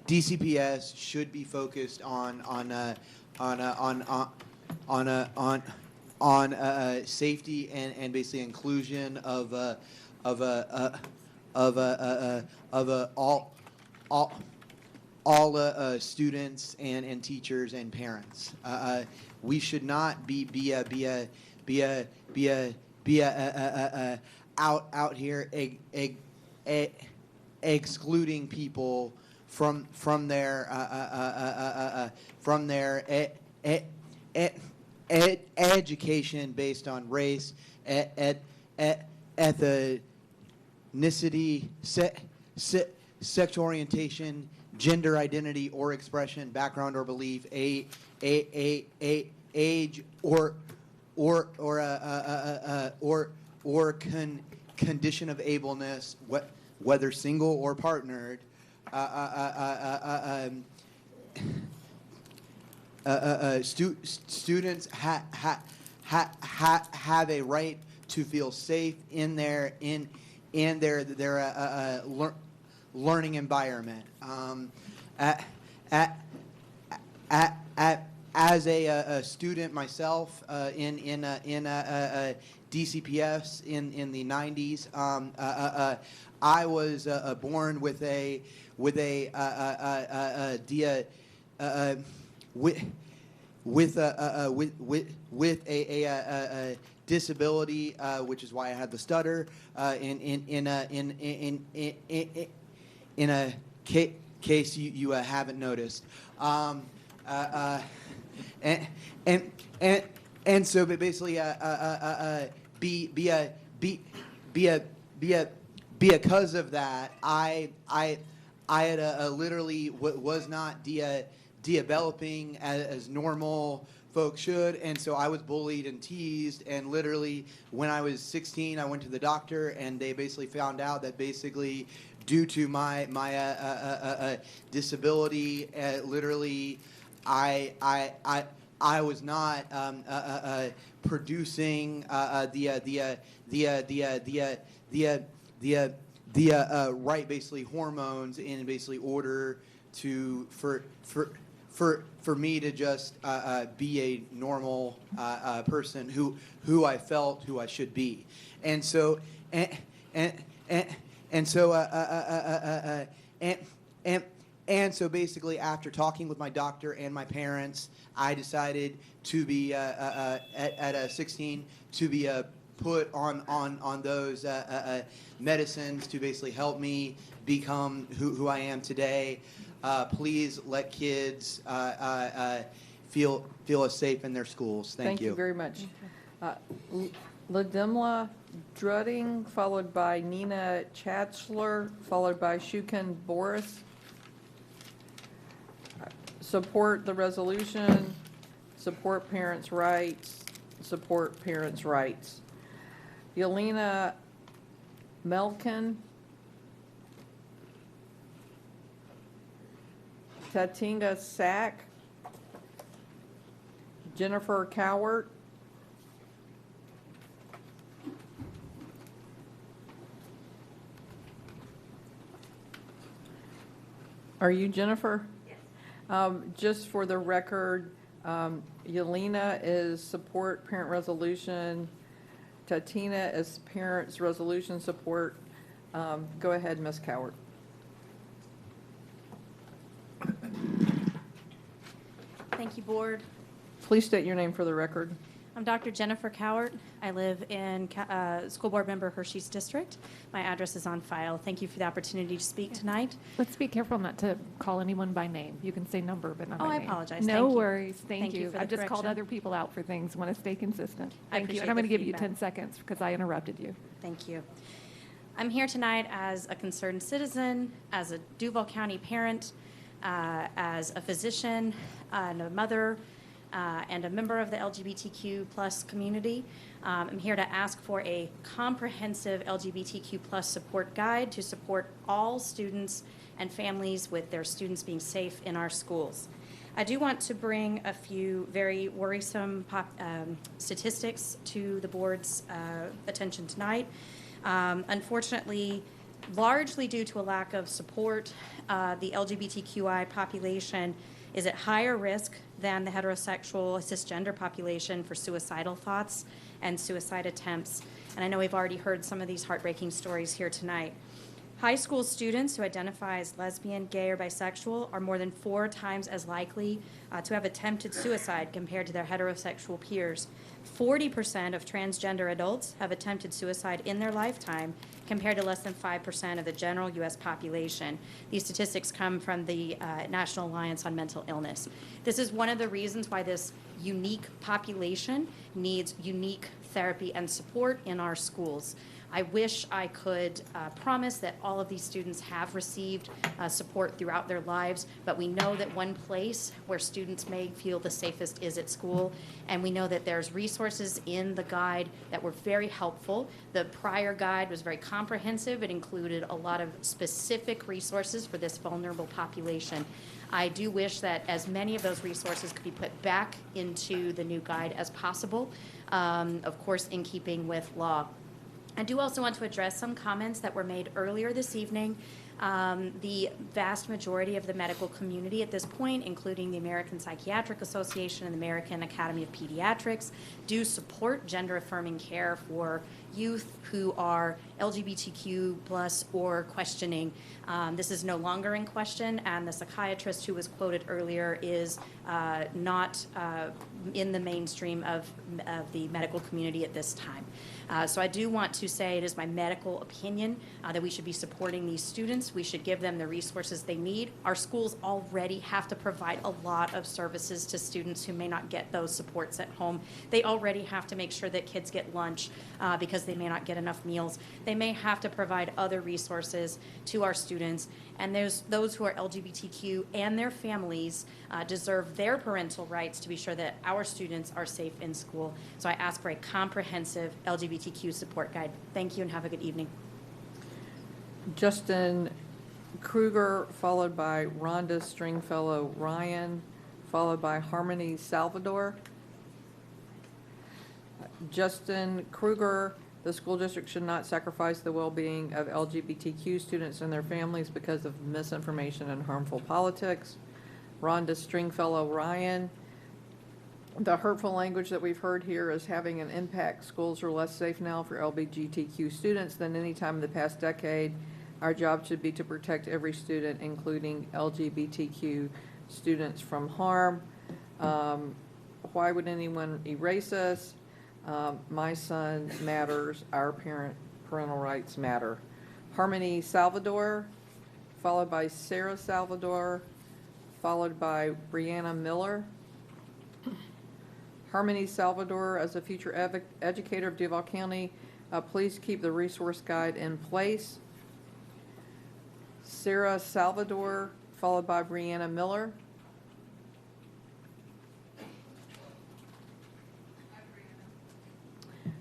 DCPS should be focused on safety and basically inclusion of all students and teachers and parents. We should not be out here excluding people from their education based on race, ethnicity, sexual orientation, gender identity or expression, background or belief, age or condition of ableness, whether single or partnered. Students have a right to feel safe in their learning environment. As a student myself in DCPS in the 90s, I was born with a disability, which is why I had the stutter. In a case you haven't noticed, and so basically because of that, I had literally was not developing as normal folks should, and so I was bullied and teased, and literally when I was 16 I went to the doctor and they basically found out that basically due to my disability, literally I was not producing the right basically hormones in basically order to for me to just be a normal person who I felt who I should be, and so basically after talking with my doctor and my parents, I decided to be at 16 to be put on those medicines to basically help me become who I am today. Please let kids feel as safe in their schools. Thank you. very much. Ladimla Drudding, followed by Nina Chatzler, followed by Shukin Boris. Support the resolution, support parents' rights, support parents' rights. Yelena Melkin, Tatinga Sack, Jennifer Cowart, are you Jennifer? Yes. Just for the record, Yelena is support parent resolution. Tatina is parents resolution support. Go ahead, Ms. Cowart. Thank you, Board. Please state your name for the record. I'm Dr. Jennifer Cowart. I live in School Board Member Hershey's District. My address is on file. Thank you for the opportunity to speak tonight. Let's be careful not to call anyone by name. You can say number, but not by Oh, I name. apologize. No Thank you. worries. Thank you. for the I've just called correction. other people out for things. Want to stay consistent. I Thank you. appreciate And I'm going to the give you feedback. 10 seconds because I interrupted you. Thank you. I'm here tonight as a concerned citizen, as a Duval County parent, as a physician, and a mother, and a member of the LGBTQ plus community. I'm here to ask for a comprehensive LGBTQ plus support guide to support all students and families with their students being safe in our schools. I do want to bring a few very worrisome statistics to the board's attention tonight. Unfortunately, largely due to a lack of support, the LGBTQI population is at higher risk than the heterosexual cisgender population for suicidal thoughts and suicide attempts. And I know we've already heard some of these heartbreaking stories here tonight. High school students who identify as lesbian, gay, or bisexual are more than 4 times as likely to have attempted suicide compared to their heterosexual peers. 40% of transgender adults have attempted suicide in their lifetime, compared to less than 5% of the general U.S. population. These statistics come from the National Alliance on Mental Illness. This is one of the reasons why this unique population needs unique therapy and support in our schools. I wish I could promise that all of these students have received support throughout their lives, but we know that one place where students may feel the safest is at school, and we know that there's resources in the guide that were very helpful. The prior guide was very comprehensive. It included a lot of specific resources for this vulnerable population. I do wish that as many of those resources could be put back into the new guide as possible, of course in keeping with law. I do also want to address some comments that were made earlier this evening. The vast majority of the medical community at this point, including the American Psychiatric Association and the American Academy of Pediatrics, do support gender-affirming care for youth who are LGBTQ plus or questioning. This is no longer in question, and the psychiatrist who was quoted earlier is not in the mainstream of the medical community at this time. So I do want to say it is my medical opinion that we should be supporting these students. We should give them the resources they need. Our schools already have to provide a lot of services to students who may not get those supports at home. They already have to make sure that kids get lunch because they may not get enough meals. They may have to provide other resources to our students. And there's those who are LGBTQ and their families deserve their parental rights to be sure that our students are safe in school. So I ask for a comprehensive LGBTQ support guide. Thank you and have a good evening. Justin Kruger, followed by Rhonda Stringfellow Ryan, followed by Harmony Salvador. Justin Kruger, the school district should not sacrifice the well-being of LGBTQ students and their families because of misinformation and harmful politics. Rhonda Stringfellow Ryan, the hurtful language that we've heard here is having an impact. Schools are less safe now for LGBTQ students than any time in the past decade. Our job should be to protect every student, including LGBTQ students, from harm. Why would anyone erase us? My son matters. Our parental rights matter. Harmony Salvador, followed by Sarah Salvador, followed by Brianna Miller. Harmony Salvador as a future educator of Duval County. Please keep the resource guide in place. Sarah Salvador, followed by Brianna Miller.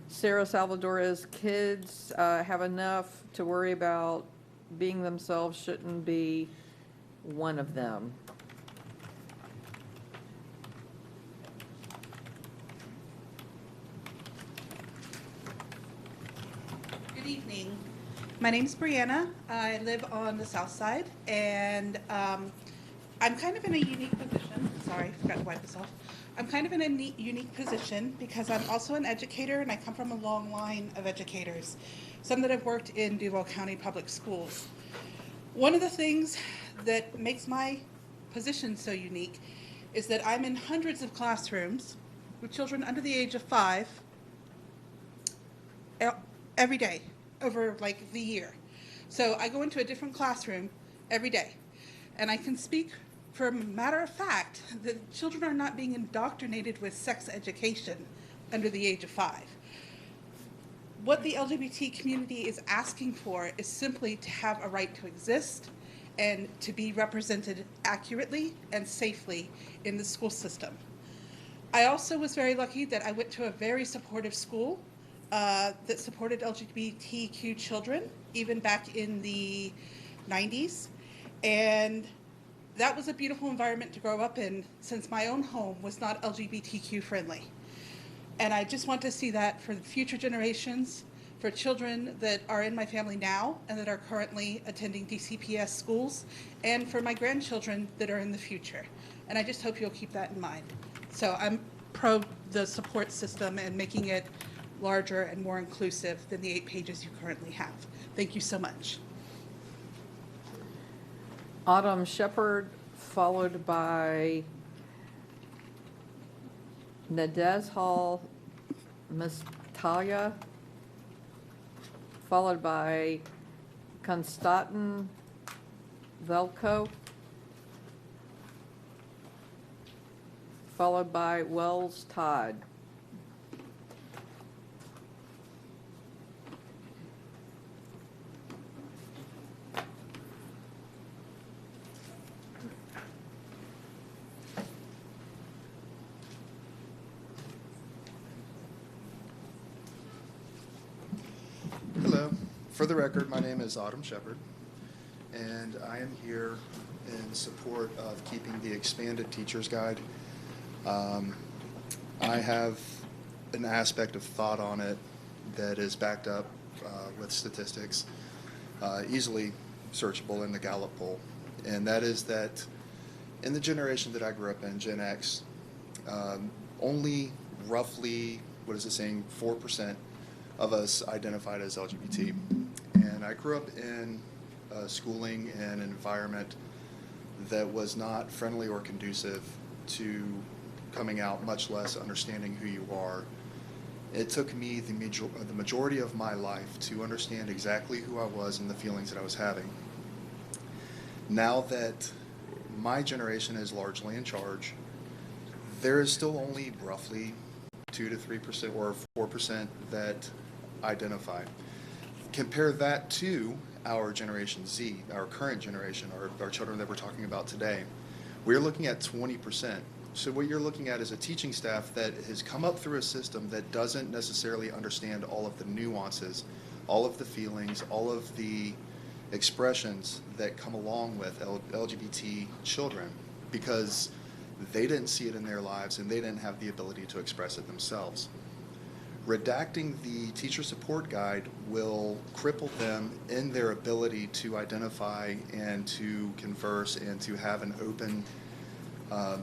Sarah Salvador is kids have enough to worry about being themselves, shouldn't be one of them. Good evening. My name's Brianna. I live on the south side, and I'm kind of in a unique position. Sorry, I forgot to wipe this off. I'm kind of in a unique position because I'm also an educator, and I come from a long line of educators, some that have worked in Duval County Public Schools. One of the things that makes my position so unique is that I'm in hundreds of classrooms with children under the age of 5 every day over like the year. So I go into a different classroom every day, and I can speak for a matter of fact that children are not being indoctrinated with sex education under the age of 5. What the LGBT community is asking for is simply to have a right to exist and to be represented accurately and safely in the school system. I also was very lucky that I went to a very supportive school that supported LGBTQ children, even back in the 90s. And that was a beautiful environment to grow up in, since my own home was not LGBTQ friendly. And I just want to see that for the future generations, for children that are in my family now and that are currently attending DCPS schools, and for my grandchildren that are in the future. And I just hope you'll keep that in mind. So I'm pro the support system and making it larger and more inclusive than the 8 pages you currently have. Thank you so much. Autumn Shepard, followed by Nadez Hall Mistaya, followed by Konstantin Velko, followed by Wells Todd. Hello. For the record, my name is Autumn Shepard, and I am here in support of keeping the expanded teacher's guide. I have an aspect of thought on it that is backed up with statistics, easily searchable in the Gallup poll, and that is that in the generation that I grew up in, Gen X, only roughly, 4% of us identified as LGBT. And I grew up in schooling and an environment that was not friendly or conducive to coming out, much less understanding who you are. It took me the majority of my life to understand exactly who I was and the feelings that I was having. Now that my generation is largely in charge, there is still only roughly 2 to 3% or 4% that identify. Compare that to our Generation Z, our current generation, our children that we're talking about today. We're looking at 20%. So what you're looking at is a teaching staff that has come up through a system that doesn't necessarily understand all of the nuances, all of the feelings, all of the expressions that come along with LGBT children, because they didn't see it in their lives and they didn't have the ability to express it themselves. Redacting the teacher support guide will cripple them in their ability to identify and to converse and to have an open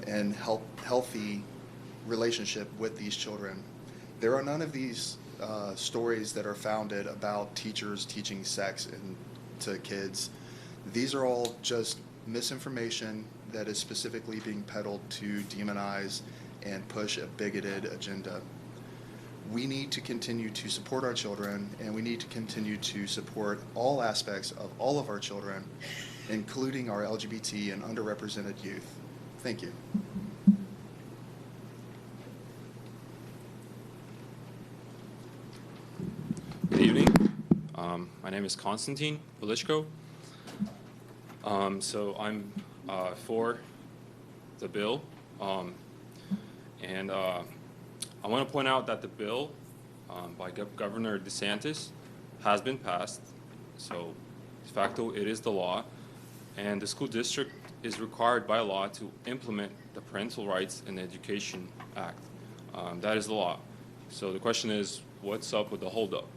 and healthy relationship with these children. There are none of these stories that are founded about teachers teaching sex to kids. These are all just misinformation that is specifically being peddled to demonize and push a bigoted agenda. We need to continue to support our children, and we need to continue to support all aspects of all of our children, including our LGBT and underrepresented youth. Thank you. My name is Konstantin Velishko. So I'm for the bill. And I want to point out that the bill by Governor DeSantis has been passed. So de facto, it is the law. And the school district is required by law to implement the Parental Rights in Education Act. That is the law. So the question is, what's up with the holdup?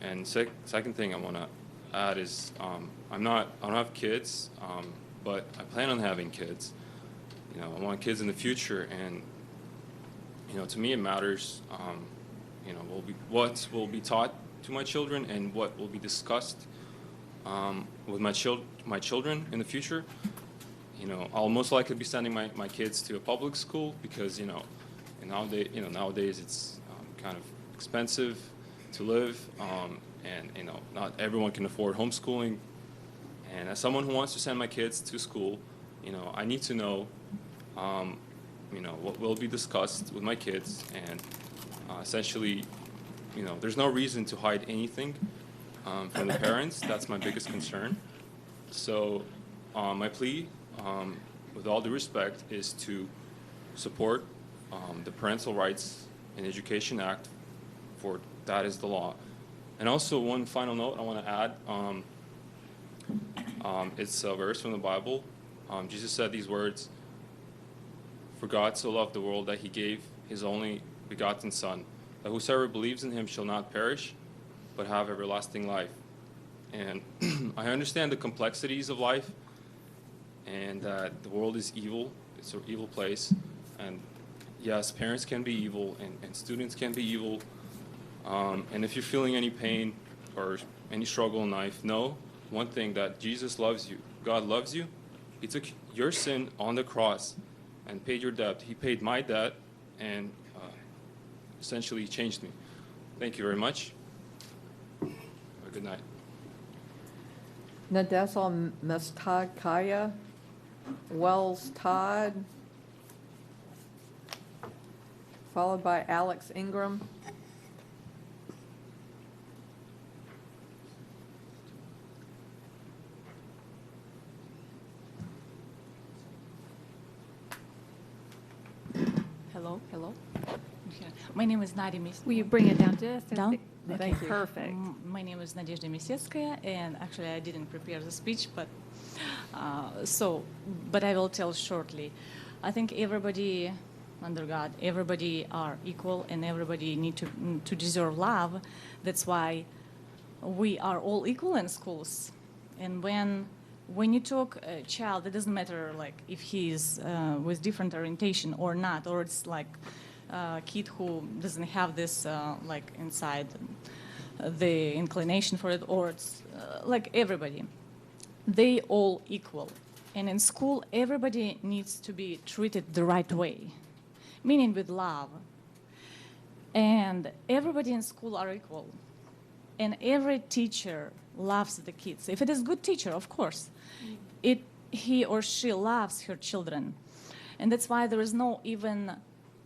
And second thing I want to add is, I don't have kids, but I plan on having kids. You know, I want kids in the future, and you know, to me it matters. You know, what will be taught to my children and what will be discussed with my children in the future. You know, I'll most likely be sending my kids to a public school because nowadays it's kind of expensive to live, and you know, not everyone can afford homeschooling. And as someone who wants to send my kids to school, you know, I need to know, you know, what will be discussed with my kids, and essentially, you know, there's no reason to hide anything from the parents. That's my biggest concern. So my plea, with all due respect, is to support the Parental Rights in Education Act, for that is the law. And also one final note I want to add, it's a verse from the Bible. Jesus said these words, "For God so loved the world that he gave his only begotten Son, that whosoever believes in him shall not perish, but have everlasting life." And I understand the complexities of life, and that the world is evil. It's an evil place. And yes, parents can be evil, and students can be evil. And if you're feeling any pain or any struggle in life, know one thing, that Jesus loves you. God loves you. He took your sin on the cross and paid your debt. He paid my debt and essentially changed me. Thank you very much. Have a good night. Nadezhda Mestagkaya, Wells Todd, followed by Alex Ingram. Hello, hello. Yeah. My name is Nadia Mis. Will you bring it down just a down? bit? Okay. Thank you. Perfect. My name is Nadezhda Misecskaya, and actually I didn't prepare the speech, but but I will tell shortly. I think everybody under God, everybody are equal, and everybody need to deserve love. That's why we are all equal in schools. And when you talk a child, it doesn't matter like if he's with different orientation or not, or it's like a kid who doesn't have this like inside the inclination for it, or it's like everybody. They all equal. And in school, everybody needs to be treated the right way, meaning with love. And everybody in school are equal. And every teacher loves the kids. If it is a good teacher, of course, he or she loves her children. And that's why there is no even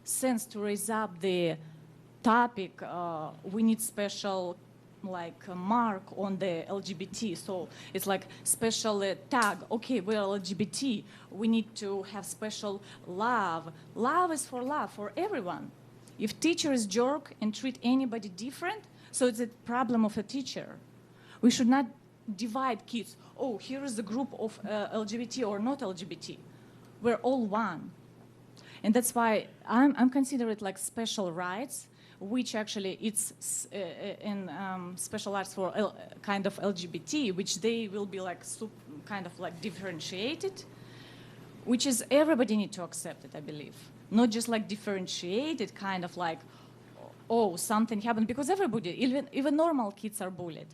sense to raise up the topic, we need special like a mark on the LGBT. So it's like special tag, okay, we're LGBT. We need to have special love. Love is for love, for everyone. If teacher is jerk and treat anybody different, so it's a problem of a teacher. We should not divide kids. Oh, here is the group of LGBT or not LGBT. We're all one. And that's why I'm considering it like special rights, which actually it's in special rights for kind of LGBT, which they will be like kind of like differentiated, which is everybody need to accept it, I believe. Not just like differentiated, kind of like, oh, something happened, because everybody, even normal kids are bullied.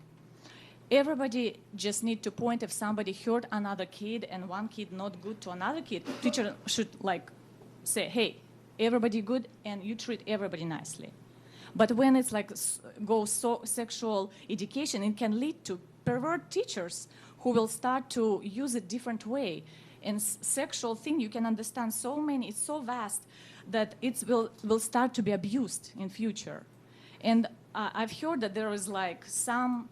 Everybody just need to point if somebody hurt another kid and one kid not good to another kid. Teacher should like say, hey, everybody good and you treat everybody nicely. But when it's like goes so sexual education, it can lead to pervert teachers who will start to use it different way. And sexual thing, you can understand so many, it's so vast that it will start to be abused in future. And I've heard that there is like some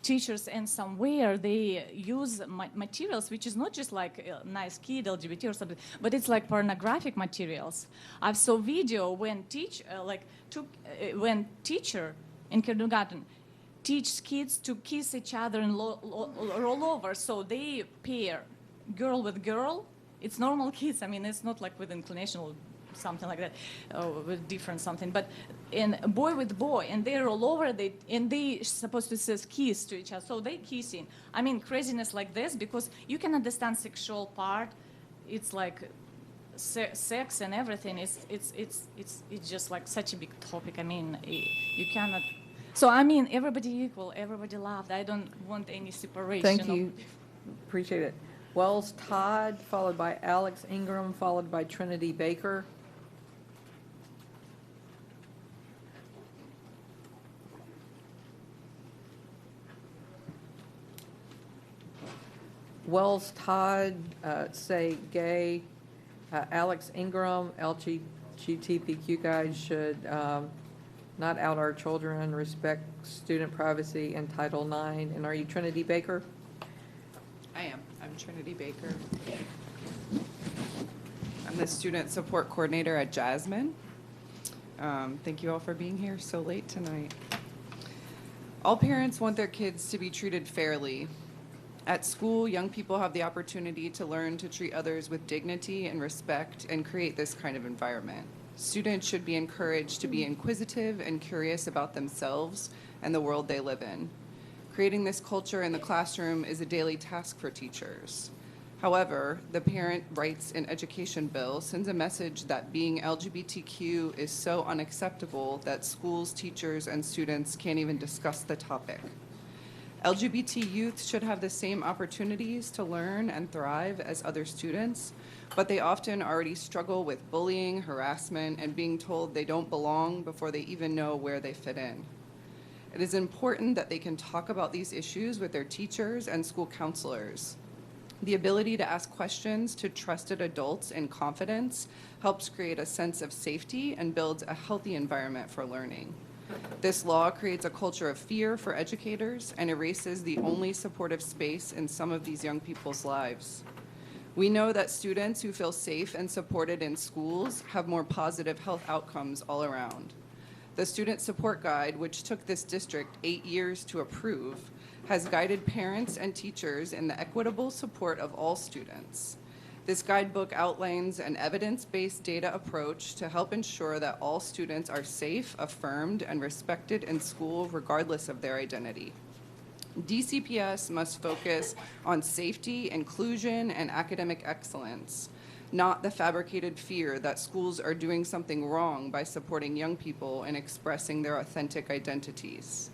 teachers and somewhere they use materials which is not just like a nice kid LGBT or something, but it's like pornographic materials. I saw video when when teacher in kindergarten teach kids to kiss each other and roll over, so they pair girl with girl. It's normal kids. I mean, it's not like with inclination or something like that, or with different something. But in boy with boy, and they roll over, they supposed to say kiss to each other, so they kissing. I mean, craziness like this, because you can understand sexual part. It's like sex and everything. It's just like such a big topic. I mean, you cannot. So I mean, everybody equal, everybody loved. I don't want any separation. Thank you. Appreciate it. Wells Todd, followed by Alex Ingram, followed by Trinity Baker. Wells Todd, say gay. Alex Ingram, LGBTQ guys should not out our children, respect student privacy and Title IX. And are you Trinity Baker? I am. I'm Trinity Baker. I'm the student support coordinator at Jasmine. Thank you all for being here so late tonight. All parents want their kids to be treated fairly. At school, young people have the opportunity to learn to treat others with dignity and respect and create this kind of environment. Students should be encouraged to be inquisitive and curious about themselves and the world they live in. Creating this culture in the classroom is a daily task for teachers. However, the Parent Rights and Education Bill sends a message that being LGBTQ is so unacceptable that schools, teachers, and students can't even discuss the topic. LGBT youth should have the same opportunities to learn and thrive as other students, but they often already struggle with bullying, harassment, and being told they don't belong before they even know where they fit in. It is important that they can talk about these issues with their teachers and school counselors. The ability to ask questions to trusted adults in confidence helps create a sense of safety and builds a healthy environment for learning. This law creates a culture of fear for educators and erases the only supportive space in some of these young people's lives. We know that students who feel safe and supported in schools have more positive health outcomes all around. The Student Support Guide, which took this district 8 years to approve, has guided parents and teachers in the equitable support of all students. This guidebook outlines an evidence-based data approach to help ensure that all students are safe, affirmed, and respected in school regardless of their identity. DCPS must focus on safety, inclusion, and academic excellence, not the fabricated fear that schools are doing something wrong by supporting young people and expressing their authentic identities.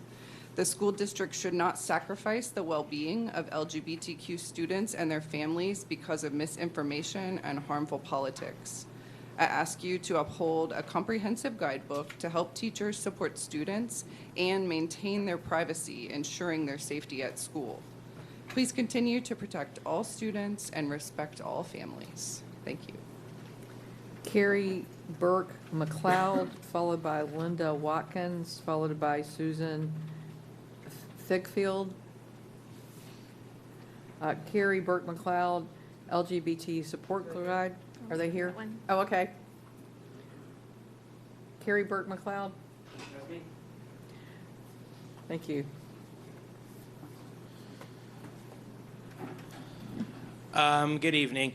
The school district should not sacrifice the well-being of LGBTQ students and their families because of misinformation and harmful politics. I ask you to uphold a comprehensive guidebook to help teachers support students and maintain their privacy, ensuring their safety at school. Please continue to protect all students and respect all families. Thank you. Carrie Burke McLeod, followed by Linda Watkins, followed by Susan Thigfield. Carrie Burke McLeod, LGBT Support Guide. Are they here? Oh, okay. Carrie Burke McLeod. Thank you. Good evening.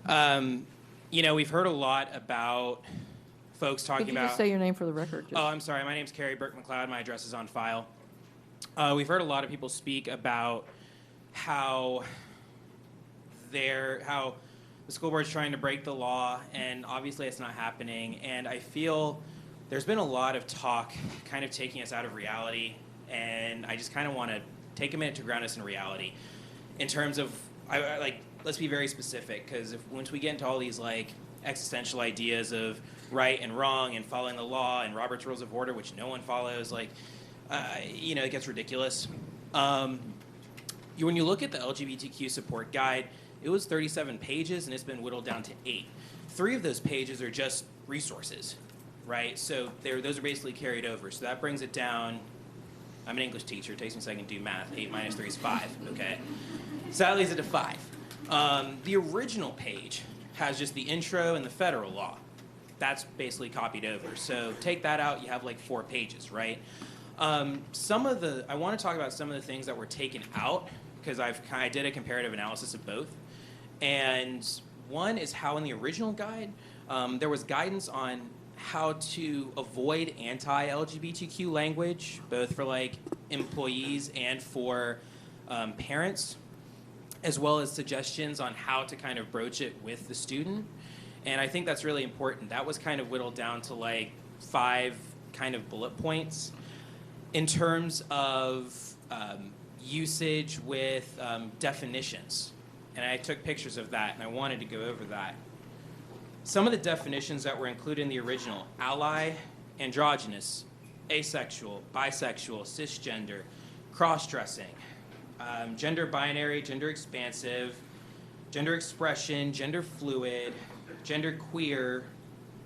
We've heard a lot about folks talking Could you about. just say your name for the record? Oh, I'm sorry. My name's Carrie Burke McLeod. My address is on file. We've heard a lot of people speak about how the school board's trying to break the law, and obviously it's not happening. And I feel there's been a lot of talk kind of taking us out of reality, and I just kind of want to take a minute to ground us in reality in terms of, let's be very specific, because once we get into all these existential ideas of right and wrong and following the law and Robert's Rules of Order, which no one follows, it gets ridiculous. When you look at the LGBTQ support guide, it was 37 pages and it's been whittled down to 8. 3 of those pages are just resources. right? So those are basically carried over. So that brings it down. I'm an English teacher. It takes me a second to do math. 8 minus 3 is 5, okay? So that leaves it to 5. The original page has just the intro and the federal law. That's basically copied over. So take that out, you have like 4 pages, right? I want to talk about some of the things that were taken out, because I did a comparative analysis of both. And one is how in the original guide, there was guidance on how to avoid anti-LGBTQ language, both for like employees and for parents, as well as suggestions on how to kind of broach it with the student. And I think that's really important. That was kind of whittled down to like 5 kind of bullet points in terms of usage with definitions. And I took pictures of that, and I wanted to go over that. Some of the definitions that were included in the original: ally, androgynous, asexual, bisexual, cisgender, cross-dressing, gender binary, gender expansive, gender expression, gender fluid, gender queer,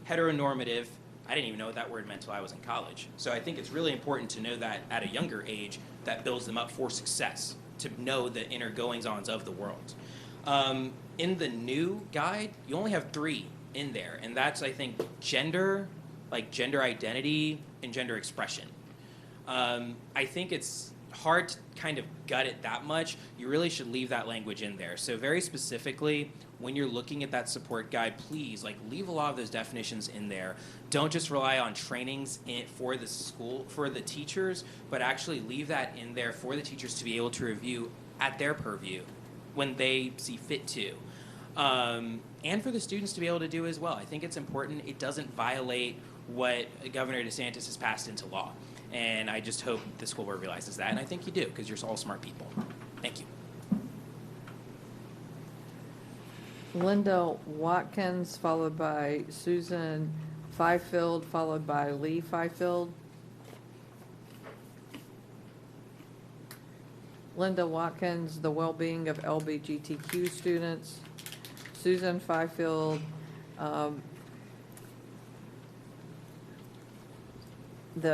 heteronormative. I didn't even know what that word meant until I was in college. So I think it's really important to know that at a younger age. That builds them up for success, to know the inner goings-ons of the world. In the new guide, you only have 3 in there, and that's, I think, gender, like gender identity, and gender expression. I think it's hard to kind of gut it that much. You really should leave that language in there. So very specifically, when you're looking at that support guide, please leave a lot of those definitions in there. Don't just rely on trainings for the school, for the teachers, but actually leave that in there for the teachers to be able to review at their purview when they see fit to. And for the students to be able to do as well. I think it's important. It doesn't violate what Governor DeSantis has passed into law. And I just hope the school board realizes that, and I think you do, because you're all smart people. Thank you. Linda Watkins, followed by Susan Fifield, followed by Lee Fifield. Linda Watkins, the well-being of LGBTQ students. Susan Fifield, the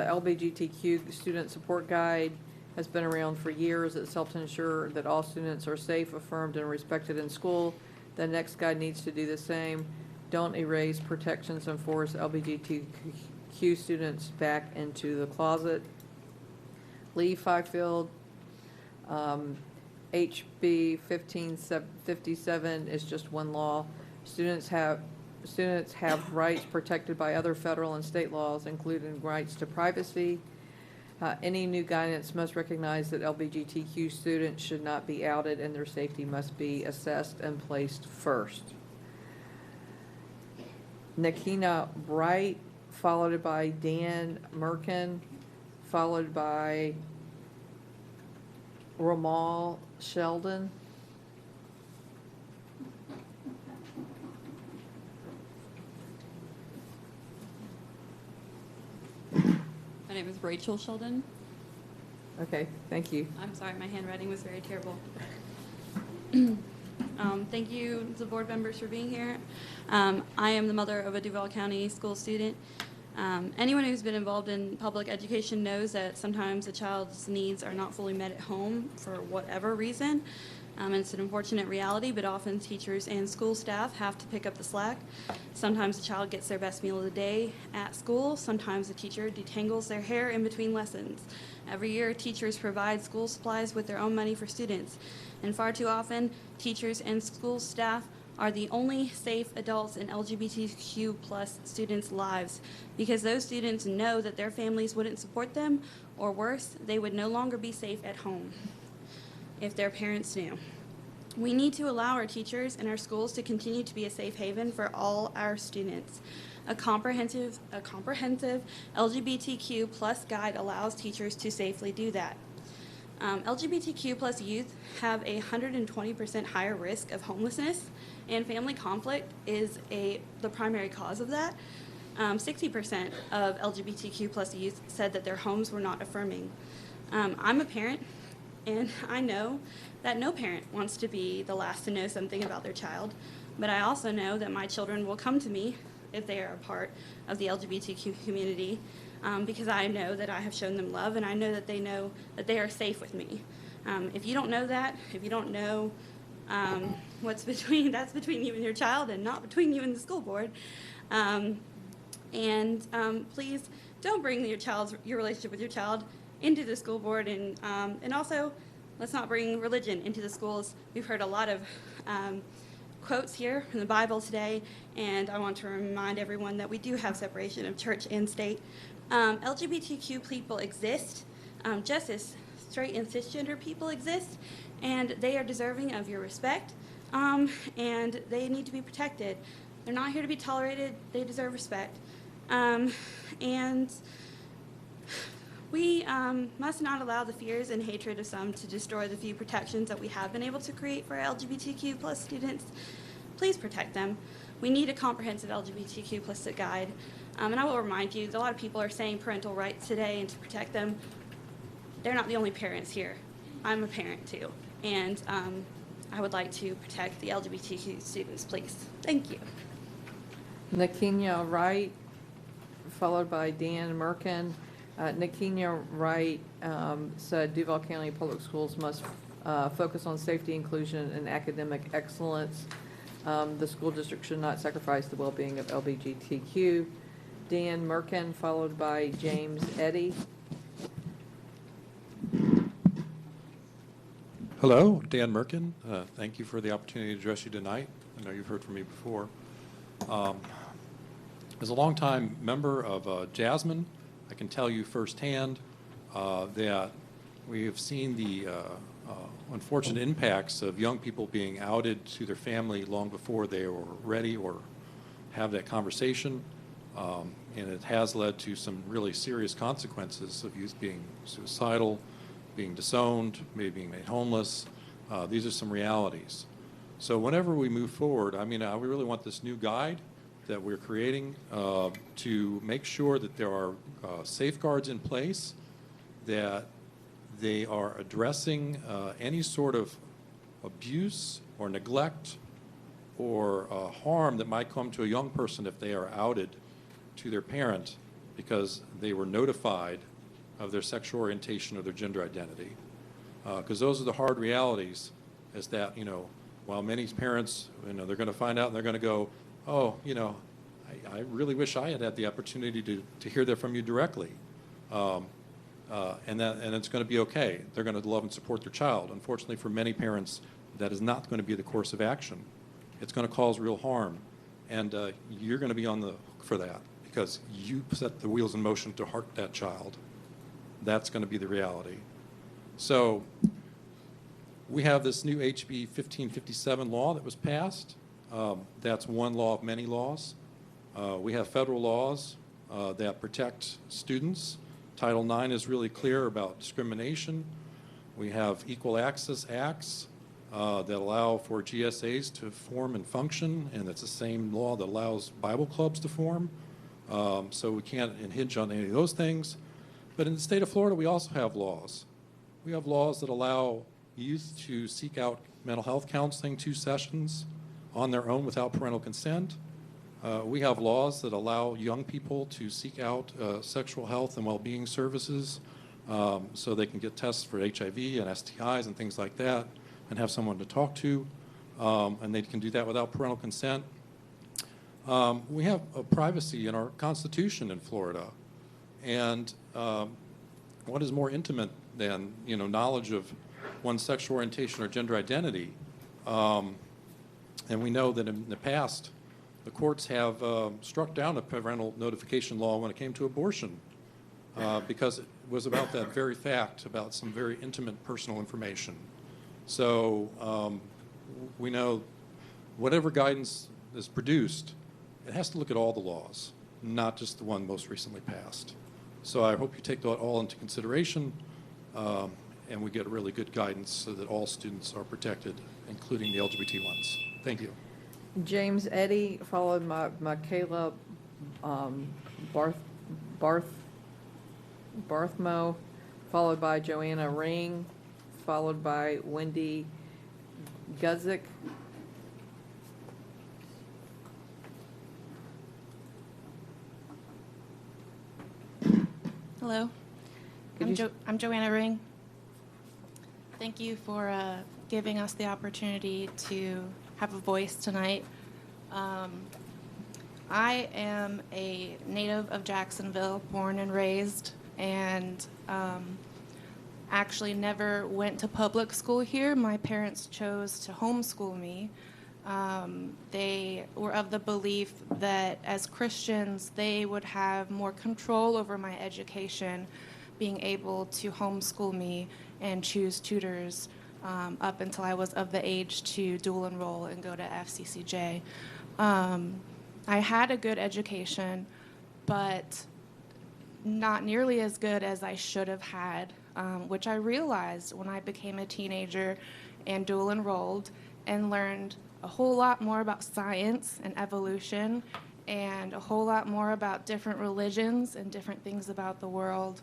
LGBTQ student support guide has been around for years. It's helped ensure that all students are safe, affirmed, and respected in school. The next guide needs to do the same. Don't erase protections and force LGBTQ students back into the closet. Lee Fifield, HB 1557 is just one law. Students have rights protected by other federal and state laws, including rights to privacy. Any new guidance must recognize that LGBTQ students should not be outed, and their safety must be assessed and placed first. Nakina Bright, followed by Dan Merkin, followed by Ramal Sheldon. My name is Rachel Sheldon. Okay, thank you. I'm sorry, my handwriting was very terrible. Thank you to the board members for being here. I am the mother of a Duval County school student. Anyone who's been involved in public education knows that sometimes a child's needs are not fully met at home for whatever reason. It's an unfortunate reality, but often teachers and school staff have to pick up the slack. Sometimes the child gets their best meal of the day at school. Sometimes the teacher detangles their hair in between lessons. Every year, teachers provide school supplies with their own money for students. And far too often, teachers and school staff are the only safe adults in LGBTQ plus students' lives, because those students know that their families wouldn't support them, or worse, they would no longer be safe at home if their parents knew. We need to allow our teachers and our schools to continue to be a safe haven for all our students. A comprehensive LGBTQ plus guide allows teachers to safely do that. LGBTQ plus youth have a 120% higher risk of homelessness, and family conflict is the primary cause of that. 60% of LGBTQ plus youth said that their homes were not affirming. I'm a parent, and I know that no parent wants to be the last to know something about their child, but I also know that my children will come to me if they are a part of the LGBTQ community, because I know that I have shown them love, and I know that they are safe with me. If you don't know that, if you don't know that's between you and your child, and not between you and the school board. Please don't bring your relationship with your child into the school board, and also let's not bring religion into the schools. We've heard a lot of quotes here from the Bible today, and I want to remind everyone that we do have separation of church and state. LGBTQ people exist, just as straight and cisgender people exist, and they are deserving of your respect, and they need to be protected. They're not here to be tolerated. They deserve respect. And we must not allow the fears and hatred of some to destroy the few protections that we have been able to create for LGBTQ plus students. Please protect them. We need a comprehensive LGBTQ plus guide. And I will remind you, a lot of people are saying parental rights today and to protect them. They're not the only parents here. I'm a parent too. And I would like to protect the LGBTQ students, please. Thank you. Nakinia Wright, followed by Dan Merkin. Nakinia Wright said Duval County Public Schools must focus on safety, inclusion, and academic excellence. The school district should not sacrifice the well-being of LGBTQ. Dan Merkin, followed by James Eddy. Hello, Dan Merkin. Thank you for the opportunity to address you tonight. I know you've heard from me before. As a longtime member of Jasmine, I can tell you firsthand that we have seen the unfortunate impacts of young people being outed to their family long before they were ready or have that conversation. And it has led to some really serious consequences of youth being suicidal, being disowned, maybe being made homeless. These are some realities. So whenever we move forward, I mean, we really want this new guide that we're creating to make sure that there are safeguards in place, that they are addressing any sort of abuse or neglect or harm that might come to a young person if they are outed to their parent because they were notified of their sexual orientation or their gender identity. Because those are the hard realities, is that, while many parents, they're going to find out and they're going to go, oh, I really wish I had had the opportunity to hear that from you directly. And it's going to be okay. They're going to love and support their child. Unfortunately, for many parents, that is not going to be the course of action. It's going to cause real harm. And you're going to be on the hook for that because you set the wheels in motion to hurt that child. That's going to be the reality. So we have this new HB 1557 law that was passed. That's one law of many laws. We have federal laws that protect students. Title IX is really clear about discrimination. We have equal access acts that allow for GSAs to form and function, and it's the same law that allows Bible clubs to form. So we can't hinge on any of those things. But in the state of Florida, we also have laws. We have laws that allow youth to seek out mental health counseling 2 sessions on their own without parental consent. We have laws that allow young people to seek out sexual health and well-being services so they can get tests for HIV and STIs and things like that and have someone to talk to, and they can do that without parental consent. We have privacy in our Constitution in Florida, and what is more intimate than knowledge of one's sexual orientation or gender identity? And we know that in the past, the courts have struck down a parental notification law when it came to abortion because it was about that very fact, about some very intimate personal information. So we know whatever guidance is produced, it has to look at all the laws, not just the one most recently passed. So I hope you take that all into consideration and we get really good guidance so that all students are protected, including the LGBT ones. Thank you. James Eddy, followed by Michaela Barthmo, followed by Joanna Ring, followed by Wendy Guzik. Hello. I'm Joanna Ring. Thank you for giving us the opportunity to have a voice tonight. I am a native of Jacksonville, born and raised, and actually never went to public school here. My parents chose to homeschool me. They were of the belief that as Christians, they would have more control over my education, being able to homeschool me and choose tutors up until I was of the age to dual enroll and go to FCCJ. I had a good education, but not nearly as good as I should have had, which I realized when I became a teenager and dual enrolled and learned a whole lot more about science and evolution and a whole lot more about different religions and different things about the world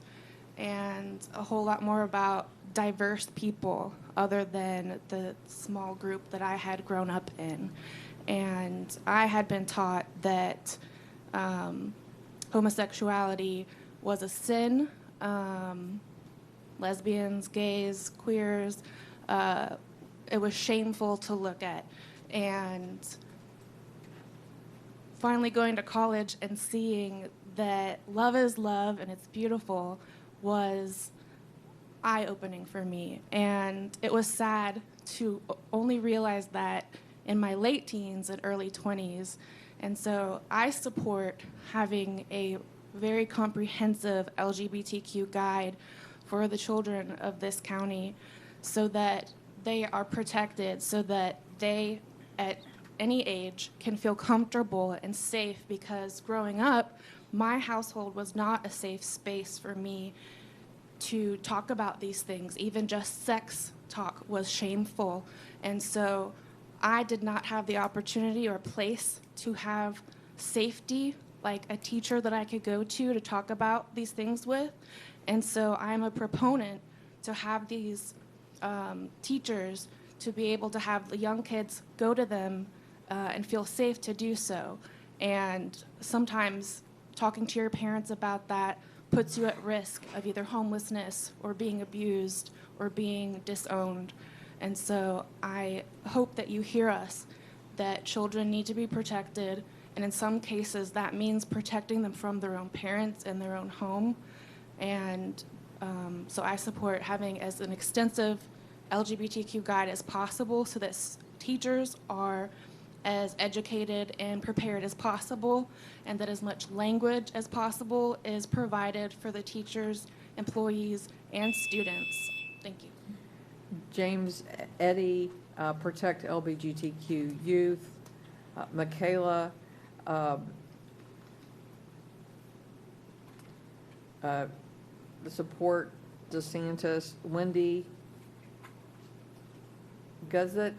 and a whole lot more about diverse people other than the small group that I had grown up in. And I had been taught that homosexuality was a sin. Lesbians, gays, queers, it was shameful to look at. And finally going to college and seeing that love is love and it's beautiful was eye-opening for me. And it was sad to only realize that in my late teens and early 20s. And so I support having a very comprehensive LGBTQ guide for the children of this county so that they are protected, so that they, at any age, can feel comfortable and safe, because growing up, my household was not a safe space for me to talk about these things. Even just sex talk was shameful. And so I did not have the opportunity or place to have safety, like a teacher that I could go to talk about these things with. And so I'm a proponent to have these teachers to be able to have the young kids go to them and feel safe to do so. And sometimes talking to your parents about that puts you at risk of either homelessness or being abused or being disowned. And so I hope that you hear us, that children need to be protected, and in some cases that means protecting them from their own parents in their own home. And so I support having as an extensive LGBTQ guide as possible so that teachers are as educated and prepared as possible, and that as much language as possible is provided for the teachers, employees, and students. Thank you. James Eddy, Protect LGBTQ Youth. Michaela, the Support DeSantis. Wendy Guzzett.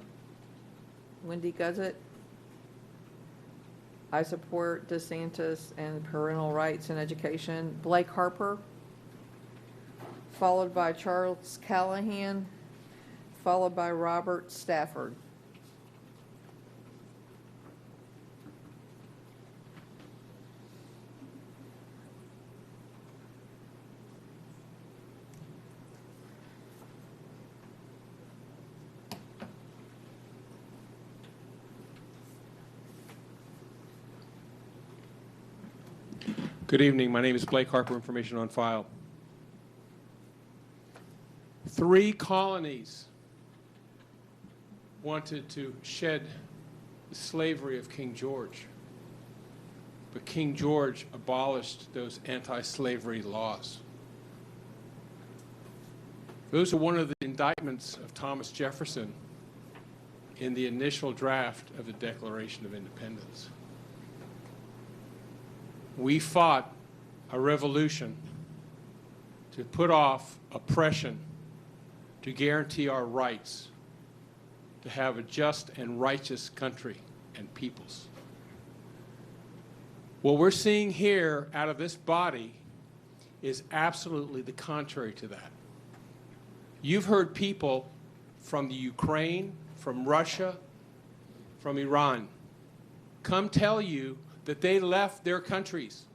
I support DeSantis and parental rights in education. Blake Harper, followed by Charles Callahan, followed by Robert Stafford. Good evening. My name is Blake Harper, information on file. 3 colonies wanted to shed the slavery of King George, but King George abolished those anti-slavery laws. Those are one of the indictments of Thomas Jefferson in the initial draft of the Declaration of Independence. We fought a revolution to put off oppression, to guarantee our rights, to have a just and righteous country and peoples. What we're seeing here out of this body is absolutely the contrary to that. You've heard people from the Ukraine, from Russia, from Iran come tell you that they left their countries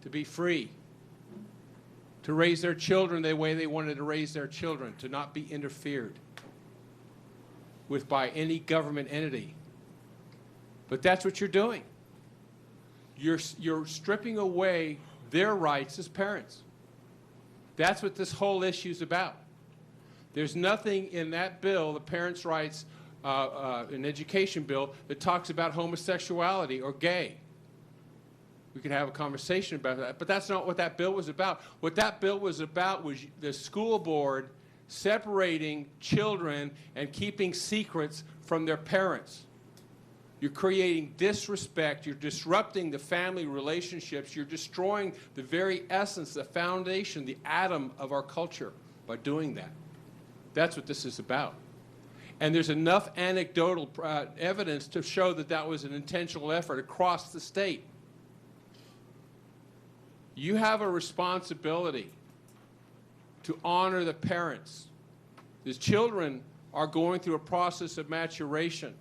to be free, to raise their children the way they wanted to raise their children, to not be interfered with by any government entity. But that's what you're doing. You're stripping away their rights as parents. That's what this whole issue is about. There's nothing in that bill, the Parents' Rights an Education bill, that talks about homosexuality or gay. We could have a conversation about that, but that's not what that bill was about. What that bill was about was the school board separating children and keeping secrets from their parents. You're creating disrespect. You're disrupting the family relationships. You're destroying the very essence, the foundation, the atom of our culture by doing that. That's what this is about. And there's enough anecdotal evidence to show that that was an intentional effort across the state. You have a responsibility to honor the parents. These children are going through a process of maturation.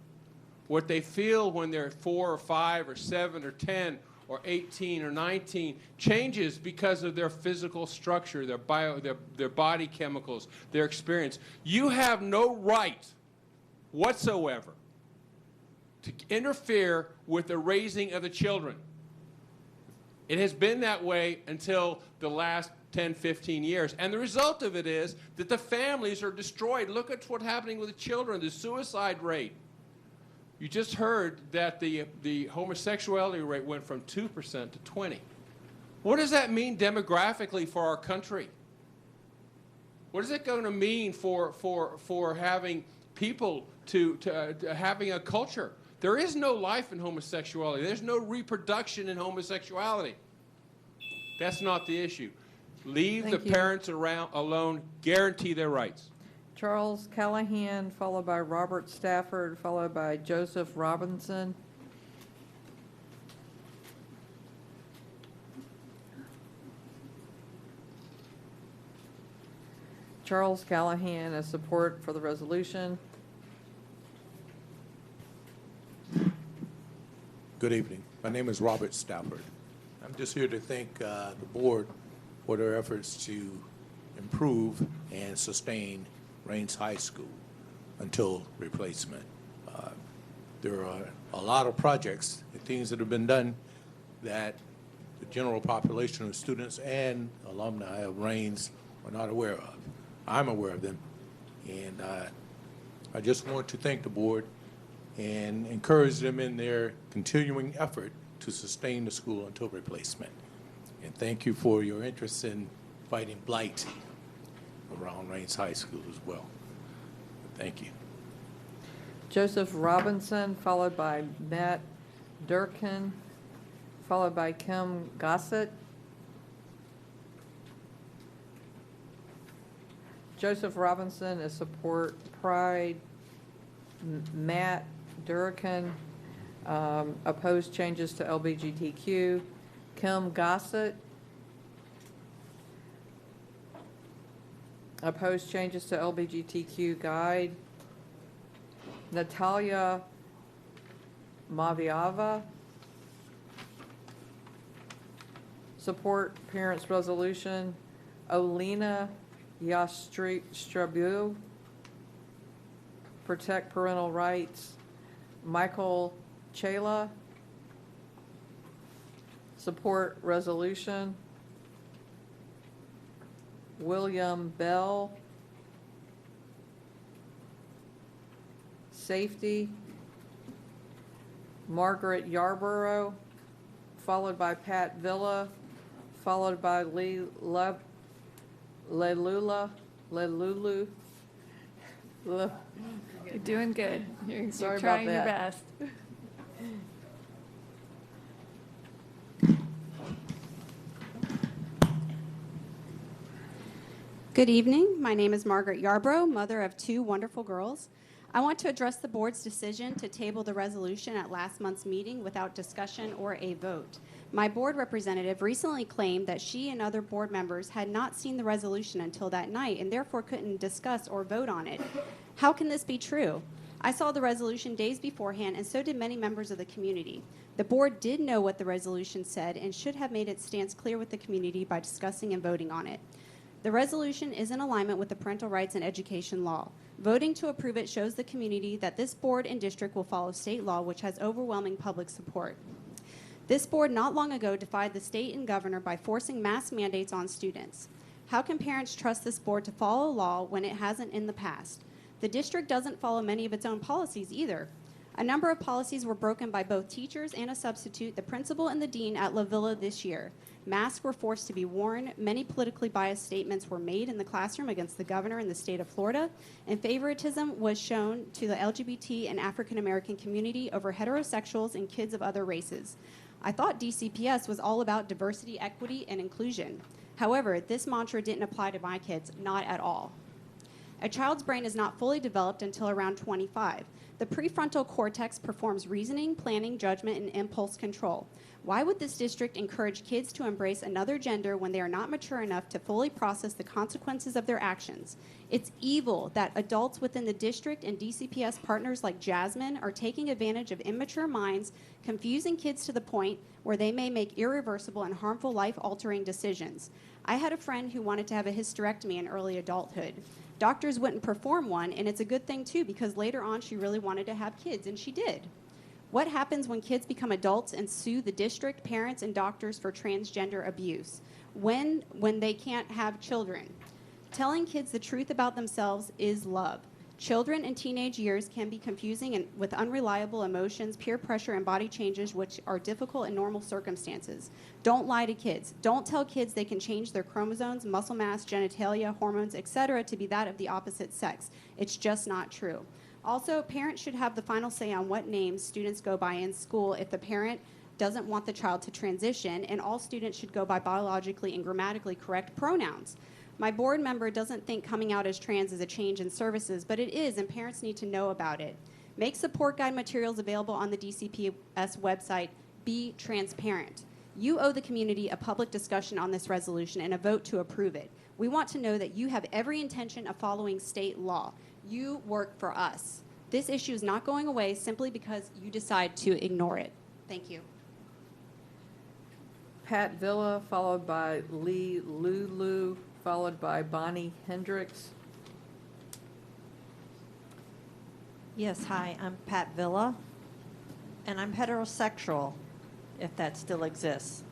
What they feel when they're 4 or 5 or 7 or 10 or 18 or 19 changes because of their physical structure, their body chemicals, their experience. You have no right whatsoever to interfere with the raising of the children. It has been that way until the last 10, 15 years. And the result of it is that the families are destroyed. Look at what's happening with the children, the suicide rate. You just heard that the homosexuality rate went from 2% to 20%. What does that mean demographically for our country? What is it going to mean for having people to having a culture? There is no life in homosexuality. There's no reproduction in homosexuality. That's not the issue. Leave Thank the you. parents alone. Guarantee their rights. Charles Callahan, followed by Robert Stafford, followed by Joseph Robinson. Charles Callahan as support for the resolution. Good evening. My name is Robert Stafford. I'm just here to thank the board for their efforts to improve and sustain Rains High School until replacement. There are a lot of projects and things that have been done that the general population of students and alumni of Rains are not aware of. I'm aware of them, and I just want to thank the board and encourage them in their continuing effort to sustain the school until replacement. And thank you for your interest in fighting blight around Rains High School as well. Thank you. Joseph Robinson, followed by Matt Durkin, followed by Kim Gossett. Joseph Robinson is support Pride. Matt Durkin, opposed changes to LGBTQ. Kim Gossett, opposed changes to LGBTQ guide. Natalia Maviava, support parents resolution. Olena Yastrabu, protect parental rights. Michael Chela, support resolution. William Bell, safety. Margaret Yarborough, followed by Pat Villa, followed by Lelulu. You're doing good. You're Sorry trying about your that. best. Good evening. My name is Margaret Yarbrough, mother of 2 wonderful girls. I want to address the board's decision to table the resolution at last month's meeting without discussion or a vote. My board representative recently claimed that she and other board members had not seen the resolution until that night and therefore couldn't discuss or vote on it. How can this be true? I saw the resolution days beforehand, and so did many members of the community. The board did know what the resolution said and should have made its stance clear with the community by discussing and voting on it. The resolution is in alignment with the parental rights and education law. Voting to approve it shows the community that this board and district will follow state law, which has overwhelming public support. This board not long ago defied the state and governor by forcing mask mandates on students. How can parents trust this board to follow law when it hasn't in the past? The district doesn't follow many of its own policies either. A number of policies were broken by both teachers and a substitute, the principal and the dean at La Villa this year. Masks were forced to be worn. Many politically biased statements were made in the classroom against the governor in the state of Florida, and favoritism was shown to the LGBT and African American community over heterosexuals and kids of other races. I thought DCPS was all about diversity, equity, and inclusion. However, this mantra didn't apply to my kids, not at all. A child's brain is not fully developed until around 25. The prefrontal cortex performs reasoning, planning, judgment, and impulse control. Why would this district encourage kids to embrace another gender when they are not mature enough to fully process the consequences of their actions? It's evil that adults within the district and DCPS partners like Jasmine are taking advantage of immature minds, confusing kids to the point where they may make irreversible and harmful life-altering decisions. I had a friend who wanted to have a hysterectomy in early adulthood. Doctors wouldn't perform one, and it's a good thing too, because later on she really wanted to have kids, and she did. What happens when kids become adults and sue the district, parents, and doctors for transgender abuse? When they can't have children? Telling kids the truth about themselves is love. Children in teenage years can be confusing and with unreliable emotions, peer pressure, and body changes which are difficult in normal circumstances. Don't lie to kids. Don't tell kids they can change their chromosomes, muscle mass, genitalia, hormones, etc. to be that of the opposite sex. It's just not true. Also, parents should have the final say on what names students go by in school if the parent doesn't want the child to transition, and all students should go by biologically and grammatically correct pronouns. My board member doesn't think coming out as trans is a change in services, but it is, and parents need to know about it. Make support guide materials available on the DCPS website. Be transparent. You owe the community a public discussion on this resolution and a vote to approve it. We want to know that you have every intention of following state law. You work for us. This issue is not going away simply because you decide to ignore it. Thank you. Pat Villa, followed by Lee Lulu, followed by Bonnie Hendricks. Yes, hi, I'm Pat Villa, and I'm heterosexual, if that still exists.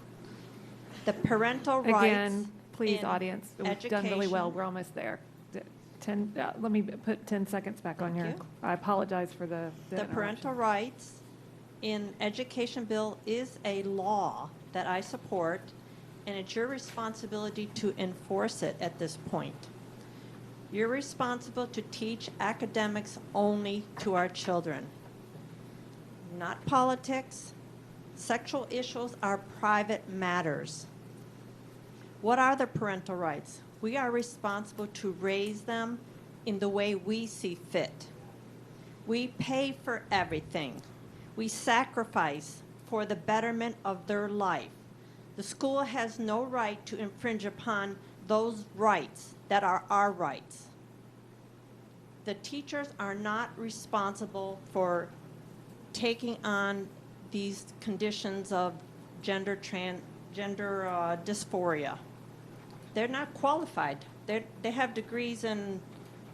The parental rights. Again, please, in audience, we've done really well. We're almost there. Let me put 10 seconds back on your, I apologize for the The parental rights in education bill is a law that I support, and it's your responsibility to enforce it at this point. You're responsible to teach academics only to our children, not politics. Sexual issues are private matters. What are the parental rights? We are responsible to raise them in the way we see fit. We pay for everything. We sacrifice for the betterment of their life. The school has no right to infringe upon those rights that are our rights. The teachers are not responsible taking on these conditions of gender dysphoria. They're not qualified. They have degrees in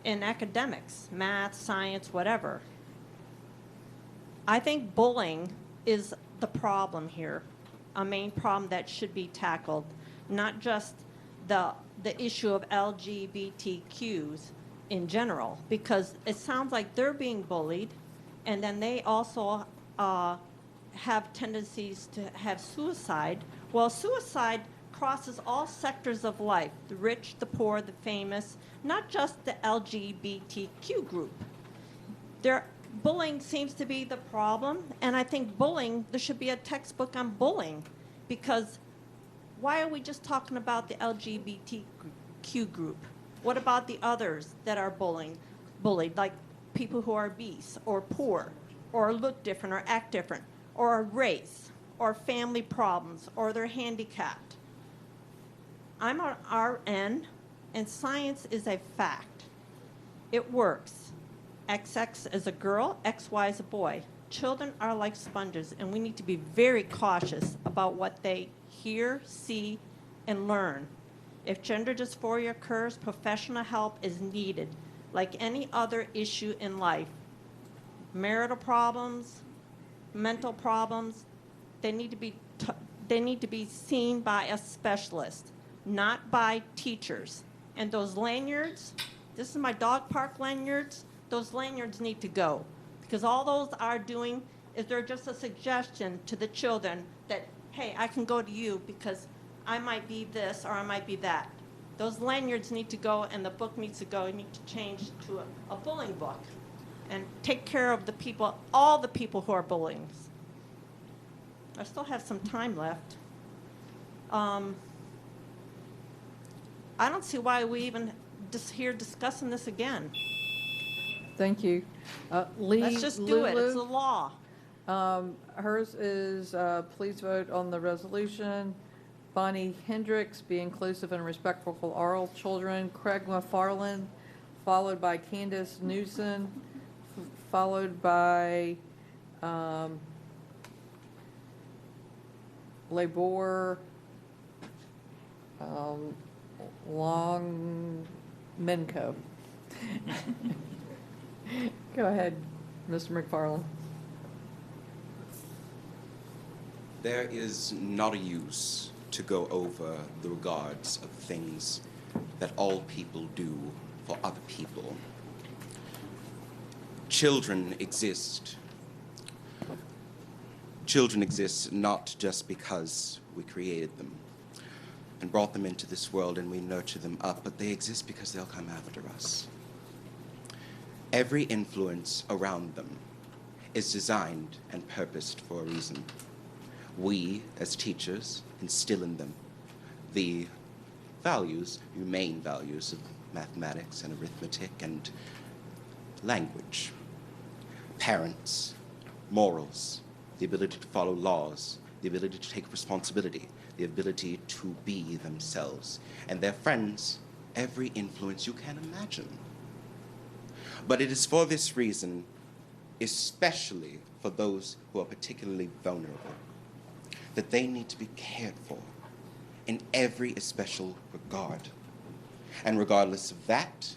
academics, math, science, whatever. I think bullying is the problem here, a main problem that should be tackled, not just the issue of LGBTQs in general, because it sounds like they're being bullied, and then they also have tendencies to have suicide. Well, suicide crosses all sectors of life, the rich, the poor, the famous, not just the LGBTQ group. Bullying seems to be the problem, and I think there should be a textbook on bullying, because why are we just talking about the LGBTQ group? What about the others that are bullied, like people who are obese or poor or look different or act different, or race or family problems, or they're handicapped? I'm an RN, and science is a fact. It works. XX is a girl, XY is a boy. Children are like sponges, and we need to be very cautious about what they hear, see, and learn. If gender dysphoria occurs, professional help is needed, like any other issue in life. Marital problems, mental problems, they need to be seen by a specialist, not by teachers. And those lanyards, this is my dog park lanyards, those lanyards need to go. Because all those are doing is they're just a suggestion to the children that, hey, I can go to you because I might be this or I might be that. Those lanyards need to go and the book needs to go. You need to change to a bullying book and take care of the people, all the people who are bullying. I still have some time left. I don't see why we even here discussing this again. Thank you. Lee Let's just do it. It's the law. Hers is please vote on the resolution. Bonnie Hendricks, be inclusive and respectful for all children. Craig McFarland, followed by Candace Newsom, followed by Labor Long Menco. Go ahead, Mr. McFarland. There is not a use to go over the regards of things that all people do for other people. Children exist. Children exist not just because we created them and brought them into this world and we nurture them up, but they exist because they'll come after us. Every influence around them is designed and purposed for a reason. We, as teachers, instill in them the values, humane values of mathematics and arithmetic and language. Parents, morals, the ability to follow laws, the ability to take responsibility, the ability to be themselves, and their friends, every influence you can imagine. But it is for this reason, especially for those who are particularly vulnerable, that they need to be cared for in every especial regard. And regardless of that,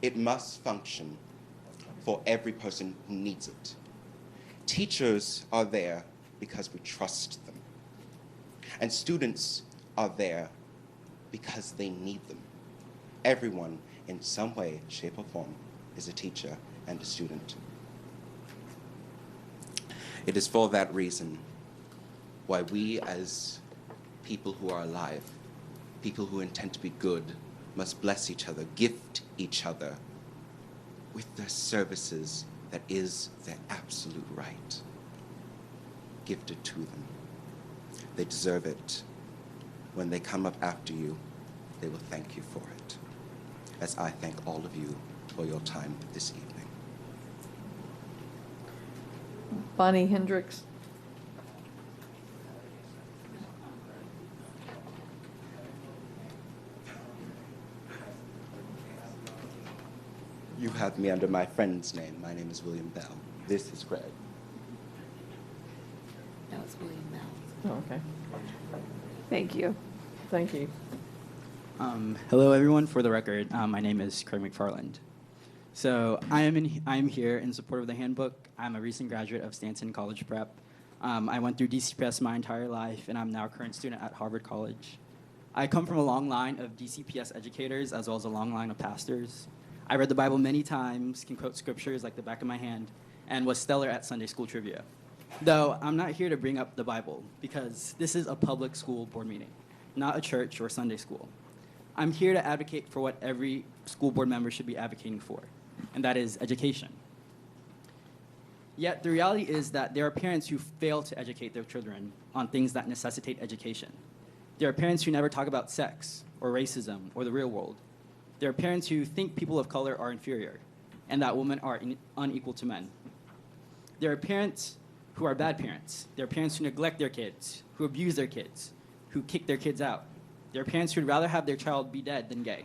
it must function for every person who needs it. Teachers are there because we trust them. And students are there because they need them. Everyone, in some way, shape, or form, is a teacher and a student. It is for that reason why we, as people who are alive, people who intend to be good, must bless each other, gift each other with the services that is their absolute right. Gift it to them. They deserve it. When they come up after you, they will thank you for it, as I thank all of you for your time this evening. Bonnie Hendricks. You have me under my friend's name. My name is William Bell. This is Greg. That was William Bell. Oh, okay. Thank you. Thank you. Hello, everyone. For the record, my name is Craig McFarland. So I am here in support of the handbook. I'm a recent graduate of Stanton College Prep. I went through DCPS my entire life, and I'm now a current student at Harvard College. I come from a long line of DCPS educators as well as a long line of pastors. I read the Bible many times, can quote scriptures like the back of my hand, and was stellar at Sunday school trivia. Though I'm not here to bring up the Bible because this is a public school board meeting, not a church or Sunday school. I'm here to advocate for what every school board member should be advocating for, and that is education. Yet the reality is that there are parents who fail to educate their children on things that necessitate education. There are parents who never talk about sex or racism or the real world. There are parents who think people of color are inferior and that women are unequal to men. There are parents who are bad parents. There are parents who neglect their kids, who abuse their kids, who kick their kids out. There are parents who would rather have their child be dead than gay.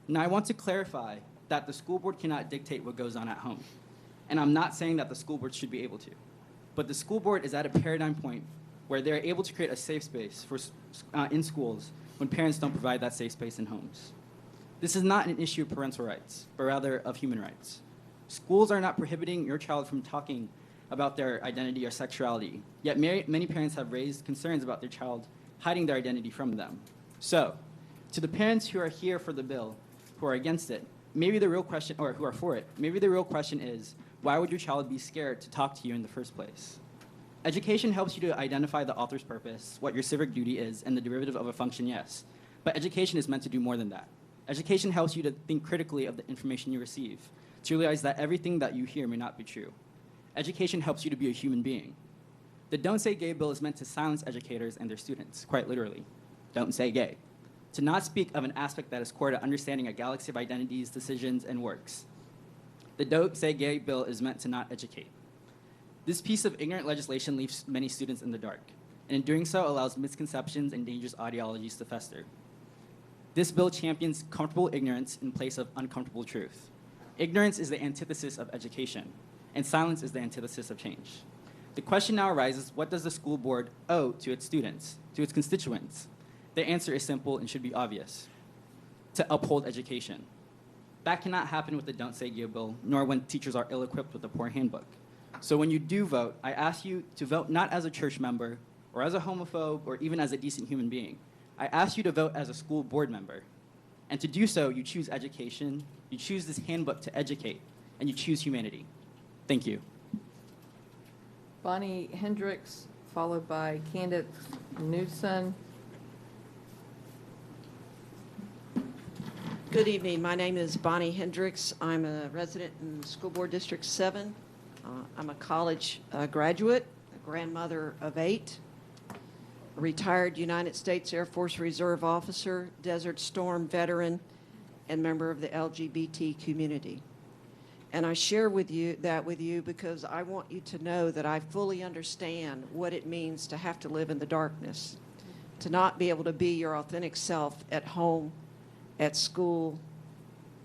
Now, I want to clarify that the school board cannot dictate what goes on at home. And I'm not saying that the school board should be able to. But the school board is at a paradigm point where they're able to create a safe space in schools when parents don't provide that safe space in homes. This is not an issue of parental rights, but rather of human rights. Schools are not prohibiting your child from talking about their identity or sexuality, yet many parents have raised concerns about their child hiding their identity from them. So, to the parents who are here for the bill, who are against it, maybe the real question, or who are for it, maybe the real question is, why would your child be scared to talk to you in the first place? Education helps you to identify the author's purpose, what your civic duty is, and the derivative of a function, yes. But education is meant to do more than that. Education helps you to think critically of the information you receive, to realize that everything that you hear may not be true. Education helps you to be a human being. The Don't Say Gay bill is meant to silence educators and their students, quite literally. Don't say gay. To not speak of an aspect that is core to understanding a galaxy of identities, decisions, and works. The Don't Say Gay bill is meant to not educate. This piece of ignorant legislation leaves many students in the dark, and in doing so allows misconceptions and dangerous ideologies to fester. This bill champions comfortable ignorance in place of uncomfortable truth. Ignorance is the antithesis of education, and silence is the antithesis of change. The question now arises, what does the school board owe to its students, to its constituents? The answer is simple and should be obvious: to uphold education. That cannot happen with the Don't Say Gay bill, nor when teachers are ill-equipped with a poor handbook. So when you do vote, I ask you to vote not as a church member, or as a homophobe, or even as a decent human being. I ask you to vote as a school board member. And to do so, you choose education, you choose this handbook to educate, and you choose humanity. Thank you. Bonnie Hendricks, followed by Candace Newson. Good evening. My name is Bonnie Hendricks. I'm a resident in School Board District 7. I'm a college graduate, a grandmother of 8, a retired United States Air Force Reserve officer, Desert Storm veteran, and member of the LGBT community. And I share with you because I want you to know that I fully understand what it means to have to live in the darkness, to not be able to be your authentic self at home, at school,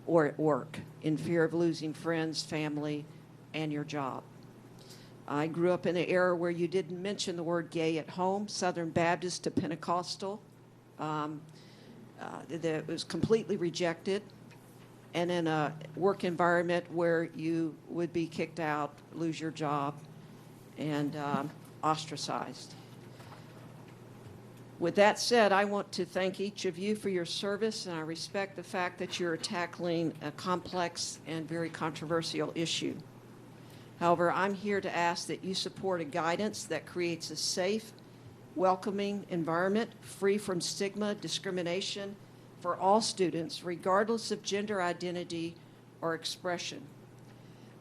or at work, in fear of losing friends, family, and your job. I grew up in an era where you didn't mention the word gay at home, Southern Baptist to Pentecostal. It was completely rejected, and in a work environment where you would be kicked out, lose your job, and ostracized. With that said, I want to thank each of you for your service, and I respect the fact that you're tackling a complex and very controversial issue. However, I'm here to ask that you support a guidance that creates a safe, welcoming environment free from stigma, discrimination for all students, regardless of gender identity or expression.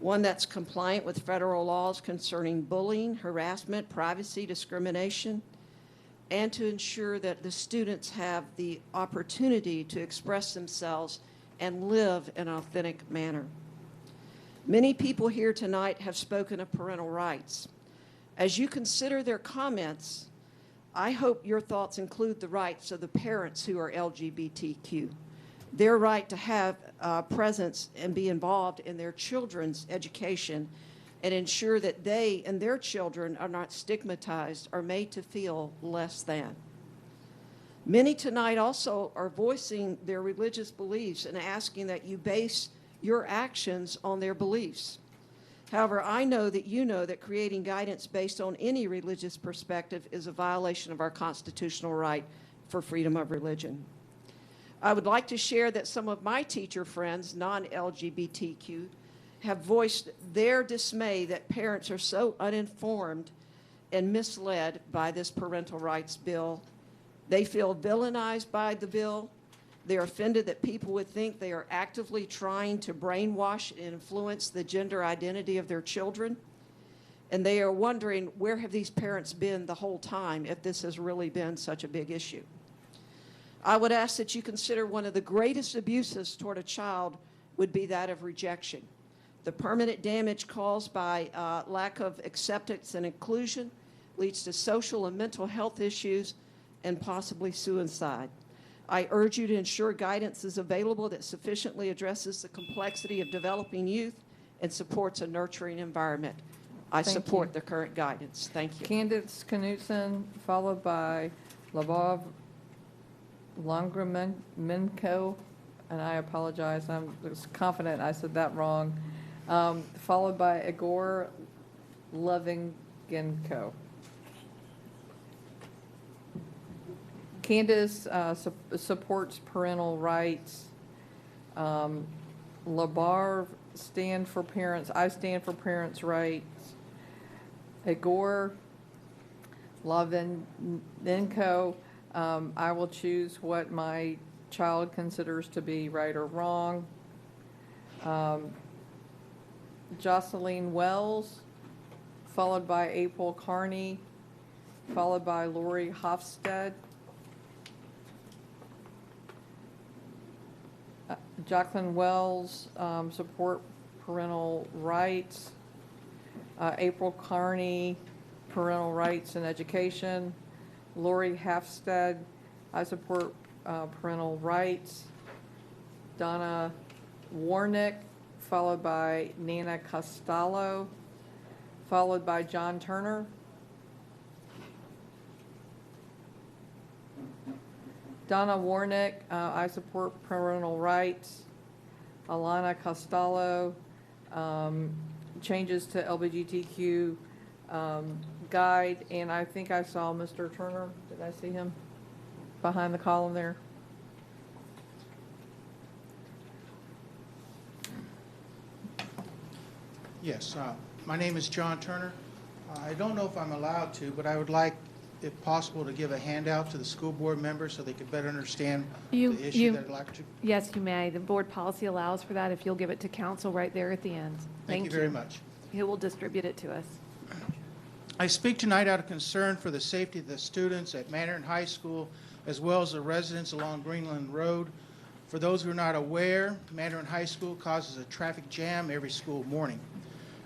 One that's compliant with federal laws concerning bullying, harassment, privacy, discrimination, and to ensure that the students have the opportunity to express themselves and live in an authentic manner. Many people here tonight have spoken of parental rights. As you consider their comments, I hope your thoughts include the rights of the parents who are LGBTQ, their right to have presence and be involved in their children's education and ensure that they and their children are not stigmatized or made to feel less than. Many tonight also are voicing their religious beliefs and asking that you base your actions on their beliefs. However, I know that creating guidance based on any religious perspective is a violation of our constitutional right for freedom of religion. I would like to share that some of my teacher friends, non-LGBTQ, have voiced their dismay that parents are so uninformed and misled by this parental rights bill. They feel villainized by the bill. They're offended that people would think they are actively trying to brainwash and influence the gender identity of their children. And they are wondering, where have these parents been the whole time if this has really been such a big issue? I would ask that you consider one of the greatest abuses toward a child would be that of rejection. The permanent damage caused by lack of acceptance and inclusion leads to social and mental health issues and possibly suicide. I urge you to ensure guidance is available that sufficiently addresses the complexity of developing youth and supports a nurturing environment. I Thank support you. the current guidance. Thank you. Candace Knutson, followed by Labov Longramenko, and I apologize, I'm confident I said that wrong, followed by Igor Lovingenko. Candace supports parental rights. Labar stand for parents. I stand for parents' rights. Igor Lovingenko, I will choose what my child considers to be right or wrong. Jocelyn Wells, followed by April Carney, followed by Lori Hofstad. Jacqueline Wells, support parental rights. April Carney, parental rights and education. Lori Hofstad, I support parental rights. Donna Warnick, followed by Nana Costello, followed by John Turner. Donna Warnick, I support parental rights. Alana Costello, changes to LGBTQ guide, and I think I saw Mr. Turner. Did I see him behind the column there? Yes, my name is John Turner. I don't know if I'm allowed to, but I would like, if possible, to give a handout to the school board members so they could better understand the issue that I'd like to. Yes, you may. The board policy allows for that if you'll give it to council right there at the end. Thank you very much. He will distribute it to us. I speak tonight out of concern for the safety of the students at Mandarin High School as well as the residents along Greenland Road. For those who are not aware, Mandarin High School causes a traffic jam every school morning.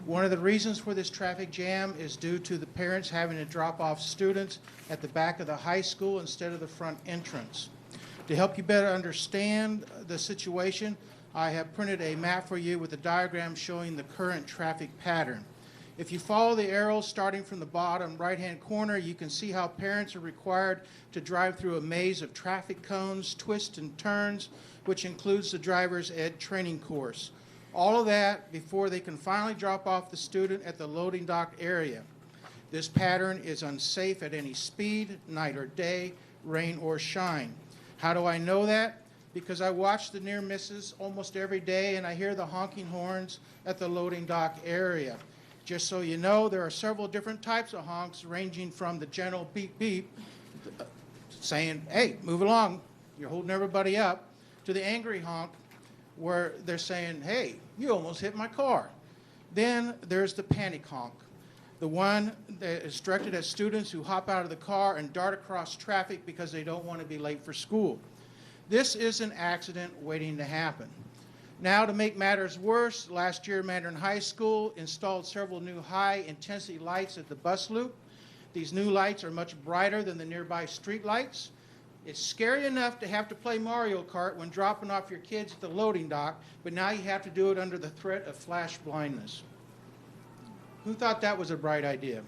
One of the reasons for this traffic jam is due to the parents having to drop off students at the back of the high school instead of the front entrance. To help you better understand the situation, I have printed a map for you with a diagram showing the current traffic pattern. If you follow the arrows starting from the bottom right-hand corner, you can see how parents are required to drive through a maze of traffic cones, twists and turns, which includes the driver's ed training course. All of that before they can finally drop off the student at the loading dock area. This pattern is unsafe at any speed, night or day, rain or shine. How do I know that? Because I watch the near misses almost every day and I hear the honking horns at the loading dock area. Just so you know, there are several different types of honks ranging from the general beep beep, saying, hey, move along, you're holding everybody up, to the angry honk where they're saying, hey, you almost hit my car. Then there's the panic honk, the one that is directed at students who hop out of the car and dart across traffic because they don't want to be late for school. This is an accident waiting to happen. Now, to make matters worse, last year Mandarin High School installed several new high-intensity lights at the bus loop. These new lights are much brighter than the nearby street lights. It's scary enough to have to play Mario Kart when dropping off your kids at the loading dock, but now you have to do it under the threat of flash blindness. Who thought that was a bright idea?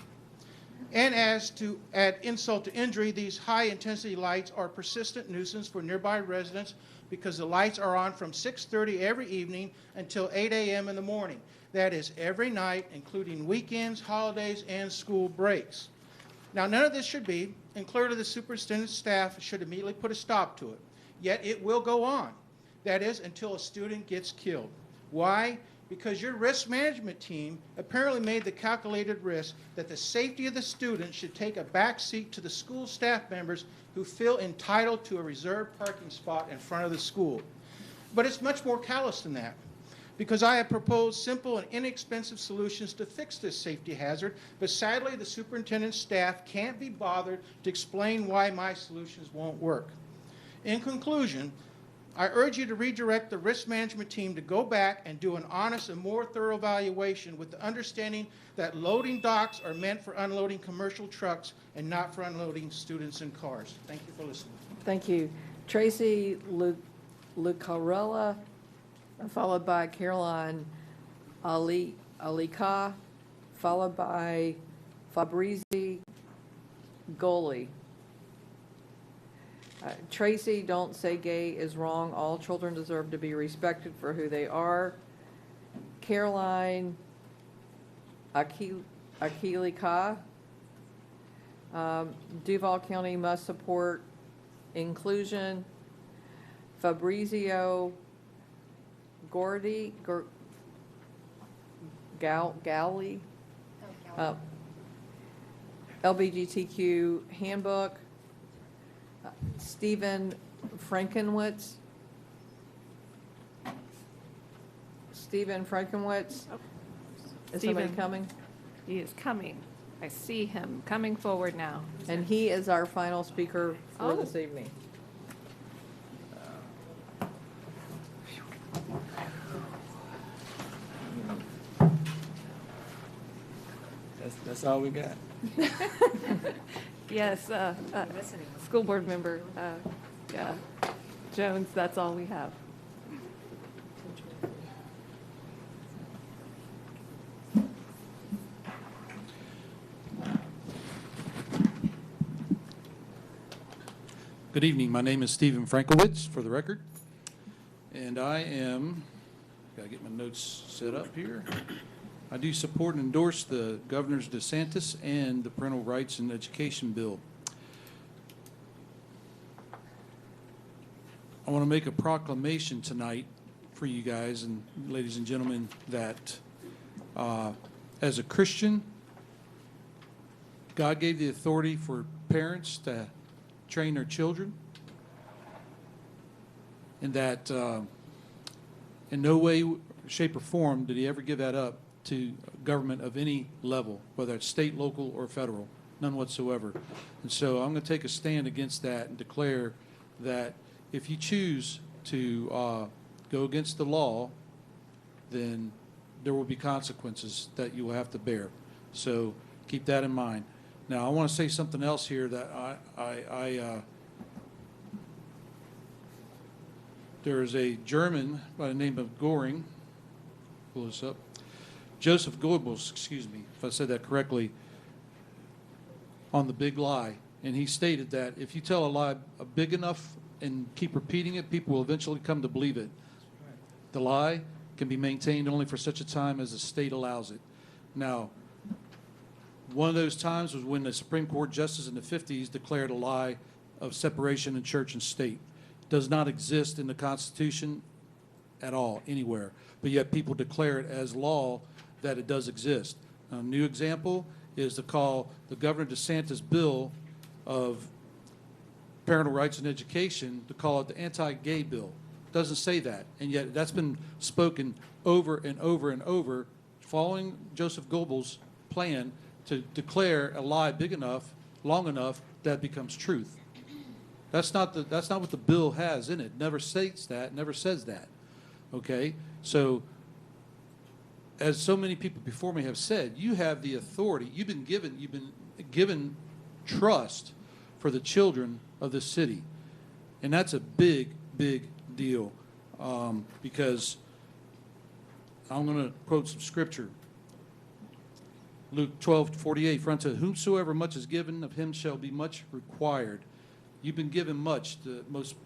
And as to add insult to injury, these high-intensity lights are a persistent nuisance for nearby residents because the lights are on from 6:30 every evening until 8 a.m. in the morning. That is every night, including weekends, holidays, and school breaks. Now, none of this should be, and clearly the superintendent's staff should immediately put a stop to it. Yet it will go on. That is, until a student gets killed. Why? Because your risk management team apparently made the calculated risk that the safety of the student should take a back seat to the school staff members who feel entitled to a reserved parking spot in front of the school. But it's much more callous than that, because I have proposed simple and inexpensive solutions to fix this safety hazard, but sadly the superintendent's staff can't be bothered to explain why my solutions won't work. In conclusion, I urge you to redirect the risk management team to go back and do an honest and more thorough evaluation with the understanding that loading docks are meant for unloading commercial trucks and not for unloading students and cars. Thank you for listening. Thank you. Tracy Lucarella, followed by Caroline Alika, followed by Fabrizi Goli. Tracy, don't say gay is wrong. All children deserve to be respected for who they are. Caroline Akilika, Duval County must support inclusion. Fabrizio Gordy, Galley, LGBTQ handbook. Stephen Frankenwitz. Stephen Frankenwitz. Is somebody Stephen. coming? He is coming. I see him coming forward now. And he is our final speaker for Oh. this evening. That's all we got. Yes, school board member, yeah, Jones, that's all we have. Good evening. My name is Stephen Frankowitz, for the record, and I am, gotta get my notes set up here. I do support and endorse the Governor's DeSantis and the Parental Rights and Education Bill. I want to make a proclamation tonight for you guys and ladies and gentlemen that as a Christian, God gave the authority for parents to train their children, and that in no way, shape, or form did he ever give that up to government of any level, whether it's state, local, or federal, none whatsoever. And so I'm going to take a stand against that and declare that if you choose to go against the law, then there will be consequences that you will have to bear. So keep that in mind. Now, I want to say something else here that there is a German by the name of Göring, pull this up, Joseph Goebbels, excuse me, if I said that correctly, on the big lie. And he stated that if you tell a lie big enough and keep repeating it, people will eventually come to believe it. The lie can be maintained only for such a time as the state allows it. Now, one of those times was when the Supreme Court justice in the 50s declared a lie of separation in church and state. It does not exist in the Constitution at all, anywhere. But yet people declare it as law that it does exist. A new example is to call the Governor DeSantis bill of parental rights and education, to call it the anti-gay bill. It doesn't say that. And yet that's been spoken over and over and over, following Joseph Goebbels' plan to declare a lie big enough, long enough, that becomes truth. That's not what the bill has in it. Never states that, never says that. Okay? So, as so many people before me have said, you have the authority. You've been given trust for the children of this city. And that's a big, big deal. Because I'm going to quote some scripture. Luke 12:48, front says, whomsoever much is given, of him shall be much required. You've been given much. The most,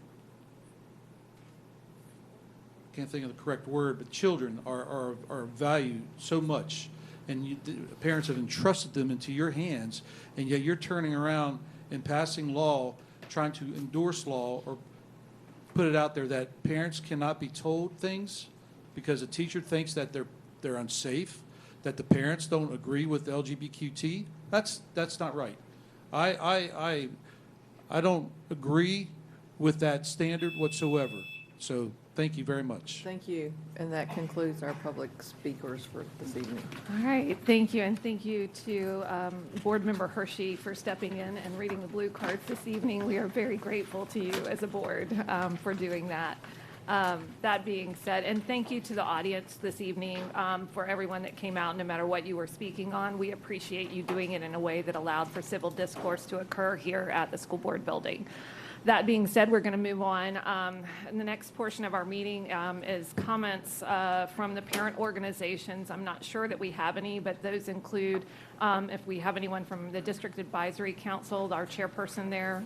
can't think of the correct word, but children are valued so much. And the parents have entrusted them into your hands, and yet you're turning around and passing law, trying to endorse law or put it out there that parents cannot be told things because a teacher thinks that they're unsafe, that the parents don't agree with LGBTQ. That's not right. I don't agree with that standard whatsoever. So thank you very much. Thank you. And that concludes our public speakers for this evening. All right, thank you, and thank you to Board Member Hershey for stepping in and reading the blue cards this evening. We are very grateful to you as a board for doing that. That being said, and thank you to the audience this evening for everyone that came out, no matter what you were speaking on. We appreciate you doing it in a way that allowed for civil discourse to occur here at the school board building. That being said, we're going to move on. And the next portion of our meeting is comments from the parent organizations. I'm not sure that we have any, but those include if we have anyone from the District Advisory Council, our chairperson there,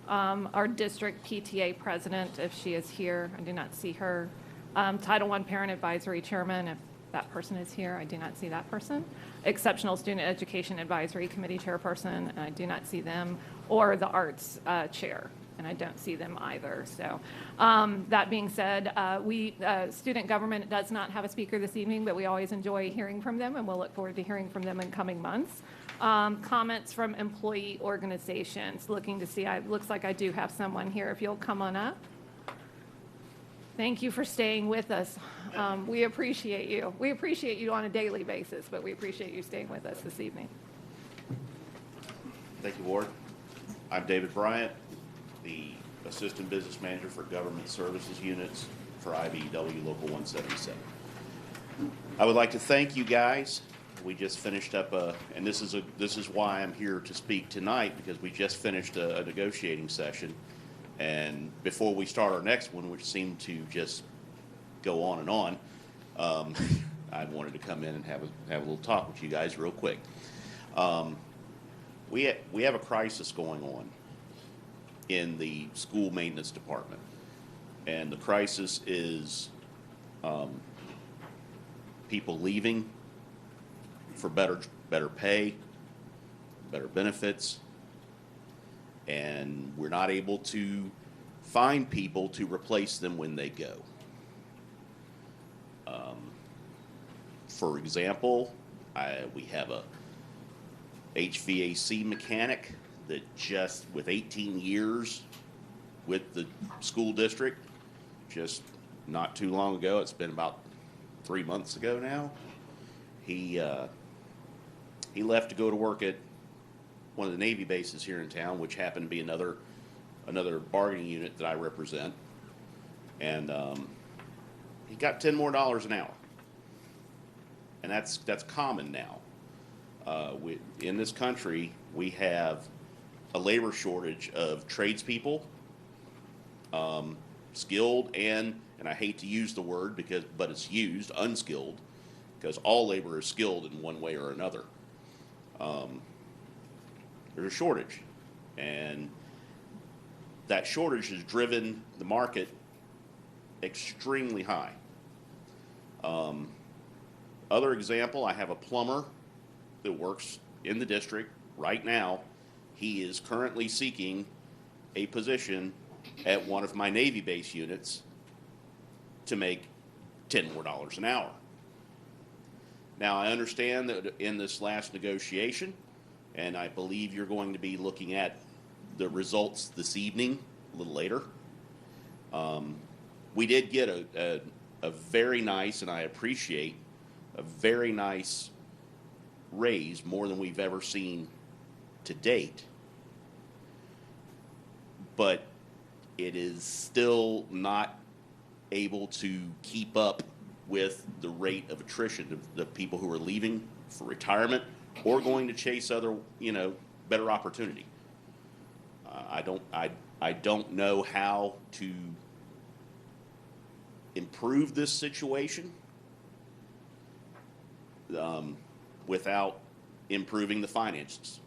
our district PTA president, if she is here. I do not see her. Title I Parent Advisory Chairman, if that person is here. I do not see that person. Exceptional Student Education Advisory Committee Chairperson, and I do not see them. Or the Arts Chair, and I don't see them either. So that being said, student government does not have a speaker this evening, but we always enjoy hearing from them, and we'll look forward to hearing from them in coming months. Comments from employee organizations. Looking to see, looks like I do have someone here. If you'll come on up. Thank you for staying with us. We appreciate you. We appreciate you on a daily basis, but we appreciate you staying with us this evening. Thank you, Ward. I'm David Bryant, the Assistant Business Manager for Government Services Units for IBEW Local 177. I would like to thank you guys. We just finished up and this is why I'm here to speak tonight, because we just finished a negotiating session. And before we start our next one, which seemed to just go on and on, I wanted to come in and have a little talk with you guys real quick. We have a crisis going on in the school maintenance department, and the crisis is people leaving for better pay, better benefits, and we're not able to find people to replace them when they go. For example, we have a HVAC mechanic that just with 18 years with the school district, just not too long ago, it's been about 3 months ago now, he left to go to work at one of the Navy bases here in town, which happened to be another bargaining unit that I represent, and he got $10 more an hour, and that's common now. In this country, we have a labor shortage of tradespeople, skilled and I hate to use the word but it's used, unskilled, because all labor is skilled in one way or another. There's a shortage, and that shortage has driven the market extremely high. Other example, I have a plumber that works in the district right now. He is currently seeking a position at one of my Navy base units to make $10 more an hour. Now, I understand that in this last negotiation, and I believe you're going to be looking at the results this evening, a little later, we did get a very nice, and I appreciate, a very nice raise, more than we've ever seen to date. But it is still not able to keep up with the rate of attrition of the people who are leaving for retirement or going to chase other, better opportunity. I don't know how to improve this situation without improving the finances.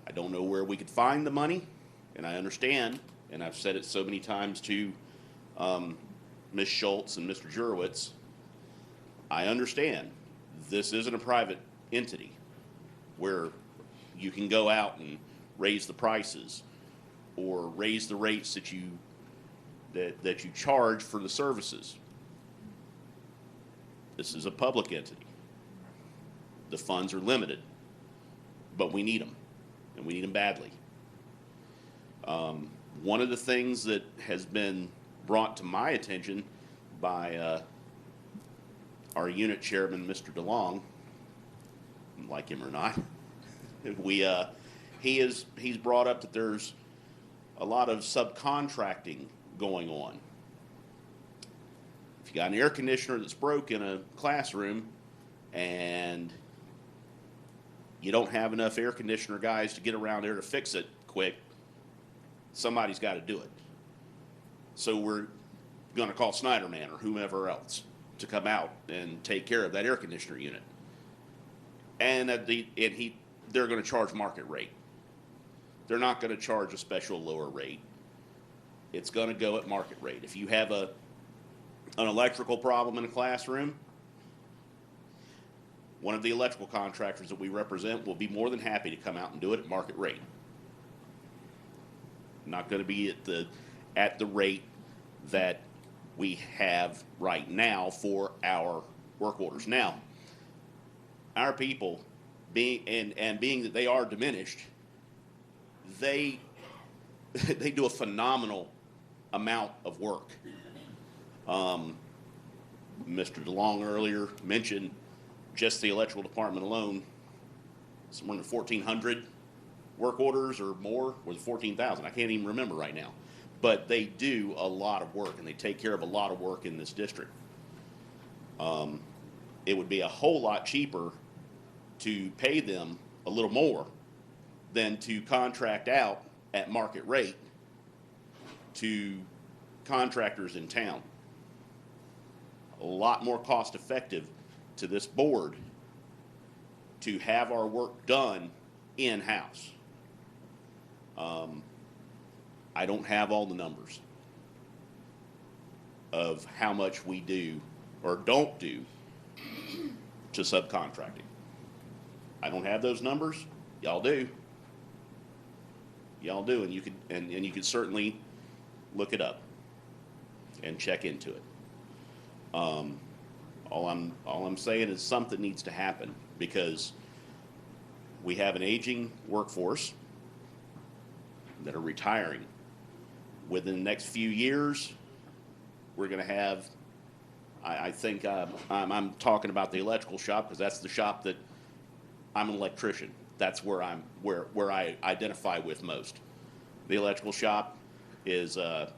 I don't know where we could find the money, and I understand, and I've said it so many times to Ms. Schultz and Mr. Jurowitz, I understand this isn't a private entity where you can go out and raise the prices or raise the rates that you charge for the services. This is a public entity. The funds are limited, but we need them, and we need them badly. One of the things that has been brought to my attention by our unit chairman, Mr. DeLong, like him or not, he's brought up that there's a lot of subcontracting going on. If you got an air conditioner that's broke in a classroom and you don't have enough air conditioner guys to get around there to fix it quick, somebody's got to do it. So we're going to call Snyderman or whomever else to come out and take care of that air conditioner unit. And they're going to charge market rate. They're not going to charge a special lower rate. It's going to go at market rate. If you have an electrical problem in a classroom, one of the electrical contractors that we represent will be more than happy to come out and do it at market rate. Not going to be at the rate that we have right now for our work orders. Now, our people, being that they are diminished, they do a phenomenal amount of work. Mr. DeLong earlier mentioned just the electrical department alone, somewhere in the 1,400 work orders or more, or the 14,000. I can't even remember right now. But they do a lot of work, and they take care of a lot of work in this district. It would be a whole lot cheaper to pay them a little more than to contract out at market rate to contractors in town. A lot more cost effective to this board to have our work done in-house. I don't have all the numbers of how much we do or don't do to subcontracting. I don't have those numbers. Y'all do. Y'all do, and you could certainly look it up and check into it. All I'm saying is something needs to happen because we have an aging workforce that are retiring. Within the next few years, we're going to have, I think I'm talking about the electrical shop because that's the shop that I'm an electrician. That's where I identify with most. The electrical shop is, I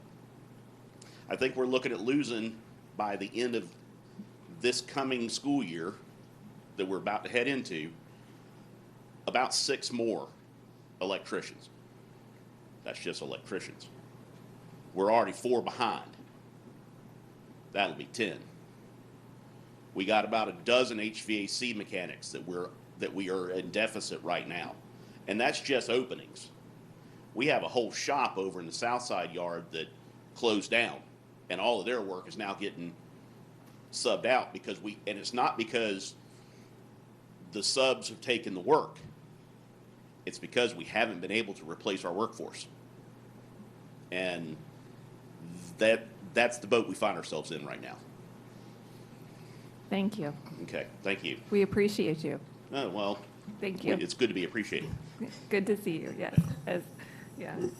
think we're looking at losing by the end of this coming school year that we're about to head into, about 6 more electricians. That's just electricians. We're already 4 behind. That'll be 10. We got about a dozen HVAC mechanics that we are in deficit right now. And that's just openings. We have a whole shop over in the south side yard that closed down, and all of their work is now getting subbed out and it's not because the subs have taken the work. It's because we haven't been able to replace our workforce. And that's the boat we find ourselves in right now. Thank you. Okay, thank you. We appreciate you. Oh, well, Thank you. it's good to be appreciated. Good to see you, yes, as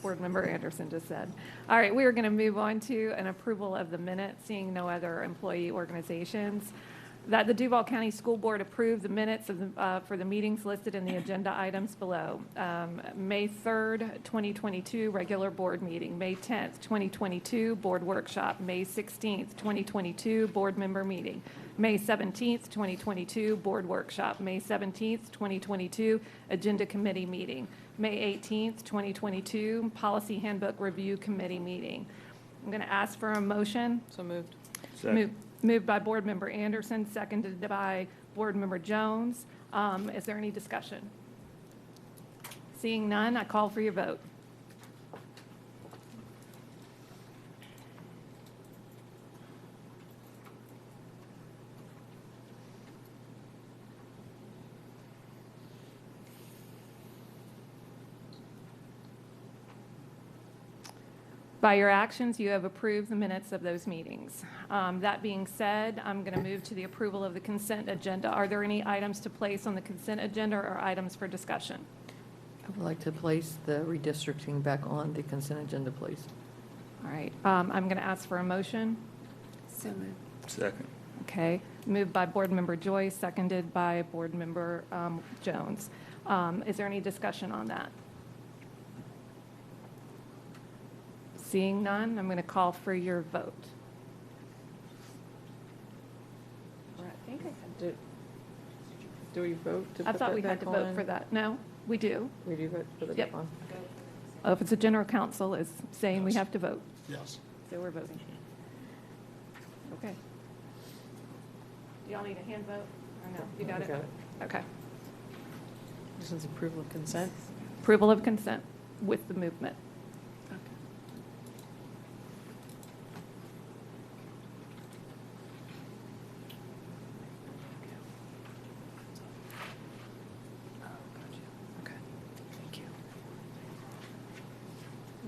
Board Member Anderson just said. All right, we are going to move on to an approval of the minutes, seeing no other employee organizations. That the Duval County School Board approve the minutes for the meetings listed in the agenda items below. May 3rd, 2022, regular board meeting. May 10th, 2022, board workshop. May 16th, 2022, board member meeting. May 17th, 2022, board workshop. May 17th, 2022, agenda committee meeting. May 18th, 2022, policy handbook review committee meeting. I'm going to ask for a motion. So moved. Moved by Board Member Anderson, seconded by Board Member Jones. Is there any discussion? Seeing none, I call for your vote. By your actions, you have approved the minutes of those meetings. That being said, I'm going to move to the approval of the consent agenda. Are there any items to place on the consent agenda or items for discussion? I would like to place the redistricting back on the consent agenda, please. All right, I'm going to ask for a motion. So moved. Second. Okay, moved by Board Member Joyce, seconded by Board Member Jones. Is there any discussion on that? Seeing none, I'm going to call for your vote. I think I had to, do we vote to I put thought that we had back to vote on? for that. No, we do. We do vote to put it Yep. back on? Oh, if it's a general council, is saying we have to vote. Yes. So we're voting. Okay. Do y'all need a hand vote? Or no? You got it? Got it. Okay. This is approval of consent. Approval of consent with the movement.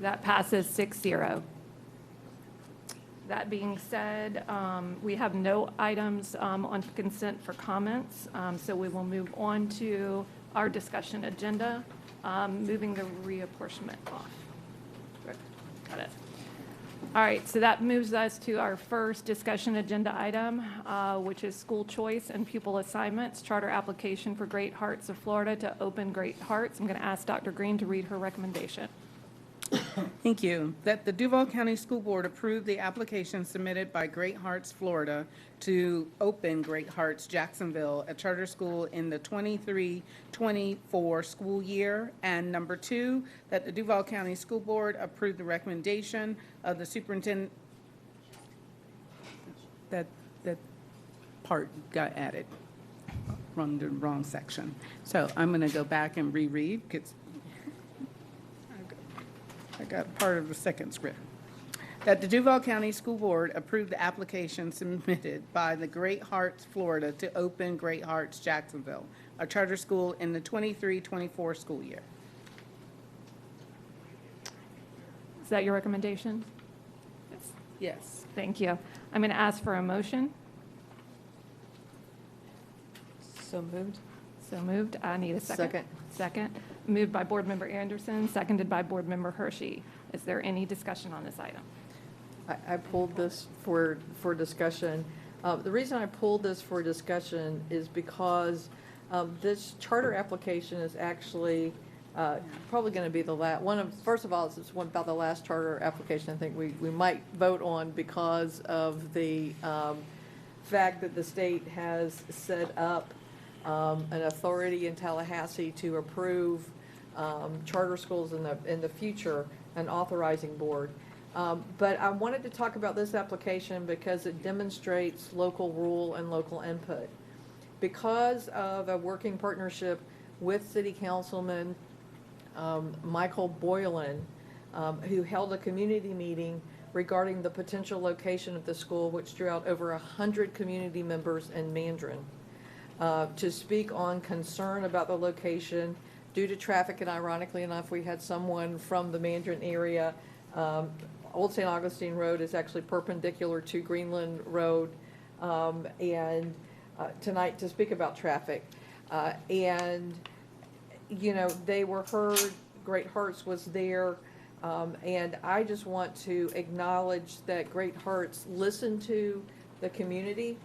That passes 6-0. That being said, we have no items on consent for comments, so we will move on to our discussion agenda, moving the reapportionment off. Got it. All right, so that moves us to our first discussion agenda item, which is school choice and pupil assignments, charter application for Great Hearts of Florida to open Great Hearts. I'm going to ask Dr. Green to read her recommendation. Thank you. That the Duval County School Board approve the application submitted by Great Hearts Florida to open Great Hearts Jacksonville, a charter school in the 23-24 school year. And number 2, that the Duval County School Board approve the recommendation of the superintendent. That part got added from the wrong section. So I'm going to go back and reread because I got part of the second script. That the Duval County School Board approve the application submitted by the Great Hearts Florida to open Great Hearts Jacksonville, a charter school in the 23-24 school year. Is that your recommendation? Yes. Yes. Thank you. I'm going to ask for a motion. So moved. So moved. I need a second. Second. Second. Moved by Board Member Anderson, seconded by Board Member Hershey. Is there any discussion on this item? I pulled this for discussion. The reason I pulled this for discussion is because this charter application is actually probably going to be the last one. First of all, it's one about the last charter application I think we might vote on because of the fact that the state has set up an authority in Tallahassee to approve charter schools in the future, an authorizing board. But I wanted to talk about this application because it demonstrates local rule and local input. Because of a working partnership with City Councilman Michael Boylan, who held a community meeting regarding the potential location of the school, which drew out over 100 community members in Mandarin, to speak on concern about the location due to traffic, and ironically enough, we had someone from the Mandarin area. Old St. Augustine Road is actually perpendicular to Greenland Road, and tonight to speak about traffic. And, you know, they were heard, Great Hearts was there, and I just want to acknowledge that Great Hearts listened to the community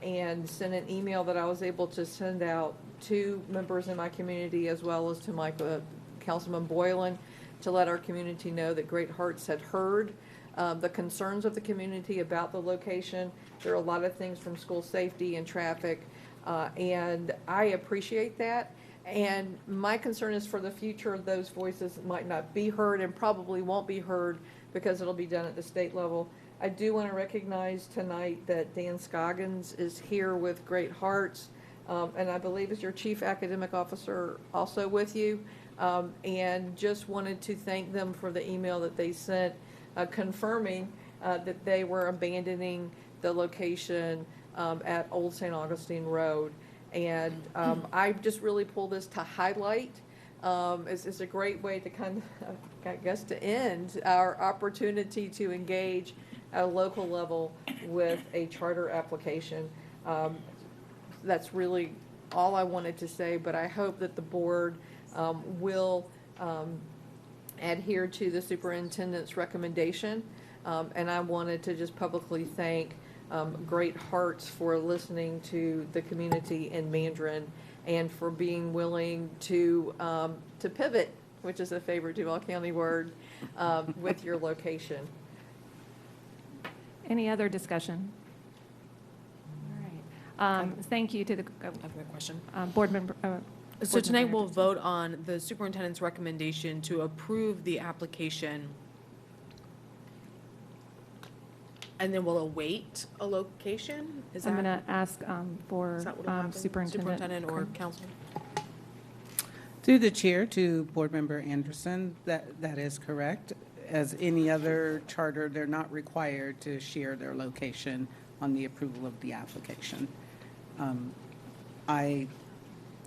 and sent an email that I was able to send out to members in my community as well as to Councilman Boylan to let our community know that Great Hearts had heard the concerns of the community about the location. There are a lot of things from school safety and traffic, and I appreciate that. And my concern is for the future, those voices might not be heard and probably won't be heard because it'll be done at the state level. I do want to recognize tonight that Dan Scoggins is here with Great Hearts, and I believe is your Chief Academic Officer also with you. And just wanted to thank them for the email that they sent confirming that they were abandoning the location at Old St. Augustine Road. And I just really pulled this to highlight. It's a great way to kind of, I guess, to end our opportunity to engage at a local level with a charter application. That's really all I wanted to say, but I hope that the board will adhere to the superintendent's recommendation. And I wanted to just publicly thank Great Hearts for listening to the community in Mandarin and for being willing to pivot, which is a favorite Duval County word, with your location. Any other discussion? All right. Thank you to the I have a question. Board Member, So Board tonight Member we'll Anderson. vote on the superintendent's recommendation to approve the application. And then we'll await a location? Is I'm that- going to ask for is that what'll happen? Superintendent or Krim. council? Through the chair to Board Member Anderson, that is correct. As any other charter, they're not required to share their location on the approval of the application. I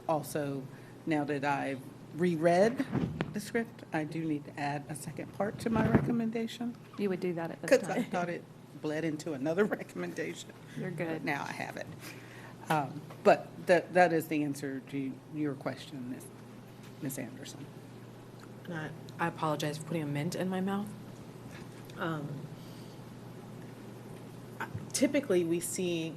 also, now that I've reread the script, I do need to add a second part to my recommendation. You would do that at this Because I time. thought it bled into another recommendation. You're good. But now I have it. But that is the answer to your question, Ms. Anderson. I apologize for putting a mint in my mouth. Typically, we see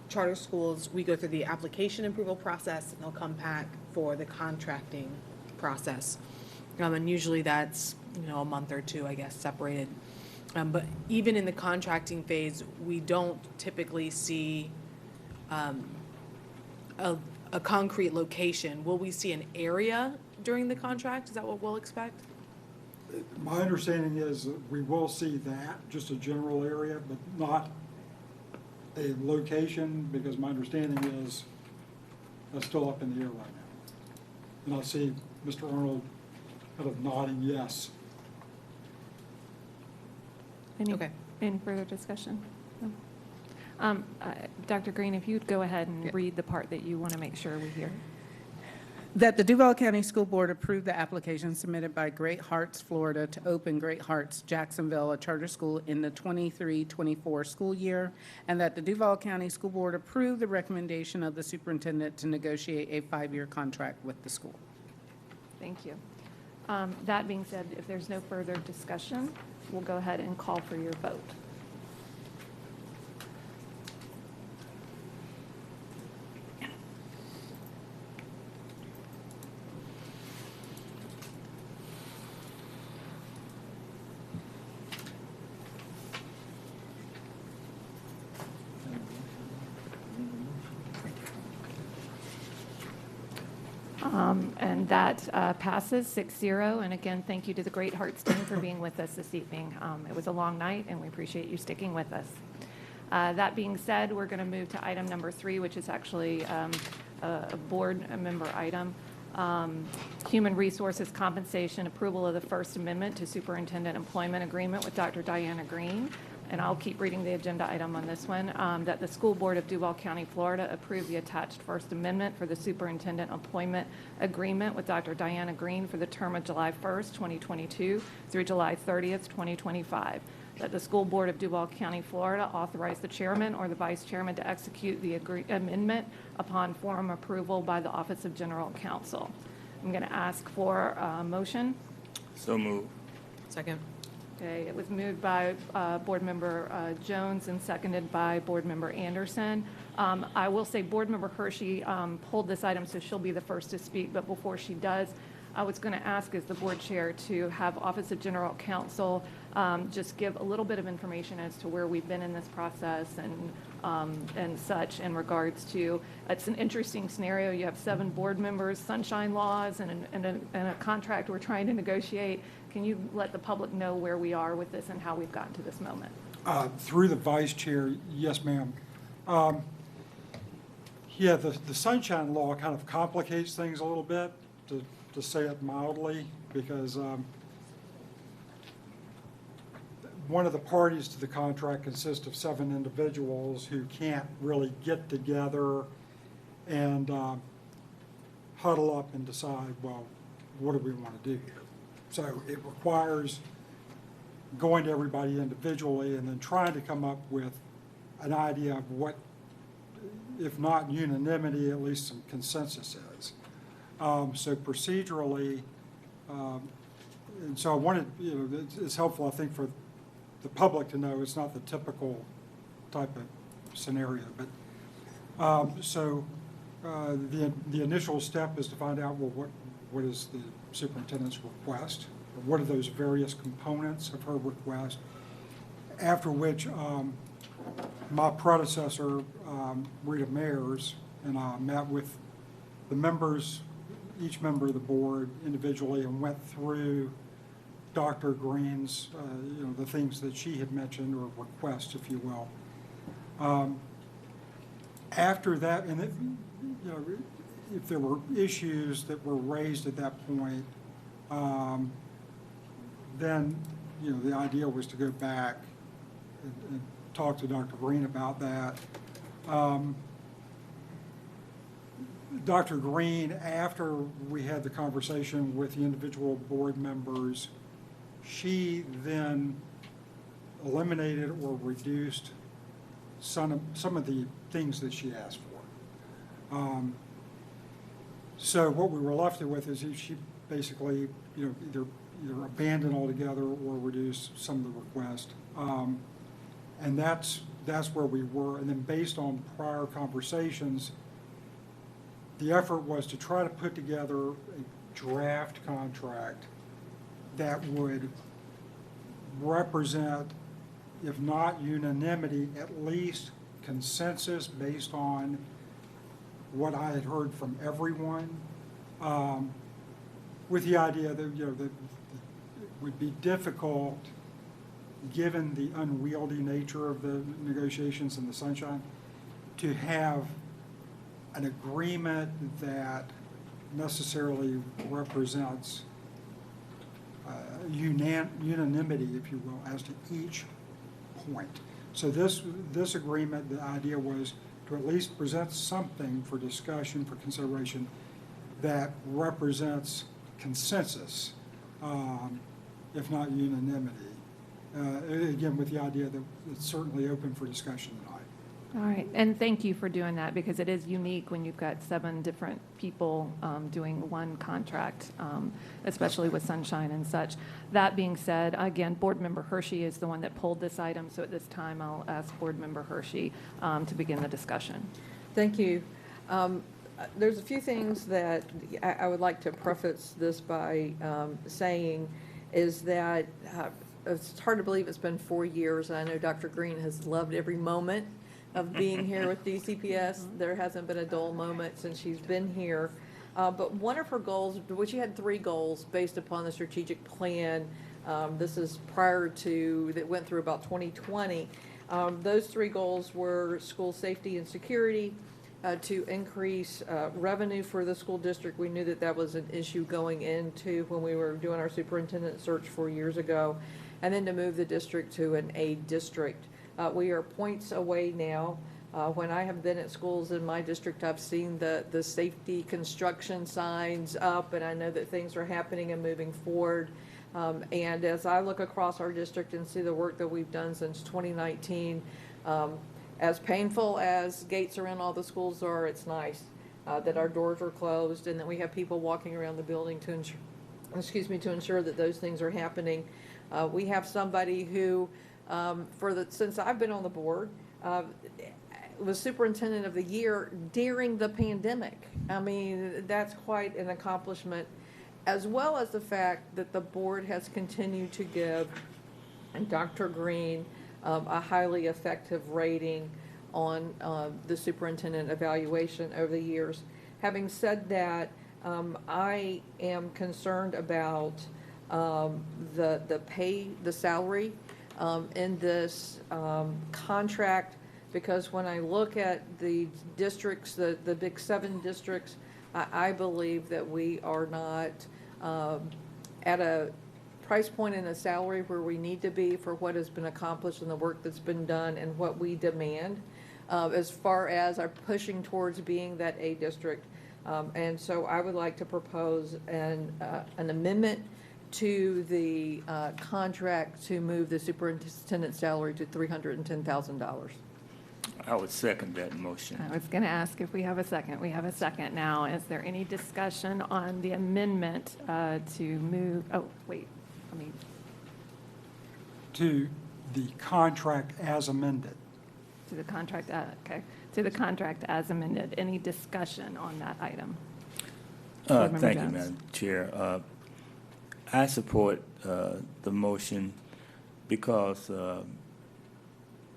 charter schools, we go through the application approval process, and they'll come back for the contracting process. And usually that's, a month or two, I guess, separated. But even in the contracting phase, we don't typically see a concrete location. Will we see an area during the contract? Is that what we'll expect? My understanding is that we will see that, just a general area, but not a location, because my understanding is that's still up in the air right now. And I see Mr. Arnold kind of nodding yes. Any further discussion? No? Dr. Green, if you'd go ahead and read the part that you want to make sure we hear. That the Duval County School Board approved the application submitted by Great Hearts, Florida to open Great Hearts Jacksonville, a charter school in the 23-24 school year, and that the Duval County School Board approved the recommendation of the superintendent to negotiate a 5-year contract with the school. Thank you. That being said, if there's no further discussion, we'll go ahead and call for your vote. And that passes 6-0. And again, thank you to the Great Hearts team for being with us this evening. It was a long night, and we appreciate you sticking with us. That being said, we're going to move to item number 3, which is actually a board member item. Human Resources Compensation, approval of the First Amendment to Superintendent Employment Agreement with Dr. Diana Green. And I'll keep reading the agenda item on this one, that the School Board of Duval County, Florida approve the attached First Amendment for the Superintendent Employment Agreement with Dr. Diana Green for the term of July 1st, 2022 through July 30th, 2025. That the School Board of Duval County, Florida authorize the chairman or the vice chairman to execute the amendment upon formal approval by the Office of General Counsel. I'm going to ask for a motion. So move. Second. Okay, it was moved by Board Member Jones and seconded by Board Member Anderson. I will say Board Member Hershey pulled this item, so she'll be the first to speak. But before she does, I was going to ask as the board chair to have Office of General Counsel just give a little bit of information as to where we've been in this process and such in regards to, it's an interesting scenario. You have 7 board members, sunshine laws, and a contract we're trying to negotiate. Can you let the public know where we are with this and how we've gotten to this moment? Through the vice chair, yes, ma'am. Yeah, the sunshine law kind of complicates things a little bit, to say it mildly, because one of the parties to the contract consists of 7 individuals who can't really get together and huddle up and decide, well, what do we want to do here? So it requires going to everybody individually and then trying to come up with an idea of what, if not unanimity, at least some consensus is. So procedurally, and so I wanted, it's helpful, I think, for the public to know it's not the typical type of scenario. But the initial step is to find out, well, what is the superintendent's request, or what are those various components of her request, after which my predecessor, Rita Mayers, and I met with the members each member of the board individually and went through Dr. Green's, the things that she had mentioned, or requests, if you will. After that, and if there were issues that were raised at that point, then, the idea was to go back and talk to Dr. Green about that. Dr. Green, after we had the conversation with the individual board members, she then eliminated or reduced some of the things that she asked for. So what we were left with is she basically, either abandoned altogether or reduced some of the request. And that's where we were. And then based on prior conversations, the effort was to try to put together a draft contract that would represent, if not unanimity, at least consensus based on what I had heard from everyone, with the idea that, that it would be difficult, given the unwieldy nature of the negotiations in the sunshine, to have an agreement that necessarily represents unanimity, if you will, as to each point. So this agreement, the idea was to at least present something for discussion, for consideration, that represents consensus, if not unanimity. Again, with the idea that it's certainly open for discussion tonight. All right, and thank you for doing that, because it is unique when you've got 7 different people doing one contract, especially with Sunshine and such. That being said, again, Board Member Hershey is the one that pulled this item, so at this time I'll ask Board Member Hershey to begin the discussion. Thank you. There's a few things that I would like to preface this by saying is that it's hard to believe it's been 4 years, and I know Dr. Green has loved every moment of being here with DCPS. There hasn't been a dull moment since she's been here. But one of her goals, which she had 3 goals based upon the strategic plan, this is prior to, that went through about 2020. Those 3 goals were school safety and security, to increase revenue for the school district. We knew that that was an issue going into when we were doing our superintendent search 4 years ago, and then to move the district to an A district. We are points away now. When I have been at schools in my district, I've seen the safety construction signs up, and I know that things are happening and moving forward. And as I look across our district and see the work that we've done since 2019, as painful as gates around all the schools are, it's nice that our doors are closed and that we have people walking around the building to ensure that those things are happening. We have somebody who, since I've been on the board, was superintendent of the year during the pandemic. I mean, that's quite an accomplishment, as well as the fact that the board has continued to give Dr. Green a highly effective rating on the superintendent evaluation over the years. Having said that, I am concerned about the salary in this contract, because when I look at the districts, the big 7 districts, I believe that we are not at a price point in a salary where we need to be for what has been accomplished and the work that's been done and what we demand as far as our pushing towards being that A district. And so I would like to propose an amendment to the contract to move the superintendent's salary to $310,000. I would second that motion. I was going to ask if we have a second. We have a second now. Is there any discussion on the amendment to move? Oh, wait. To the contract as amended. To the contract, okay. To the contract as amended. Any discussion on that item? Thank you, Madam Chair. I support the motion because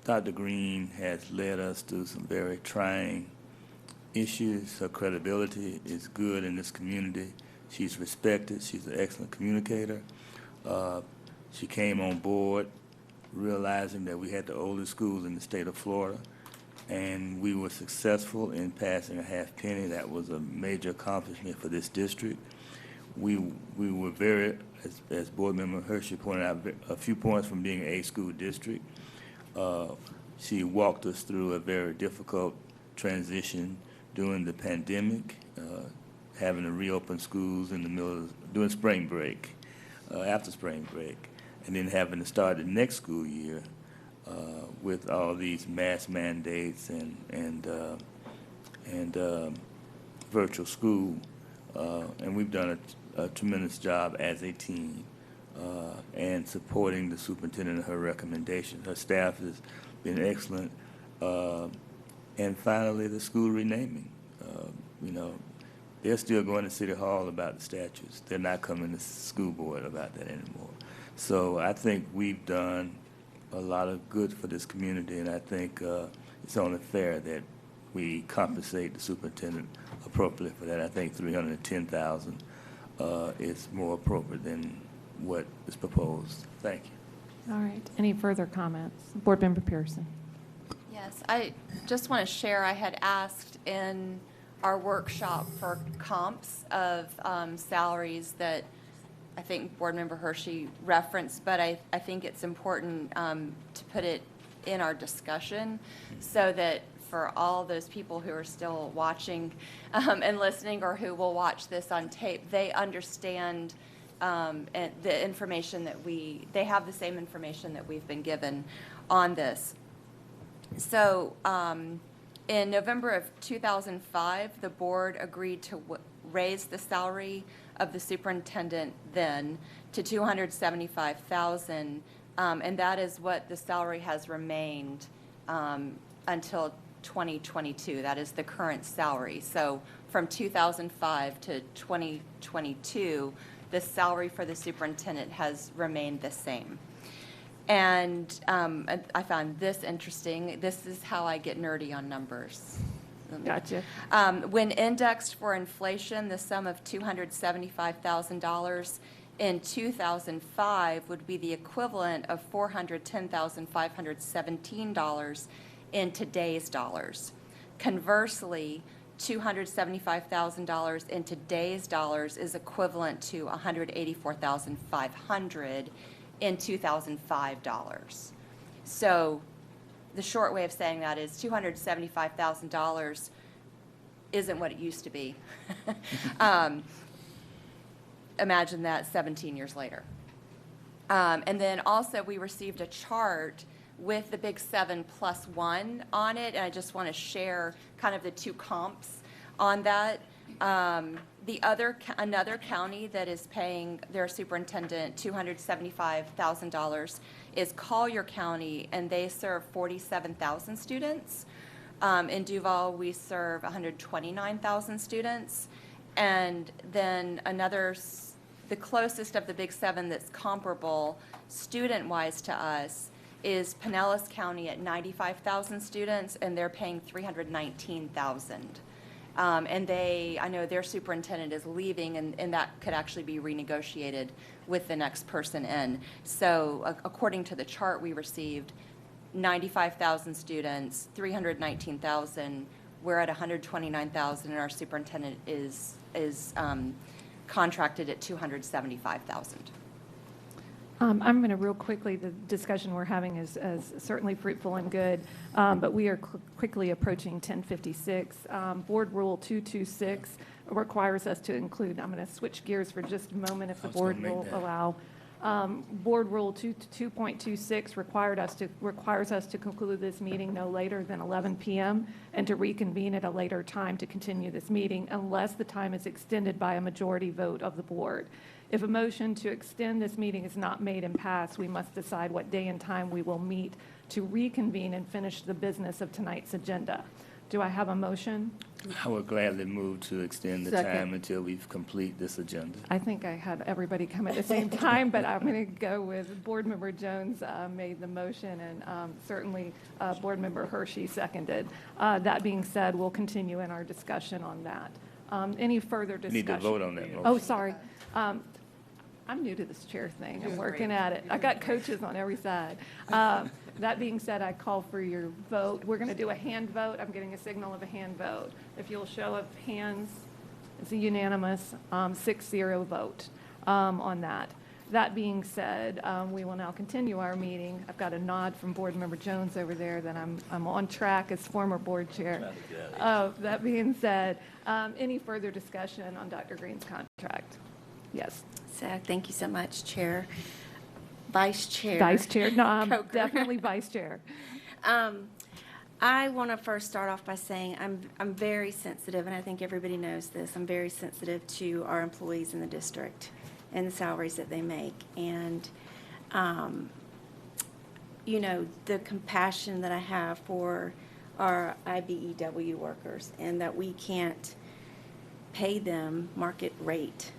Dr. Green has led us through some very trying issues. Her credibility is good in this community. She's respected. She's an excellent communicator. She came on board realizing that we had the oldest schools in the state of Florida, and we were successful in passing a half penny. That was a major accomplishment for this district. We were very, as Board Member Hershey pointed out, a few points from being a school district. She walked us through a very difficult transition during the pandemic, having to reopen schools in the middle of, during spring break, after spring break, and then having to start the next school year with all these mask mandates and virtual school. And we've done a tremendous job as a team and supporting the superintendent and her recommendations. Her staff has been excellent. And finally, the school renaming. You know, they're still going to City Hall about the statues. They're not coming to school board about that anymore. So I think we've done a lot of good for this community, and I think it's only fair that we compensate the superintendent appropriately for that. I think $310,000 is more appropriate than what is proposed. Thank you. All right. Any further comments? Board Member Pearson. Yes, I just want to share, I had asked in our workshop for comps of salaries that I think Board Member Hershey referenced, but I think it's important to put it in our discussion so that for all those people who are still watching and listening, or who will watch this on tape, they understand the information that they have the same information that we've been given on this. So in November of 2005, the board agreed to raise the salary of the superintendent then to $275,000, and that is what the salary has remained until 2022. That is the current salary. So from 2005 to 2022, the salary for the superintendent has remained the same. And I found this interesting. This is how I get nerdy on numbers. Gotcha. When indexed for inflation, the sum of $275,000 in 2005 would be the equivalent of $410,517 in today's dollars. Conversely, $275,000 in today's dollars is equivalent to $184,500 in 2005 dollars. So the short way of saying that is $275,000 isn't what it used to be. Imagine that 17 years later. And then also we received a chart with the Big 7 plus 1 on it, and I just want to share kind of the two comps on that. Another county that is paying their superintendent $275,000 is Collier County, and they serve 47,000 students. In Duval, we serve 129,000 students. And then the closest of the Big 7 that's comparable student-wise to us is Pinellas County at 95,000 students, and they're paying $319,000. And I know their superintendent is leaving, and that could actually be renegotiated with the next person in. So according to the chart we received, 95,000 students, $319,000. We're at $129,000, and our superintendent is contracted at $275,000. I'm going to real quickly, the discussion we're having is certainly fruitful and good, but we are quickly approaching 10:56. Board Rule 226 requires us to include, I'm going to switch gears for just a moment if the board will allow. Board Rule 2.26 requires us to conclude this meeting no later than 11 p.m. and to reconvene at a later time to continue this meeting unless the time is extended by a majority vote of the board. If a motion to extend this meeting is not made and passed, we must decide what day and time we will meet to reconvene and finish the business of tonight's agenda. Do I have a motion? I would gladly move to extend the Second. time until we complete this agenda. I think I had everybody come at the same time, but I'm going to go with Board Member Jones made the motion, and certainly Board Member Hershey seconded. That being said, we'll continue in our discussion on that. Any further discussion? Need to vote on that motion. Oh, sorry. I'm new to this chair thing. I'm working at it. I got coaches on every side. That being said, I call for your vote. We're going to do a hand vote. I'm getting a signal of a hand vote. If you'll show of hands, it's a unanimous 6-0 vote on that. That being said, we will now continue our meeting. I've got a nod from Board Member Jones over there that I'm on track as former board chair. That being said, any further discussion on Dr. Green's contract? Yes. So, thank you so much, Chair. Vice Chair. Vice Chair, no, I'm Coker. definitely Vice Chair. I want to first start off by saying I'm very sensitive, and I think everybody knows this. I'm very sensitive to our employees in the district and the salaries that they make. And, you know, the compassion that I have for our IBEW workers and that we can't pay them market rate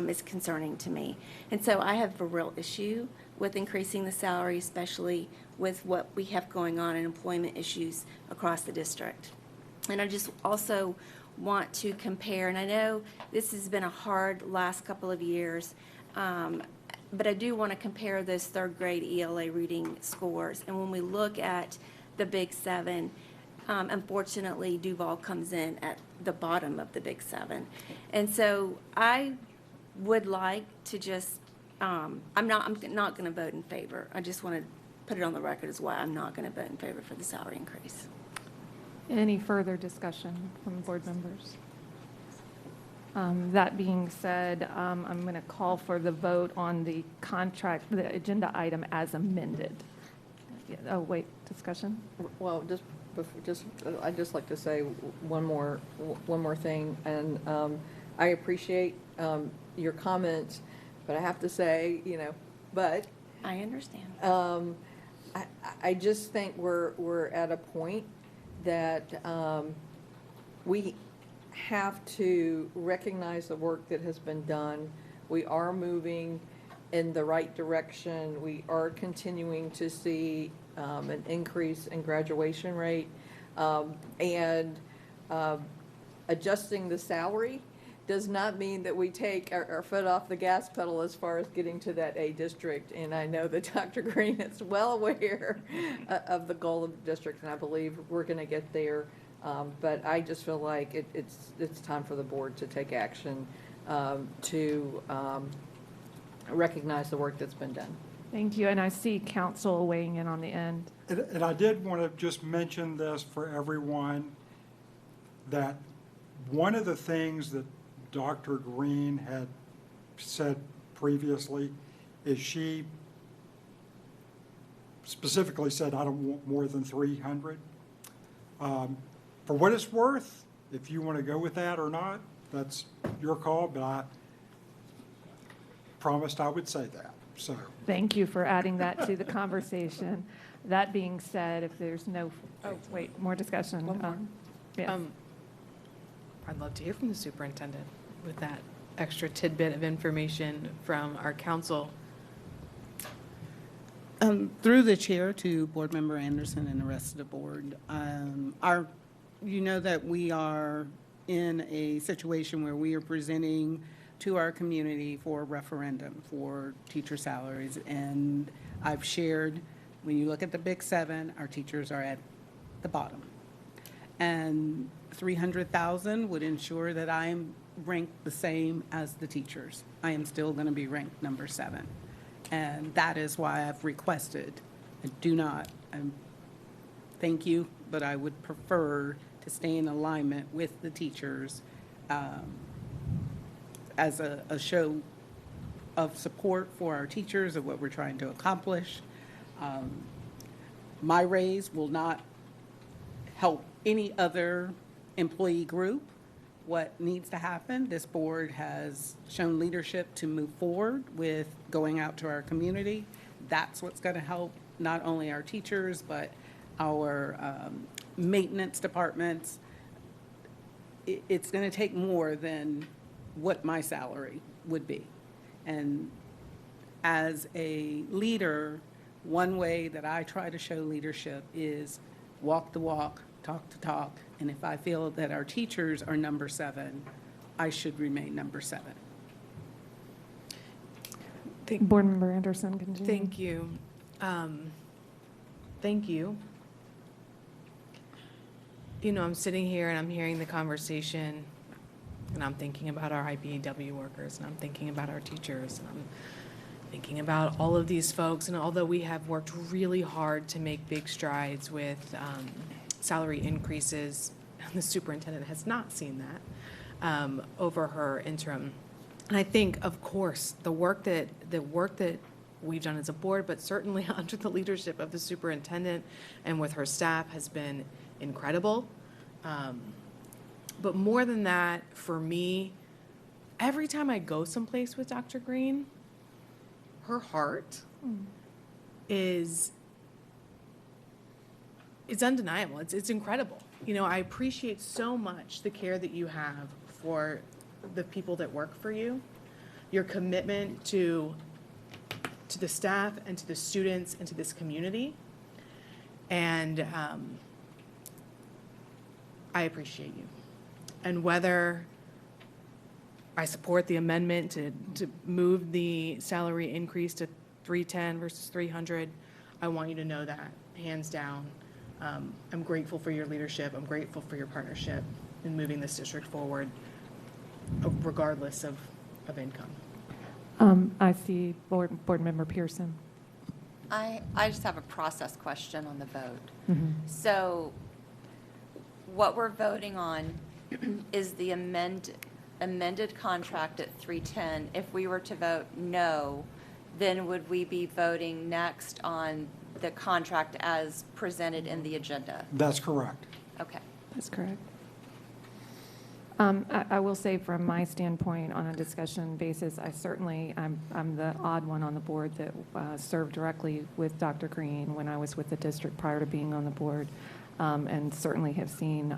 is concerning to me. And so I have a real issue with increasing the salary, especially with what we have going on in employment issues across the district. And I just also want to compare, and I know this has been a hard last couple of years, but I do want to compare those third grade ELA reading scores. And when we look at the Big Seven, unfortunately, Duval comes in at the bottom of the Big Seven. And so I would like to just, I'm not going to vote in favor. I just want to put it on the record as why I'm not going to vote in favor for the salary increase. Any further discussion from board members? That being said, I'm going to call for the vote on the contract, the agenda item as amended. Yeah, oh, wait, discussion? Well, I'd just like to say one more thing, and I appreciate your comments, but I have to say, but I understand. I just think we're at a point that we have to recognize the work that has been done. We are moving in the right direction. We are continuing to see an increase in graduation rate, and adjusting the salary does not mean that we take our foot off the gas pedal as far as getting to that A district. And I know that Dr. Green is well aware of the goal of the district, and I believe we're going to get there. But I just feel like it's time for the board to take action to recognize the work that's been done. Thank you, and I see council weighing in on the end. And I did want to just mention this for everyone, that one of the things that Dr. Green had said previously is she specifically said, I don't want more than 300. For what it's worth, if you want to go with that or not, that's your call, but I promised I would say that. So Thank you for adding that to the conversation. That being said, if there's more discussion. One more. Yes. I'd love to hear from the superintendent with that extra tidbit of information from our council. Through the chair to Board Member Anderson and the rest of the board, you know that we are in a situation where we are presenting to our community for a referendum for teacher salaries. And I've shared, when you look at the Big Seven, our teachers are at the bottom. And 300,000 would ensure that I am ranked the same as the teachers. I am still going to be ranked number 7. And that is why I've requested, thank you, but I would prefer to stay in alignment with the teachers as a show of support for our teachers of what we're trying to accomplish. My raise will not help any other employee group. What needs to happen, this board has shown leadership to move forward with going out to our community. That's what's going to help not only our teachers, but our maintenance departments. It's going to take more than what my salary would be. And as a leader, one way that I try to show leadership is walk the walk, talk the talk, and if I feel that our teachers are number 7, I should remain number 7. Board Member Anderson, continue. Thank you. Thank you. You know, I'm sitting here and I'm hearing the conversation, and I'm thinking about our IBEW workers, and I'm thinking about our teachers, and I'm thinking about all of these folks. And although we have worked really hard to make big strides with salary increases, the superintendent has not seen that over her interim. And I think, of course, the work that we've done as a board, but certainly under the leadership of the superintendent and with her staff, has been incredible. But more than that, for me, every time I go someplace with Dr. Green, her heart is undeniable. It's incredible. You know, I appreciate so much the care that you have for the people that work for you, your commitment to the staff and to the students and to this community. And I appreciate you. And whether I support the amendment to move the salary increase to $310 versus $300, I want you to know that, hands down. I'm grateful for your leadership. I'm grateful for your partnership in moving this district forward, regardless of income. I see Board Member Pearson. I just have a process question on the vote. Mhm. So what we're voting on is the amended contract at 310. If we were to vote no, then would we be voting next on the contract as presented in the agenda? That's correct. Okay. That's correct. I will say from my standpoint, on a discussion basis, I'm the odd one on the board that served directly with Dr. Green when I was with the district prior to being on the board, and certainly have seen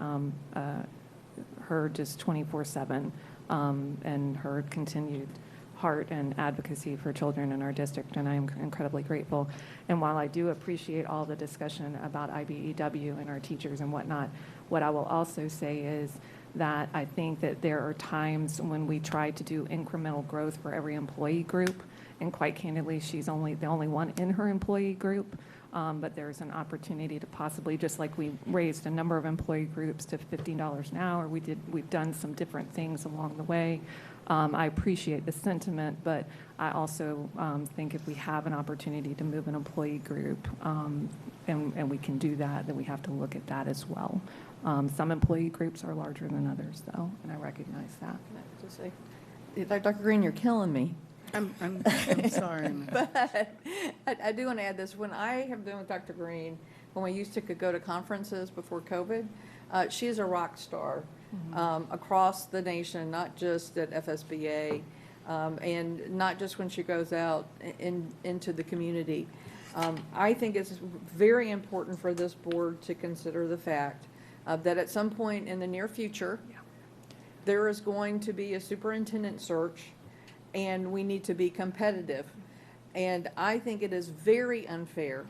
her just 24/7 and her continued heart and advocacy for children in our district, and I am incredibly grateful. And while I do appreciate all the discussion about IBEW and our teachers and whatnot, what I will also say is that I think that there are times when we try to do incremental growth for every employee group, and quite candidly, she's the only one in her employee group, but there's an opportunity to possibly, just like we raised a number of employee groups to $15 an hour, we've done some different things along the way. I appreciate the sentiment, but I also think if we have an opportunity to move an employee group, and we can do that, then we have to look at that as well. Some employee groups are larger than others, though, and I recognize that. Can I just say, Dr. Green, you're killing me. I'm sorry. But I do want to add this. When I have been with Dr. Green, when we used to could go to conferences before COVID, she is a rock star across the nation, not just at FSBA, and not just when she goes out into the community. I think it's very important for this board to consider the fact that at some point in the near future, there is going to be a superintendent search, and we need to be competitive. And I think it is very unfair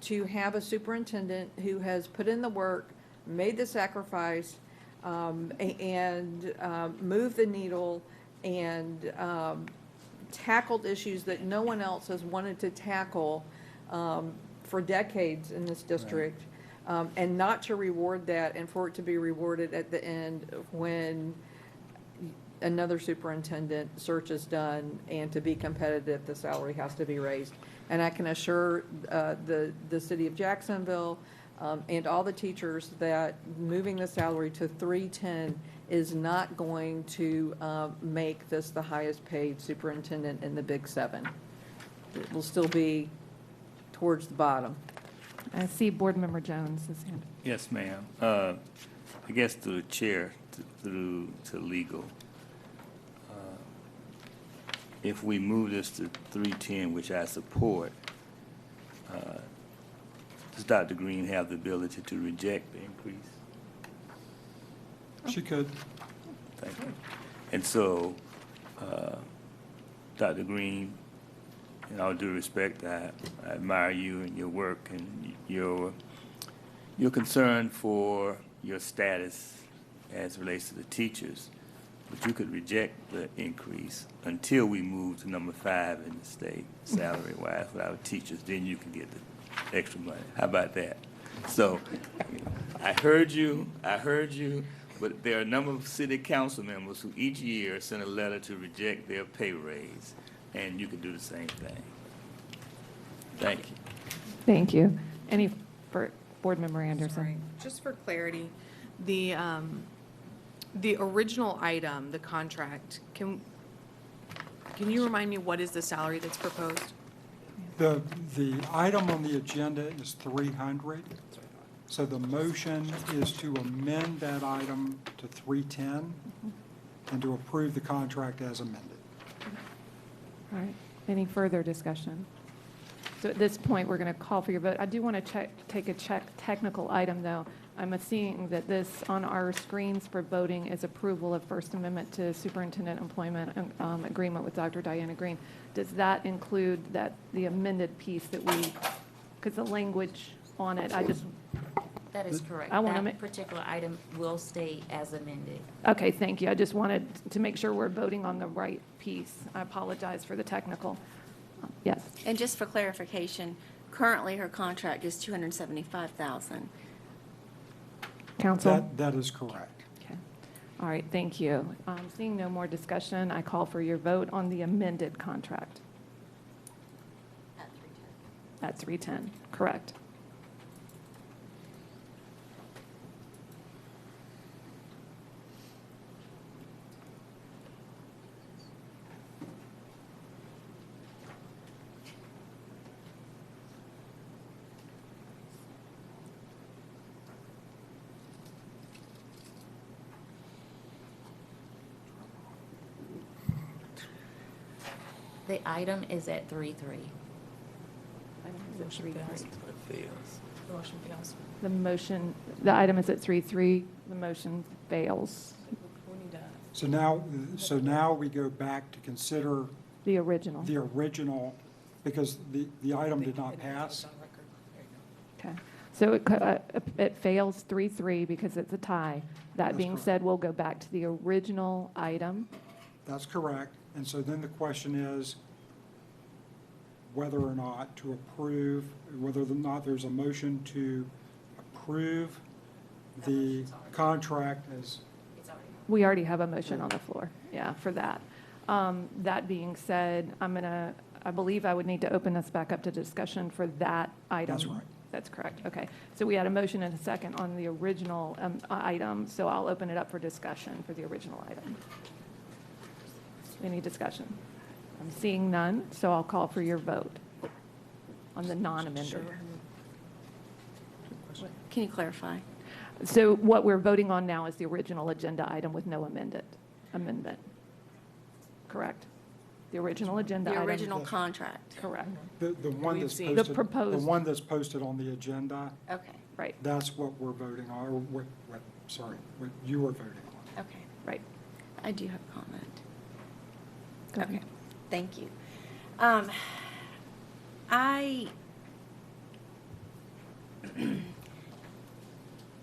to have a superintendent who has put in the work, made the sacrifice, and moved the needle and tackled issues that no one else has wanted to tackle for decades in this district, and not to reward that, and for it to be rewarded at the end when another superintendent search is done, and to be competitive, the salary has to be raised. And I can assure the city of Jacksonville and all the teachers that moving the salary to $310 is not going to make this the highest paid superintendent in the Big Seven. It will still be towards the bottom. I see Board Member Jones' hand. Yes, ma'am. I guess through the chair, through to legal. If we move this to 310, which I support, does Dr. Green have the ability to reject the increase? She could. Thank you. And so, Dr. Green, in all due respect, I admire you and your work and your concern for your status as it relates to the teachers, but you could reject the increase until we move to number 5 in the state, salary-wise, for our teachers. Then you can get the extra money. How about that? So, I heard you, but there are a number of city council members who each year send a letter to reject their pay raise, and you can do the same thing. Thank you. Thank you. Any for Board Member Anderson? Sorry. Just for clarity, the original item, the contract, can you remind me what is the salary that's proposed? The item on the agenda is 300. So the motion is to amend that item to 310 and to approve the contract as amended. All right. Any further discussion? So at this point, we're going to call for your vote. I do want to take a technical item, though. I'm seeing that this on our screens for voting is approval of First Amendment to Superintendent Employment Agreement with Dr. Diana Green. Does that include the amended piece that because the language on it, That is correct. I wanna That particular item will stay as amended. Okay, thank you. I just wanted to make sure we're voting on the right piece. I apologize for the technical. Yes. And just for clarification, currently her contract is $275,000. Counsel? That is correct. Okay. All right, thank you. Seeing no more discussion, I call for your vote on the amended contract. At 310, correct. The item is at 3-3. Motion fails. The motion fails. The item is at 3-3. The motion fails. So now we go back to consider The original. the original, because the item did not pass. Okay. So it fails 3-3 because it's a tie. That That's being correct. said, we'll go back to the original item. That's correct. And so then the question is whether or not to approve, whether or not there's a motion to approve the contract as, We already have a motion on the floor, yeah, for that. That being said, I believe I would need to open this back up to discussion for that item. That's right. That's correct, okay. So we had a motion and a second on the original item, so I'll open it up for discussion for the original item. Any discussion? I'm seeing none, so I'll call for your vote on the non-amended. Can you clarify? So what we're voting on now is the original agenda item with no amendment. Correct? The original agenda The item. original contract. Correct. the one We've that's seen. posted. The proposed. The one that's posted on the agenda, Okay, Right, that's what we're voting on, or what you are voting on. okay. right. I do have a comment. Go ahead. Okay, thank you.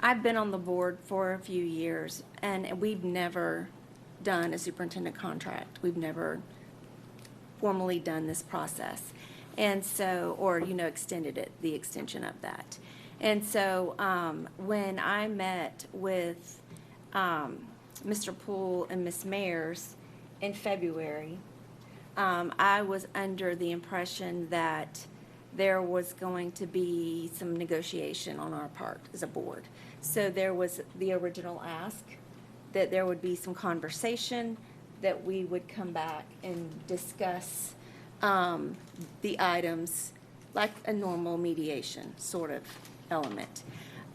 I've been on the board for a few years, and we've never done a superintendent contract. We've never formally done this process. And so, or, extended it, the extension of that. And so, when I met with Mr. Poole and Ms. Mayers in February, I was under the impression that there was going to be some negotiation on our part as a board. So there was the original ask that there would be some conversation, that we would come back and discuss the items like a normal mediation sort of element.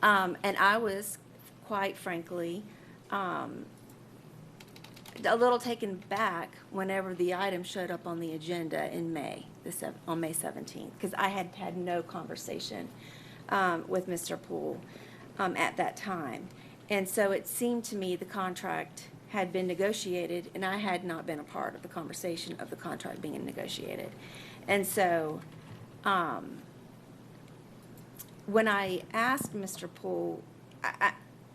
And I was, quite frankly, a little taken back whenever the item showed up on the agenda in May, on May 17th, because I had had no conversation with Mr. Poole at that time. And so it seemed to me the contract had been negotiated, and I had not been a part of the conversation of the contract being negotiated. And so when I asked Mr. Poole,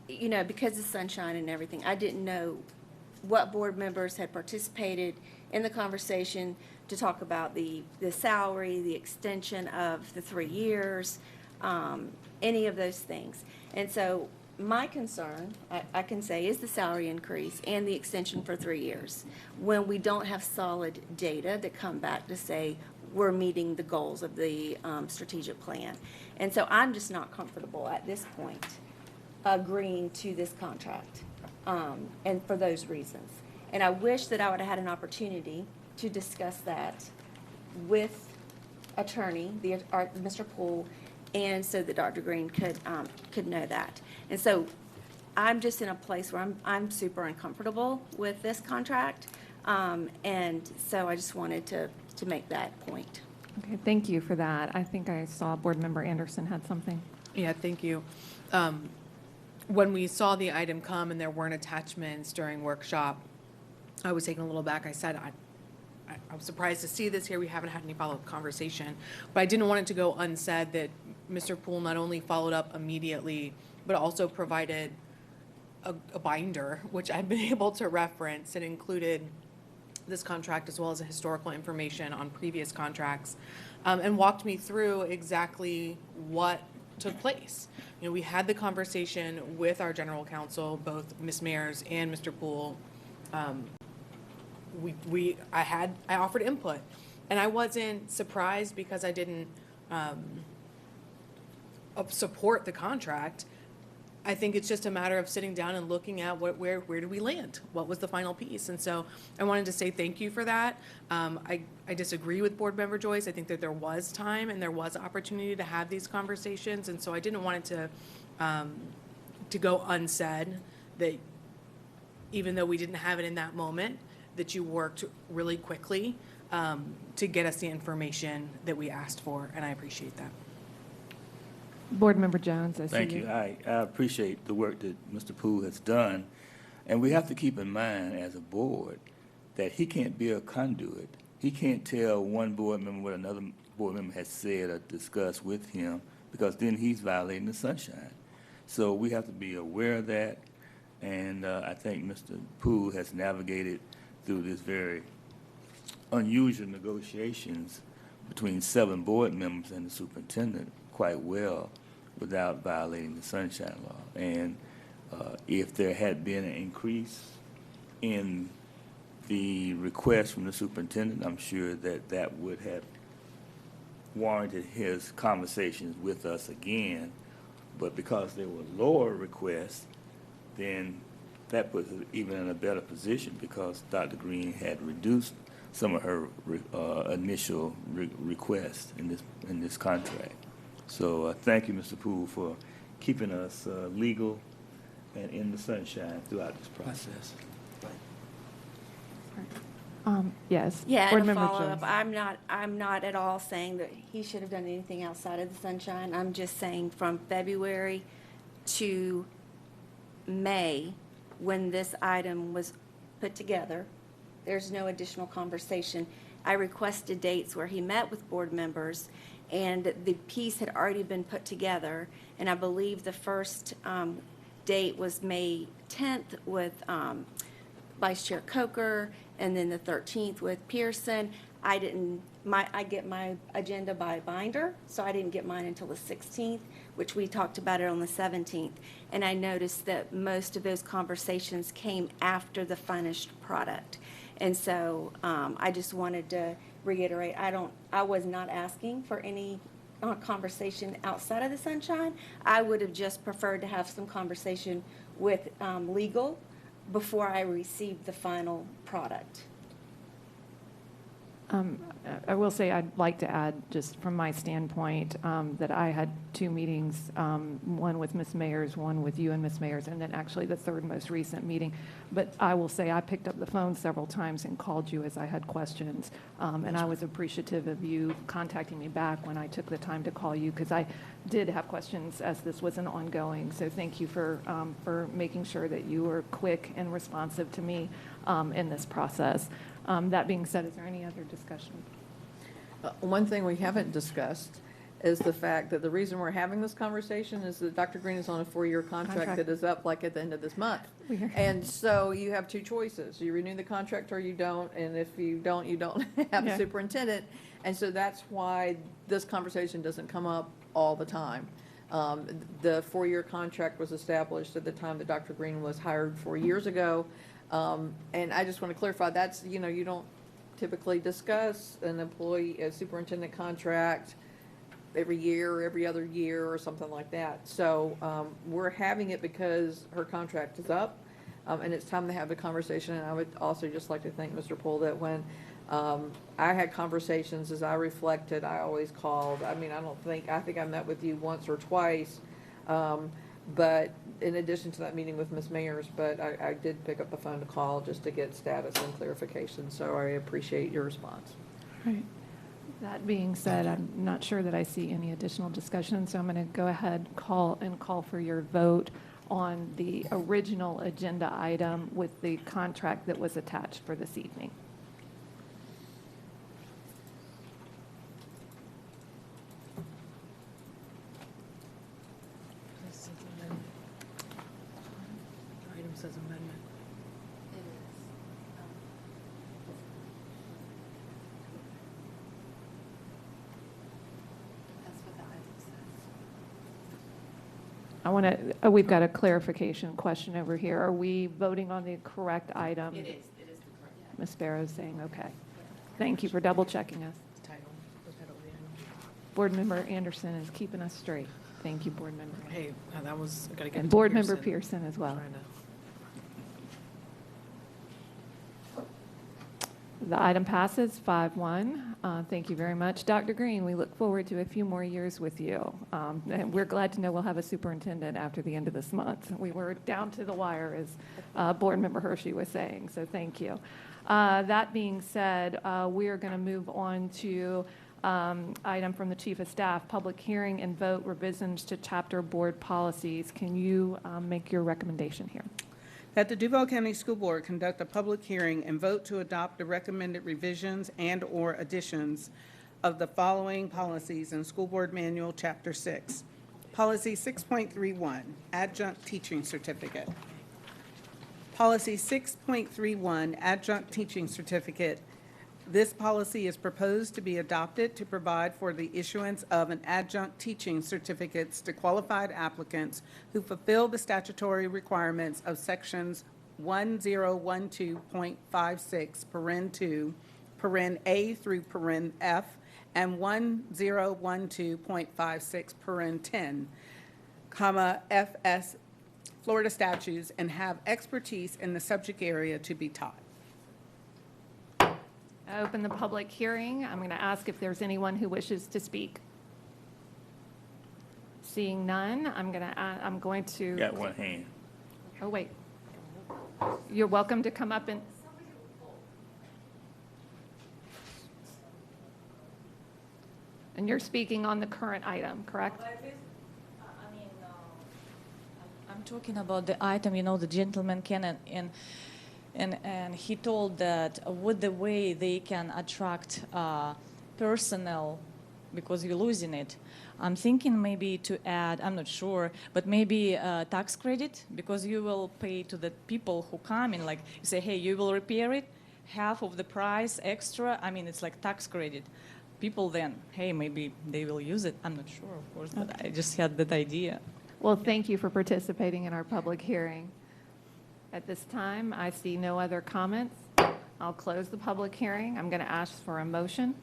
you know, because of sunshine and everything, I didn't know what board members had participated in the conversation to talk about the salary, the extension of the 3 years, any of those things. And so my concern, I can say, is the salary increase and the extension for 3 years, when we don't have solid data that come back to say we're meeting the goals of the strategic plan. And so I'm just not comfortable at this point agreeing to this contract, and for those reasons. And I wish that I would have had an opportunity to discuss that with attorney, Mr. Poole, and so that Dr. Green could know that. And so I'm just in a place where I'm super uncomfortable with this contract, and so I just wanted to make that point. Okay, thank you for that. I think I saw Board Member Anderson had something. Yeah, thank you. When we saw the item come and there weren't attachments during workshop, I was taken a little back. I said, I'm surprised to see this here. We haven't had any follow-up conversation. But I didn't want it to go unsaid that Mr. Poole not only followed up immediately, but also provided a binder, which I've been able to reference. It included this contract as well as historical information on previous contracts, and walked me through exactly what took place. You know, we had the conversation with our general counsel, both Ms. Mayers and Mr. Poole. I offered input, and I wasn't surprised because I didn't support the contract. I think it's just a matter of sitting down and looking at where do we land? What was the final piece? And so I wanted to say thank you for that. I disagree with Board Member Joyce. I think that there was time and there was opportunity to have these conversations, and so I didn't want it to go unsaid that even though we didn't have it in that moment, that you worked really quickly to get us the information that we asked for, and I appreciate that. Board Member Jones, I see Thank you. I appreciate the work that Mr. Poole has done. And we have to keep in mind as a board that he can't be a conduit. He can't tell one board member what another board member has said or discussed with him, because then he's violating the sunshine. So we have to be aware of that. And I think Mr. Poole has navigated through this very unusual negotiations between 7 board members and the superintendent quite well without violating the sunshine law. And if there had been an increase in the request from the superintendent, I'm sure that that would have warranted his conversations with us again. But because there were lower requests, then that puts us even in a better position, because Dr. Green had reduced some of her initial requests in this contract. So thank you, Mr. Poole, for keeping us legal and in the sunshine throughout this process. Yes. Yeah, Board and a Member follow-up, Jones. I'm not at all saying that he should have done anything outside of the sunshine. I'm just saying from February to May, when this item was put together, there's no additional conversation. I requested dates where he met with board members, and the piece had already been put together, and I believe the first date was May 10th with Vice Chair Coker, and then the 13th with Pearson. I get my agenda by binder, so I didn't get mine until the 16th, which we talked about it on the 17th. And I noticed that most of those conversations came after the finished product. And so I just wanted to reiterate, I was not asking for any conversation outside of the sunshine. I would have just preferred to have some conversation with legal before I received the final product. I will say I'd like to add, just from my standpoint, that I had 2 meetings, one with Ms. Mayers, one with you and Ms. Mayers, and then actually the third most recent meeting. But I will say I picked up the phone several times and called you as I had questions, and I was appreciative of you contacting me back when I took the time to call you, because I did have questions as this was an ongoing. So thank you for making sure that you were quick and responsive to me in this process. That being said, is there any other discussion? One thing we haven't discussed is the fact that the reason we're having this conversation is that Dr. Green is on a 4-year contract that is up like at the end of this month. And so you have 2 choices. You renew the contract or you don't, and if you don't have a superintendent. And so that's why this conversation doesn't come up all the time. The 4-year contract was established at the time that Dr. Green was hired 4 years ago. And I just want to clarify, that's, you don't typically discuss a superintendent contract every year or every other year or something like that. So we're having it because her contract is up, and it's time to have the conversation. And I would also just like to thank Mr. Poole that when I had conversations, as I reflected, I always called. I mean, I think I met with you once or twice, but in addition to that meeting with Ms. Mayers, but I did pick up the phone to call just to get status and clarification, so I appreciate your response. Right. That being said, I'm not sure that I see any additional discussion, so I'm going to go ahead and call for your vote on the original agenda item with the contract that was attached for this evening. Item says amendment. I want to, we've got a clarification question over here. Are we voting on the correct item? It is the correct. Ms. Sparrow's saying, okay. Thank you for double checking us. Board Member Anderson is keeping us straight. Thank you, Board Member. Hey, that was, I gotta get And to Board Member Pearson. Pearson as well. Trying to- The item passes 5-1. Thank you very much. Dr. Green, we look forward to a few more years with you. And we're glad to know we'll have a superintendent after the end of this month. We were down to the wire, as Board Member Hershey was saying, so thank you. That being said, we are going to move on to item from the Chief of Staff, public hearing and vote revisions to chapter board policies. Can you make your recommendation here? That the Duval County School Board conduct a public hearing and vote to adopt the recommended revisions and/or additions of the following policies in School Board Manual, Chapter 6. Policy 6.31, Adjunct Teaching Certificate. Policy 6.31, Adjunct Teaching Certificate. This policy is proposed to be adopted to provide for the issuance of an adjunct teaching certificates to qualified applicants who fulfill the statutory requirements of sections 1012.56, paren 2, paren A through paren F, and 1012.56, paren 10, FS Florida statutes, and have expertise in the subject area to be taught. I open the public hearing. I'm going to ask if there's anyone who wishes to speak. Seeing none, I'm going to. Got one hand. Oh, wait. You're welcome to come up and. And you're speaking on the current item, correct? I'm talking about the item, the gentleman can, and he told that with the way they can attract personnel, because you're losing it, I'm thinking maybe to add, I'm not sure, but maybe a tax credit, because you will pay to the people who come in, like you say, hey, you will repair it, half of the price extra. I mean, it's like tax credit. People then, hey, maybe they will use it. I'm not sure, of course, but I just had that idea. Well, thank you for participating in our public hearing. At this time, I see no other comments. I'll close the public hearing. I'm going to ask for a motion.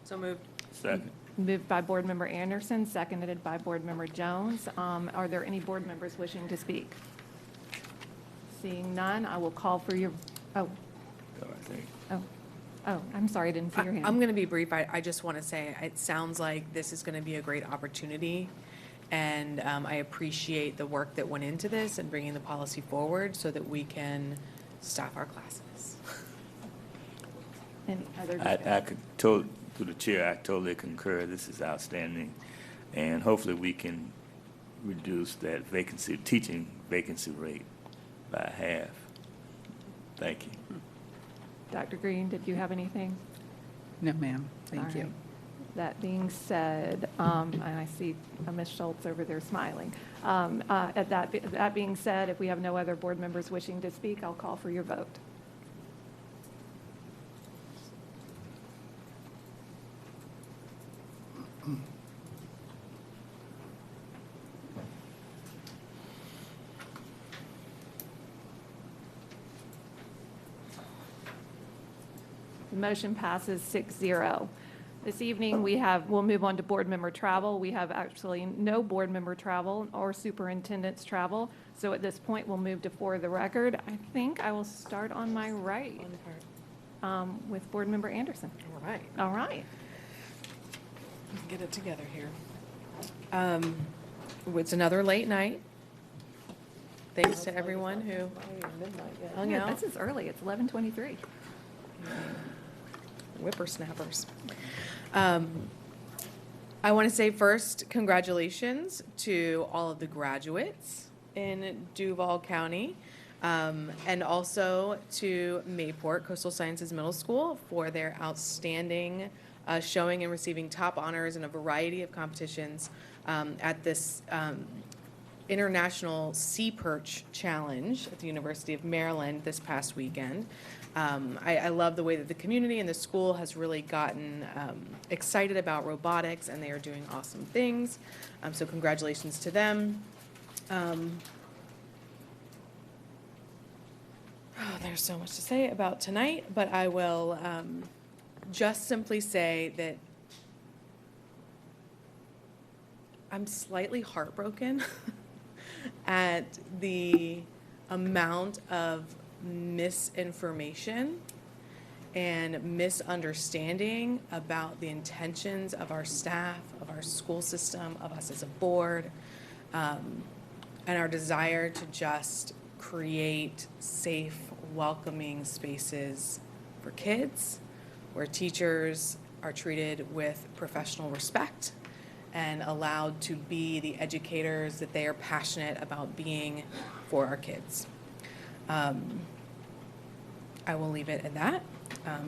So moved. Second. Moved by Board Member Anderson, seconded by Board Member Jones. Are there any board members wishing to speak? Seeing none, I will call for your, oh. Oh, I'm sorry, I didn't see your hand. I'm going to be brief. I just want to say, it sounds like this is going to be a great opportunity. And I appreciate the work that went into this and bringing the policy forward so that we can staff our classes. Any other I discussion? could, through the chair, I totally concur. This is outstanding. And hopefully we can reduce that vacancy, teaching vacancy rate by half. Thank you. Dr. Green, did you have anything? No, ma'am. All Thank you. right. That being said, and I see Ms. Schultz over there smiling. That being said, if we have no other board members wishing to speak, I'll call for your vote. The motion passes 6-0. This evening, we'll move on to board member travel. We have actually no board member travel or superintendent's travel. So at this point, we'll move to for the record. I think I will start on my right with board member Anderson. All right. All right. Let's get it together here. It's another late night. Thanks to everyone who hung Yeah, out. this is early. It's 11:23. Whippersnappers. I want to say first, congratulations to all of the graduates in Duval County, and also to Mayport Coastal Sciences Middle School for their outstanding showing and receiving top honors in a variety of competitions at this International Sea Perch Challenge at the University of Maryland this past weekend. I love the way that the community and the school has really gotten excited about robotics, and they are doing awesome things. So congratulations to them. There's so much to say about tonight, but I will just simply say that I'm slightly heartbroken at the amount of misinformation and misunderstanding about the intentions of our staff, of our school system, of us as a board, and our desire to just create safe, welcoming spaces for kids where teachers are treated with professional respect and allowed to be the educators that they are passionate about being for our kids. I will leave it at that.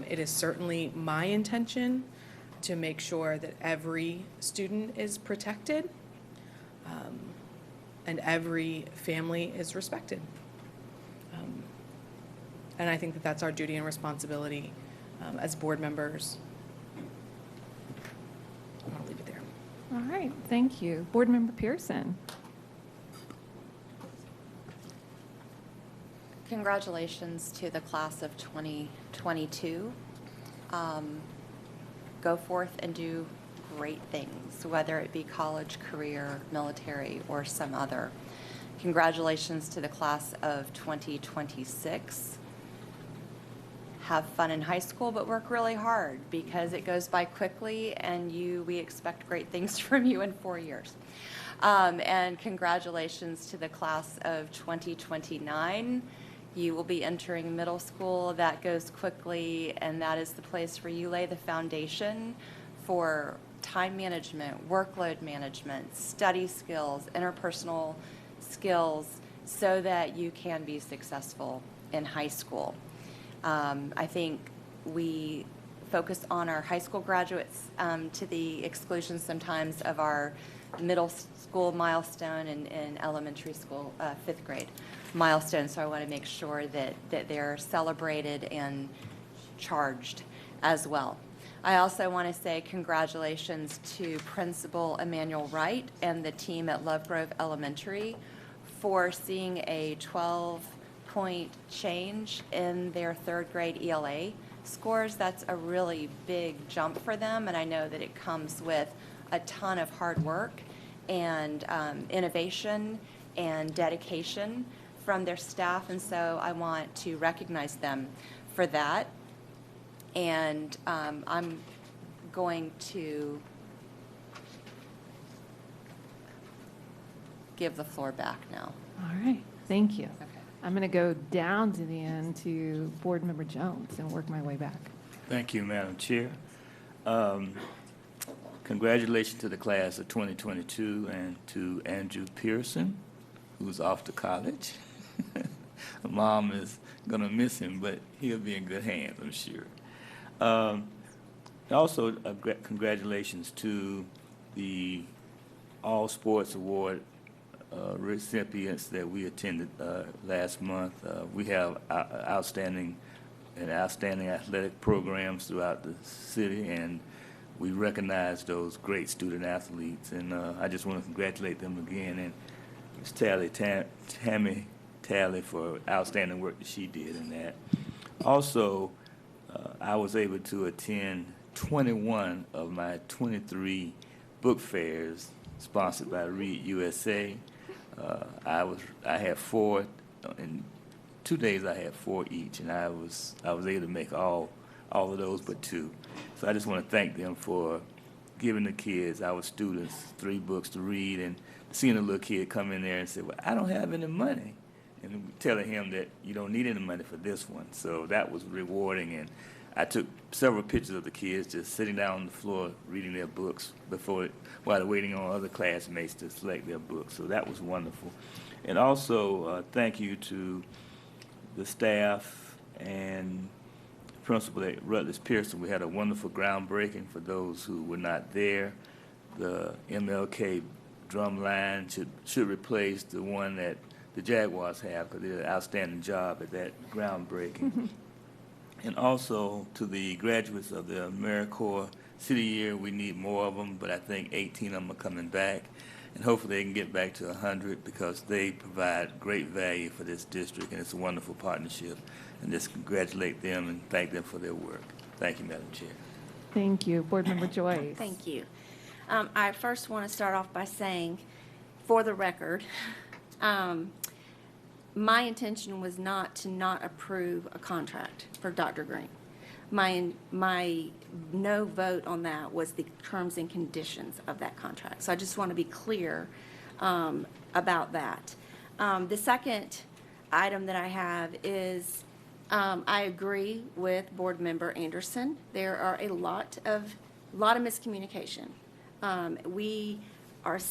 It is certainly my intention to make sure that every student is protected and every family is respected. And I think that that's our duty and responsibility as board members. I'll leave it there. All right, thank you. Board member Pearson. Congratulations to the class of 2022. Go forth and do great things, whether it be college, career, military, or some other. Congratulations to the class of 2026. Have fun in high school, but work really hard because it goes by quickly, and we expect great things from you in 4 years. And congratulations to the class of 2029. You will be entering middle school. That goes quickly, and that is the place where you lay the foundation for time management, workload management, study skills, interpersonal skills, so that you can be successful in high school. I think we focus on our high school graduates to the exclusion sometimes of our middle school milestone and elementary school fifth grade milestone. So I want to make sure that they're celebrated and charged as well. I also want to say congratulations to Principal Emmanuel Wright and the team at Love Grove Elementary for seeing a 12-point change in their third grade ELA scores. That's a really big jump for them, and I know that it comes with a ton of hard work and innovation and dedication from their staff, and so I want to recognize them for that. And I'm going to give the floor back now. All right, thank you. I'm going to go down to the end to Board Member Jones and work my way back. Thank you, Madam Chair. Congratulations to the class of 2022 and to Andrew Pearson, who's off to college. Mom is going to miss him, but he'll be in good hands, I'm sure. Also, congratulations to the All Sports Award recipients that we attended last month. We have outstanding athletic programs throughout the city, and we recognize those great student athletes. And I just want to congratulate them again, and Ms. Tammy Talley for outstanding work that she did in that. Also, I was able to attend 21 of my 23 book fairs sponsored by Read USA. I had 4 in 2 days. I had 4 each, and I was able to make all of those but 2. So I just want to thank them for giving the kids, our students, 3 books to read, and seeing a little kid come in there and say, "Well, I don't have any money," and telling him that you don't need any money for this one. So that was rewarding, and I took several pictures of the kids just sitting down on the floor reading their books while they're waiting on other classmates to select their books. So that was wonderful. And also, thank you to the staff and principal at Rutledge Pearson. We had a wonderful groundbreaking for those who were not there. The MLK drum line should replace the one that the Jaguars have, because they did an outstanding job at that groundbreaking. And also to the graduates of the AmeriCorps City Year, we need more of them, but I think 18 of them are coming back. And hopefully they can get back to 100, because they provide great value for this district, and it's a wonderful partnership. And just congratulate them and thank them for their work. Thank you, Madam Chair. Thank you. Board Member Joyce. Thank you. I first want to start off by saying, for the record, my intention was not to not approve a contract for Dr. Green. My no vote on that was the terms and conditions of that contract. So I just want to be clear about that. The second item that I have is I agree with Board Member Anderson. There are a lot of miscommunication. We have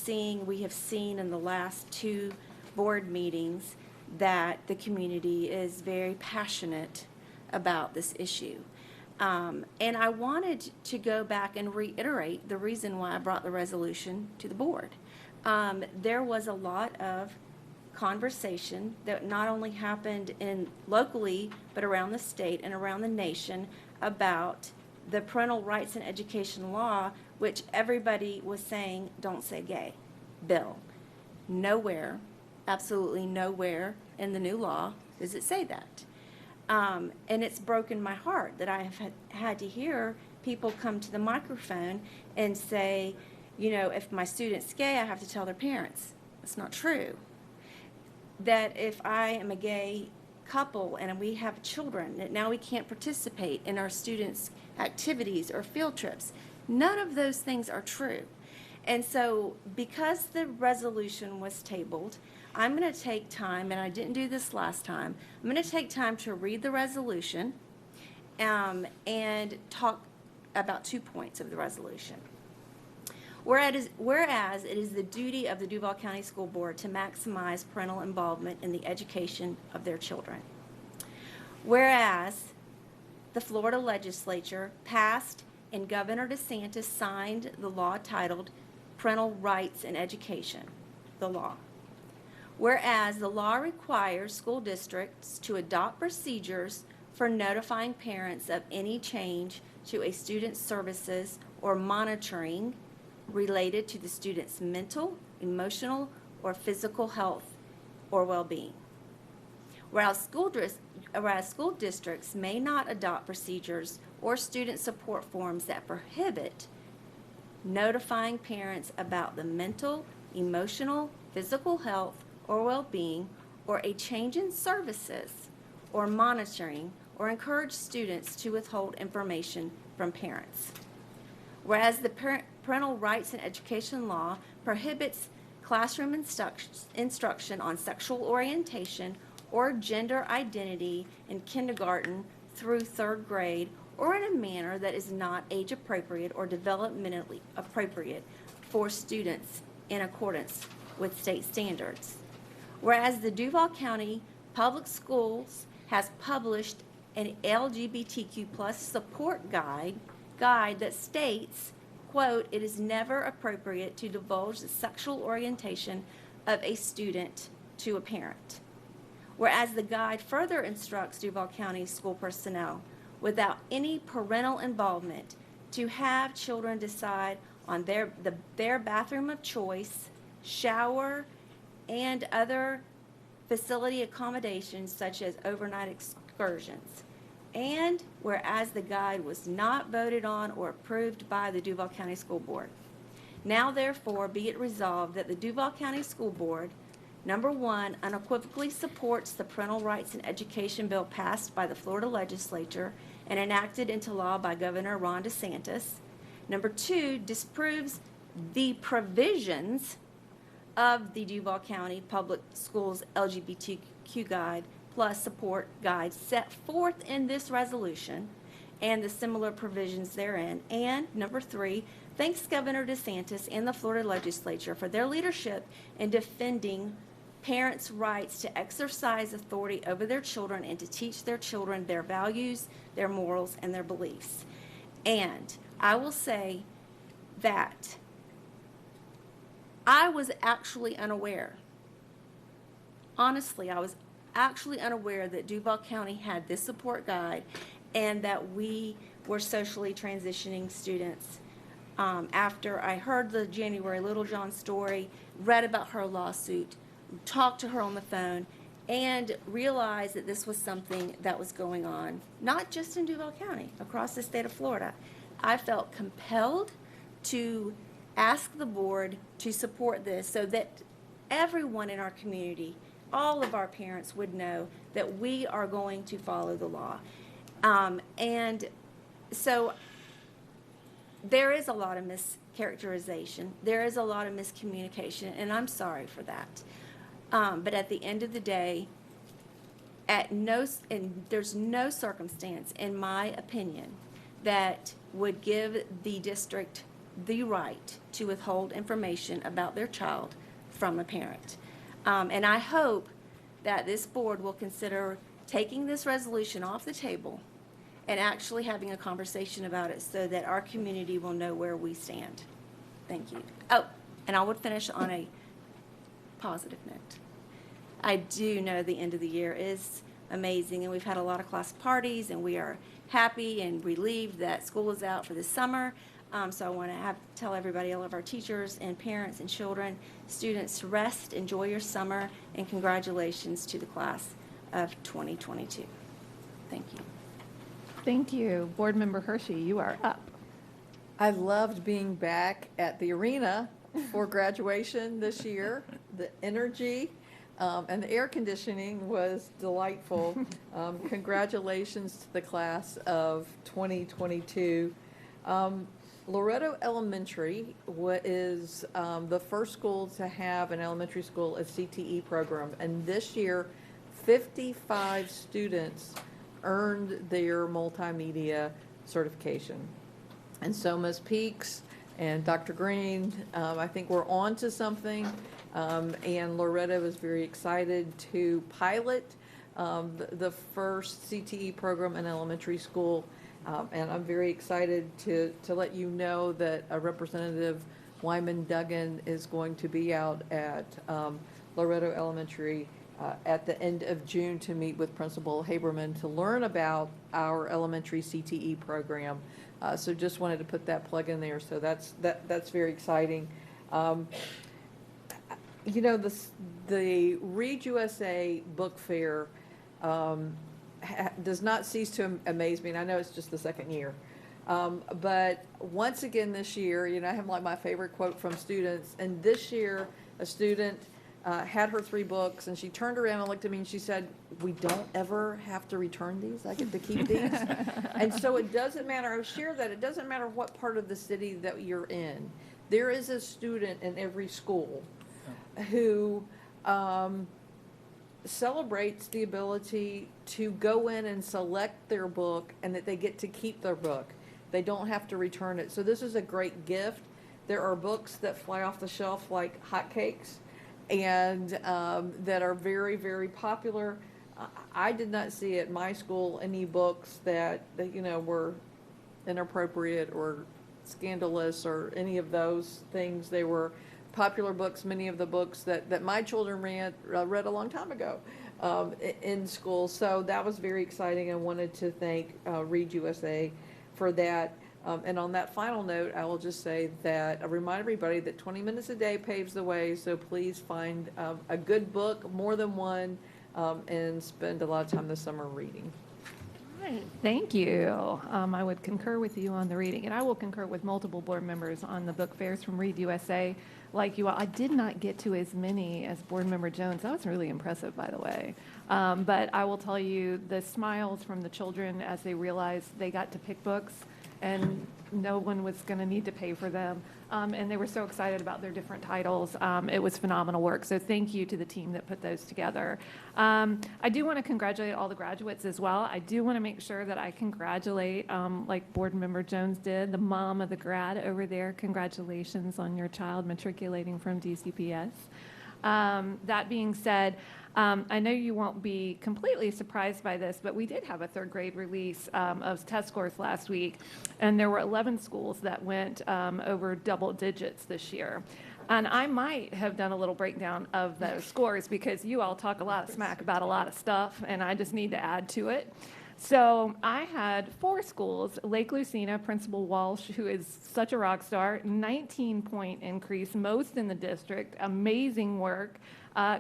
seen in the last 2 board meetings that the community is very passionate about this issue. And I wanted to go back and reiterate the reason why I brought the resolution to the board. There was a lot of conversation that not only happened locally, but around the state and around the nation about the parental rights and education law, which everybody was saying, don't say gay, bill. Nowhere, absolutely nowhere in the new law does it say that. And it's broken my heart that I have had to hear people come to the microphone and say, if my student's gay, I have to tell their parents. That's not true. That if I am a gay couple and we have children, that now we can't participate in our students' activities or field trips. None of those things are true. And so because the resolution was tabled, I'm going to take time, and I didn't do this last time, I'm going to take time to read the resolution and talk about 2 points of the resolution. Whereas it is the duty of the Duval County School Board to maximize parental involvement in the education of their children. Whereas the Florida legislature passed and Governor DeSantis signed the law titled Parental Rights in Education, the law. Whereas the law requires school districts to adopt procedures for notifying parents of any change to a student's services or monitoring related to the student's mental, emotional, or physical health or well-being. Whereas school districts may not adopt procedures or student support forms that prohibit notifying parents about the mental, emotional, physical health or well-being, or a change in services or monitoring or or encourage students to withhold information from parents. Whereas the parental rights and education law prohibits classroom instruction on sexual orientation or gender identity in kindergarten through 3rd grade, or in a manner that is not age appropriate or developmentally appropriate for students in accordance with state standards. Whereas the Duval County Public Schools has published an LGBTQ plus support guide that states, quote, "It is never appropriate to divulge the sexual orientation of a student to a parent." Whereas the guide further instructs Duval County school personnel, without any parental involvement, to have children decide on their bathroom of choice, shower, and other facility accommodations such as overnight excursions. And whereas the guide was not voted on or approved by the Duval County School Board. Now therefore be it resolved that the Duval County School Board, number one, unequivocally supports the Parental Rights and Education Bill passed by the Florida Legislature and enacted into law by Governor Ron DeSantis. Number two, disproves the provisions of the Duval County Public Schools LGBTQ Guide plus support guide set forth in this resolution and the similar provisions therein. And number three, thanks Governor DeSantis and the Florida Legislature for their leadership in defending parents' rights to exercise authority over their children and to teach their children their values, their morals, and their beliefs. And I will say that I was actually unaware. Honestly, I was actually unaware that Duval County had this support guide and that we were socially transitioning students. After I heard the January Littlejohn story, read about her lawsuit, talked to her on the phone, and realized that this was something that was going on, not just in Duval County, across the state of Florida. I felt compelled to ask the board to support this so that everyone in our community, all of our parents would know that we are going to follow the law. And so there is a lot of mischaracterization. There is a lot of miscommunication, and I'm sorry for that. But at the end of the day, there's no circumstance, in my opinion, that would give the district the right to withhold information about their child from a parent. And I hope that this board will consider taking this resolution off the table and actually having a conversation about it so that our community will know where we stand. Thank you. Oh, and I would finish on a positive note. I do know the end of the year is amazing, and we've had a lot of class parties, and we are happy and relieved that school is out for the summer. So I want to tell everybody, all of our teachers and parents and children, students, rest, enjoy your summer, and congratulations to the class of 2022. Thank you. Thank you. Board Member Hershey, you are up. I loved being back at the arena for graduation this year. The energy and the air conditioning was delightful. Congratulations to the class of 2022. Loretto Elementary is the first school to have an elementary school a CTE program, and this year 55 students earned their multimedia certification. And so Ms. Peaks and Dr. Green, I think we're on to something, and Loretto is very excited to pilot the first CTE program in elementary school. And I'm very excited to let you know that Representative Wyman Duggan is going to be out at Loretto Elementary at the end of June to meet with Principal Haberman to learn about our elementary CTE program. So just wanted to put that plug in there. So that's very exciting. You know, the Read USA Book Fair does not cease to amaze me, and I know it's just the second year. But once again this year, you know, I have like my favorite quote from students, and this year a student had her 3 books, and she turned around and looked at me and she said, "We don't ever have to return these? I get to keep these?" And so it doesn't matter, I share that, it doesn't matter what part of the city that you're in. There is a student in every school who celebrates the ability to go in and select their book and that they get to keep their book. They don't have to return it. So this is a great gift. There are books that fly off the shelf like hotcakes and that are very, very popular. I did not see at my school any books that were inappropriate or scandalous or any of those things. They were popular books, many of the books that my children read a long time ago in school. So that was very exciting. I wanted to thank Read USA for that. And on that final note, I will just say that I remind everybody that 20 minutes a day paves the way, so please find a good book, more than one, and spend a lot of time this summer reading. Thank you. I would concur with you on the reading, and I will concur with multiple board members on the book fairs from Read USA. Like you all, I did not get to as many as Board Member Jones. That was really impressive, by the way. But I will tell you, the smiles from the children as they realized they got to pick books and no one was going to need to pay for them. And they were so excited about their different titles. It was phenomenal work. So thank you to the team that put those together. I do want to congratulate all the graduates as well. I do want to make sure that I congratulate, like Board Member Jones did, the mom of the grad over there. Congratulations on your child matriculating from DCPS. That being said, I know you won't be completely surprised by this, but we did have a 3rd grade release of test scores last week, and there were 11 schools that went over double digits this year. And I might have done a little breakdown of those scores because you all talk a lot of smack about a lot of stuff, and I just need to add to it. So I had 4 schools, Lake Lucina, Principal Walsh, who is such a rock star, 19-point increase, most in the district, amazing work.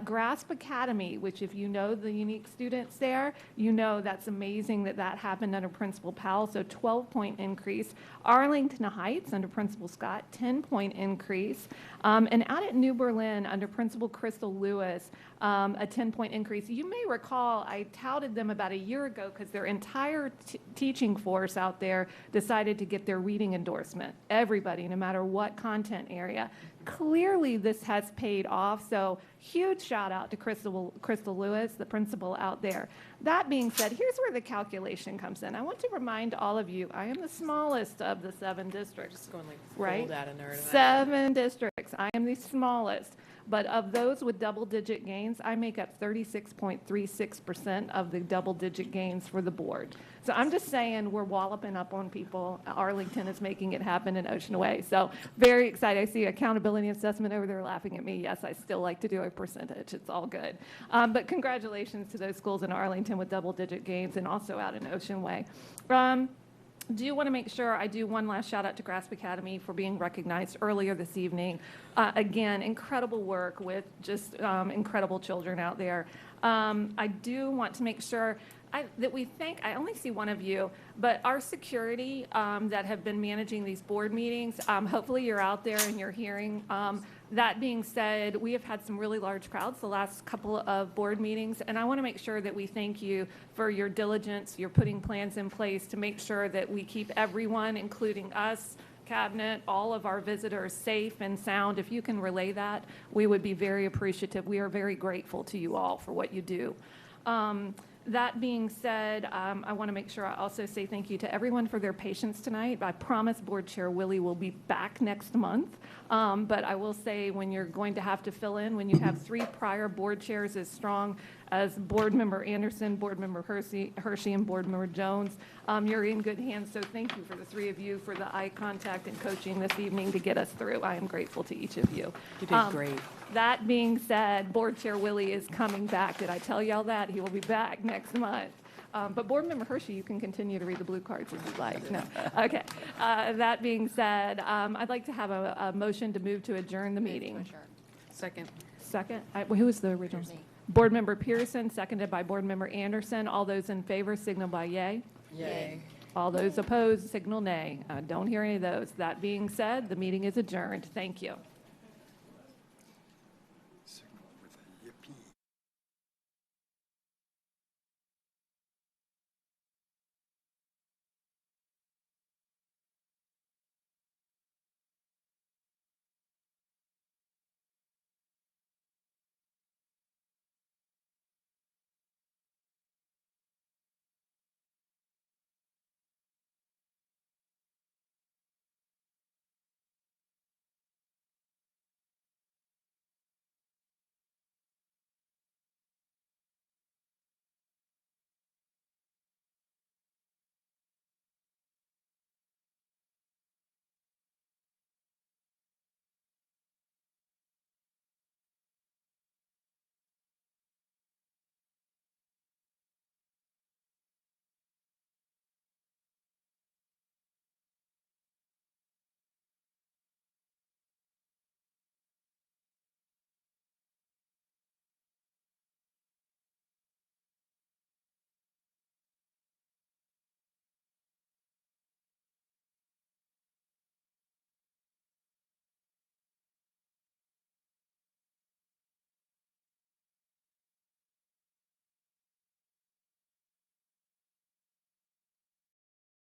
Grasp Academy, which if you know the unique students there, you know that's amazing that happened under Principal Powell, so 12-point increase. Arlington Heights under Principal Scott, 10-point increase. And out at New Berlin under Principal Crystal Lewis, a 10-point increase. You may recall I touted them about a year ago because their entire teaching force out there decided to get their reading endorsement. Everybody, no matter what content area. Clearly this has paid off, so huge shout out to Crystal Lewis, the principal out there. That being said, here's where the calculation comes in. I want to remind all of you, I am the smallest of the 7 districts. Just going like right? full data nerd. 7 districts. I am the smallest. But of those with double-digit gains, I make up 36.36% of the double-digit gains for the board. So I'm just saying we're walloping up on people. Arlington is making it happen in Ocean Way. So very excited. I see accountability assessment over there laughing at me. Yes, I still like to do a percentage. It's all good. But congratulations to those schools in Arlington with double-digit gains and also out in Ocean Way. Do want to make sure I do one last shout out to Grasp Academy for being recognized earlier this evening. Again, incredible work with just incredible children out there. I do want to make sure that we thank, I only see one of you, but our security that have been managing these board meetings, hopefully you're out there and you're hearing. That being said, we have had some really large crowds the last couple of board meetings, and I want to make sure that we thank you for your diligence. You're putting plans in place to make sure that we keep everyone, including us, cabinet, all of our visitors safe and sound. If you can relay that, we would be very appreciative. We are very grateful to you all for what you do. That being said, I want to make sure I also say thank you to everyone for their patience tonight. I promise Board Chair Willie will be back next month. But I will say when you're going to have to fill in, when you have 3 prior board chairs as strong as Board Member Anderson, Board Member Hershey, and Board Member Jones, you're in good hands. So thank you for the 3 of you for the eye contact and coaching this evening to get us through. I am grateful to each of you. You did great. That being said, Board Chair Willie is coming back. Did I tell y'all that? He will be back next month. But Board Member Hershey, you can continue to read the blue cards if you'd like. No. Okay. That being said, I'd like to have a motion to move to adjourn the meeting. Second. Second? Who was the original? Board Member Pearson, seconded by Board Member Anderson. All those in favor signal by yay. Yay. All those opposed signal nay. Don't hear any of those. That being said, the meeting is adjourned. Thank you.